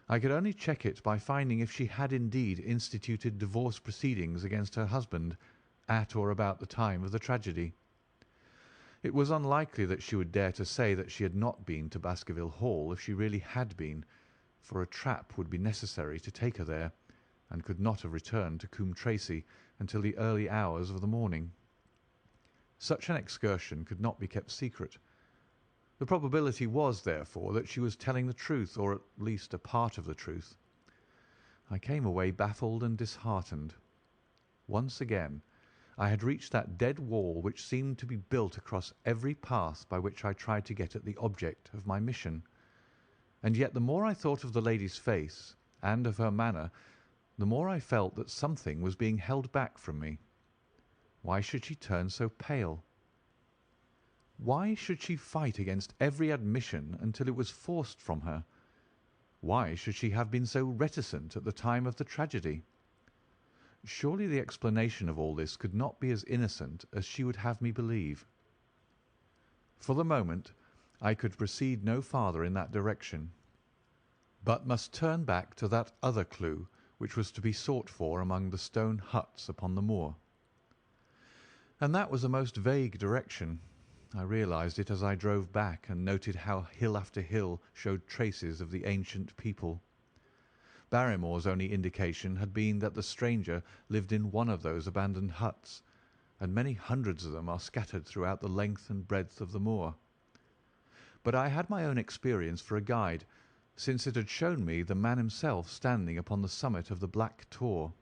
I could only check it by finding if she had indeed instituted divorce proceedings against her husband at or about the time of the tragedy. It was unlikely that she would dare to say that she had not been to Baskerville Hall if she really had been, for a trap would be necessary to take her there, and could not have returned to Coombe Tracey until the early hours of the morning. Such an excursion could not be kept secret. The probability was, therefore, that she was telling the truth, or at least a part of the truth. I came away baffled and disheartened. Once again I had reached that dead wall which seemed to be built across every path by which I tried to get at the object of my mission. And yet the more I thought of the lady's face and of her manner, the more I felt that something was being held back from me. Why should she turn so pale? Why should she fight against every admission until it was forced from her? Why should she have been so reticent at the time of the tragedy? Surely the explanation of all this could not be as innocent as she would have me believe. For the moment I could proceed no farther in that direction, but must turn back to that other clue which was to be sought for among the stone huts upon the moor. And that was a most vague direction. I realized it as I drove back and noted how hill after hill showed traces of the ancient people. Barrymore's only indication had been that the stranger lived in one of those abandoned huts, and many hundreds of them are scattered throughout the length and breadth of the moor. But I had my own experience for a guide, since it had shown me the man himself standing upon the summit of the Black Tor.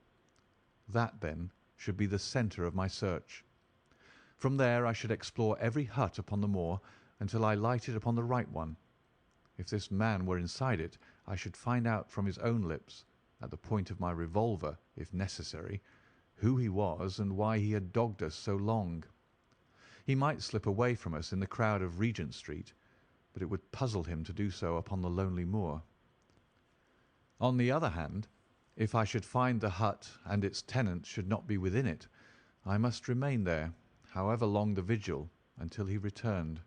That, then, should be the centre of my search. From there I should explore every hut upon the moor until I lighted upon the right one. If this man were inside it, I should find out from his own lips, at the point of my revolver, if necessary, who he was and why he had dogged us so long. He might slip away from us in the crowd of Regent Street, but it would puzzle him to do so upon the lonely moor. On the other hand, if I should find the hut and its tenant should not be within it, I must remain there, however long the vigil, until he returned.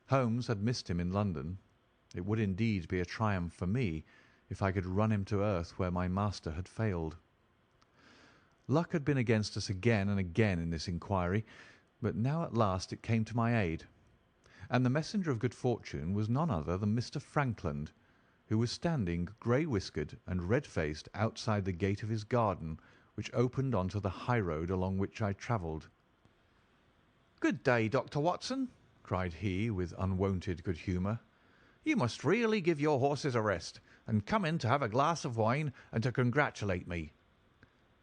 Holmes had missed him in London. It would indeed be a triumph for me if I could run him to earth where my master had failed. Luck had been against us again and again in this inquiry, but now at last it came to my aid, and the messenger of good fortune was none other than Mr. Frankland, who was standing grey-whiskered and red-faced outside the gate of his garden, which opened onto the high road along which I travelled. "Good day, Dr. Watson," cried he with unwonted good humour. "You must really give your horses a rest, and come in to have a glass of wine and to congratulate me."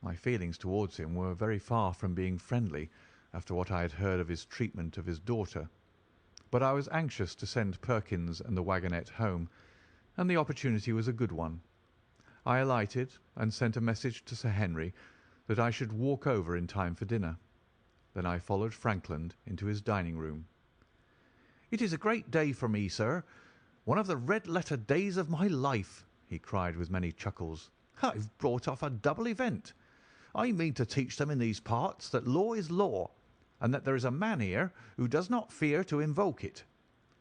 My feelings towards him were very far from being friendly after what I had heard of his treatment of his daughter, but I was anxious to send Perkins and the waggonette home, and the opportunity was a good one. I alighted and sent a message to Sir Henry that I should walk over in time for dinner. Then I followed Frankland into his dining-room. "It is a great day for me, sir. One of the red-letter days of my life," he cried with many chuckles. "I've brought off a double event. I mean to teach them in these parts that law is law, and that there is a man here who does not fear to invoke it.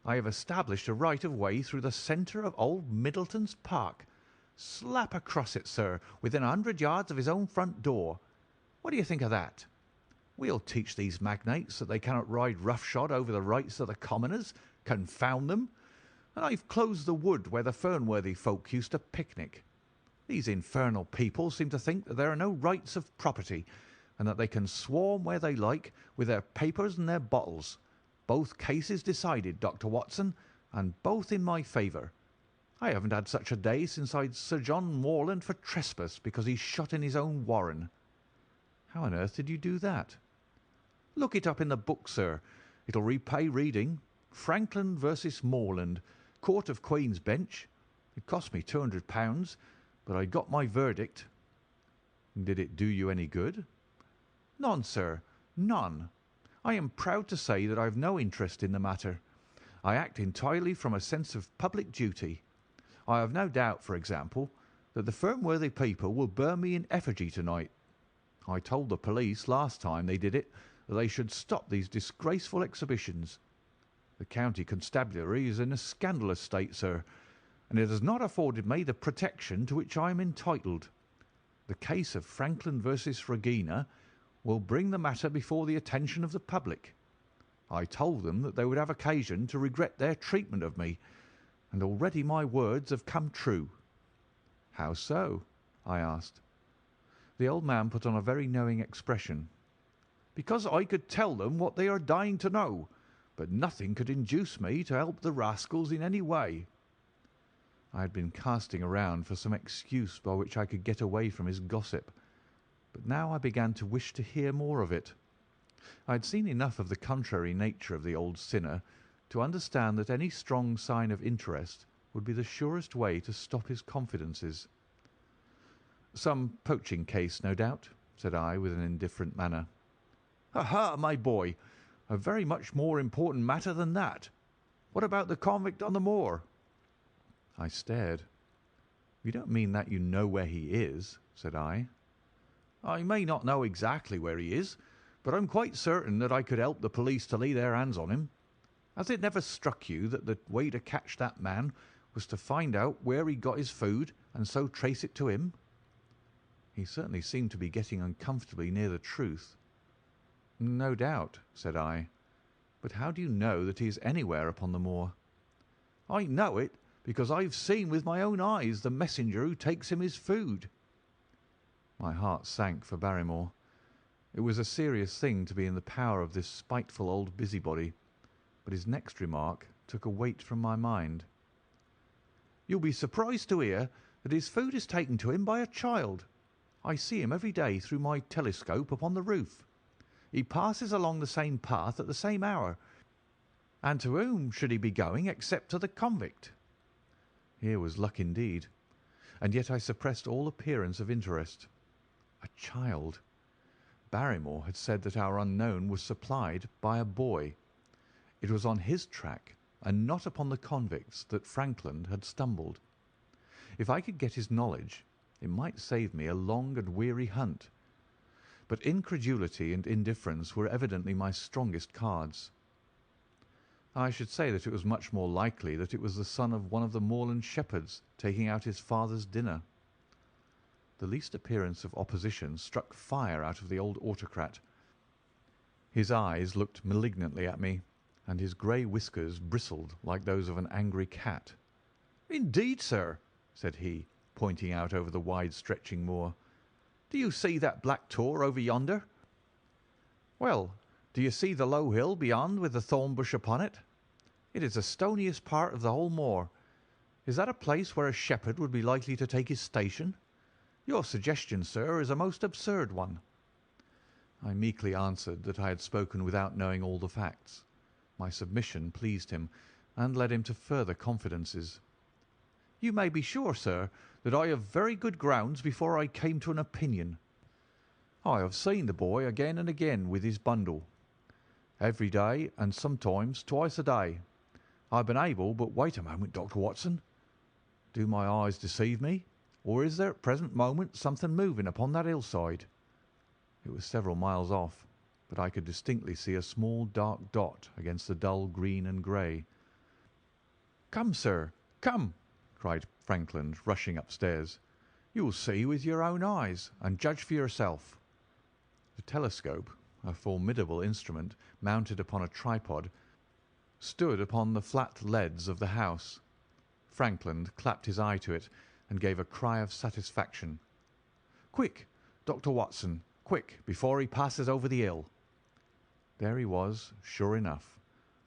I have established a right of way through the centre of old Middleton's Park, slap across it, sir, within 100 yards of his own front door. What do you think of that? We'll teach these magnates that they cannot ride roughshod over the rights of the commoners, confound them. And I've closed the wood where the Fernworthy folk used to picnic. These infernal people seem to think that there are no rights of property, and that they can swarm where they like with their papers and their bottles. Both cases decided, Dr. Watson, and both in my favour. I haven't had such a day since I'd Sir John Moorland for trespass because he shot in his own warren." "How on earth did you do that?" "Look it up in the book, sir. It'll repay reading. Frankland versus Moorland, Court of Queen's Bench. It cost me £200, but I got my verdict." "Did it do you any good?" "None, sir, none. I am proud to say that I have no interest in the matter. I act entirely from a sense of public duty. I have no doubt, for example, that the Fernworthy people will burn me in effigy tonight. I told the police last time they did it that they should stop these disgraceful exhibitions. The county constabulary is in a scandalous state, sir, and it has not afforded me the protection to which I am entitled. The case of Frankland versus Regina will bring the matter before the attention of the public. I told them that they would have occasion to regret their treatment of me, and already my words have come true." "How so?" I asked. The old man put on a very knowing expression. "Because I could tell them what they are dying to know, but nothing could induce me to help the rascals in any way." I had been casting around for some excuse by which I could get away from his gossip, but now I began to wish to hear more of it. I had seen enough of the contrary nature of the old sinner to understand that any strong sign of interest would be the surest way to stop his confidences. "Some poaching case, no doubt," said I with an indifferent manner. "Aha, my boy! A very much more important matter than that. What about the convict on the moor?" I stared. "You don't mean that you know where he is?" said I. "I may not know exactly where he is, but I'm quite certain that I could help the police to lay their hands on him. Has it never struck you that the way to catch that man was to find out where he got his food and so trace it to him?" He certainly seemed to be getting uncomfortably near the truth. "No doubt," said I. "But how do you know that he is anywhere upon the moor?" "I know it because I've seen with my own eyes the messenger who takes him his food." My heart sank for Barrymore. It was a serious thing to be in the power of this spiteful old busybody, but his next remark took a weight from my mind. "You'll be surprised to hear that his food is taken to him by a child. I see him every day through my telescope upon the roof. He passes along the same path at the same hour, and to whom should he be going except to the convict?" Here was luck indeed, and yet I suppressed all appearance of interest. A child! Barrymore had said that our unknown was supplied by a boy. It was on his track, and not upon the convict's, that Frankland had stumbled. If I could get his knowledge, it might save me a long and weary hunt. But incredulity and indifference were evidently my strongest cards. I should say that it was much more likely that it was the son of one of the moorland shepherds taking out his father's dinner. The least appearance of opposition struck fire out of the old autocrat. His eyes looked malignantly at me, and his grey whiskers bristled like those of an angry cat. "Indeed, sir," said he, pointing out over the wide-stretching moor. "Do you see that black tor over yonder? Well, do you see the low hill beyond with the thorn bush upon it? It is the stoniest part of the whole moor. Is that a place where a shepherd would be likely to take his station? Your suggestion, sir, is a most absurd one." I meekly answered that I had spoken without knowing all the facts. My submission pleased him, and led him to further confidences. "You may be sure, sir, that I have very good grounds before I came to an opinion. I have seen the boy again and again with his bundle, every day and sometimes twice a day. I've been able, but wait a moment, Dr. Watson. Do my eyes deceive me, or is there at present moment something moving upon that hillside?" It was several miles off, but I could distinctly see a small dark dot against the dull green and grey. "Come, sir, come!" cried Frankland, rushing upstairs. "You will see with your own eyes, and judge for yourself." The telescope, a formidable instrument mounted upon a tripod, stood upon the flat leads of the house. Frankland clapped his eye to it and gave a cry of satisfaction. "Quick, Dr. Watson, quick, before he passes over the hill." There he was, sure enough,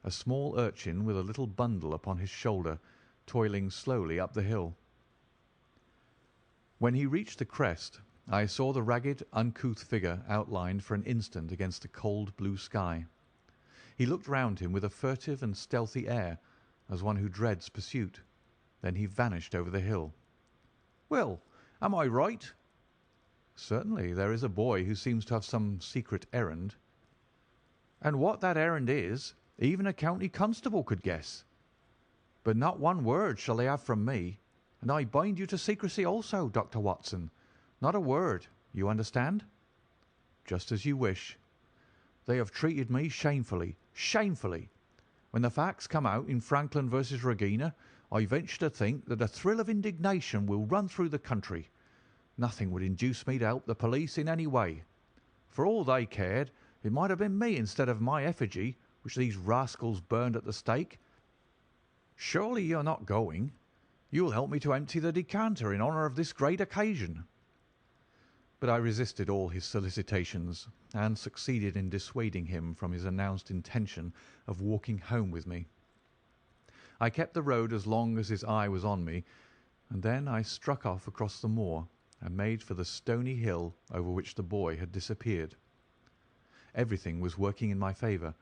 a small urchin with a little bundle upon his shoulder, toiling slowly up the hill. When he reached the crest, I saw the ragged, uncouth figure outlined for an instant against the cold blue sky. He looked round him with a furtive and stealthy air, as one who dreads pursuit. Then he vanished over the hill. "Well, am I right?" "Certainly there is a boy who seems to have some secret errand." "And what that errand is, even a county constable could guess. But not one word shall they have from me, and I bind you to secrecy also, Dr. Watson. Not a word, you understand?" "Just as you wish." "They have treated me shamefully, shamefully. When the facts come out in Franklin versus Regina, I venture to think that a thrill of indignation will run through the country. Nothing would induce me to help the police in any way. For all they cared, it might have been me instead of my effigy which these rascals burned at the stake. Surely you are not going? You will help me to empty the decanter in honour of this great occasion." But I resisted all his solicitations, and succeeded in dissuading him from his announced intention of walking home with me. I kept the road as long as his eye was on me, and then I struck off across the moor and made for the stony hill over which the boy had disappeared. Everything was working in my favour,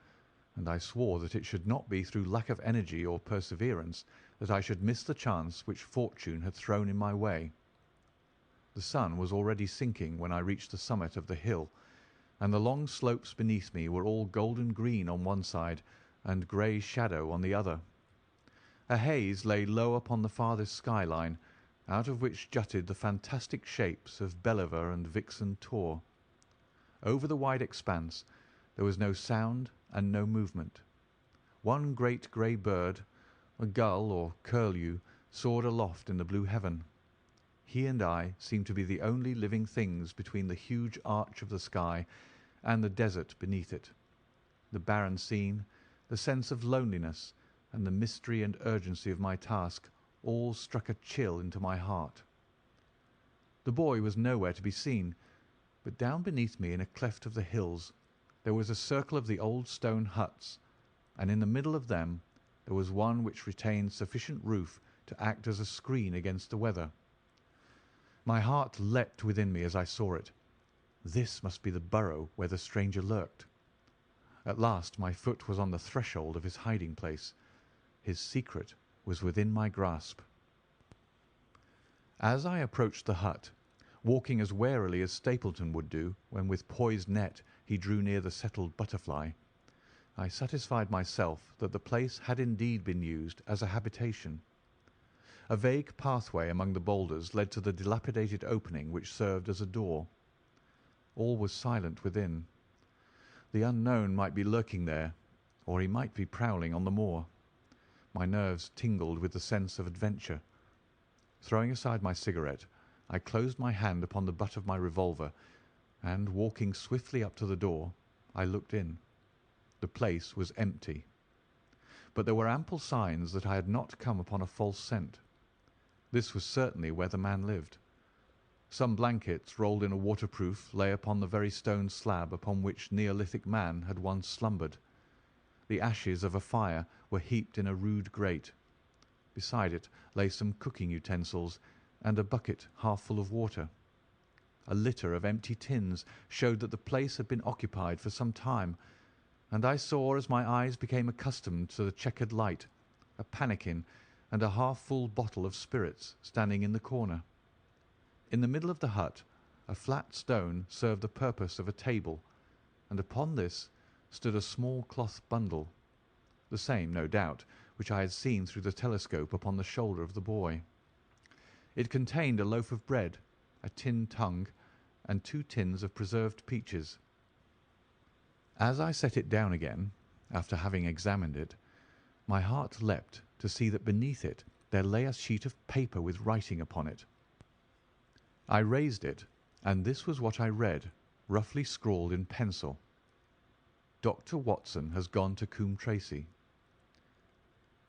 and I swore that it should not be through lack of energy or perseverance that I should miss the chance which fortune had thrown in my way. The sun was already sinking when I reached the summit of the hill, and the long slopes beneath me were all golden green on one side and grey shadow on the other. A haze lay low upon the farthest skyline, out of which jutted the fantastic shapes of Belliver and Vixen Tor. Over the wide expanse there was no sound and no movement. One great grey bird, a gull or curlew, soared aloft in the blue heaven. He and I seemed to be the only living things between the huge arch of the sky and the desert beneath it. The barren scene, the sense of loneliness, and the mystery and urgency of my task all struck a chill into my heart. The boy was nowhere to be seen, but down beneath me in a cleft of the hills there was a circle of the old stone huts, and in the middle of them there was one which retained sufficient roof to act as a screen against the weather. My heart leapt within me as I saw it. This must be the burrow where the stranger lurked. At last my foot was on the threshold of his hiding place. His secret was within my grasp. As I approached the hut, walking as warily as Stapleton would do when with poised net he drew near the settled butterfly, I satisfied myself that the place had indeed been used as a habitation. A vague pathway among the boulders led to the dilapidated opening which served as a door. All was silent within. The unknown might be lurking there, or he might be prowling on the moor. My nerves tingled with the sense of adventure. Throwing aside my cigarette, I closed my hand upon the butt of my revolver, and, walking swiftly up to the door, I looked in. The place was empty. But there were ample signs that I had not come upon a false scent. This was certainly where the man lived. Some blankets rolled in a waterproof lay upon the very stone slab upon which Neolithic man had once slumbered. The ashes of a fire were heaped in a rude grate. Beside it lay some cooking utensils and a bucket half full of water. A litter of empty tins showed that the place had been occupied for some time, and I saw, as my eyes became accustomed to the checkered light, a pannikin and a half-full bottle of spirits standing in the corner. In the middle of the hut a flat stone served the purpose of a table, and upon this stood a small cloth bundle, the same, no doubt, which I had seen through the telescope upon the shoulder of the boy. It contained a loaf of bread, a tin tongue, and 2 tins of preserved peaches. As I set it down again, after having examined it, my heart leapt to see that beneath it there lay a sheet of paper with writing upon it. I raised it, and this was what I read, roughly scrawled in pencil: "Dr. Watson has gone to Coombe Tracey."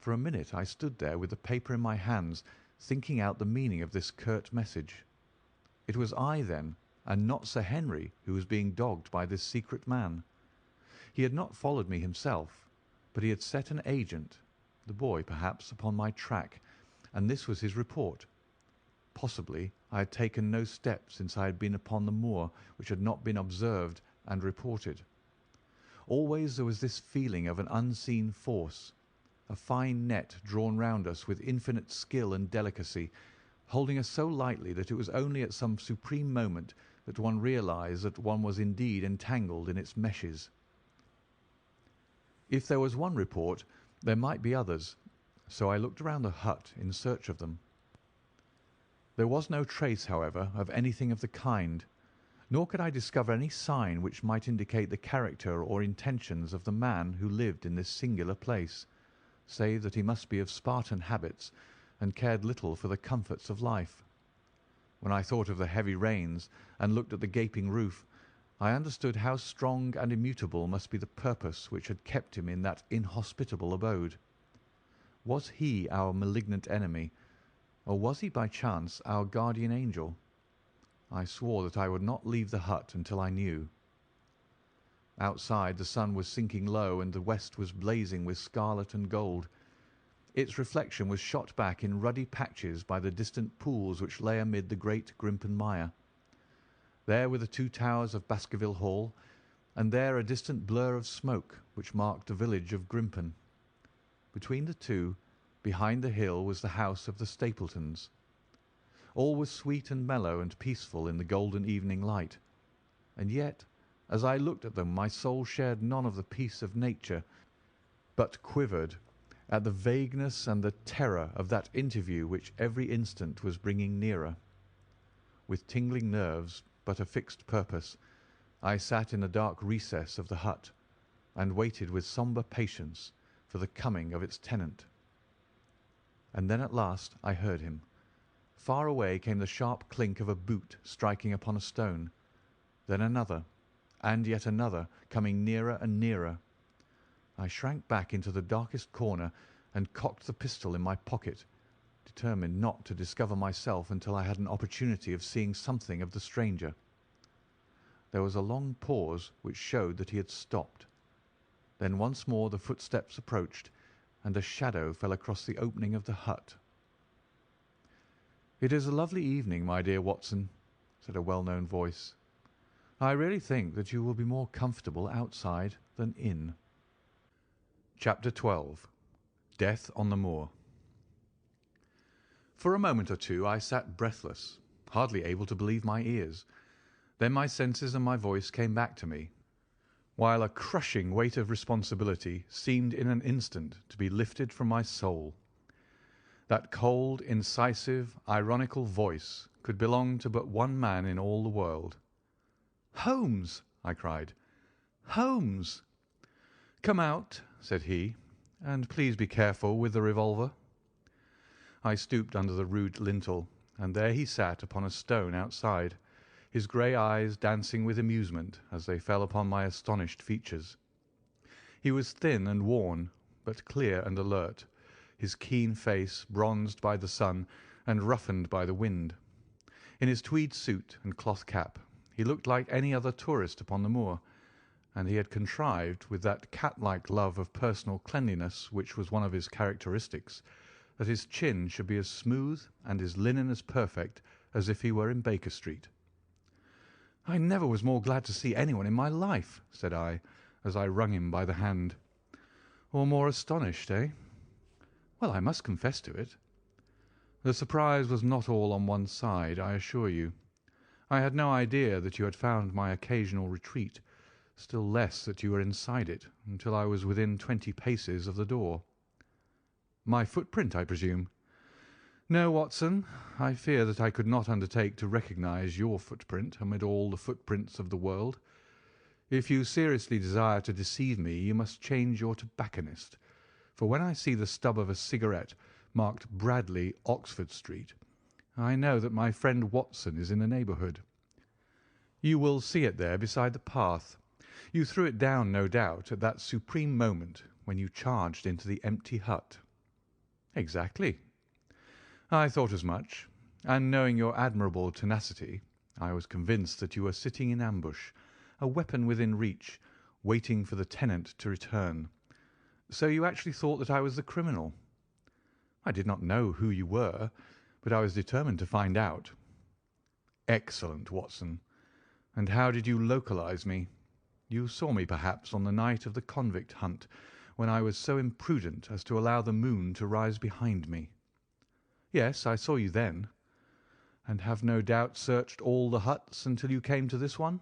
For a minute I stood there with the paper in my hands, thinking out the meaning of this curt message. It was I, then, and not Sir Henry, who was being dogged by this secret man. He had not followed me himself, but he had set an agent, the boy perhaps, upon my track, and this was his report. Possibly I had taken no step since I had been upon the moor which had not been observed and reported. Always there was this feeling of an unseen force, a fine net drawn round us with infinite skill and delicacy, holding us so lightly that it was only at some supreme moment that one realized that one was indeed entangled in its meshes. If there was one report, there might be others, so I looked around the hut in search of them. There was no trace, however, of anything of the kind, nor could I discover any sign which might indicate the character or intentions of the man who lived in this singular place, save that he must be of Spartan habits and cared little for the comforts of life. When I thought of the heavy rains and looked at the gaping roof, I understood how strong and immutable must be the purpose which had kept him in that inhospitable abode. Was he our malignant enemy, or was he by chance our guardian angel? I swore that I would not leave the hut until I knew. Outside the sun was sinking low, and the west was blazing with scarlet and gold. Its reflection was shot back in ruddy patches by the distant pools which lay amid the great Grimpen mire. There were the 2 towers of Baskerville Hall, and there a distant blur of smoke which marked the village of Grimpen. Between the two, behind the hill, was the house of the Stapletons. All was sweet and mellow and peaceful in the golden evening light, and yet, as I looked at them, my soul shared none of the peace of nature, but quivered at the vagueness and the terror of that interview which every instant was bringing nearer. With tingling nerves, but a fixed purpose, I sat in a dark recess of the hut, and waited with sombre patience for the coming of its tenant. And then at last I heard him. Far away came the sharp clink of a boot striking upon a stone, then another, and yet another, coming nearer and nearer. I shrank back into the darkest corner and cocked the pistol in my pocket, determined not to discover myself until I had an opportunity of seeing something of the stranger. There was a long pause which showed that he had stopped. Then once more the footsteps approached, and a shadow fell across the opening of the hut. "It is a lovely evening, my dear Watson," said a well-known voice. "I really think that you will be more comfortable outside than in." Chapter 12. Death on the Moor. For a moment or two I sat breathless, hardly able to believe my ears. Then my senses and my voice came back to me, while a crushing weight of responsibility seemed in an instant to be lifted from my soul. That cold, incisive, ironical voice could belong to but one man in all the world. "Holmes!" I cried. "Holmes!" "Come out," said he, "and please be careful with the revolver." I stooped under the rude lintel, and there he sat upon a stone outside, his grey eyes dancing with amusement as they fell upon my astonished features. He was thin and worn, but clear and alert, his keen face bronzed by the sun, and roughened by the wind. In his tweed suit and cloth cap, he looked like any other tourist upon the moor, and he had contrived, with that cat-like love of personal cleanliness which was one of his characteristics, that his chin should be as smooth and his linen as perfect as if he were in Baker Street. "I never was more glad to see anyone in my life," said I, as I wrung him by the hand. "Or more astonished, eh?" "Well, I must confess to it." "The surprise was not all on one side, I assure you. I had no idea that you had found my occasional retreat, still less that you were inside it, until I was within 20 paces of the door." "My footprint, I presume?" "No, Watson. I fear that I could not undertake to recognize your footprint amid all the footprints of the world. If you seriously desire to deceive me, you must change your tobacconist, for when I see the stub of a cigarette marked Bradley, Oxford Street, I know that my friend Watson is in the neighbourhood. You will see it there beside the path. You threw it down, no doubt, at that supreme moment when you charged into the empty hut." "Exactly." "I thought as much, and knowing your admirable tenacity, I was convinced that you were sitting in ambush, a weapon within reach, waiting for the tenant to return. So you actually thought that I was the criminal?" "I did not know who you were, but I was determined to find out." "Excellent, Watson. And how did you localize me? You saw me, perhaps, on the night of the convict hunt, when I was so imprudent as to allow the moon to rise behind me?" "Yes, I saw you then." "And have no doubt searched all the huts until you came to this one?"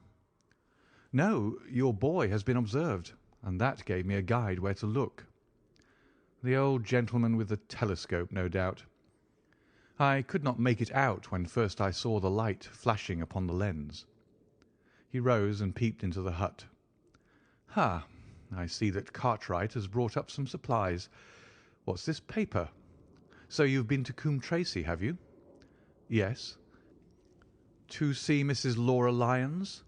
"No, your boy has been observed, and that gave me a guide where to look." "The old gentleman with the telescope, no doubt." "I could not make it out when first I saw the light flashing upon the lens." He rose and peeped into the hut. "Ha! I see that Cartwright has brought up some supplies. What's this paper? So you've been to Coombe Tracey, have you?" "Yes." "To see Mrs. Laura Lyons?"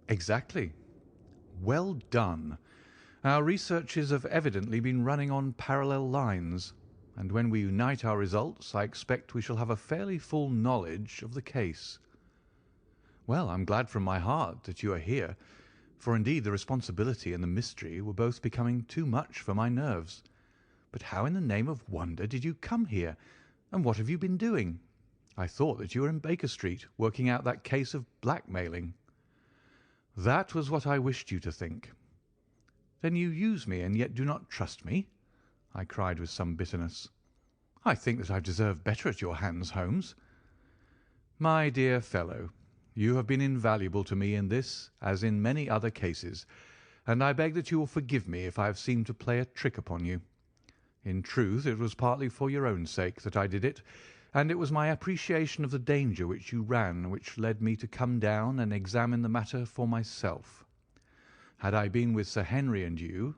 "Exactly." "Well done. Our researches have evidently been running on parallel lines, and when we unite our results I expect we shall have a fairly full knowledge of the case." "Well, I'm glad from my heart that you are here, for indeed the responsibility and the mystery were both becoming too much for my nerves. But how in the name of wonder did you come here, and what have you been doing? I thought that you were in Baker Street working out that case of blackmailing." "That was what I wished you to think." "Then you use me and yet do not trust me?" I cried with some bitterness. "I think that I deserve better at your hands, Holmes." "My dear fellow, you have been invaluable to me in this as in many other cases, and I beg that you will forgive me if I have seemed to play a trick upon you. In truth, it was partly for your own sake that I did it, and it was my appreciation of the danger which you ran which led me to come down and examine the matter for myself. Had I been with Sir Henry and you,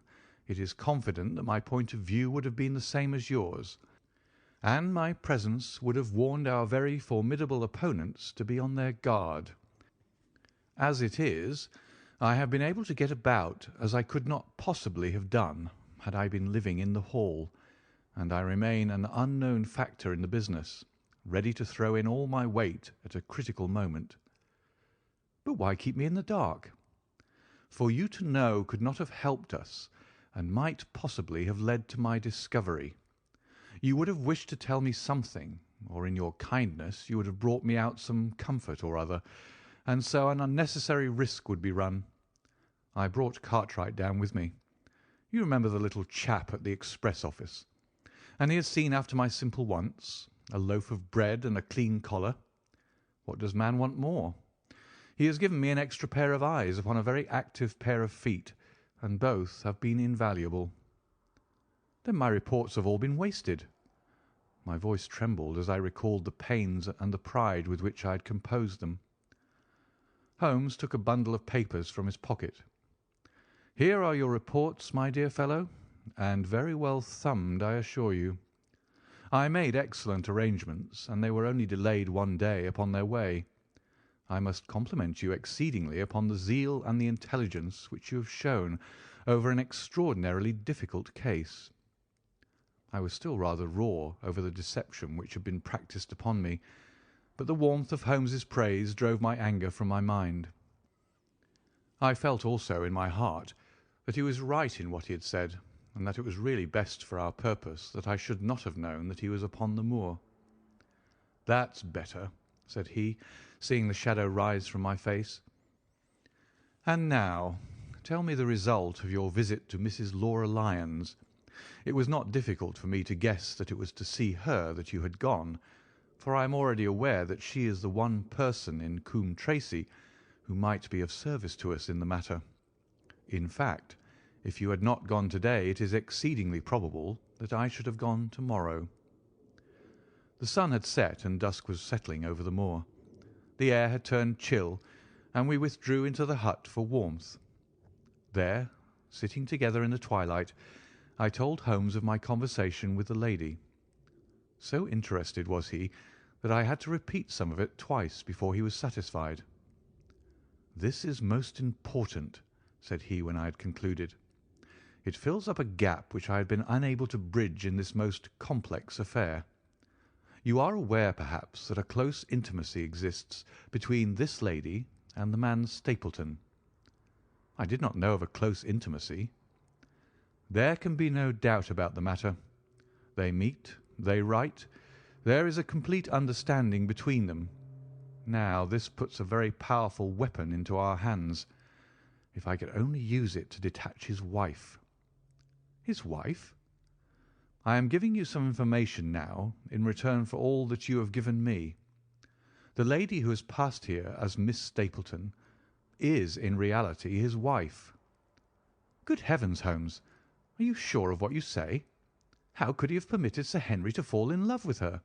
it is confident that my point of view would have been the same as yours, and my presence would have warned our very formidable opponents to be on their guard. As it is, I have been able to get about as I could not possibly have done had I been living in the Hall, and I remain an unknown factor in the business, ready to throw in all my weight at a critical moment." "But why keep me in the dark?" "For you to know could not have helped us, and might possibly have led to my discovery. You would have wished to tell me something, or in your kindness you would have brought me out some comfort or other, and so an unnecessary risk would be run. I brought Cartwright down with me. You remember the little chap at the express office. And he has seen after my simple wants, a loaf of bread and a clean collar. What does man want more? He has given me an extra pair of eyes upon a very active pair of feet, and both have been invaluable." "Then my reports have all been wasted." My voice trembled as I recalled the pains and the pride with which I had composed them. Holmes took a bundle of papers from his pocket. "Here are your reports, my dear fellow, and very well thumbed, I assure you. I made excellent arrangements, and they were only delayed one day upon their way. I must compliment you exceedingly upon the zeal and the intelligence which you have shown over an extraordinarily difficult case." I was still rather raw over the deception which had been practised upon me, but the warmth of Holmes's praise drove my anger from my mind. I felt also in my heart that he was right in what he had said, and that it was really best for our purpose that I should not have known that he was upon the moor. "That's better," said he, seeing the shadow rise from my face. "And now tell me the result of your visit to Mrs. Laura Lyons. It was not difficult for me to guess that it was to see her that you had gone, for I am already aware that she is the one person in Coombe Tracey who might be of service to us in the matter. In fact, if you had not gone to-day, it is exceedingly probable that I should have gone to-morrow." The sun had set and dusk was settling over the moor. The air had turned chill, and we withdrew into the hut for warmth. There, sitting together in the twilight, I told Holmes of my conversation with the lady. So interested was he that I had to repeat some of it twice before he was satisfied. "This is most important," said he when I had concluded. "It fills up a gap which I had been unable to bridge in this most complex affair. You are aware, perhaps, that a close intimacy exists between this lady and the man Stapleton." "I did not know of a close intimacy." "There can be no doubt about the matter. They meet, they write, there is a complete understanding between them. Now this puts a very powerful weapon into our hands. If I could only use it to detach his wife." "His wife?" "I am giving you some information now in return for all that you have given me. The lady who has passed here as Miss Stapleton is in reality his wife." "Good heavens, Holmes! Are you sure of what you say? How could he have permitted Sir Henry to fall in love with her?"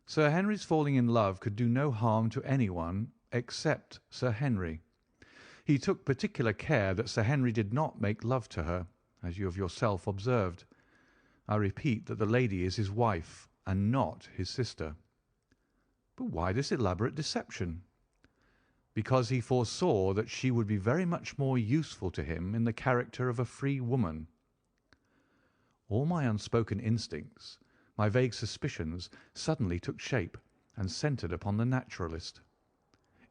"Sir Henry's falling in love could do no harm to anyone except Sir Henry. He took particular care that Sir Henry did not make love to her, as you have yourself observed. I repeat that the lady is his wife and not his sister." "But why this elaborate deception?" "Because he foresaw that she would be very much more useful to him in the character of a free woman." All my unspoken instincts, my vague suspicions, suddenly took shape and centred upon the naturalist.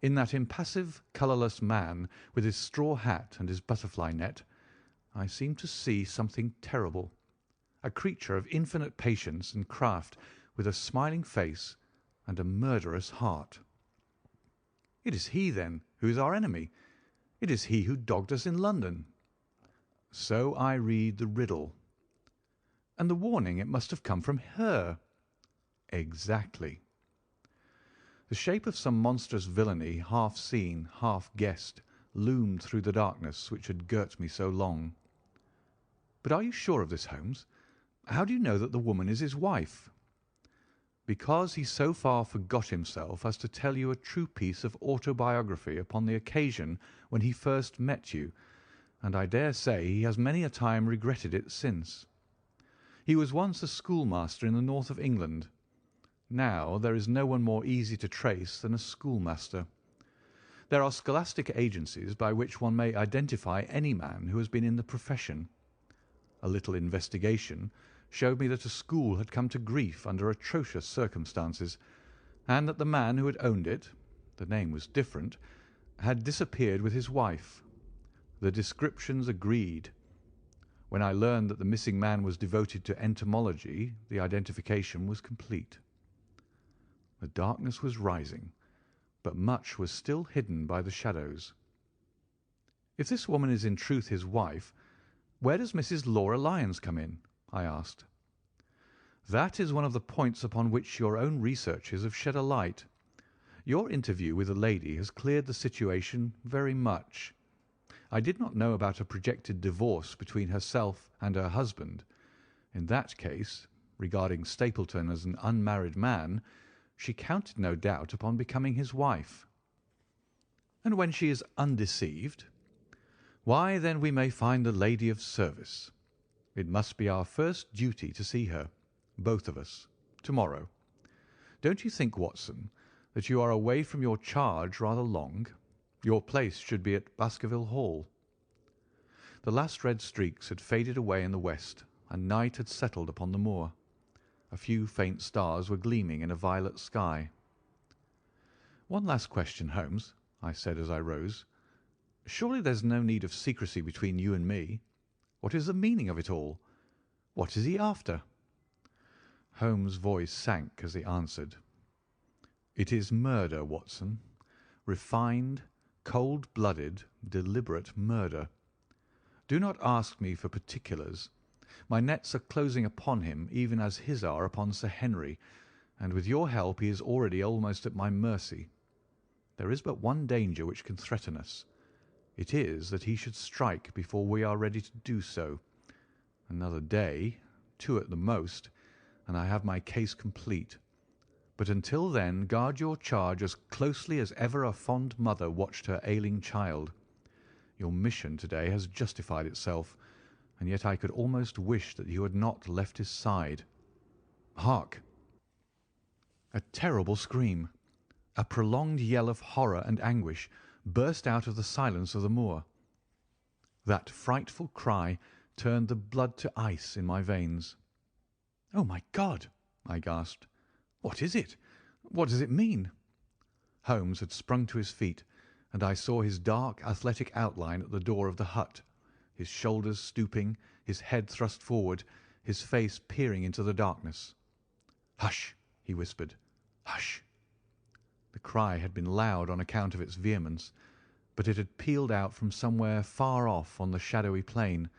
In that impassive, colourless man, with his straw hat and his butterfly net, I seemed to see something terrible, a creature of infinite patience and craft, with a smiling face and a murderous heart. "It is he, then, who is our enemy. It is he who dogged us in London." "So I read the riddle." "And the warning, it must have come from her." "Exactly." The shape of some monstrous villainy, half seen, half guessed, loomed through the darkness which had girt me so long. "But are you sure of this, Holmes? How do you know that the woman is his wife?" "Because he so far forgot himself as to tell you a true piece of autobiography upon the occasion when he first met you, and I dare say he has many a time regretted it since. He was once a schoolmaster in the north of England. Now there is no one more easy to trace than a schoolmaster. There are scholastic agencies by which one may identify any man who has been in the profession. A little investigation showed me that a school had come to grief under atrocious circumstances, and that the man who had owned it, the name was different, had disappeared with his wife. The descriptions agreed. When I learned that the missing man was devoted to entomology, the identification was complete. The darkness was rising, but much was still hidden by the shadows. If this woman is in truth his wife, where does Mrs. Laura Lyons come in? I asked. That is one of the points upon which your own researches have shed a light. Your interview with the lady has cleared the situation very much. I did not know about a projected divorce between herself and her husband. In that case, regarding Stapleton as an unmarried man, she counted no doubt upon becoming his wife. And when she is undeceived, why, then we may find the lady of service. It must be our first duty to see her, both of us, to-morrow. Don't you think, Watson, that you are away from your charge rather long? Your place should be at Baskerville Hall. The last red streaks had faded away in the west, and night had settled upon the moor. A few faint stars were gleaming in a violet sky. "One last question, Holmes," I said as I rose. "Surely there's no need of secrecy between you and me. What is the meaning of it all? What is he after?" Holmes' voice sank as he answered. "It is murder, Watson. Refined, cold-blooded, deliberate murder. Do not ask me for particulars. My nets are closing upon him even as his are upon Sir Henry, and with your help he is already almost at my mercy. There is but one danger which can threaten us. It is that he should strike before we are ready to do so. Another day, 2 at the most, and I have my case complete. But until then guard your charge as closely as ever a fond mother watched her ailing child. Your mission to-day has justified itself, and yet I could almost wish that you had not left his side. Hark!" A terrible scream, a prolonged yell of horror and anguish, burst out of the silence of the moor. That frightful cry turned the blood to ice in my veins. "Oh, my God!" I gasped. "What is it? What does it mean?" Holmes had sprung to his feet, and I saw his dark, athletic outline at the door of the hut, his shoulders stooping, his head thrust forward, his face peering into the darkness. "Hush!" he whispered. "Hush!" The cry had been loud on account of its vehemence, but it had pealed out from somewhere far off on the shadowy plain.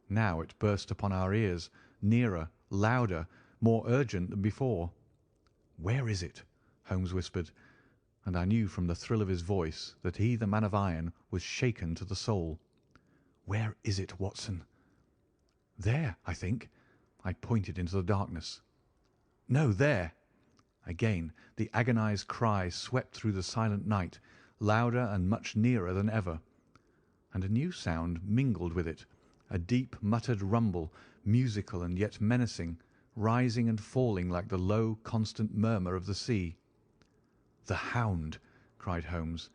Now it burst upon our ears, nearer, louder, more urgent than before. "Where is it?" Holmes whispered, and I knew from the thrill of his voice that he, the man of iron, was shaken to the soul. "Where is it, Watson?" "There, I think." I pointed into the darkness. "No, there." Again the agonized cry swept through the silent night, louder and much nearer than ever. And a new sound mingled with it, a deep muttered rumble, musical and yet menacing, rising and falling like the low, constant murmur of the sea. "The Hound!" cried Holmes.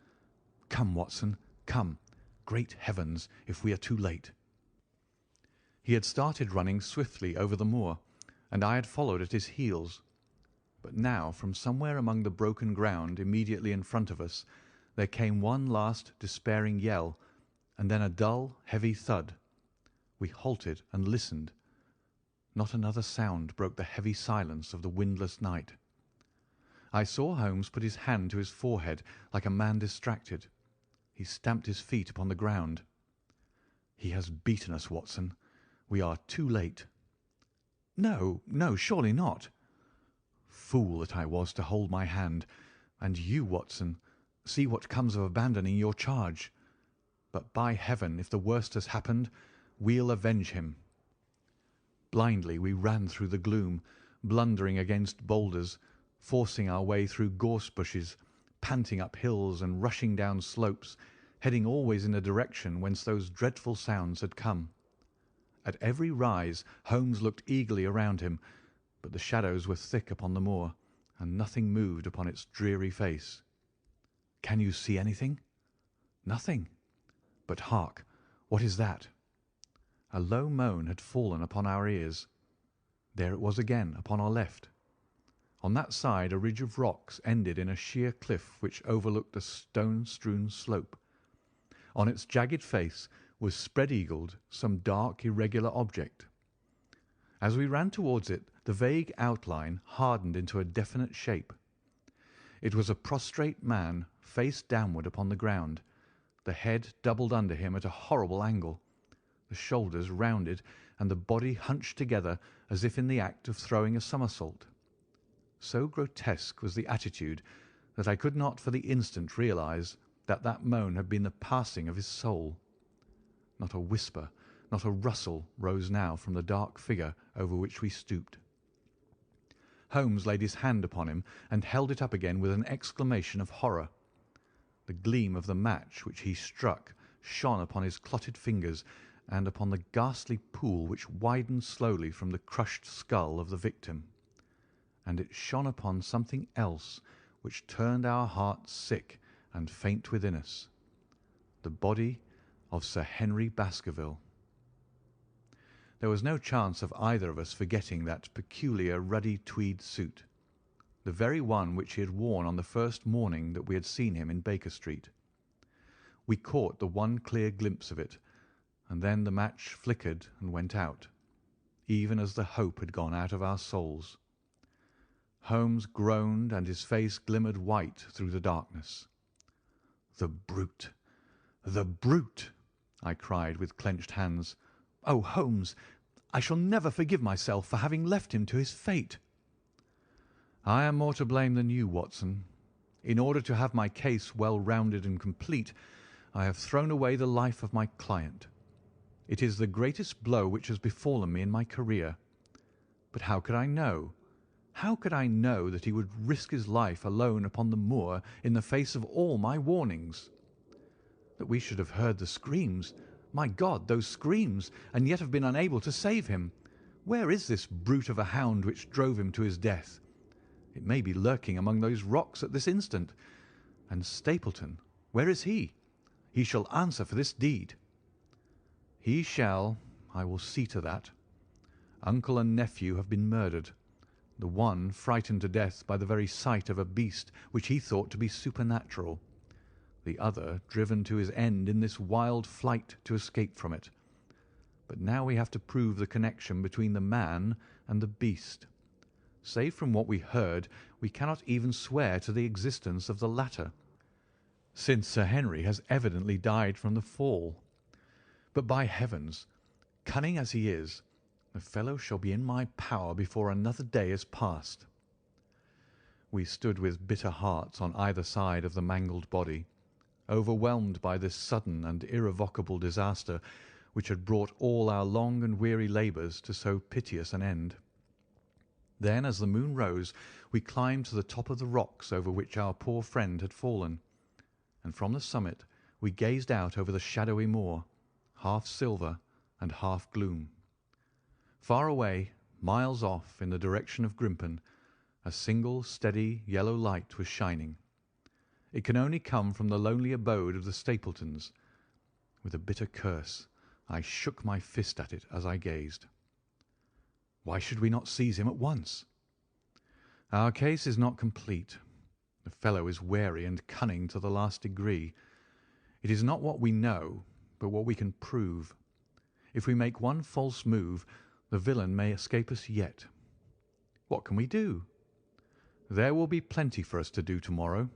"Come, Watson, come. Great heavens, if we are too late!" He had started running swiftly over the moor, and I had followed at his heels. But now from somewhere among the broken ground immediately in front of us there came one last despairing yell, and then a dull, heavy thud. We halted and listened. Not another sound broke the heavy silence of the windless night. I saw Holmes put his hand to his forehead like a man distracted. He stamped his feet upon the ground. "He has beaten us, Watson. We are too late." "No, no, surely not." Fool that I was to hold my hand. And you, Watson, see what comes of abandoning your charge. But by heaven, if the worst has happened, we'll avenge him. Blindly we ran through the gloom, blundering against boulders, forcing our way through gorse bushes, panting up hills and rushing down slopes, heading always in the direction whence those dreadful sounds had come. At every rise Holmes looked eagerly around him, but the shadows were thick upon the moor, and nothing moved upon its dreary face. "Can you see anything?" "Nothing." "But hark! What is that?" A low moan had fallen upon our ears. There it was again upon our left. On that side a ridge of rocks ended in a sheer cliff which overlooked a stone-strewn slope. On its jagged face was spread-eagled some dark, irregular object. As we ran towards it, the vague outline hardened into a definite shape. It was a prostrate man, face downward upon the ground, the head doubled under him at a horrible angle, the shoulders rounded, and the body hunched together as if in the act of throwing a somersault. So grotesque was the attitude that I could not for the instant realize that that moan had been the passing of his soul. Not a whisper, not a rustle rose now from the dark figure over which we stooped. Holmes laid his hand upon him and held it up again with an exclamation of horror. The gleam of the match which he struck shone upon his clotted fingers and upon the ghastly pool which widened slowly from the crushed skull of the victim. And it shone upon something else which turned our hearts sick and faint within us. The body of Sir Henry Baskerville. There was no chance of either of us forgetting that peculiar ruddy tweed suit, the very one which he had worn on the first morning that we had seen him in Baker Street. We caught the one clear glimpse of it, and then the match flickered and went out, even as the hope had gone out of our souls. Holmes groaned, and his face glimmered white through the darkness. "The brute! The brute!" I cried with clenched hands. "Oh, Holmes, I shall never forgive myself for having left him to his fate." "I am more to blame than you, Watson. In order to have my case well rounded and complete, I have thrown away the life of my client. It is the greatest blow which has befallen me in my career. But how could I know? How could I know that he would risk his life alone upon the moor in the face of all my warnings? That we should have heard the screams, my God, those screams, and yet have been unable to save him. Where is this brute of a hound which drove him to his death? It may be lurking among those rocks at this instant. And Stapleton, where is he? He shall answer for this deed." "He shall. I will see to that. Uncle and nephew have been murdered, the one frightened to death by the very sight of a beast which he thought to be supernatural, the other driven to his end in this wild flight to escape from it. But now we have to prove the connection between the man and the beast. Save from what we heard, we cannot even swear to the existence of the latter, since Sir Henry has evidently died from the fall. But by heavens, cunning as he is, the fellow shall be in my power before another day is passed." We stood with bitter hearts on either side of the mangled body, overwhelmed by this sudden and irrevocable disaster which had brought all our long and weary labours to so piteous an end. Then, as the moon rose, we climbed to the top of the rocks over which our poor friend had fallen, and from the summit we gazed out over the shadowy moor, half silver and half gloom. Far away, miles off in the direction of Grimpen, a single steady yellow light was shining. It can only come from the lonely abode of the Stapletons. With a bitter curse, I shook my fist at it as I gazed. Why should we not seize him at once? Our case is not complete. The fellow is wary and cunning to the last degree. It is not what we know, but what we can prove. If we make one false move, the villain may escape us yet. What can we do? There will be plenty for us to do tomorrow.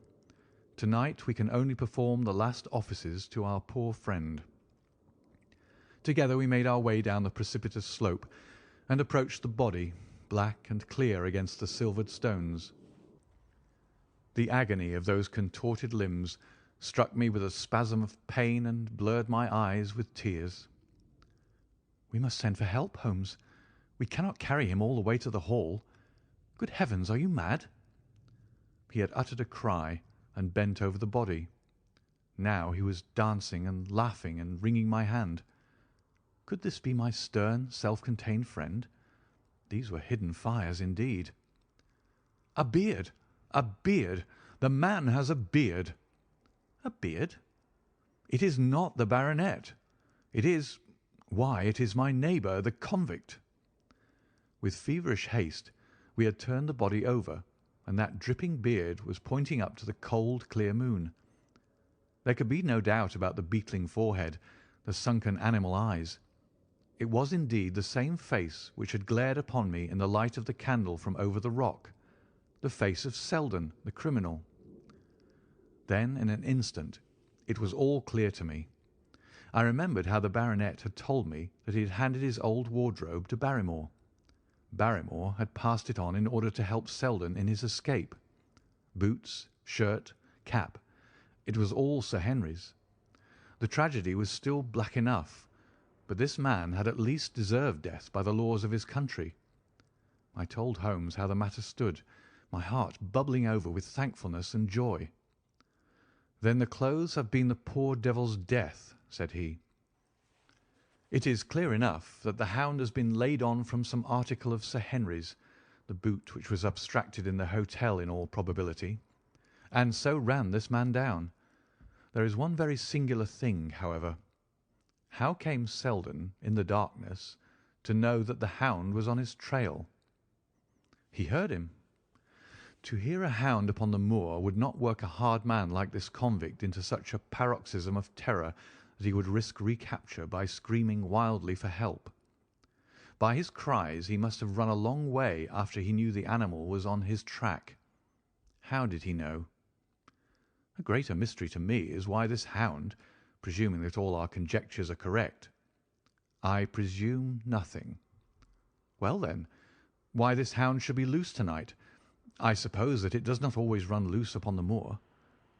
Tonight we can only perform the last offices to our poor friend. Together we made our way down the precipitous slope and approached the body, black and clear against the silvered stones. The agony of those contorted limbs struck me with a spasm of pain and blurred my eyes with tears. "We must send for help, Holmes. We cannot carry him all the way to the Hall. Good heavens, are you mad?" He had uttered a cry and bent over the body. Now he was dancing and laughing and wringing my hand. Could this be my stern, self-contained friend? These were hidden fires indeed. "A beard! A beard! The man has a beard!" "A beard?" "It is not the baronet. It is— why, it is my neighbour, the convict." With feverish haste we had turned the body over, and that dripping beard was pointing up to the cold, clear moon. There could be no doubt about the beetling forehead, the sunken animal eyes. It was indeed the same face which had glared upon me in the light of the candle from over the rock, the face of Selden, the criminal. Then, in an instant, it was all clear to me. I remembered how the baronet had told me that he had handed his old wardrobe to Barrymore. Barrymore had passed it on in order to help Selden in his escape. Boots, shirt, cap, it was all Sir Henry's. The tragedy was still black enough, but this man had at least deserved death by the laws of his country. I told Holmes how the matter stood, my heart bubbling over with thankfulness and joy. "Then the clothes have been the poor devil's death," said he. "It is clear enough that the hound has been laid on from some article of Sir Henry's, the boot which was abstracted in the hotel in all probability, and so ran this man down. There is one very singular thing, however. How came Selden, in the darkness, to know that the hound was on his trail. He heard him. To hear a hound upon the moor would not work a hard man like this convict into such a paroxysm of terror that he would risk recapture by screaming wildly for help. By his cries he must have run a long way after he knew the animal was on his track. How did he know? A greater mystery to me is why this hound, presuming that all our conjectures are correct— I presume nothing. Well, then, why this hound should be loose tonight. I suppose that it does not always run loose upon the moor.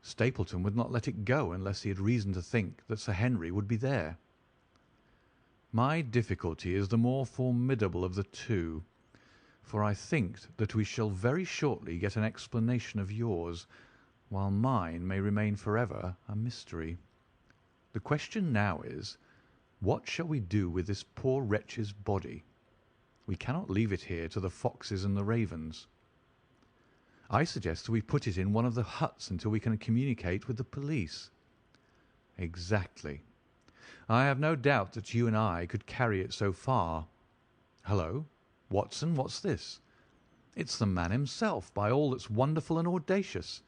Stapleton would not let it go unless he had reason to think that Sir Henry would be there. My difficulty is the more formidable of the two, for I think that we shall very shortly get an explanation of yours, while mine may remain forever a mystery. The question now is, what shall we do with this poor wretch's body? We cannot leave it here to the foxes and the ravens. I suggest that we put it in one of the huts until we can communicate with the police. Exactly. I have no doubt that you and I could carry it so far. Hullo, Watson, what's this? It's the man himself, by all that's wonderful and audacious.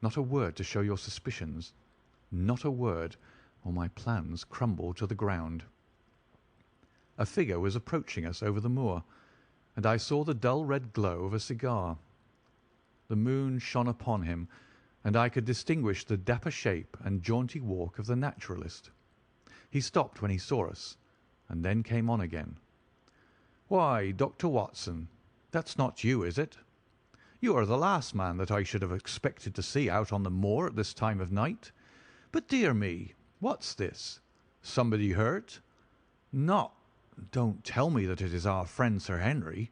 Not a word to show your suspicions. Not a word, or my plans crumble to the ground. A figure was approaching us over the moor, and I saw the dull red glow of a cigar. The moon shone upon him, and I could distinguish the dapper shape and jaunty walk of the naturalist. He stopped when he saw us, and then came on again. "Why, Dr. Watson, that's not you, is it? You are the last man that I should have expected to see out on the moor at this time of night. But dear me, what's this? Somebody hurt? Don't tell me that it is our friend Sir Henry."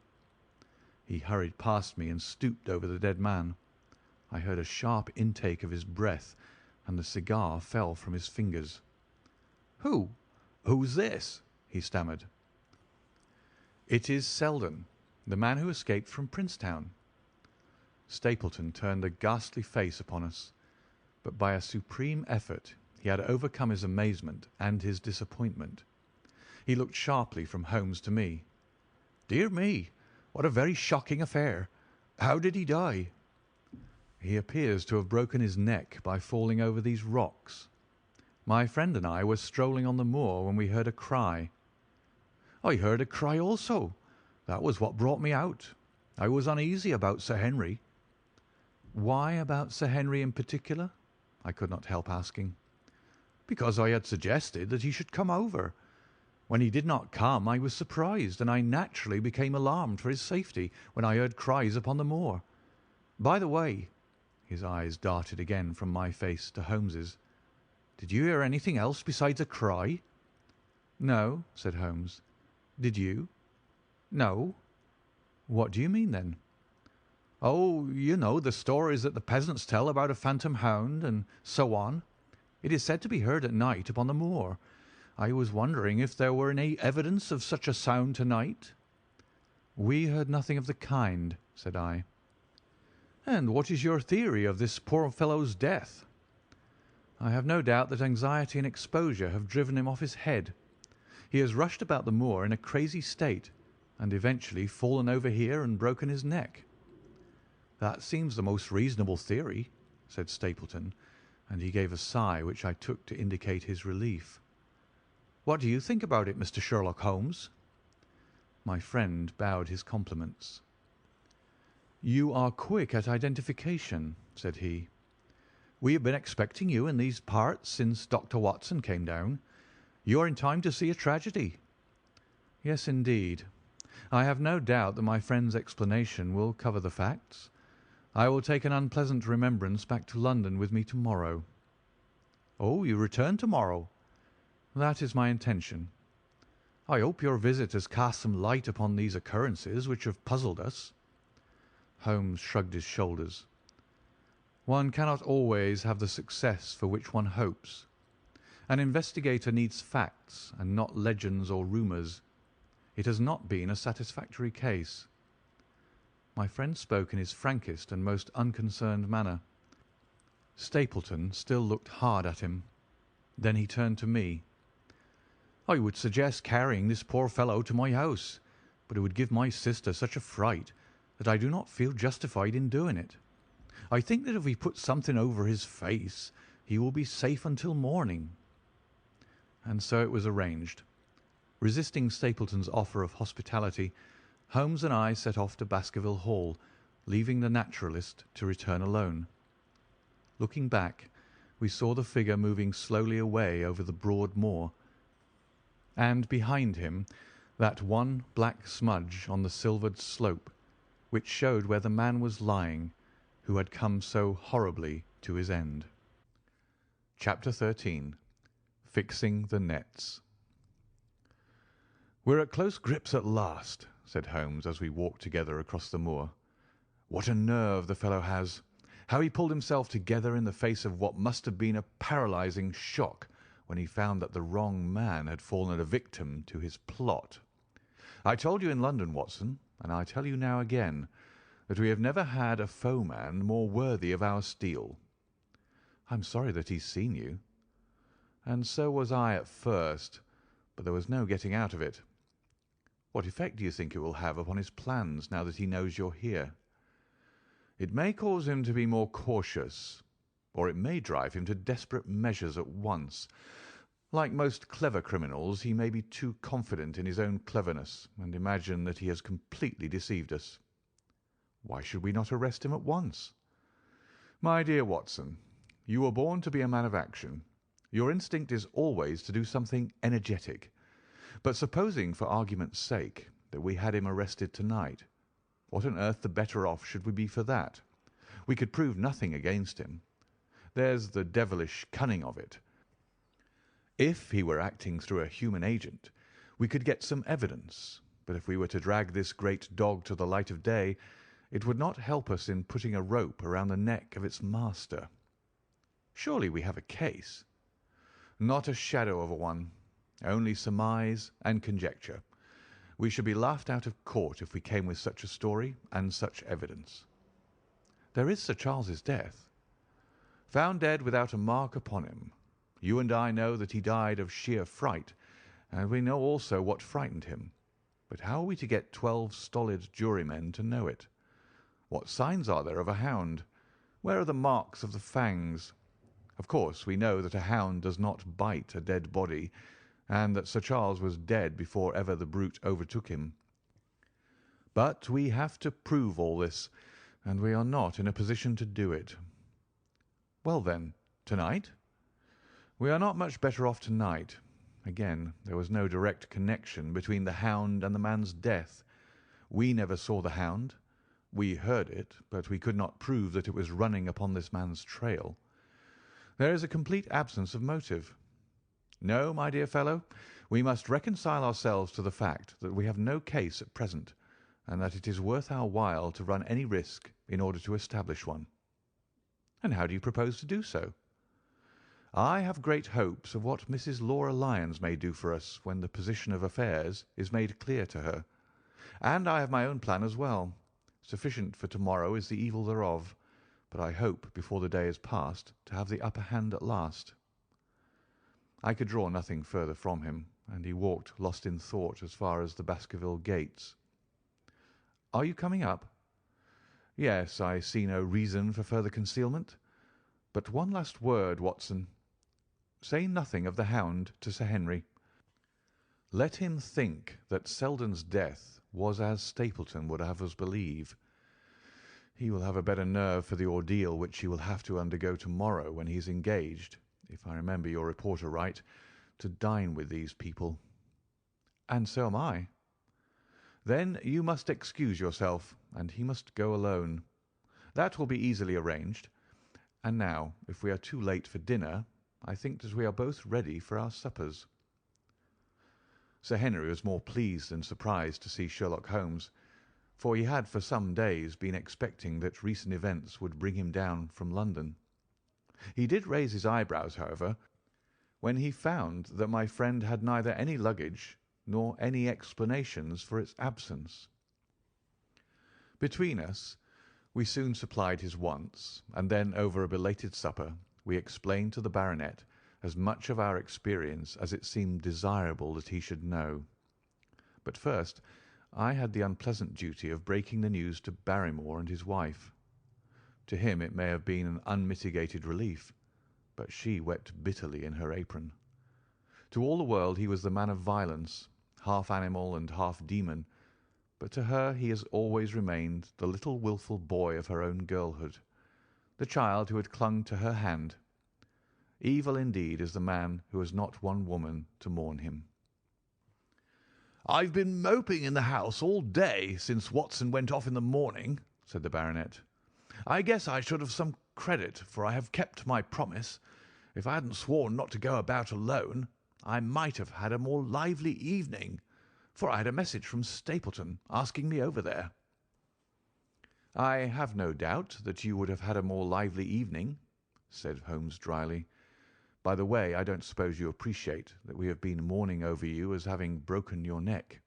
He hurried past me and stooped over the dead man. I heard a sharp intake of his breath, and the cigar fell from his fingers. Who's this?" he stammered. "It is Selden, the man who escaped from Princetown." Stapleton turned a ghastly face upon us, but by a supreme effort he had overcome his amazement and his disappointment. He looked sharply from Holmes to me. "Dear me, what a very shocking affair! How did he die?" "He appears to have broken his neck by falling over these rocks. My friend and I were strolling on the moor when we heard a cry." "I heard a cry also. That was what brought me out. I was uneasy about Sir Henry." "Why about Sir Henry in particular?" I could not help asking. "Because I had suggested that he should come over. When he did not come, I was surprised, and I naturally became alarmed for his safety when I heard cries upon the moor. By the way," his eyes darted again from my face to Holmes's, "did you hear anything else besides a cry?" "No," said Holmes. "Did you?" "No." "What do you mean, then?" "Oh, you know the stories that the peasants tell about a phantom hound, and so on. It is said to be heard at night upon the moor. I was wondering if there were any evidence of such a sound to-night." "We heard nothing of the kind," said I. "And what is your theory of this poor fellow's death?" "I have no doubt that anxiety and exposure have driven him off his head. He has rushed about the moor in a crazy state, and eventually fallen over here and broken his neck." "That seems the most reasonable theory," said Stapleton, and he gave a sigh which I took to indicate his relief. "What do you think about it, Mr. Sherlock Holmes?" My friend bowed his compliments. "You are quick at identification," said he. "We have been expecting you in these parts since Dr. Watson came down. You are in time to see a tragedy." "Yes, indeed. I have no doubt that my friend's explanation will cover the facts. I will take an unpleasant remembrance back to London with me tomorrow." "Oh, you return tomorrow?" "That is my intention." "I hope your visit has cast some light upon these occurrences which have puzzled us." Holmes shrugged his shoulders. "One cannot always have the success for which one hopes. An investigator needs facts and not legends or rumours. It has not been a satisfactory case." My friend spoke in his frankest and most unconcerned manner. Stapleton still looked hard at him. Then he turned to me. I would suggest carrying this poor fellow to my house, but it would give my sister such a fright that I do not feel justified in doing it. I think that if we put something over his face, he will be safe until morning." And so it was arranged. Resisting Stapleton's offer of hospitality, Holmes and I set off to Baskerville Hall, leaving the naturalist to return alone. Looking back, we saw the figure moving slowly away over the broad moor, and behind him that one black smudge on the silvered slope, which showed where the man was lying who had come so horribly to his end. Chapter 13. Fixing the Nets. "We're at close grips at last," said Holmes as we walked together across the moor. "What a nerve the fellow has! How he pulled himself together in the face of what must have been a paralysing shock when he found that the wrong man had fallen a victim to his plot. I told you in London, Watson, and I tell you now again, that we have never had a foeman more worthy of our steel. I'm sorry that he's seen you. And so was I at first, but there was no getting out of it. What effect do you think it will have upon his plans now that he knows you're here? It may cause him to be more cautious, or it may drive him to desperate measures at once. Like most clever criminals, he may be too confident in his own cleverness and imagine that he has completely deceived us. Why should we not arrest him at once? My dear Watson, you were born to be a man of action. Your instinct is always to do something energetic. But supposing, for argument's sake, that we had him arrested tonight, what on earth the better off should we be for that? We could prove nothing against him. There's the devilish cunning of it. If he were acting through a human agent, we could get some evidence, but if we were to drag this great dog to the light of day, it would not help us in putting a rope around the neck of its master. Surely we have a case? Not a shadow of a one, only surmise and conjecture. We should be laughed out of court if we came with such a story and such evidence. There is Sir Charles's death. Found dead without a mark upon him. You and I know that he died of sheer fright, and we know also what frightened him. But how are we to get 12 stolid jurymen to know it? What signs are there of a hound? Where are the marks of the fangs? Of course, we know that a hound does not bite a dead body, and that Sir Charles was dead before ever the brute overtook him. But we have to prove all this, and we are not in a position to do it. Well then, tonight? We are not much better off tonight. Again, there was no direct connection between the hound and the man's death. We never saw the hound. We heard it, but we could not prove that it was running upon this man's trail. There is a complete absence of motive. No, my dear fellow, we must reconcile ourselves to the fact that we have no case at present, and that it is worth our while to run any risk in order to establish one. And how do you propose to do so? I have great hopes of what Mrs. Laura Lyons may do for us when the position of affairs is made clear to her. And I have my own plan as well. Sufficient for tomorrow is the evil thereof, but I hope before the day is past to have the upper hand at last." I could draw nothing further from him, and he walked lost in thought as far as the Baskerville gates. "Are you coming up?" "Yes, I see no reason for further concealment. But one last word, Watson. Say nothing of the hound to Sir Henry. Let him think that Selden's death was as Stapleton would have us believe. He will have a better nerve for the ordeal which he will have to undergo tomorrow when he is engaged, if I remember your reporter right, to dine with these people. And so am I. Then you must excuse yourself, and he must go alone. That will be easily arranged. And now, if we are too late for dinner, I think that we are both ready for our suppers." Sir Henry was more pleased than surprised to see Sherlock Holmes, for he had for some days been expecting that recent events would bring him down from London. He did raise his eyebrows, however, when he found that my friend had neither any luggage nor any explanations for its absence. Between us, we soon supplied his wants, and then, over a belated supper, we explained to the baronet as much of our experience as it seemed desirable that he should know. But first I had the unpleasant duty of breaking the news to Barrymore and his wife. To him it may have been an unmitigated relief, but she wept bitterly in her apron. To all the world he was the man of violence, half animal and half demon, but to her he has always remained the little wilful boy of her own girlhood, the child who had clung to her hand. Evil indeed is the man who has not one woman to mourn him. "I've been moping in the house all day since Watson went off in the morning," said the baronet. "I guess I should have some credit, for I have kept my promise. If I hadn't sworn not to go about alone, I might have had a more lively evening, for I had a message from Stapleton asking me over there." "I have no doubt that you would have had a more lively evening," said Holmes dryly. "By the way, I don't suppose you appreciate that we have been mourning over you as having broken your neck."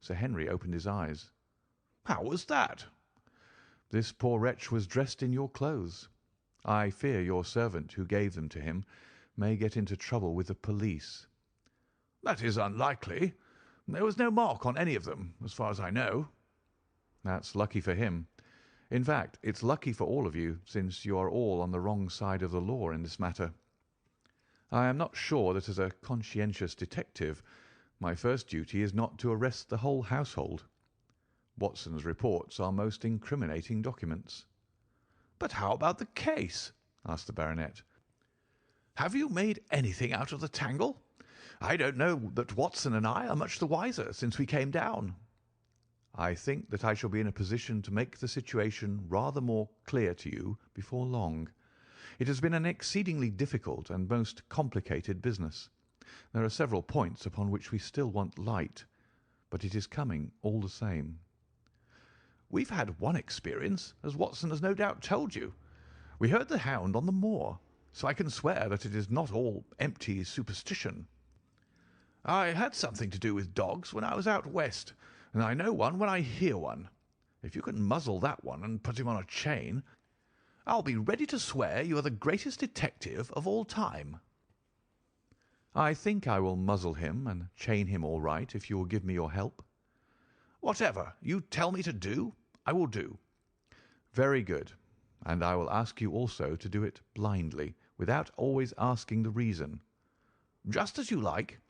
Sir Henry opened his eyes. "How was that?" "This poor wretch was dressed in your clothes. I fear your servant, who gave them to him, may get into trouble with the police." "That is unlikely. There was no mark on any of them, as far as I know." "That's lucky for him. In fact, it's lucky for all of you, since you are all on the wrong side of the law in this matter. I am not sure that as a conscientious detective my first duty is not to arrest the whole household. Watson's reports are most incriminating documents." "But how about the case?" asked the baronet. "Have you made anything out of the tangle? I don't know that Watson and I are much the wiser since we came down." "I think that I shall be in a position to make the situation rather more clear to you before long. It has been an exceedingly difficult and most complicated business. There are several points upon which we still want light, but it is coming all the same." "We've had one experience, as Watson has no doubt told you. We heard the hound on the moor, so I can swear that it is not all empty superstition. I had something to do with dogs when I was out west, and I know one when I hear one. If you can muzzle that one and put him on a chain, I'll be ready to swear you are the greatest detective of all time." "I think I will muzzle him and chain him all right, if you will give me your help." "Whatever you tell me to do, I will do." "Very good. And I will ask you also to do it blindly, without always asking the reason." "Just as you like."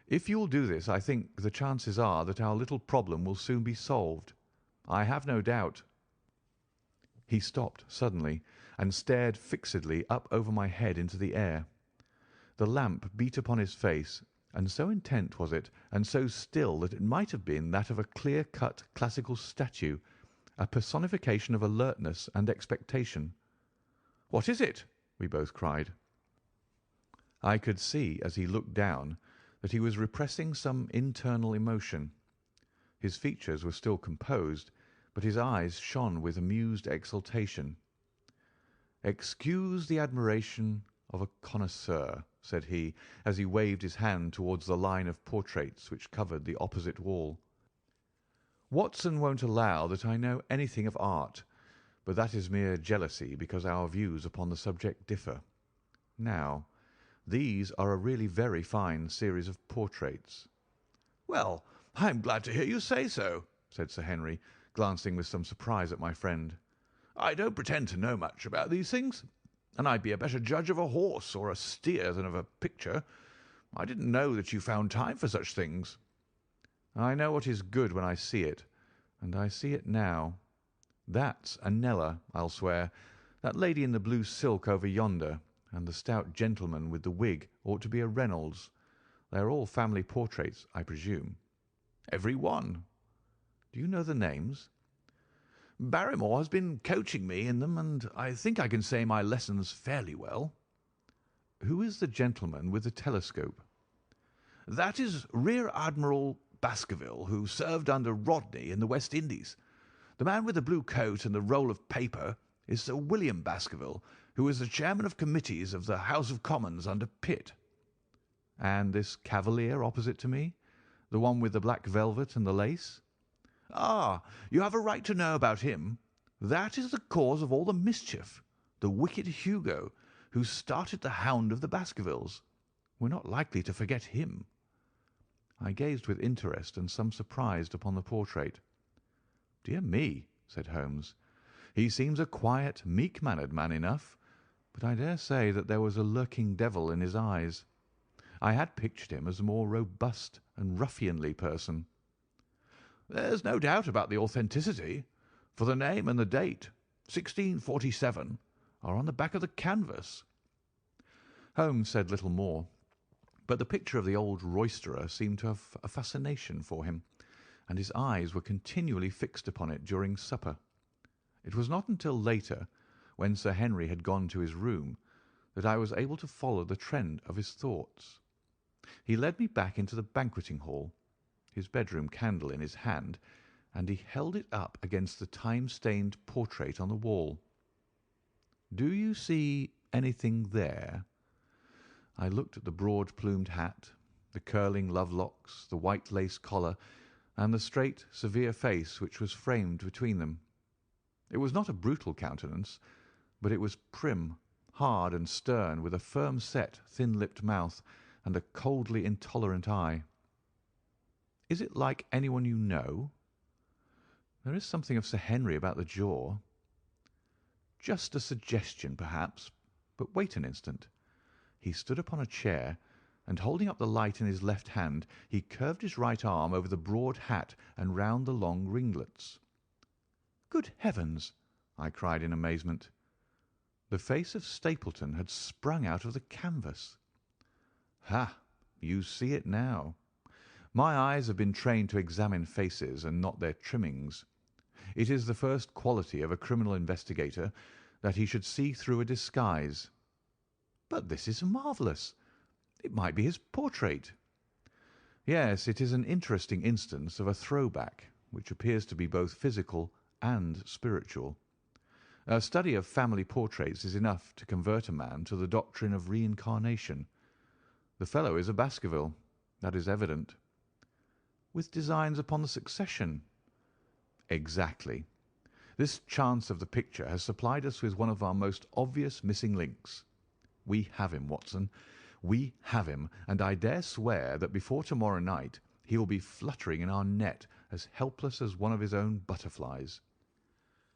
"If you will do this, I think the chances are that our little problem will soon be solved. I have no doubt—" He stopped suddenly and stared fixedly up over my head into the air. The lamp beat upon his face, and so intent was it and so still that it might have been that of a clear-cut classical statue, a personification of alertness and expectation. "What is it?" we both cried. I could see, as he looked down, that he was repressing some internal emotion. His features were still composed, but his eyes shone with amused exultation. "Excuse the admiration of a connoisseur," said he, as he waved his hand towards the line of portraits which covered the opposite wall. "Watson won't allow that I know anything of art, but that is mere jealousy because our views upon the subject differ. Now, these are a really very fine series of portraits." "Well, I am glad to hear you say so," said Sir Henry, glancing with some surprise at my friend. "I don't pretend to know much about these things, and I'd be a better judge of a horse or a steer than of a picture. I didn't know that you found time for such things." "I know what is good when I see it, and I see it now. That's a Kneller, I'll swear. That lady in the blue silk over yonder, and the stout gentleman with the wig ought to be a Reynolds. They are all family portraits, I presume." "Every one." "Do you know the names?" "Barrymore has been coaching me in them, and I think I can say my lessons fairly well." "Who is the gentleman with the telescope?" "That is Rear Admiral Baskerville, who served under Rodney in the West Indies. The man with the blue coat and the roll of paper is Sir William Baskerville, who was the chairman of committees of the House of Commons under Pitt." "And this cavalier opposite to me, the one with the black velvet and the lace?" "Ah, you have a right to know about him. That is the cause of all the mischief, the wicked Hugo, who started the Hound of the Baskervilles. We're not likely to forget him." I gazed with interest and some surprise upon the portrait. "Dear me," said Holmes, "he seems a quiet, meek-mannered man enough, but I dare say that there was a lurking devil in his eyes. I had pictured him as a more robust and ruffianly person." "There's no doubt about the authenticity, for the name and the date, 1647, are on the back of the canvas." Holmes said little more, but the picture of the old roisterer seemed to have a fascination for him, and his eyes were continually fixed upon it during supper. It was not until later, when Sir Henry had gone to his room, that I was able to follow the trend of his thoughts. He led me back into the banqueting hall, his bedroom candle in his hand, and he held it up against the time-stained portrait on the wall. "Do you see anything there?" I looked at the broad-plumed hat, the curling love-locks, the white lace collar, and the straight, severe face which was framed between them. It was not a brutal countenance, but it was prim, hard, and stern, with a firm-set, thin-lipped mouth and a coldly intolerant eye. "Is it like anyone you know?" "There is something of Sir Henry about the jaw." "Just a suggestion, perhaps. But wait an instant." He stood upon a chair, and holding up the light in his left hand, he curved his right arm over the broad hat and round the long ringlets. "Good heavens!" I cried in amazement. The face of Stapleton had sprung out of the canvas. "Ha! You see it now. My eyes have been trained to examine faces and not their trimmings. It is the first quality of a criminal investigator that he should see through a disguise. But this is marvellous. It might be his portrait." "Yes, it is an interesting instance of a throwback, which appears to be both physical and spiritual. A study of family portraits is enough to convert a man to the doctrine of reincarnation. The fellow is a Baskerville, that is evident." "With designs upon the succession?" "Exactly. This chance of the picture has supplied us with one of our most obvious missing links. We have him, Watson. We have him, and I dare swear that before to-morrow night he will be fluttering in our net as helpless as one of his own butterflies.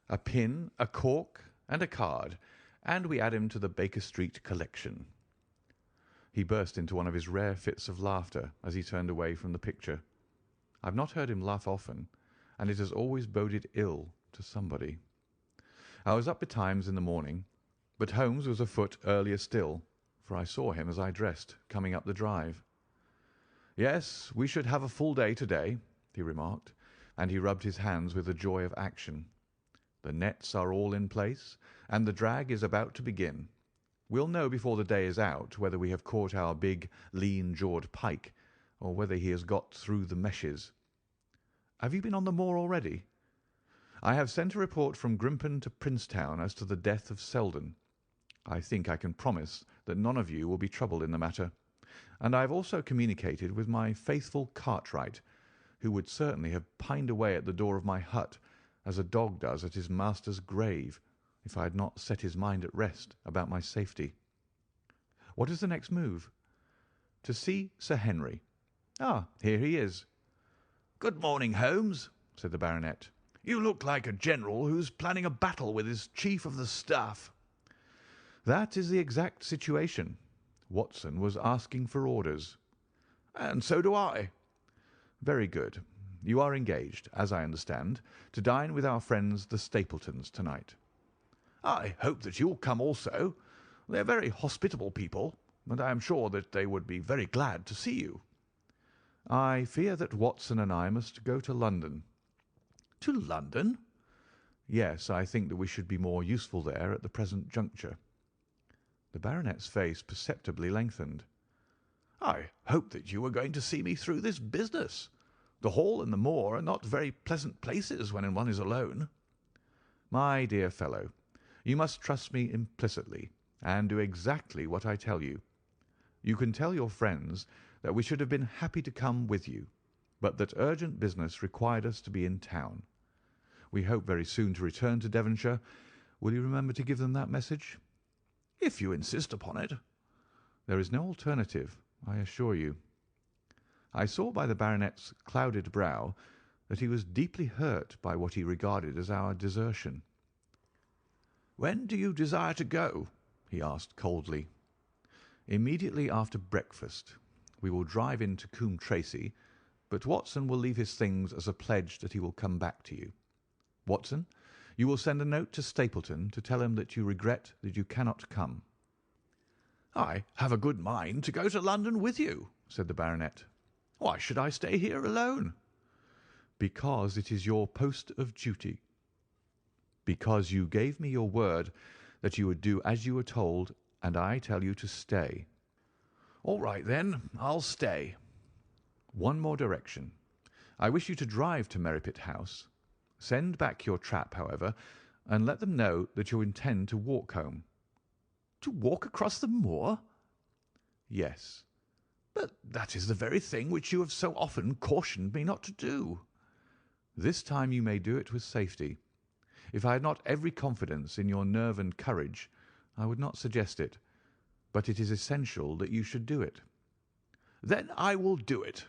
A pin, a cork, and a card, and we add him to the Baker Street collection." He burst into one of his rare fits of laughter as he turned away from the picture. I've not heard him laugh often, and it has always boded ill to somebody. I was up betimes in the morning, but Holmes was afoot earlier still, for I saw him as I dressed, coming up the drive. "Yes, we should have a full day to-day," he remarked, and he rubbed his hands with the joy of action. "The nets are all in place, and the drag is about to begin. We'll know before the day is out whether we have caught our big, lean-jawed pike, or whether he has got through the meshes. Have you been on the moor already?" "I have sent a report from Grimpen to Princetown as to the death of Selden. I think I can promise that none of you will be troubled in the matter, and I have also communicated with my faithful Cartwright, who would certainly have pined away at the door of my hut as a dog does at his master's grave, if I had not set his mind at rest about my safety." "What is the next move?" "To see Sir Henry. Ah, here he is." "Good morning, Holmes," said the baronet. "You look like a general who's planning a battle with his chief of the staff." "That is the exact situation. Watson was asking for orders." "And so do I." "Very good. You are engaged, as I understand, to dine with our friends the Stapletons to-night." "I hope that you'll come also. They are very hospitable people, and I am sure that they would be very glad to see you." "I fear that Watson and I must go to London." "To London?" "Yes, I think that we should be more useful there at the present juncture." The baronet's face perceptibly lengthened. "I hoped that you were going to see me through this business. The hall and the moor are not very pleasant places when one is alone." "My dear fellow, you must trust me implicitly, and do exactly what I tell you. You can tell your friends that we should have been happy to come with you, but that urgent business required us to be in town. We hope very soon to return to Devonshire. Will you remember to give them that message?" "If you insist upon it." "There is no alternative, I assure you." I saw by the baronet's clouded brow that he was deeply hurt by what he regarded as our desertion. "When do you desire to go?" he asked coldly. "Immediately after breakfast. We will drive into Coombe Tracey, but Watson will leave his things as a pledge that he will come back to you. Watson, you will send a note to Stapleton to tell him that you regret that you cannot come." "I have a good mind to go to London with you," said the baronet. "Why should I stay here alone?" "Because it is your post of duty. Because you gave me your word that you would do as you were told, and I tell you to stay." "All right, then, I'll stay." "One more direction. I wish you to drive to Merripit House. Send back your trap, however, and let them know that you intend to walk home." "To walk across the moor?" "Yes." "But that is the very thing which you have so often cautioned me not to do." "This time you may do it with safety. If I had not every confidence in your nerve and courage, I would not suggest it, but it is essential that you should do it." "Then I will do it."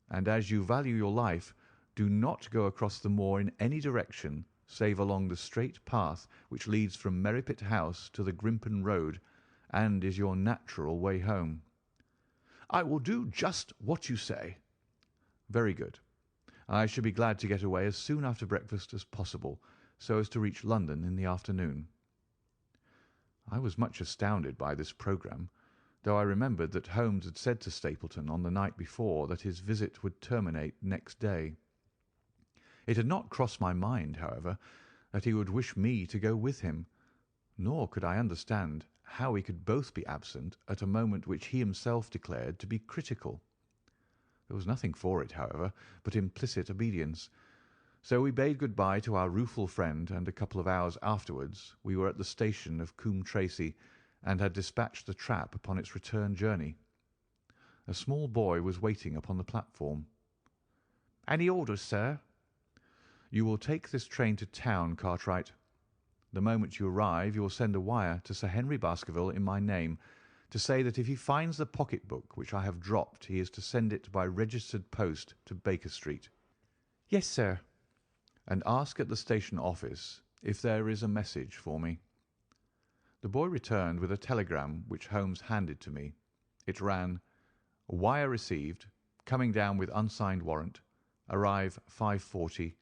"And as you value your life, do not go across the moor in any direction save along the straight path which leads from Merripit House to the Grimpen Road, and is your natural way home." "I will do just what you say." "Very good. I should be glad to get away as soon after breakfast as possible, so as to reach London in the afternoon." I was much astounded by this programme, though I remembered that Holmes had said to Stapleton on the night before that his visit would terminate next day. It had not crossed my mind, however, that he would wish me to go with him, nor could I understand how we could both be absent at a moment which he himself declared to be critical. There was nothing for it, however, but implicit obedience, so we bade good-bye to our rueful friend, and a couple of hours afterwards we were at the station of Coombe Tracey, and had dispatched the trap upon its return journey. A small boy was waiting upon the platform. "Any orders, sir?" "You will take this train to town, Cartwright. The moment you arrive you will send a wire to Sir Henry Baskerville in my name, to say that if he finds the pocket-book which I have dropped he is to send it by registered post to Baker Street." "Yes, sir." "And ask at the station office if there is a message for me." The boy returned with a telegram which Holmes handed to me. It ran: "Wire received. Coming down with unsigned warrant. Arrive 5:40.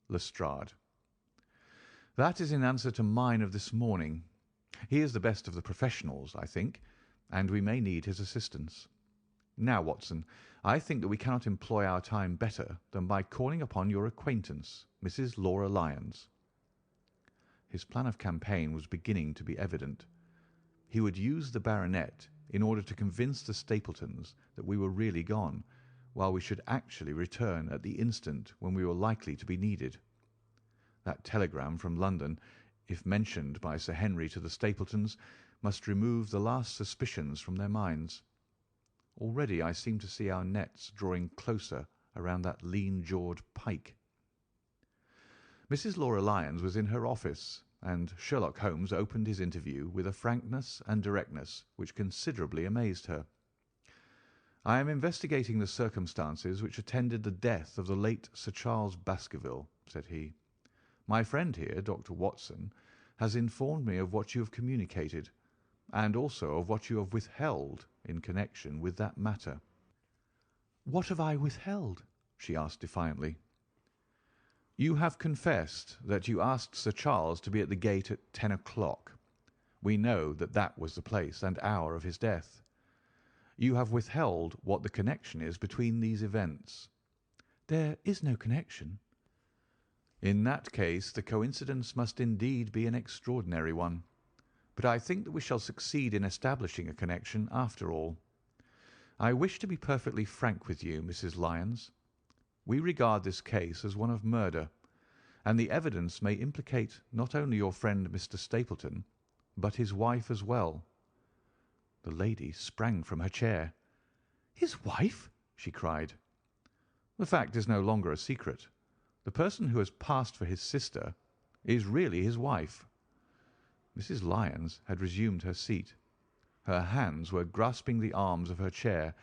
Lestrade." That is in answer to mine of this morning. He is the best of the professionals, I think, and we may need his assistance. Now, Watson, I think that we cannot employ our time better than by calling upon your acquaintance, Mrs. Laura Lyons. His plan of campaign was beginning to be evident. He would use the baronet in order to convince the Stapletons that we were really gone, while we should actually return at the instant when we were likely to be needed. That telegram from London, if mentioned by Sir Henry to the Stapletons, must remove the last suspicions from their minds. Already I seem to see our nets drawing closer around that lean-jawed pike. Mrs. Laura Lyons was in her office, and Sherlock Holmes opened his interview with a frankness and directness which considerably amazed her. "I am investigating the circumstances which attended the death of the late Sir Charles Baskerville," said he. "My friend here, Dr. Watson, has informed me of what you have communicated, and also of what you have withheld in connection with that matter." "What have I withheld?" she asked defiantly. "You have confessed that you asked Sir Charles to be at the gate at 10 o'clock. We know that that was the place and hour of his death. You have withheld what the connection is between these events." "There is no connection." "In that case the coincidence must indeed be an extraordinary one. But I think that we shall succeed in establishing a connection after all. I wish to be perfectly frank with you, Mrs. Lyons. We regard this case as one of murder, and the evidence may implicate not only your friend Mr. Stapleton, but his wife as well." The lady sprang from her chair. "His wife?" she cried. "The fact is no longer a secret. The person who has passed for his sister is really his wife." Mrs. Lyons had resumed her seat. Her hands were grasping the arms of her chair,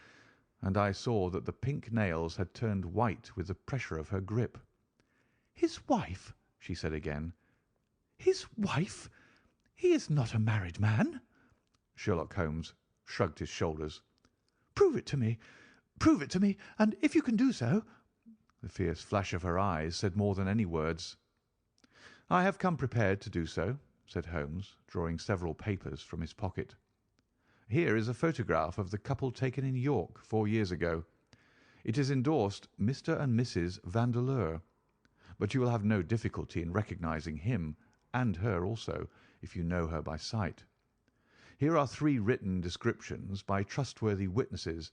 and I saw that the pink nails had turned white with the pressure of her grip. "His wife!" she said again. "His wife! He is not a married man." Sherlock Holmes shrugged his shoulders. "Prove it to me. Prove it to me, and if you can do so—" The fierce flash of her eyes said more than any words. "I have come prepared to do so," said Holmes, drawing several papers from his pocket. "Here is a photograph of the couple taken in York 4 years ago. It is endorsed Mr. and Mrs. Vandeleur, but you will have no difficulty in recognizing him and her also, if you know her by sight. Here are 3 written descriptions by trustworthy witnesses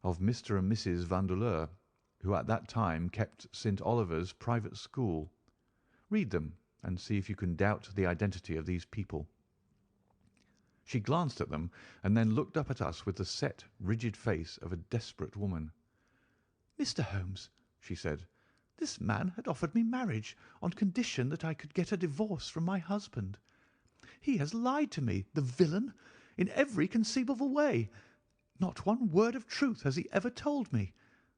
of Mr. and Mrs. Vandeleur, who at that time kept St. Oliver's private school. Read them and see if you can doubt the identity of these people." She glanced at them and then looked up at us with the set, rigid face of a desperate woman. "Mr. Holmes," she said, "this man had offered me marriage on condition that I could get a divorce from my husband. He has lied to me, the villain, in every conceivable way. Not one word of truth has he ever told me.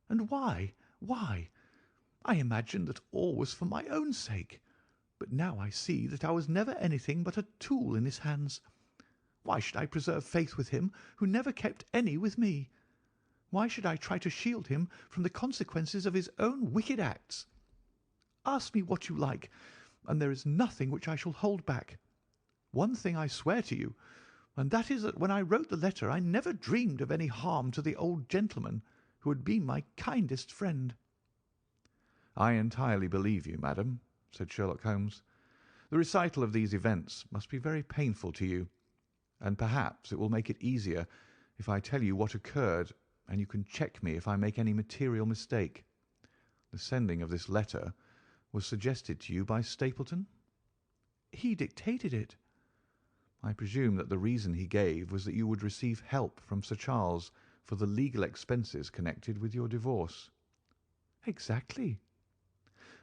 And why? Why? I imagined that all was for my own sake, but now I see that I was never anything but a tool in his hands. Why should I preserve faith with him who never kept any with me? Why should I try to shield him from the consequences of his own wicked acts? Ask me what you like, and there is nothing which I shall hold back. One thing I swear to you, and that is that when I wrote the letter I never dreamed of any harm to the old gentleman who had been my kindest friend." "I entirely believe you, madam," said Sherlock Holmes. "The recital of these events must be very painful to you, and perhaps it will make it easier if I tell you what occurred, and you can check me if I make any material mistake. The sending of this letter was suggested to you by Stapleton?" "He dictated it." "I presume that the reason he gave was that you would receive help from Sir Charles for the legal expenses connected with your divorce?" "Exactly."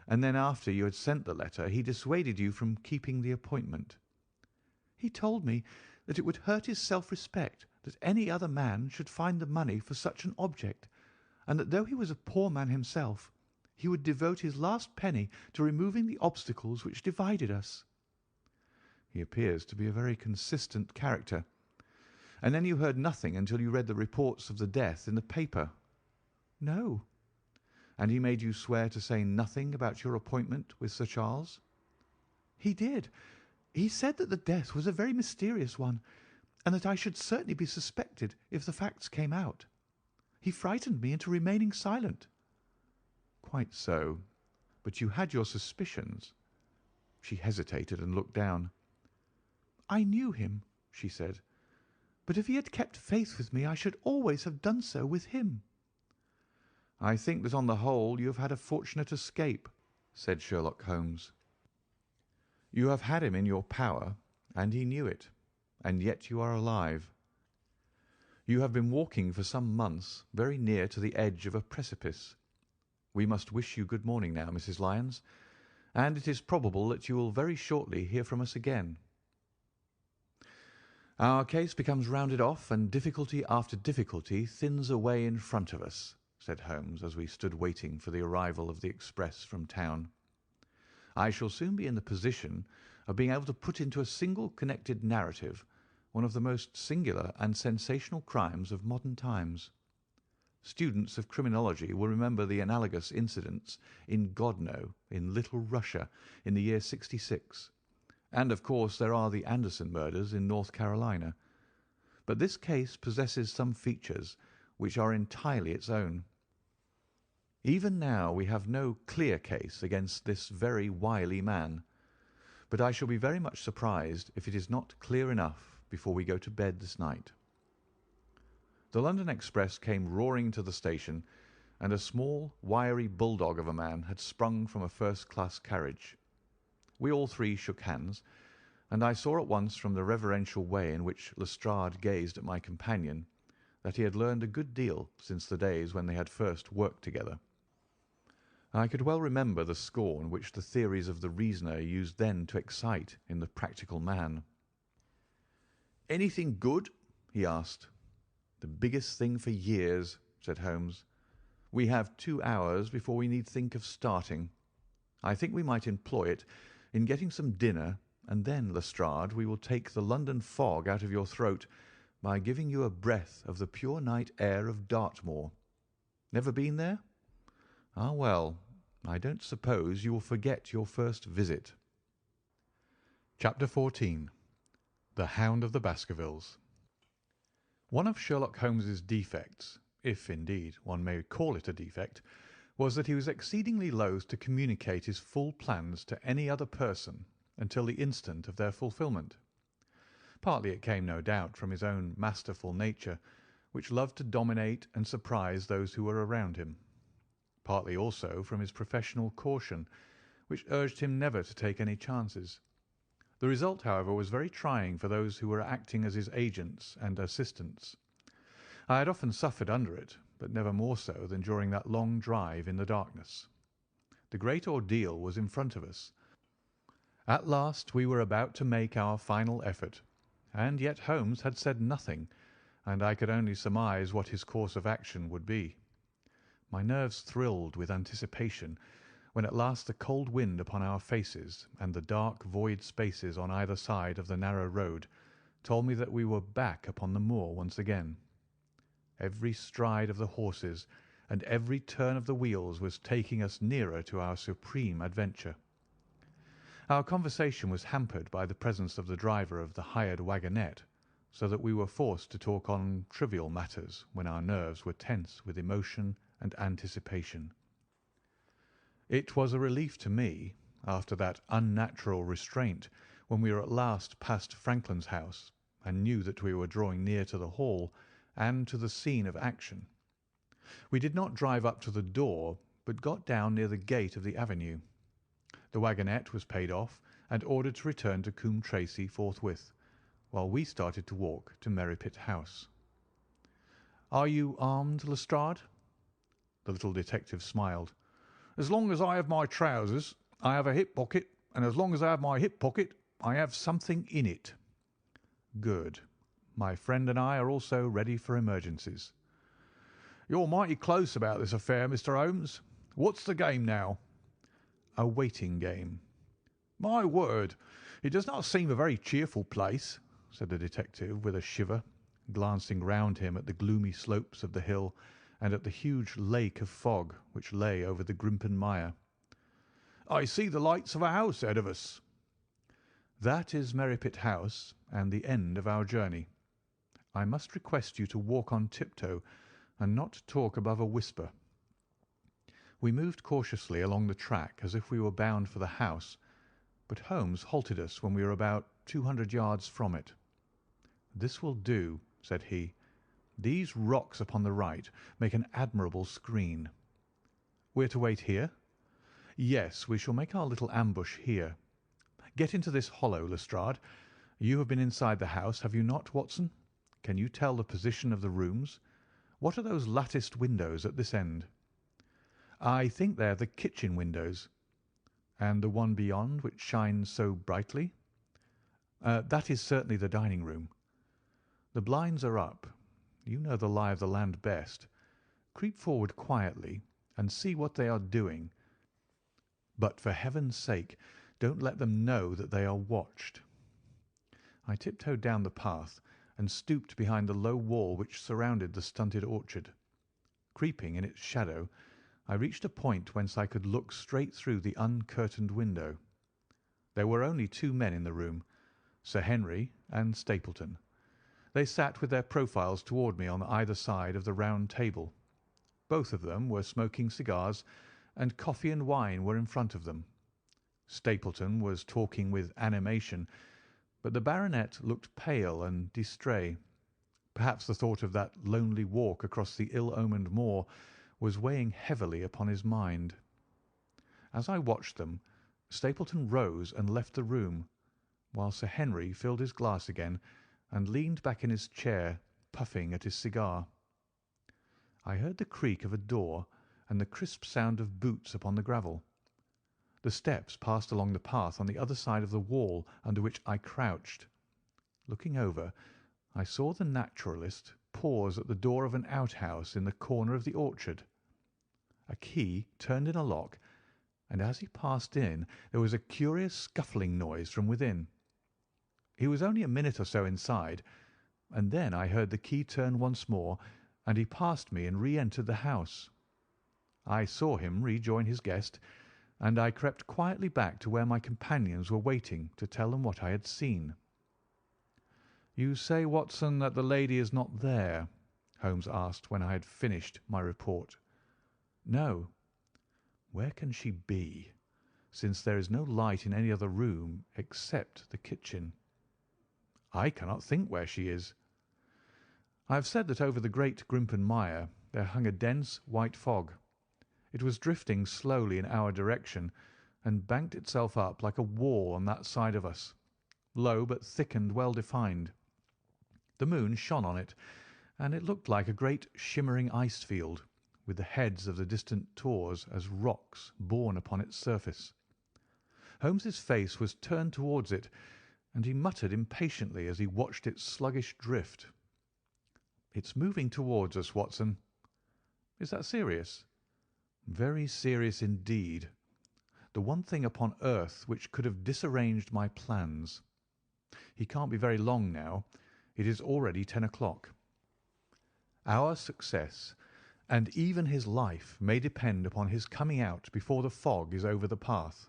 "And then after you had sent the letter he dissuaded you from keeping the appointment?" "He told me that it would hurt his self-respect that any other man should find the money for such an object, and that though he was a poor man himself, he would devote his last penny to removing the obstacles which divided us." "He appears to be a very consistent character. And then you heard nothing until you read the reports of the death in the paper?" "No." "And he made you swear to say nothing about your appointment with Sir Charles?" "He did. He said that the death was a very mysterious one, and that I should certainly be suspected if the facts came out. He frightened me into remaining silent." "Quite so. But you had your suspicions." She hesitated and looked down. "I knew him," she said, "but if he had kept faith with me I should always have done so with him." "I think that on the whole you have had a fortunate escape," said Sherlock Holmes. "You have had him in your power, and he knew it, and yet you are alive. You have been walking for some months very near to the edge of a precipice. We must wish you good morning now, Mrs. Lyons, and it is probable that you will very shortly hear from us again. Our case becomes rounded off, and difficulty after difficulty thins away in front of us," said Holmes, as we stood waiting for the arrival of the express from town. "I shall soon be in the position of being able to put into a single connected narrative one of the most singular and sensational crimes of modern times. Students of criminology will remember the analogous incidents in Godno, in Little Russia, in the year '66. And, of course, there are the Anderson murders in North Carolina. But this case possesses some features which are entirely its own. Even now we have no clear case against this very wily man, but I shall be very much surprised if it is not clear enough before we go to bed this night." The London express came roaring to the station, and a small, wiry bulldog of a man had sprung from a first-class carriage. We all 3 shook hands, and I saw at once from the reverential way in which Lestrade gazed at my companion that he had learned a good deal since the days when they had first worked together. I could well remember the scorn which the theories of the reasoner used then to excite in the practical man. Anything good?" he asked. "The biggest thing for years," said Holmes. "We have 2 hours before we need think of starting. I think we might employ it in getting some dinner, and then, Lestrade, we will take the London fog out of your throat by giving you a breath of the pure night air of Dartmoor. Never been there? Ah, well, I don't suppose you will forget your first visit." Chapter 14. The Hound of the Baskervilles. One of Sherlock Holmes's defects, if indeed one may call it a defect, was that he was exceedingly loath to communicate his full plans to any other person until the instant of their fulfilment. Partly it came, no doubt, from his own masterful nature, which loved to dominate and surprise those who were around him. Partly also from his professional caution, which urged him never to take any chances. The result, however, was very trying for those who were acting as his agents and assistants. I had often suffered under it, but never more so than during that long drive in the darkness. The great ordeal was in front of us. At last we were about to make our final effort, and yet Holmes had said nothing, and I could only surmise what his course of action would be. My nerves thrilled with anticipation when at last the cold wind upon our faces and the dark void spaces on either side of the narrow road told me that we were back upon the moor once again. Every stride of the horses and every turn of the wheels was taking us nearer to our supreme adventure. Our conversation was hampered by the presence of the driver of the hired wagonette, so that we were forced to talk on trivial matters when our nerves were tense with emotion and anticipation. It was a relief to me, after that unnatural restraint, when we were at last past Franklin's house and knew that we were drawing near to the hall and to the scene of action. We did not drive up to the door, but got down near the gate of the avenue. The wagonette was paid off and ordered to return to Coombe Tracey forthwith, while we started to walk to Merripit House. "Are you armed, Lestrade?" The little detective smiled. "As long as I have my trousers, I have a hip pocket, and as long as I have my hip pocket, I have something in it." "Good. My friend and I are also ready for emergencies." "You're mighty close about this affair, Mr. Holmes. What's the game now?" "A waiting game." "My word, it does not seem a very cheerful place," said the detective with a shiver, glancing round him at the gloomy slopes of the hill and at the huge lake of fog which lay over the Grimpen mire. "I see the lights of a house ahead of us." "That is Merripit House and the end of our journey. I must request you to walk on tiptoe and not talk above a whisper." We moved cautiously along the track as if we were bound for the house, but Holmes halted us when we were about 200 yards from it. "This will do," said he. "These rocks upon the right make an admirable screen." "We're to wait here?" "Yes, we shall make our little ambush here. Get into this hollow, Lestrade. You have been inside the house, have you not, Watson? Can you tell the position of the rooms? What are those latticed windows at this end?" "I think they are the kitchen windows." "And the one beyond, which shines so brightly?" "That is certainly the dining room." "The blinds are up. You know the lie of the land best. Creep forward quietly and see what they are doing. But for heaven's sake, don't let them know that they are watched." I tiptoed down the path and stooped behind the low wall which surrounded the stunted orchard. Creeping in its shadow, I reached a point whence I could look straight through the uncurtained window. There were only 2 men in the room, Sir Henry and Stapleton. They sat with their profiles toward me on either side of the round table. Both of them were smoking cigars, and coffee and wine were in front of them. Stapleton was talking with animation, but the baronet looked pale and distrait. Perhaps the thought of that lonely walk across the ill-omened moor was weighing heavily upon his mind. As I watched them, Stapleton rose and left the room, while Sir Henry filled his glass again and leaned back in his chair, puffing at his cigar. I heard the creak of a door and the crisp sound of boots upon the gravel. The steps passed along the path on the other side of the wall under which I crouched. Looking over, I saw the naturalist pause at the door of an outhouse in the corner of the orchard. A key turned in a lock, and as he passed in there was a curious scuffling noise from within. He was only a minute or so inside, and then I heard the key turn once more, and he passed me and re-entered the house. I saw him rejoin his guest, and I crept quietly back to where my companions were waiting to tell them what I had seen. "You say, Watson, that the lady is not there?" Holmes asked when I had finished my report. "No." "Where can she be, since there is no light in any other room except the kitchen?" "I cannot think where she is." I have said that over the great Grimpen mire there hung a dense white fog. It was drifting slowly in our direction, and banked itself up like a wall on that side of us, low but thick and well defined. The moon shone on it, and it looked like a great shimmering ice field, with the heads of the distant tors as rocks borne upon its surface. Holmes's face was turned towards it, and he muttered impatiently as he watched its sluggish drift. "It's moving towards us, Watson." "Is that serious?" "Very serious indeed. The one thing upon earth which could have disarranged my plans. He can't be very long now. It is already 10 o'clock. Our success, and even his life, may depend upon his coming out before the fog is over the path."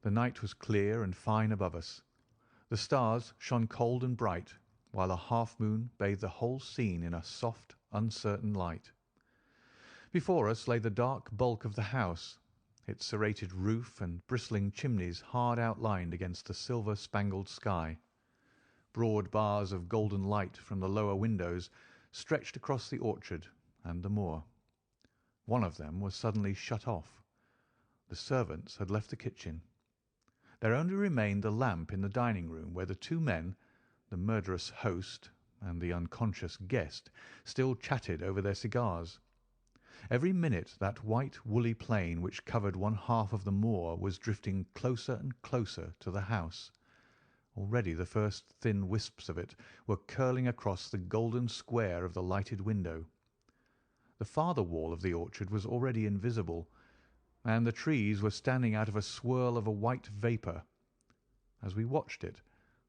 The night was clear and fine above us. The stars shone cold and bright, while a half-moon bathed the whole scene in a soft, uncertain light. Before us lay the dark bulk of the house, its serrated roof and bristling chimneys hard outlined against the silver-spangled sky. Broad bars of golden light from the lower windows stretched across the orchard and the moor. One of them was suddenly shut off. The servants had left the kitchen. There only remained the lamp in the dining-room, where the two men, the murderous host and the unconscious guest, still chatted over their cigars. Every minute that white woolly plain which covered one half of the moor was drifting closer and closer to the house. Already the first thin wisps of it were curling across the golden square of the lighted window. The farther wall of the orchard was already invisible, and the trees were standing out of a swirl of a white vapour. As we watched it,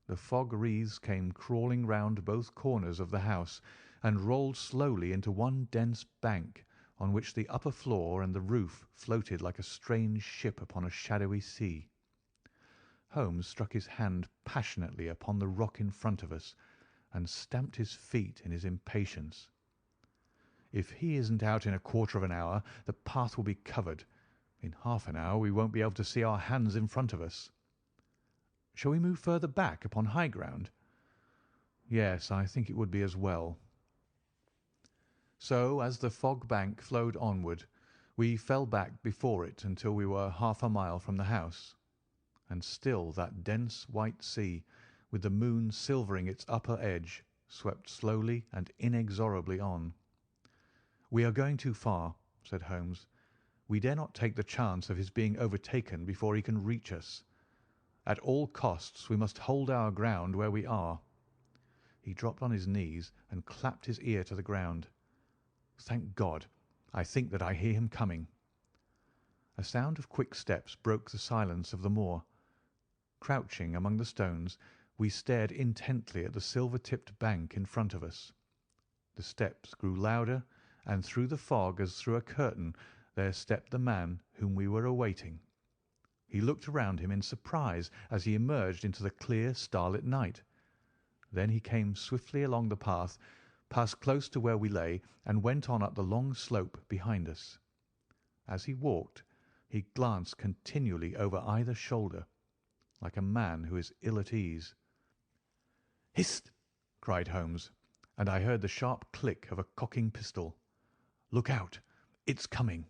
the fog wreaths came crawling round both corners of the house, and rolled slowly into one dense bank, on which the upper floor and the roof floated like a strange ship upon a shadowy sea. Holmes struck his hand passionately upon the rock in front of us, and stamped his feet in his impatience. "If he isn't out in a quarter of an hour, the path will be covered. In half an hour we won't be able to see our hands in front of us." "Shall we move further back upon high ground?" "Yes, I think it would be as well." So, as the fog bank flowed onward, we fell back before it until we were half a mile from the house. And still that dense white sea, with the moon silvering its upper edge, swept slowly and inexorably on. "We are going too far," said Holmes. "We dare not take the chance of his being overtaken before he can reach us. At all costs we must hold our ground where we are." He dropped on his knees and clapped his ear to the ground. "Thank God, I think that I hear him coming." A sound of quick steps broke the silence of the moor. Crouching among the stones, we stared intently at the silver-tipped bank in front of us. The steps grew louder, and through the fog as through a curtain there stepped the man whom we were awaiting. He looked around him in surprise as he emerged into the clear starlit night. Then he came swiftly along the path, passed close to where we lay, and went on up the long slope behind us. As he walked, he glanced continually over either shoulder, like a man who is ill at ease. "Hist!" cried Holmes, and I heard the sharp click of a cocking pistol. "Look out! It's coming!"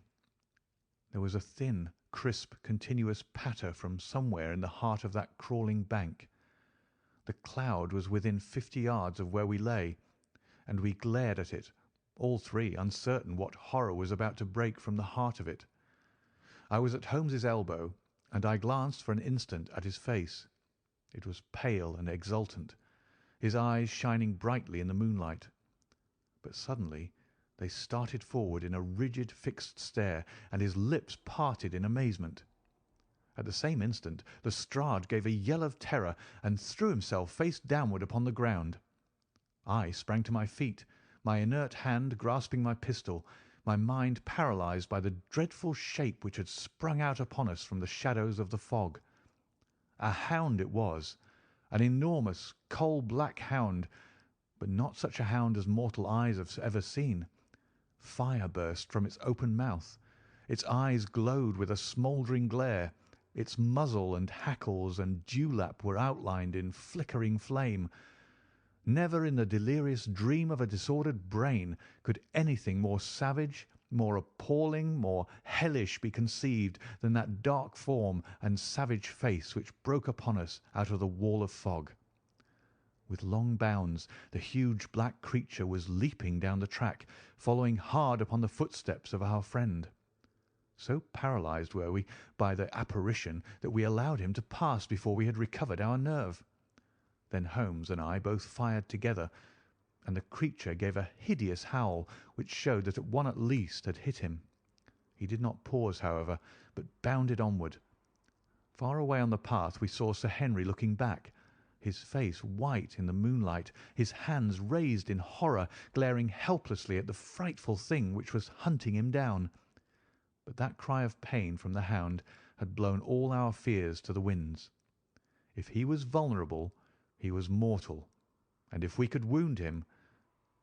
There was a thin, crisp, continuous patter from somewhere in the heart of that crawling bank. The cloud was within 50 yards of where we lay, and we glared at it, all three uncertain what horror was about to break from the heart of it. I was at Holmes's elbow, and I glanced for an instant at his face. It was pale and exultant, his eyes shining brightly in the moonlight. But suddenly they started forward in a rigid, fixed stare, and his lips parted in amazement. At the same instant Lestrade gave a yell of terror and threw himself face downward upon the ground. I sprang to my feet, my inert hand grasping my pistol, my mind paralysed by the dreadful shape which had sprung out upon us from the shadows of the fog. A hound it was, an enormous coal-black hound, but not such a hound as mortal eyes have ever seen. Fire burst from its open mouth. Its eyes glowed with a smouldering glare. Its muzzle and hackles and dewlap were outlined in flickering flame. Never in the delirious dream of a disordered brain could anything more savage, more appalling, more hellish be conceived than that dark form and savage face which broke upon us out of the wall of fog. With long bounds the huge black creature was leaping down the track, following hard upon the footsteps of our friend. So paralysed were we by the apparition that we allowed him to pass before we had recovered our nerve. Then Holmes and I both fired together, and the creature gave a hideous howl which showed that one at least had hit him. He did not pause, however, but bounded onward. Far away on the path we saw Sir Henry looking back, his face white in the moonlight, his hands raised in horror, glaring helplessly at the frightful thing which was hunting him down. But that cry of pain from the hound had blown all our fears to the winds. If he was vulnerable, he was mortal, and if we could wound him,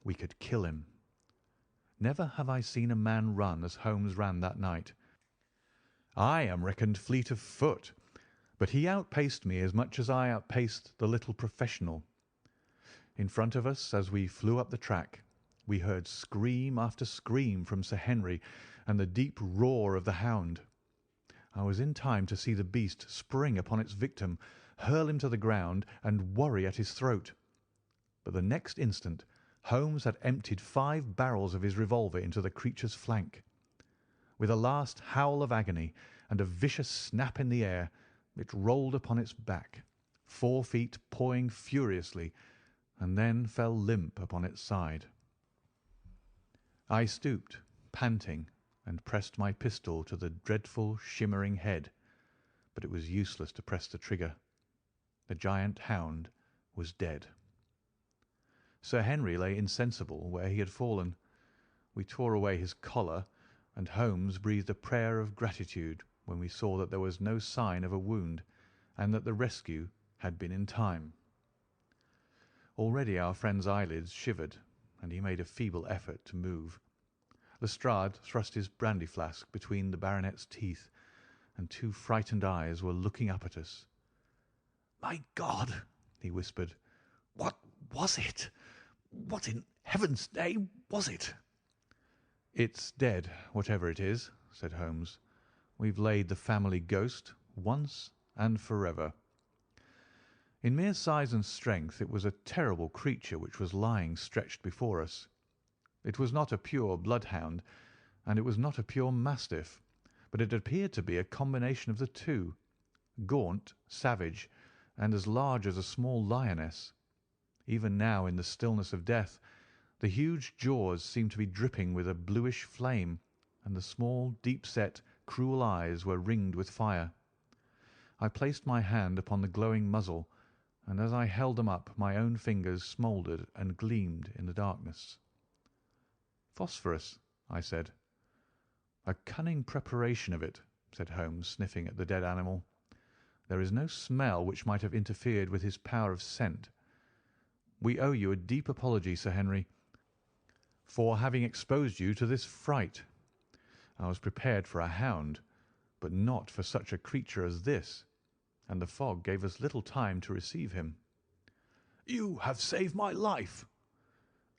we could kill him. Never have I seen a man run as Holmes ran that night. I am reckoned fleet of foot, but he outpaced me as much as I outpaced the little professional. In front of us, as we flew up the track, we heard scream after scream from Sir Henry and the deep roar of the hound. I was in time to see the beast spring upon its victim, hurl him to the ground, and worry at his throat. But the next instant Holmes had emptied 5 barrels of his revolver into the creature's flank. With a last howl of agony and a vicious snap in the air, it rolled upon its back, 4 feet pawing furiously, and then fell limp upon its side. I stooped, panting, and pressed my pistol to the dreadful shimmering head, but it was useless to press the trigger. The giant hound was dead. Sir Henry lay insensible where he had fallen. We tore away his collar, and Holmes breathed a prayer of gratitude when we saw that there was no sign of a wound, and that the rescue had been in time. Already our friend's eyelids shivered, and he made a feeble effort to move. Lestrade thrust his brandy flask between the baronet's teeth, and 2 frightened eyes were looking up at us. "My God!" he whispered. "What was it? What in heaven's name was it?" "It's dead, whatever it is," said Holmes. "We've laid the family ghost once and forever." In mere size and strength it was a terrible creature which was lying stretched before us. It was not a pure bloodhound, and it was not a pure mastiff, but it appeared to be a combination of the two, gaunt, savage, and as large as a small lioness. Even now, in the stillness of death, the huge jaws seemed to be dripping with a bluish flame, and the small, deep-set, cruel eyes were ringed with fire. I placed my hand upon the glowing muzzle, and as I held them up my own fingers smouldered and gleamed in the darkness. "Phosphorus," I said. "A cunning preparation of it," said Holmes, sniffing at the dead animal. "There is no smell which might have interfered with his power of scent. We owe you a deep apology, Sir Henry, for having exposed you to this fright. I was prepared for a hound, but not for such a creature as this, and the fog gave us little time to receive him." "You have saved my life."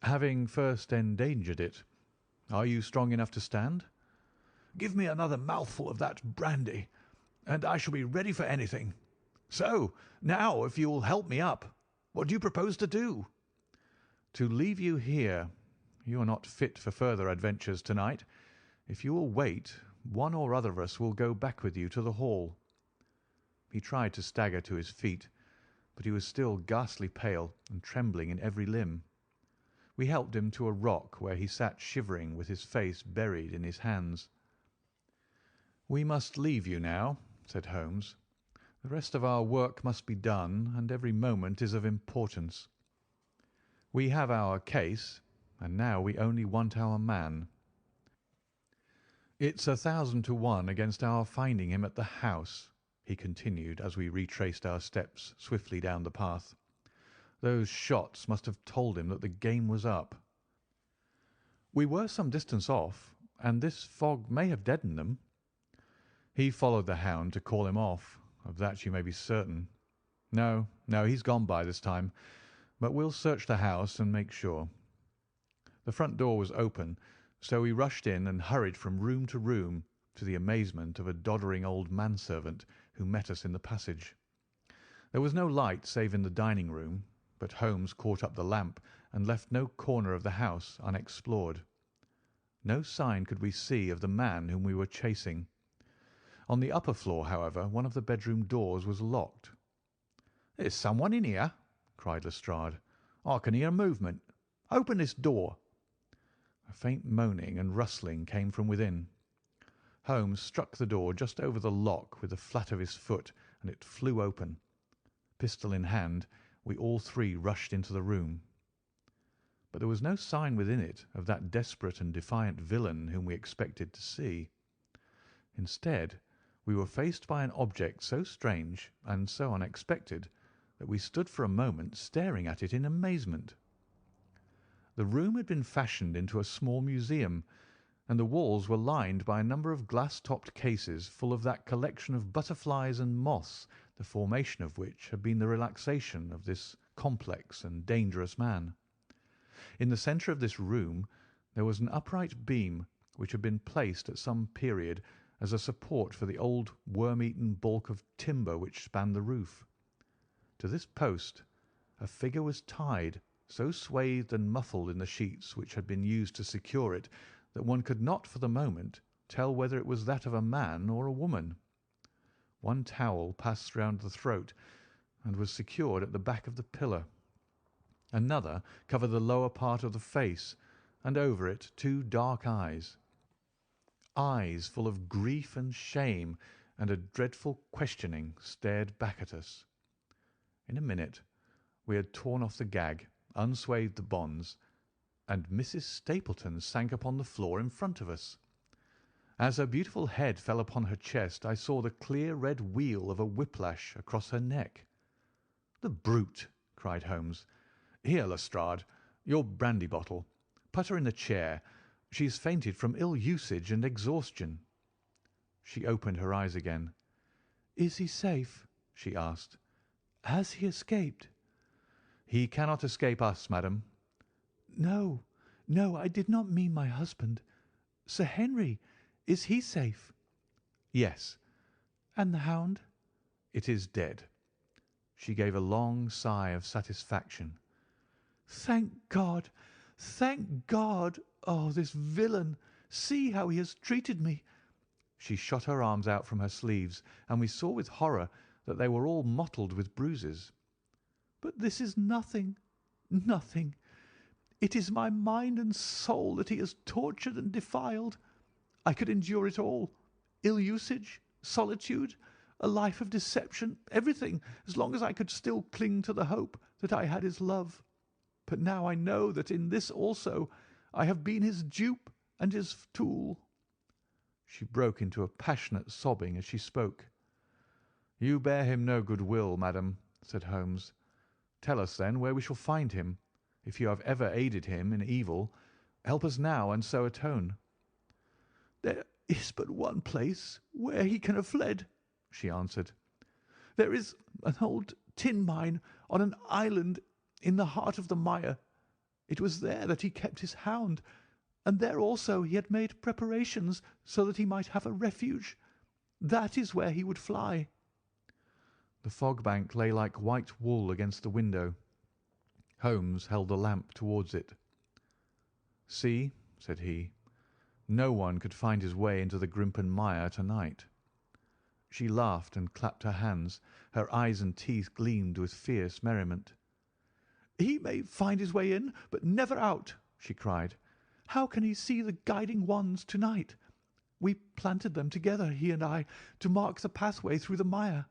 "Having first endangered it. Are you strong enough to stand?" "Give me another mouthful of that brandy, and I shall be ready for anything. So, now, if you will help me up, what do you propose to do?" "To leave you here. You are not fit for further adventures tonight. If you will wait, one or other of us will go back with you to the hall." He tried to stagger to his feet, but he was still ghastly pale and trembling in every limb. We helped him to a rock where he sat shivering with his face buried in his hands. "We must leave you now," said Holmes. "The rest of our work must be done, and every moment is of importance. We have our case, and now we only want our man. It's 1,000 to 1 against our finding him at the house," he continued as we retraced our steps swiftly down the path. "Those shots must have told him that the game was up." "We were some distance off, and this fog may have deadened them." "He followed the hound to call him off, of that you may be certain. No, he's gone by this time, but we'll search the house and make sure." The front door was open, so we rushed in and hurried from room to room, to the amazement of a doddering old manservant who met us in the passage. There was no light save in the dining room, but Holmes caught up the lamp and left no corner of the house unexplored. No sign could we see of the man whom we were chasing. On the upper floor, however, one of the bedroom doors was locked. "There's someone in here," cried Lestrade. "I can hear movement. Open this door." A faint moaning and rustling came from within. Holmes struck the door just over the lock with the flat of his foot, and it flew open. Pistol in hand, we all three rushed into the room. But there was no sign within it of that desperate and defiant villain whom we expected to see. Instead, we were faced by an object so strange and so unexpected that we stood for a moment staring at it in amazement. The room had been fashioned into a small museum, and the walls were lined by a number of glass-topped cases full of that collection of butterflies and moths, the formation of which had been the relaxation of this complex and dangerous man. In the centre of this room there was an upright beam which had been placed at some period as a support for the old worm-eaten balk of timber which spanned the roof. To this post a figure was tied, so swathed and muffled in the sheets which had been used to secure it that one could not for the moment tell whether it was that of a man or a woman. One towel passed round the throat and was secured at the back of the pillar. Another covered the lower part of the face, and over it 2 dark eyes. Eyes full of grief and shame and a dreadful questioning stared back at us. In a minute we had torn off the gag, unswathed the bonds, and Mrs. Stapleton sank upon the floor in front of us. As her beautiful head fell upon her chest, I saw the clear red wheal of a whiplash across her neck. "The brute!" cried Holmes. "Here, Lestrade, your brandy bottle. Put her in the chair. She's fainted from ill usage and exhaustion." She opened her eyes again. "Is he safe?" she asked. "Has he escaped?" "He cannot escape us, madam." No, I did not mean my husband. Sir Henry, is he safe?" "Yes." "And the hound?" "It is dead." She gave a long sigh of satisfaction. "Thank God! Thank God! Oh, this villain! See how he has treated me!" She shot her arms out from her sleeves, and we saw with horror that they were all mottled with bruises. "But this is nothing, nothing. It is my mind and soul that he has tortured and defiled. I could endure it all, ill usage, solitude, a life of deception, everything, as long as I could still cling to the hope that I had his love. But now I know that in this also I have been his dupe and his tool." She broke into a passionate sobbing as she spoke. "You bear him no good will, madam," said Holmes. "Tell us, then, where we shall find him. If you have ever aided him in evil, help us now and so atone." "There is but one place where he can have fled," she answered. "There is an old tin mine on an island in the heart of the mire. It was there that he kept his hound, and there also he had made preparations so that he might have a refuge. That is where he would fly." The fog bank lay like white wool against the window. Holmes held the lamp towards it. "See," said he, "no one could find his way into the Grimpen mire to-night." She laughed and clapped her hands. Her eyes and teeth gleamed with fierce merriment. "He may find his way in, but never out," she cried. "How can he see the guiding wands to-night? We planted them together, he and I, to mark the pathway through the mire.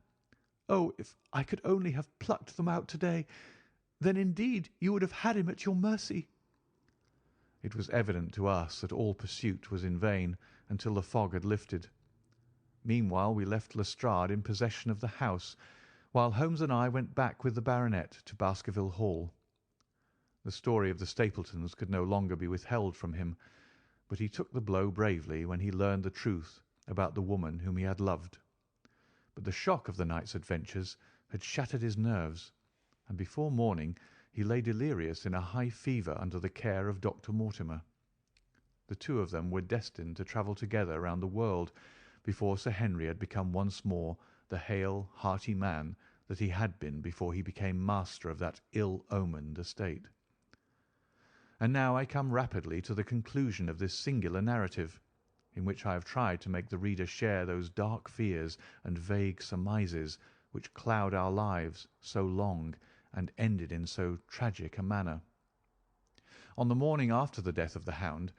Oh, if I could only have plucked them out to-day, then indeed you would have had him at your mercy." It was evident to us that all pursuit was in vain until the fog had lifted. Meanwhile we left Lestrade in possession of the house, while Holmes and I went back with the baronet to Baskerville Hall. The story of the Stapletons could no longer be withheld from him, but he took the blow bravely when he learned the truth about the woman whom he had loved. But the shock of the night's adventures had shattered his nerves, and before morning he lay delirious in a high fever under the care of Dr. Mortimer. The two of them were destined to travel together round the world before Sir Henry had become once more the hale, hearty man that he had been before he became master of that ill-omened estate. And now I come rapidly to the conclusion of this singular narrative, in which I have tried to make the reader share those dark fears and vague surmises which cloud our lives so long and ended in so tragic a manner. On the morning after the death of the Hound,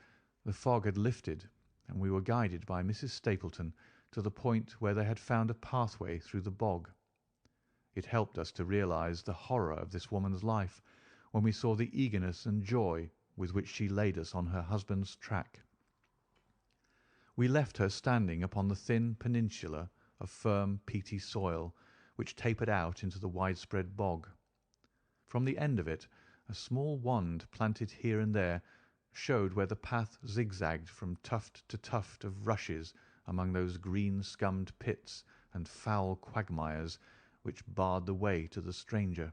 the fog had lifted, and we were guided by Mrs. Stapleton to the point where they had found a pathway through the bog. It helped us to realize the horror of this woman's life when we saw the eagerness and joy with which she laid us on her husband's track. We left her standing upon the thin peninsula of firm, peaty soil which tapered out into the widespread bog. From the end of it, a small wand planted here and there showed where the path zigzagged from tuft to tuft of rushes among those green-scummed pits and foul quagmires which barred the way to the stranger.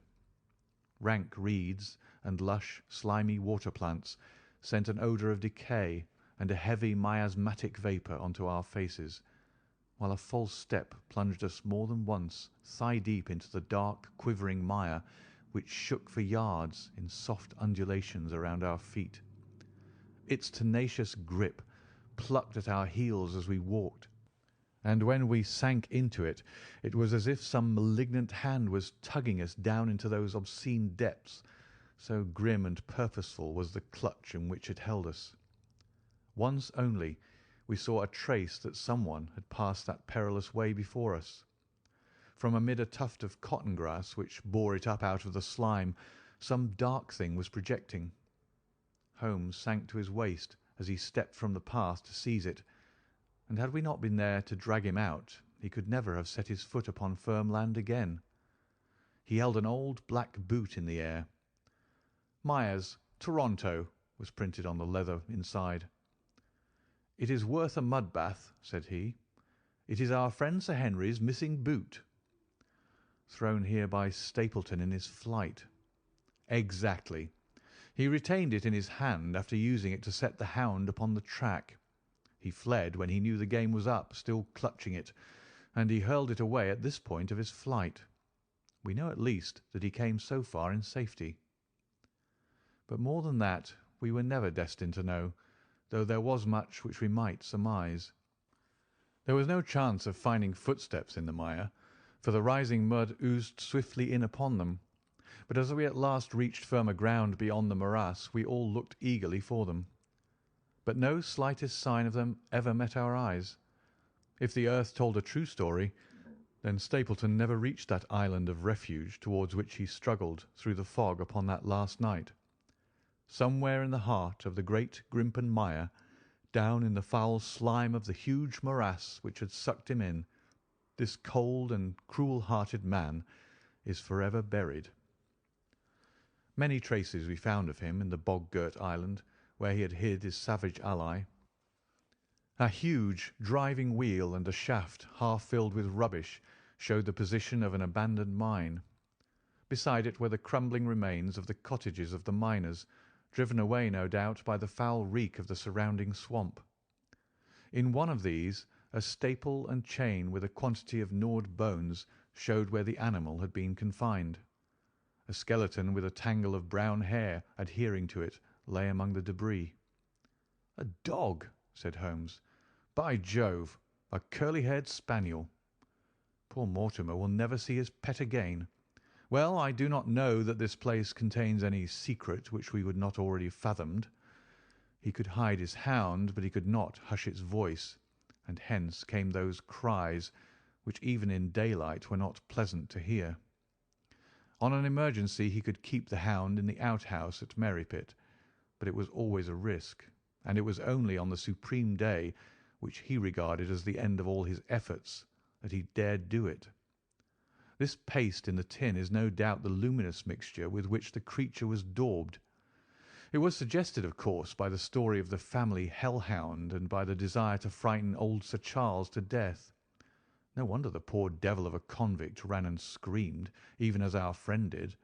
Rank reeds and lush, slimy water plants sent an odour of decay and a heavy miasmatic vapour onto our faces, while a false step plunged us more than once thigh-deep into the dark, quivering mire which shook for yards in soft undulations around our feet. Its tenacious grip plucked at our heels as we walked, and when we sank into it, it was as if some malignant hand was tugging us down into those obscene depths, so grim and purposeful was the clutch in which it held us. Once only we saw a trace that someone had passed that perilous way before us. From amid a tuft of cotton grass which bore it up out of the slime, some dark thing was projecting. Holmes sank to his waist as he stepped from the path to seize it, and had we not been there to drag him out, he could never have set his foot upon firm land again. He held an old black boot in the air. "Myers, Toronto," was printed on the leather inside. "It is worth a mud bath," said he. "It is our friend Sir Henry's missing boot." Thrown here by Stapleton in his flight. Exactly. He retained it in his hand after using it to set the Hound upon the track. He fled when he knew the game was up, still clutching it, and he hurled it away at this point of his flight. We know at least that he came so far in safety. But more than that we were never destined to know, though there was much which we might surmise. There was no chance of finding footsteps in the mire, for the rising mud oozed swiftly in upon them. But as we at last reached firmer ground beyond the morass, we all looked eagerly for them. But no slightest sign of them ever met our eyes. If the earth told a true story, then Stapleton never reached that island of refuge towards which he struggled through the fog upon that last night. Somewhere in the heart of the great Grimpen mire, down in the foul slime of the huge morass which had sucked him in, this cold and cruel-hearted man is forever buried. Many traces we found of him in the bog-girt island where he had hid his savage ally. A huge driving wheel and a shaft half filled with rubbish showed the position of an abandoned mine. Beside it were the crumbling remains of the cottages of the miners, driven away no doubt by the foul reek of the surrounding swamp. In one of these a staple and chain with a quantity of gnawed bones showed where the animal had been confined. A skeleton with a tangle of brown hair adhering to it lay among the debris. "A dog," said Holmes. "By Jove, a curly-haired spaniel." Poor Mortimer will never see his pet again. Well, I do not know that this place contains any secret which we would not already have fathomed. He could hide his hound, but he could not hush its voice, and hence came those cries, which even in daylight were not pleasant to hear. On an emergency he could keep the hound in the outhouse at Merrypit, but it was always a risk, and it was only on the supreme day, which he regarded as the end of all his efforts, that he dared do it. This paste in the tin is no doubt the luminous mixture with which the creature was daubed. It was suggested, of course, by the story of the family hell-hound and by the desire to frighten old Sir Charles to death. No wonder the poor devil of a convict ran and screamed, even as our friend did,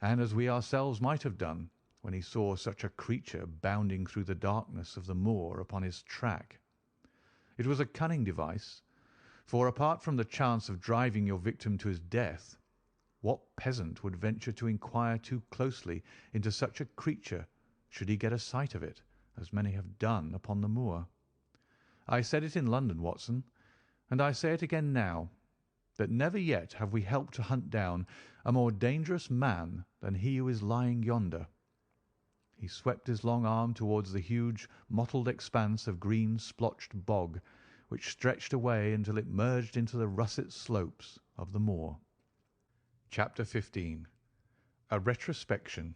and as we ourselves might have done, when he saw such a creature bounding through the darkness of the moor upon his track. It was a cunning device, for apart from the chance of driving your victim to his death, what peasant would venture to inquire too closely into such a creature should he get a sight of it, as many have done upon the moor? I said it in London, Watson, and I say it again now, that never yet have we helped to hunt down a more dangerous man than he who is lying yonder. He swept his long arm towards the huge mottled expanse of green splotched bog, which stretched away until it merged into the russet slopes of the moor. Chapter 15. A Retrospection.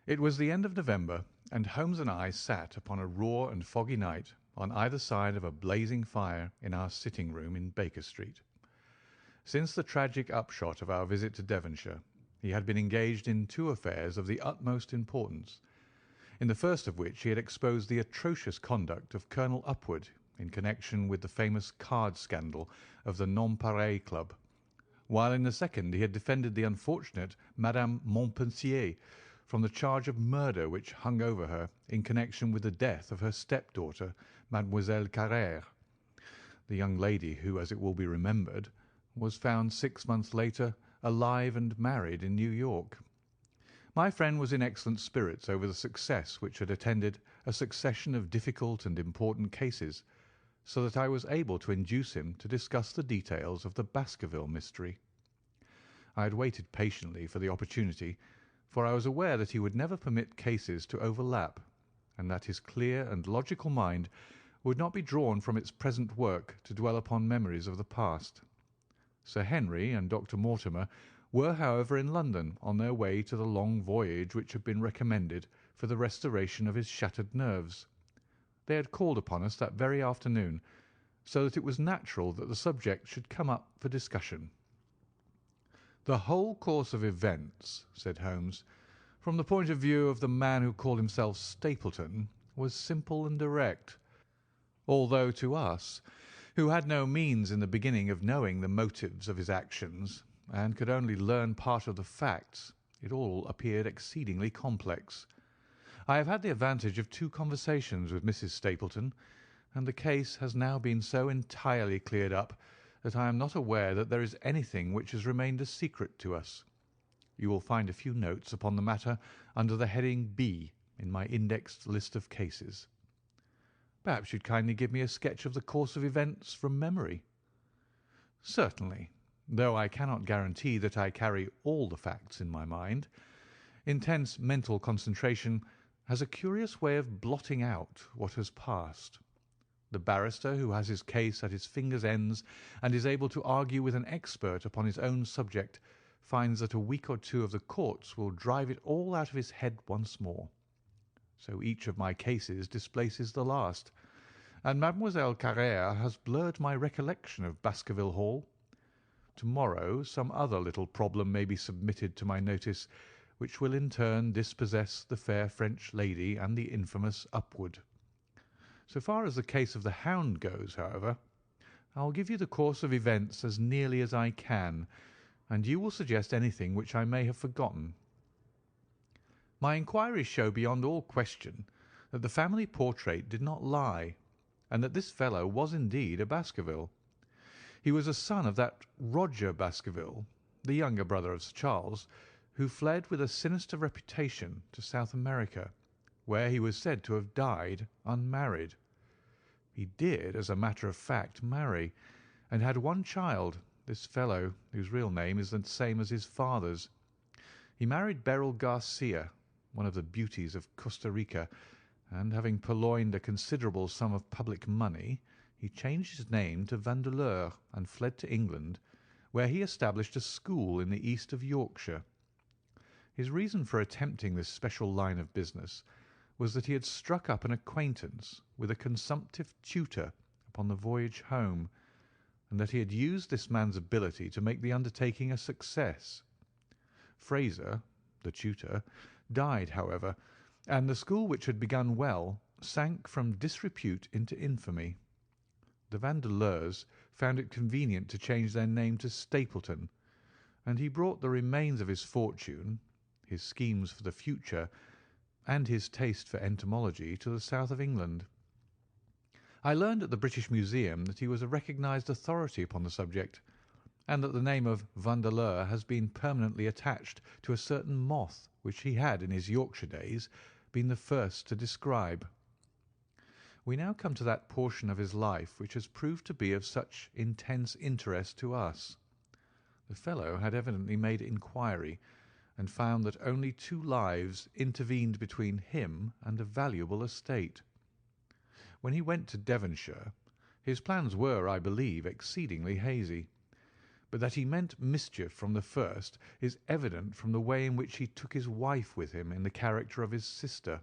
It was the end of November, and Holmes and I sat upon a raw and foggy night on either side of a blazing fire in our sitting-room in Baker Street. Since the tragic upshot of our visit to Devonshire, he had been engaged in two affairs of the utmost importance, in the first of which he had exposed the atrocious conduct of Colonel Upward in connection with the famous card scandal of the Nonpareil Club, while in the second he had defended the unfortunate Madame Montpensier from the charge of murder which hung over her in connection with the death of her stepdaughter, Mademoiselle Carrère, the young lady who, as it will be remembered, was found 6 months later alive and married in New York. My friend was in excellent spirits over the success which had attended a succession of difficult and important cases, so that I was able to induce him to discuss the details of the Baskerville mystery. I had waited patiently for the opportunity, for I was aware that he would never permit cases to overlap, and that his clear and logical mind would not be drawn from its present work to dwell upon memories of the past. Sir Henry and Dr. Mortimer were, however, in London on their way to the long voyage which had been recommended for the restoration of his shattered nerves. They had called upon us that very afternoon, so that it was natural that the subject should come up for discussion. "The whole course of events," said Holmes, "from the point of view of the man who called himself Stapleton, was simple and direct, although to us, who had no means in the beginning of knowing the motives of his actions, and could only learn part of the facts, it all appeared exceedingly complex. I have had the advantage of 2 conversations with Mrs. Stapleton, and the case has now been so entirely cleared up that I am not aware that there is anything which has remained a secret to us. You will find a few notes upon the matter under the heading B in my indexed list of cases. Perhaps you'd kindly give me a sketch of the course of events from memory." "Certainly, though I cannot guarantee that I carry all the facts in my mind. Intense mental concentration has a curious way of blotting out what has passed. The barrister who has his case at his fingers' ends and is able to argue with an expert upon his own subject finds that a week or 2 of the courts will drive it all out of his head once more. So each of my cases displaces the last, and Mademoiselle Carrère has blurred my recollection of Baskerville Hall. To-morrow some other little problem may be submitted to my notice, which will in turn dispossess the fair French lady and the infamous Upward. So far as the case of the Hound goes, however, I'll give you the course of events as nearly as I can, and you will suggest anything which I may have forgotten. My inquiries show beyond all question that the family portrait did not lie, and that this fellow was indeed a Baskerville. He was a son of that Roger Baskerville, the younger brother of Sir Charles, who fled with a sinister reputation to South America, where he was said to have died unmarried. He did, as a matter of fact, marry, and had one child, this fellow, whose real name is the same as his father's. He married Beryl Garcia, one of the beauties of Costa Rica, and having purloined a considerable sum of public money, he changed his name to Vandeleur and fled to England, where he established a school in the east of Yorkshire. His reason for attempting this special line of business was that he had struck up an acquaintance with a consumptive tutor upon the voyage home, and that he had used this man's ability to make the undertaking a success. Fraser, the tutor, died, however, and the school, which had begun well, sank from disrepute into infamy. The Vandeleurs found it convenient to change their name to Stapleton, and he brought the remains of his fortune, his schemes for the future, and his taste for entomology to the south of England. I learned at the British Museum that he was a recognised authority upon the subject, and that the name of Vandeleur has been permanently attached to a certain moth which he had in his Yorkshire days been the first to describe. We now come to that portion of his life which has proved to be of such intense interest to us. The fellow had evidently made inquiry, and found that only 2 lives intervened between him and a valuable estate. When he went to Devonshire, his plans were, I believe, exceedingly hazy, but that he meant mischief from the first is evident from the way in which he took his wife with him in the character of his sister.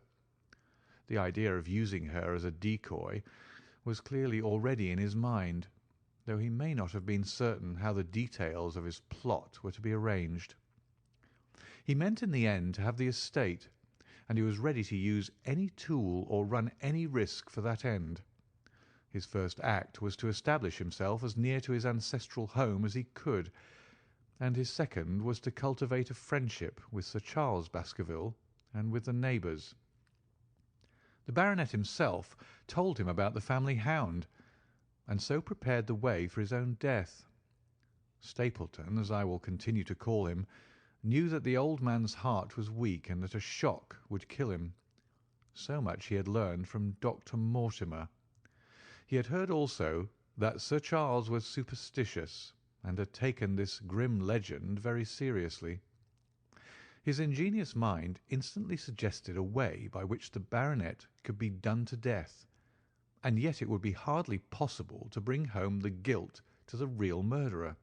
The idea of using her as a decoy was clearly already in his mind, though he may not have been certain how the details of his plot were to be arranged. He meant in the end to have the estate, and he was ready to use any tool or run any risk for that end. His first act was to establish himself as near to his ancestral home as he could, and his second was to cultivate a friendship with Sir Charles Baskerville and with the neighbours. The baronet himself told him about the family hound, and so prepared the way for his own death. Stapleton, as I will continue to call him, knew that the old man's heart was weak and that a shock would kill him. So much he had learned from Dr. Mortimer. He had heard also that Sir Charles was superstitious, and had taken this grim legend very seriously. His ingenious mind instantly suggested a way by which the baronet could be done to death, and yet it would be hardly possible to bring home the guilt to the real murderer.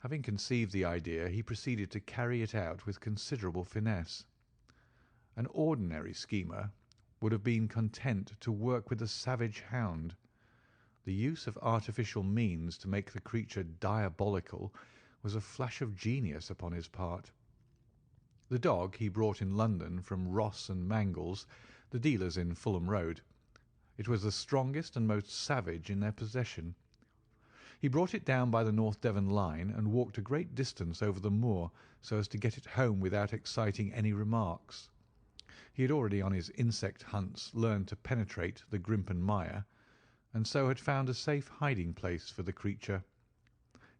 Having conceived the idea, he proceeded to carry it out with considerable finesse. An ordinary schemer would have been content to work with the savage hound. The use of artificial means to make the creature diabolical was a flash of genius upon his part. The dog he brought in London from Ross and Mangles, the dealers in Fulham Road. It was the strongest and most savage in their possession. He brought it down by the North Devon line and walked a great distance over the moor so as to get it home without exciting any remarks. He had already on his insect hunts learned to penetrate the Grimpen mire, and so had found a safe hiding place for the creature.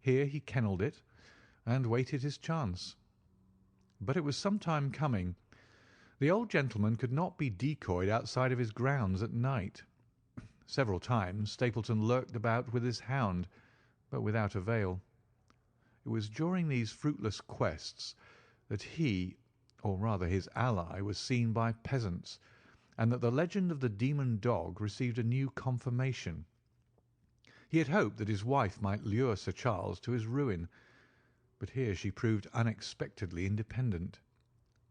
Here he kennelled it and waited his chance. But it was some time coming. The old gentleman could not be decoyed outside of his grounds at night. Several times Stapleton lurked about with his hound, but without avail. It was during these fruitless quests that he, or rather his ally, was seen by peasants, and that the legend of the demon dog received a new confirmation. He had hoped that his wife might lure Sir Charles to his ruin, but here she proved unexpectedly independent.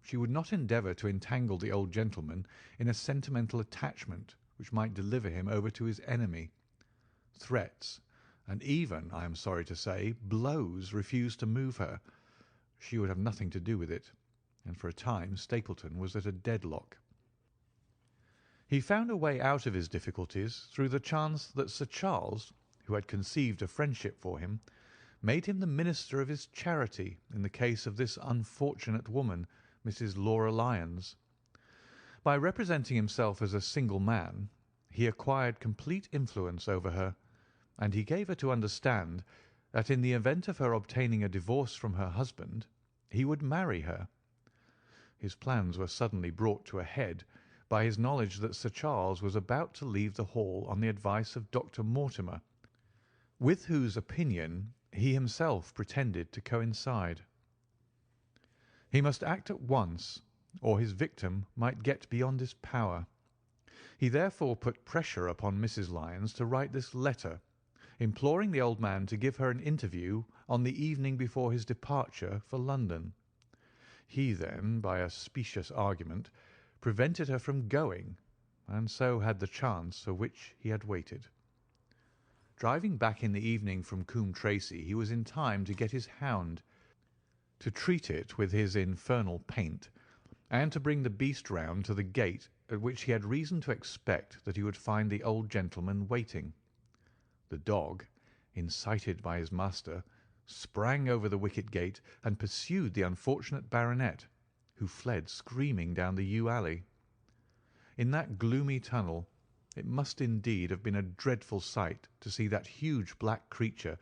She would not endeavour to entangle the old gentleman in a sentimental attachment which might deliver him over to his enemy. Threats, and even, I am sorry to say, blows refused to move her. She would have nothing to do with it, and for a time Stapleton was at a deadlock. He found a way out of his difficulties through the chance that Sir Charles, who had conceived a friendship for him, made him the minister of his charity in the case of this unfortunate woman, Mrs. Laura Lyons. By representing himself as a single man, he acquired complete influence over her, and he gave her to understand that in the event of her obtaining a divorce from her husband, he would marry her. His plans were suddenly brought to a head by his knowledge that Sir Charles was about to leave the Hall on the advice of Dr. Mortimer, with whose opinion he himself pretended to coincide. He must act at once, or his victim might get beyond his power. He therefore put pressure upon Mrs. Lyons to write this letter, imploring the old man to give her an interview on the evening before his departure for London. He then, by a specious argument, prevented her from going, and so had the chance for which he had waited. Driving back in the evening from Coombe Tracey, he was in time to get his hound, to treat it with his infernal paint, and to bring the beast round to the gate at which he had reason to expect that he would find the old gentleman waiting. The dog, incited by his master, sprang over the wicket gate and pursued the unfortunate baronet, who fled screaming down the yew alley. In that gloomy tunnel it must indeed have been a dreadful sight to see that huge black creature,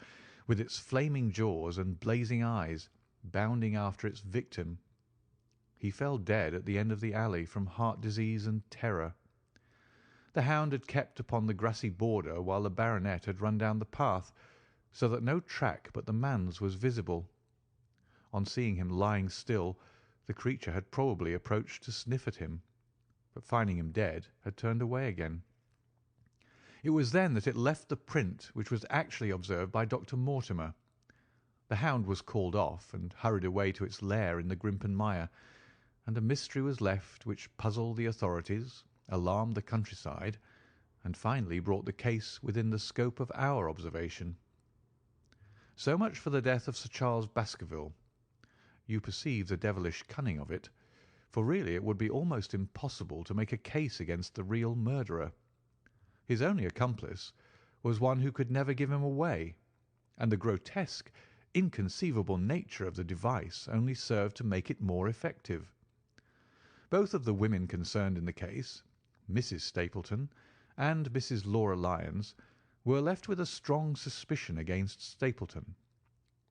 with its flaming jaws and blazing eyes, bounding after its victim. He fell dead at the end of the alley from heart disease and terror. The hound had kept upon the grassy border while the baronet had run down the path, so that no track but the man's was visible. On seeing him lying still, the creature had probably approached to sniff at him, but finding him dead, had turned away again. It was then that it left the print which was actually observed by Dr. Mortimer. The hound was called off and hurried away to its lair in the Grimpen mire, and a mystery was left which puzzled the authorities, alarmed the countryside, and finally brought the case within the scope of our observation. So much for the death of Sir Charles Baskerville. You perceive the devilish cunning of it, for really it would be almost impossible to make a case against the real murderer. His only accomplice was one who could never give him away, and the grotesque, inconceivable nature of the device only served to make it more effective. Both of the women concerned in the case, Mrs. Stapleton and Mrs. Laura Lyons, were left with a strong suspicion against Stapleton.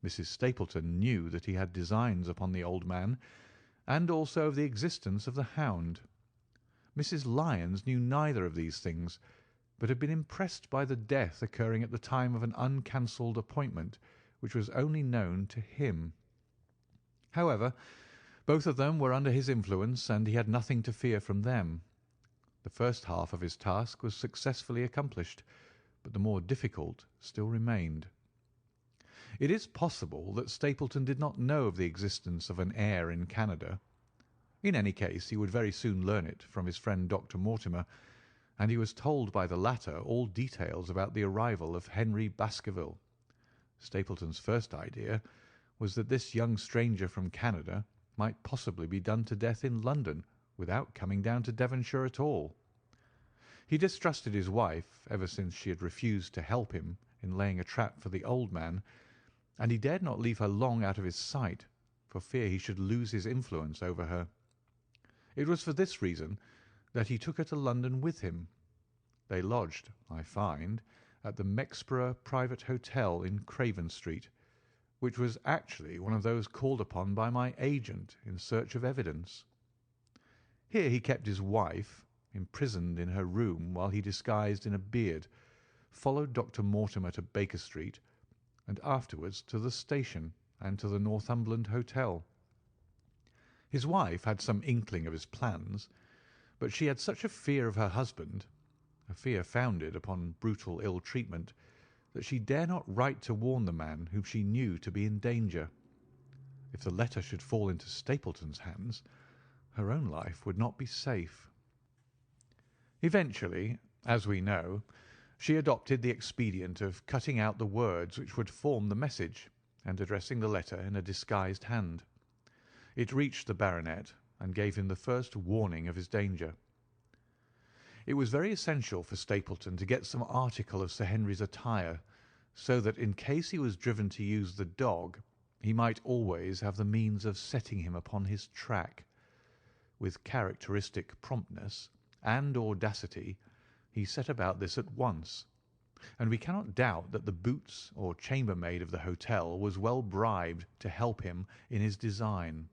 Mrs. Stapleton knew that he had designs upon the old man, and also of the existence of the hound. Mrs. Lyons knew neither of these things, but had been impressed by the death occurring at the time of an uncancelled appointment which was only known to him. However, both of them were under his influence, and he had nothing to fear from them. The first half of his task was successfully accomplished, but the more difficult still remained. It is possible that Stapleton did not know of the existence of an heir in Canada. In any case, he would very soon learn it from his friend Dr. Mortimer, and he was told by the latter all details about the arrival of Henry Baskerville. Stapleton's first idea was that this young stranger from Canada might possibly be done to death in London without coming down to Devonshire at all. He distrusted his wife ever since she had refused to help him in laying a trap for the old man, and he dared not leave her long out of his sight for fear he should lose his influence over her. It was for this reason that he took her to London with him. They lodged, I find, at the Mexborough Private Hotel in Craven Street, which was actually one of those called upon by my agent in search of evidence. Here he kept his wife, imprisoned in her room while he disguised in a beard, followed Dr. Mortimer to Baker Street, and afterwards to the station and to the Northumberland Hotel. His wife had some inkling of his plans, but she had such a fear of her husband, a fear founded upon brutal ill-treatment, that she dare not write to warn the man whom she knew to be in danger. If the letter should fall into Stapleton's hands, her own life would not be safe. Eventually, as we know, she adopted the expedient of cutting out the words which would form the message, and addressing the letter in a disguised hand. It reached the baronet, and gave him the first warning of his danger. It was very essential for Stapleton to get some article of Sir Henry's attire, so that in case he was driven to use the dog, he might always have the means of setting him upon his track. With characteristic promptness and audacity, he set about this at once, and we cannot doubt that the boots or chambermaid of the hotel was well bribed to help him in his design.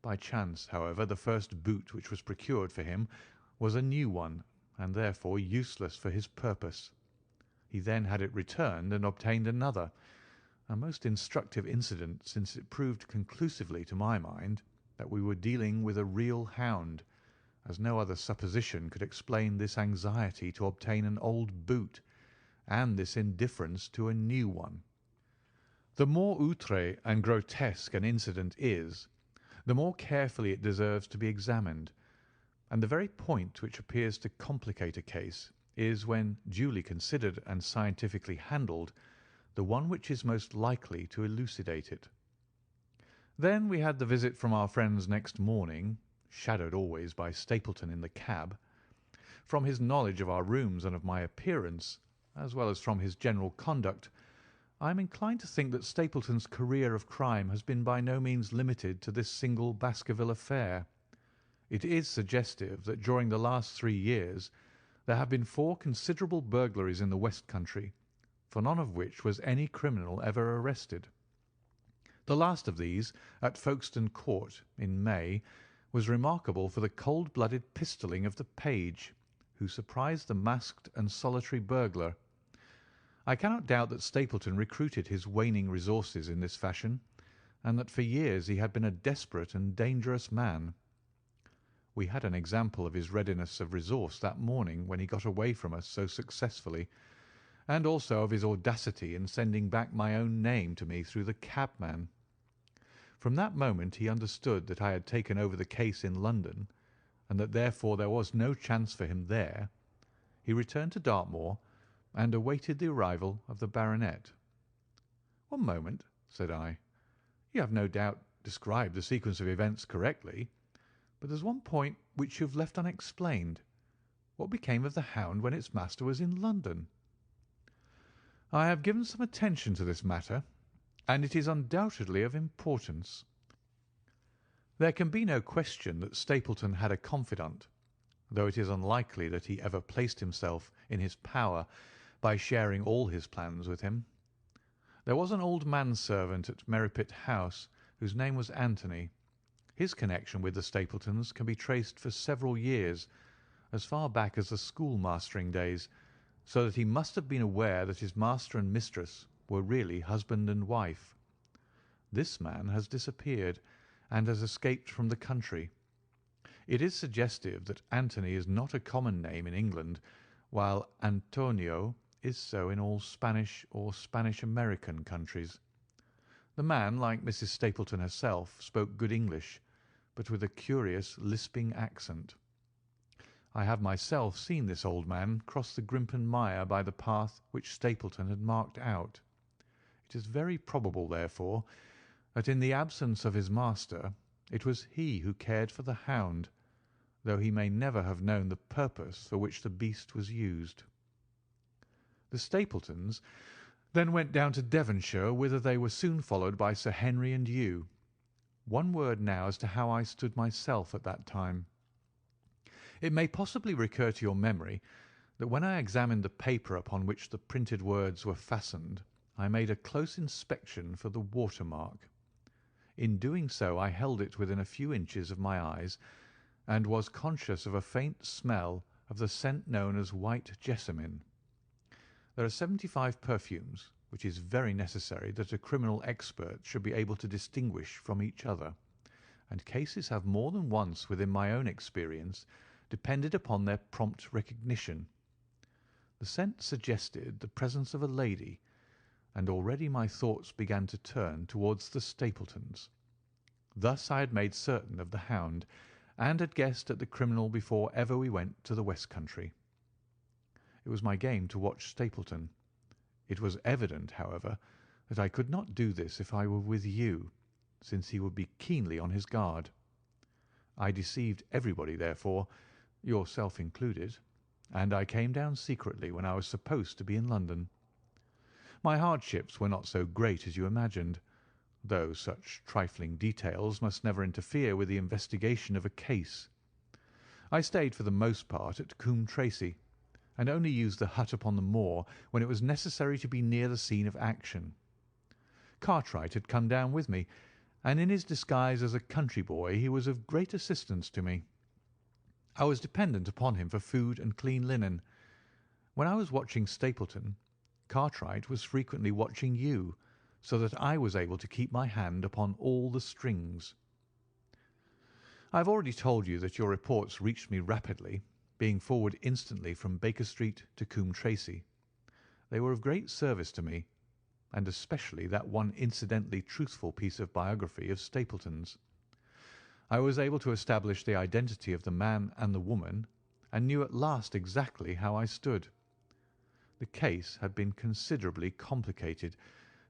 By chance, however, the first boot which was procured for him was a new one, and therefore useless for his purpose. He then had it returned and obtained another, a most instructive incident, since it proved conclusively to my mind that we were dealing with a real hound, as no other supposition could explain this anxiety to obtain an old boot, and this indifference to a new one. The more outré and grotesque an incident is, the more carefully it deserves to be examined, and the very point which appears to complicate a case is, when duly considered and scientifically handled, the one which is most likely to elucidate it. Then we had the visit from our friends next morning, shadowed always by Stapleton in the cab. From his knowledge of our rooms and of my appearance, as well as from his general conduct, I am inclined to think that Stapleton's career of crime has been by no means limited to this single Baskerville affair. It is suggestive that during the last 3 years there have been 4 considerable burglaries in the West Country, for none of which was any criminal ever arrested. The last of these, at Folkestone Court in May, was remarkable for the cold-blooded pistoling of the page, who surprised the masked and solitary burglar. I cannot doubt that Stapleton recruited his waning resources in this fashion, and that for years he had been a desperate and dangerous man. We had an example of his readiness of resource that morning when he got away from us so successfully, and also of his audacity in sending back my own name to me through the cabman. From that moment he understood that I had taken over the case in London, and that therefore there was no chance for him there. He returned to Dartmoor and awaited the arrival of the baronet. "One moment," said I. "You have no doubt described the sequence of events correctly, but there's one point which you have left unexplained. What became of the hound when its master was in London?" "I have given some attention to this matter, and it is undoubtedly of importance. There can be no question that Stapleton had a confidant, though it is unlikely that he ever placed himself in his power by sharing all his plans with him. There was an old manservant at Merripit House whose name was Anthony. His connection with the Stapletons can be traced for several years, as far back as the schoolmastering days, so that he must have been aware that his master and mistress were really husband and wife. This man has disappeared and has escaped from the country. It is suggestive that Anthony is not a common name in England, while Antonio is so in all Spanish or Spanish-American countries. The man, like Mrs. Stapleton herself, spoke good English, but with a curious lisping accent. I have myself seen this old man cross the Grimpen mire by the path which Stapleton had marked out. It is very probable, therefore, that in the absence of his master it was he who cared for the hound, though he may never have known the purpose for which the beast was used. The Stapletons then went down to Devonshire, whither they were soon followed by Sir Henry and you. One word now as to how I stood myself at that time. It may possibly recur to your memory that when I examined the paper upon which the printed words were fastened, I made a close inspection for the watermark. In doing so I held it within a few inches of my eyes, and was conscious of a faint smell of the scent known as white jessamine. There are 75 perfumes, which is very necessary that a criminal expert should be able to distinguish from each other, and cases have more than once within my own experience depended upon their prompt recognition. The scent suggested the presence of a lady, and already my thoughts began to turn towards the Stapletons. Thus I had made certain of the hound, and had guessed at the criminal before ever we went to the West Country. It was my game to watch Stapleton. It was evident, however, that I could not do this if I were with you, since he would be keenly on his guard. I deceived everybody, therefore, yourself included, and I came down secretly when I was supposed to be in London. My hardships were not so great as you imagined, though such trifling details must never interfere with the investigation of a case. I stayed for the most part at Coombe Tracey, and only used the hut upon the moor when it was necessary to be near the scene of action. Cartwright had come down with me, and in his disguise as a country boy he was of great assistance to me. I was dependent upon him for food and clean linen. When I was watching Stapleton, Cartwright was frequently watching you, so that I was able to keep my hand upon all the strings. I have already told you that your reports reached me rapidly, being forwarded instantly from Baker Street to Coombe Tracey. They were of great service to me, and especially that one incidentally truthful piece of biography of Stapleton's. I was able to establish the identity of the man and the woman, and knew at last exactly how I stood. The case had been considerably complicated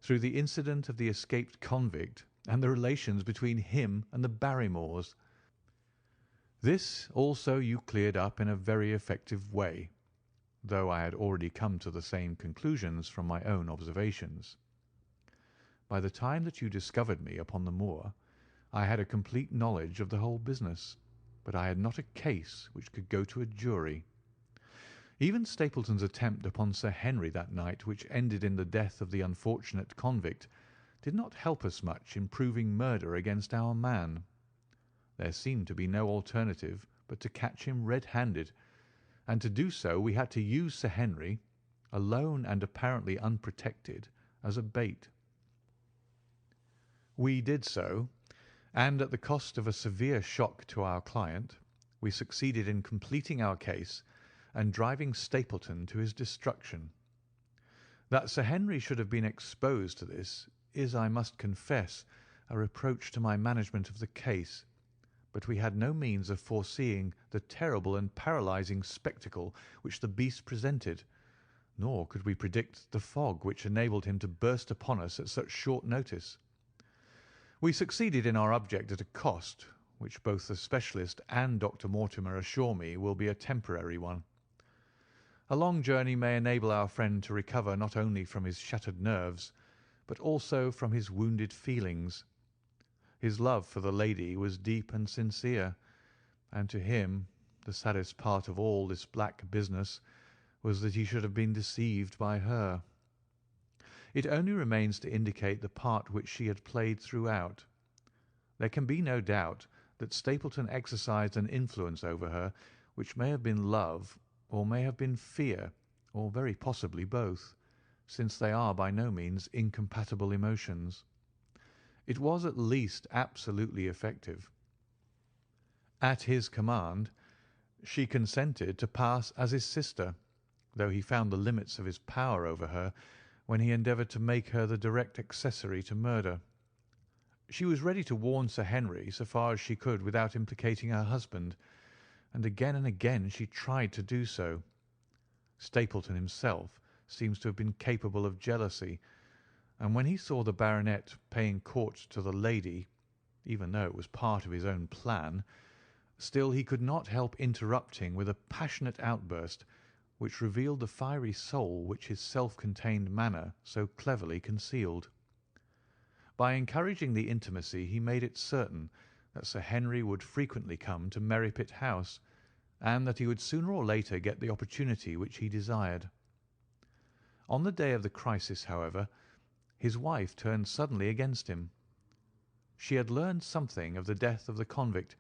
through the incident of the escaped convict and the relations between him and the Barrymores. This also you cleared up in a very effective way, though I had already come to the same conclusions from my own observations. By the time that you discovered me upon the moor, I had a complete knowledge of the whole business, but I had not a case which could go to a jury. Even Stapleton's attempt upon Sir Henry that night, which ended in the death of the unfortunate convict, did not help us much in proving murder against our man. There seemed to be no alternative but to catch him red-handed, and to do so we had to use Sir Henry, alone and apparently unprotected, as a bait. We did so, and at the cost of a severe shock to our client, we succeeded in completing our case and driving Stapleton to his destruction. That Sir Henry should have been exposed to this is, I must confess, a reproach to my management of the case, but we had no means of foreseeing the terrible and paralysing spectacle which the beast presented, nor could we predict the fog which enabled him to burst upon us at such short notice. We succeeded in our object at a cost which both the specialist and Dr. Mortimer assure me will be a temporary one. A long journey may enable our friend to recover not only from his shattered nerves, but also from his wounded feelings. His love for the lady was deep and sincere, and to him the saddest part of all this black business was that he should have been deceived by her. It only remains to indicate the part which she had played throughout. There can be no doubt that Stapleton exercised an influence over her which may have been love, or may have been fear, or very possibly both, since they are by no means incompatible emotions. It was at least absolutely effective. At his command, she consented to pass as his sister, though he found the limits of his power over her when he endeavoured to make her the direct accessory to murder. She was ready to warn Sir Henry so far as she could without implicating her husband, and again she tried to do so. Stapleton himself seems to have been capable of jealousy, and when he saw the baronet paying court to the lady, even though it was part of his own plan, still he could not help interrupting with a passionate outburst which revealed the fiery soul which his self-contained manner so cleverly concealed. By encouraging the intimacy he made it certain that Sir Henry would frequently come to Merripit House, and that he would sooner or later get the opportunity which he desired. On the day of the crisis, however, his wife turned suddenly against him. She had learned something of the death of the convict,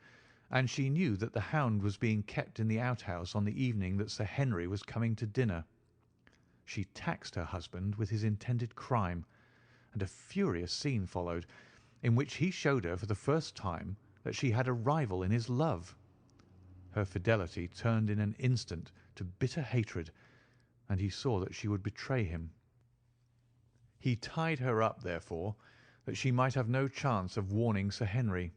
and she knew that the Hound was being kept in the outhouse on the evening that Sir Henry was coming to dinner. She taxed her husband with his intended crime, and a furious scene followed, in which he showed her for the first time that she had a rival in his love. Her fidelity turned in an instant to bitter hatred, and he saw that she would betray him. He tied her up, therefore, that she might have no chance of warning Sir Henry,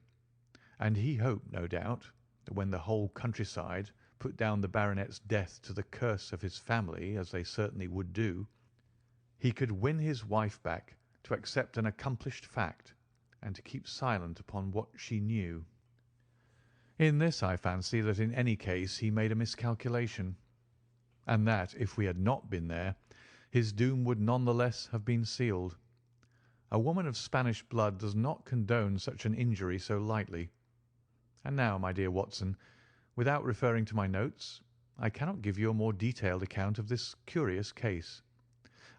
and he hoped, no doubt, that when the whole countryside put down the baronet's death to the curse of his family, as they certainly would do, he could win his wife back to accept an accomplished fact, and to keep silent upon what she knew. In this I fancy that in any case he made a miscalculation, and that if we had not been there, his doom would none the less have been sealed. A woman of Spanish blood does not condone such an injury so lightly. And now, my dear Watson, without referring to my notes, I cannot give you a more detailed account of this curious case.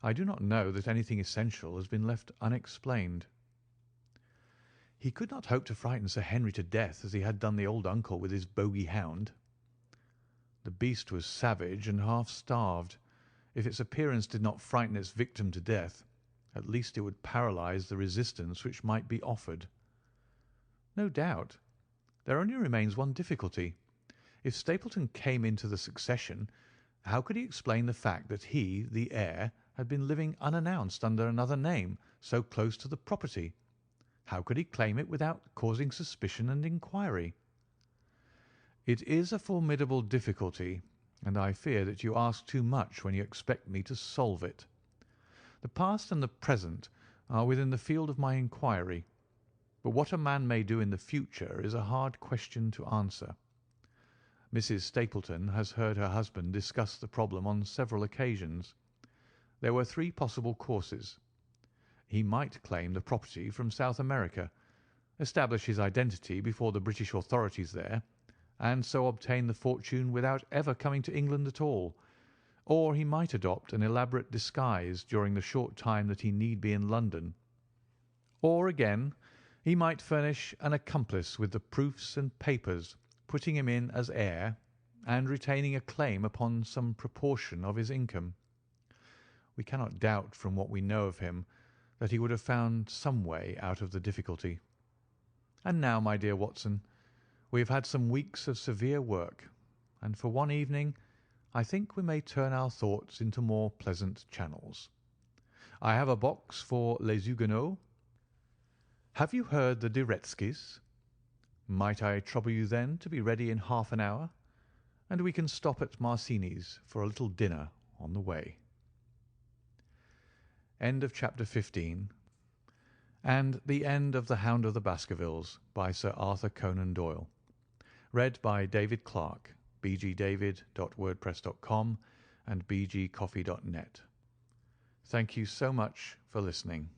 I do not know that anything essential has been left unexplained. He could not hope to frighten Sir Henry to death as he had done the old uncle with his bogey hound. The beast was savage and half starved. If its appearance did not frighten its victim to death, at least it would paralyse the resistance which might be offered. No doubt. There only remains one difficulty. If Stapleton came into the succession, how could he explain the fact that he, the heir, had been living unannounced under another name so close to the property? How could he claim it without causing suspicion and inquiry? It is a formidable difficulty, and I fear that you ask too much when you expect me to solve it. The past and the present are within the field of my inquiry, but what a man may do in the future is a hard question to answer. Mrs. Stapleton has heard her husband discuss the problem on several occasions. There were three possible courses. He might claim the property from South America, establish his identity before the British authorities there, and so obtain the fortune without ever coming to England at all, or he might adopt an elaborate disguise during the short time that he need be in London. Or again, he might furnish an accomplice with the proofs and papers, putting him in as heir, and retaining a claim upon some proportion of his income. We cannot doubt from what we know of him that he would have found some way out of the difficulty. And now, my dear Watson, we have had some weeks of severe work, and for one evening I think we may turn our thoughts into more pleasant channels. I have a box for Les Huguenots. Have you heard the De Retskys? Might I trouble you then to be ready in half an hour, and we can stop at Marcini's for a little dinner on the way. End of chapter 15, and the end of The Hound of the Baskervilles by Sir Arthur Conan Doyle. Read by David Clarke, bgdavid.wordpress.com and bgcoffee.net. Thank you so much for listening.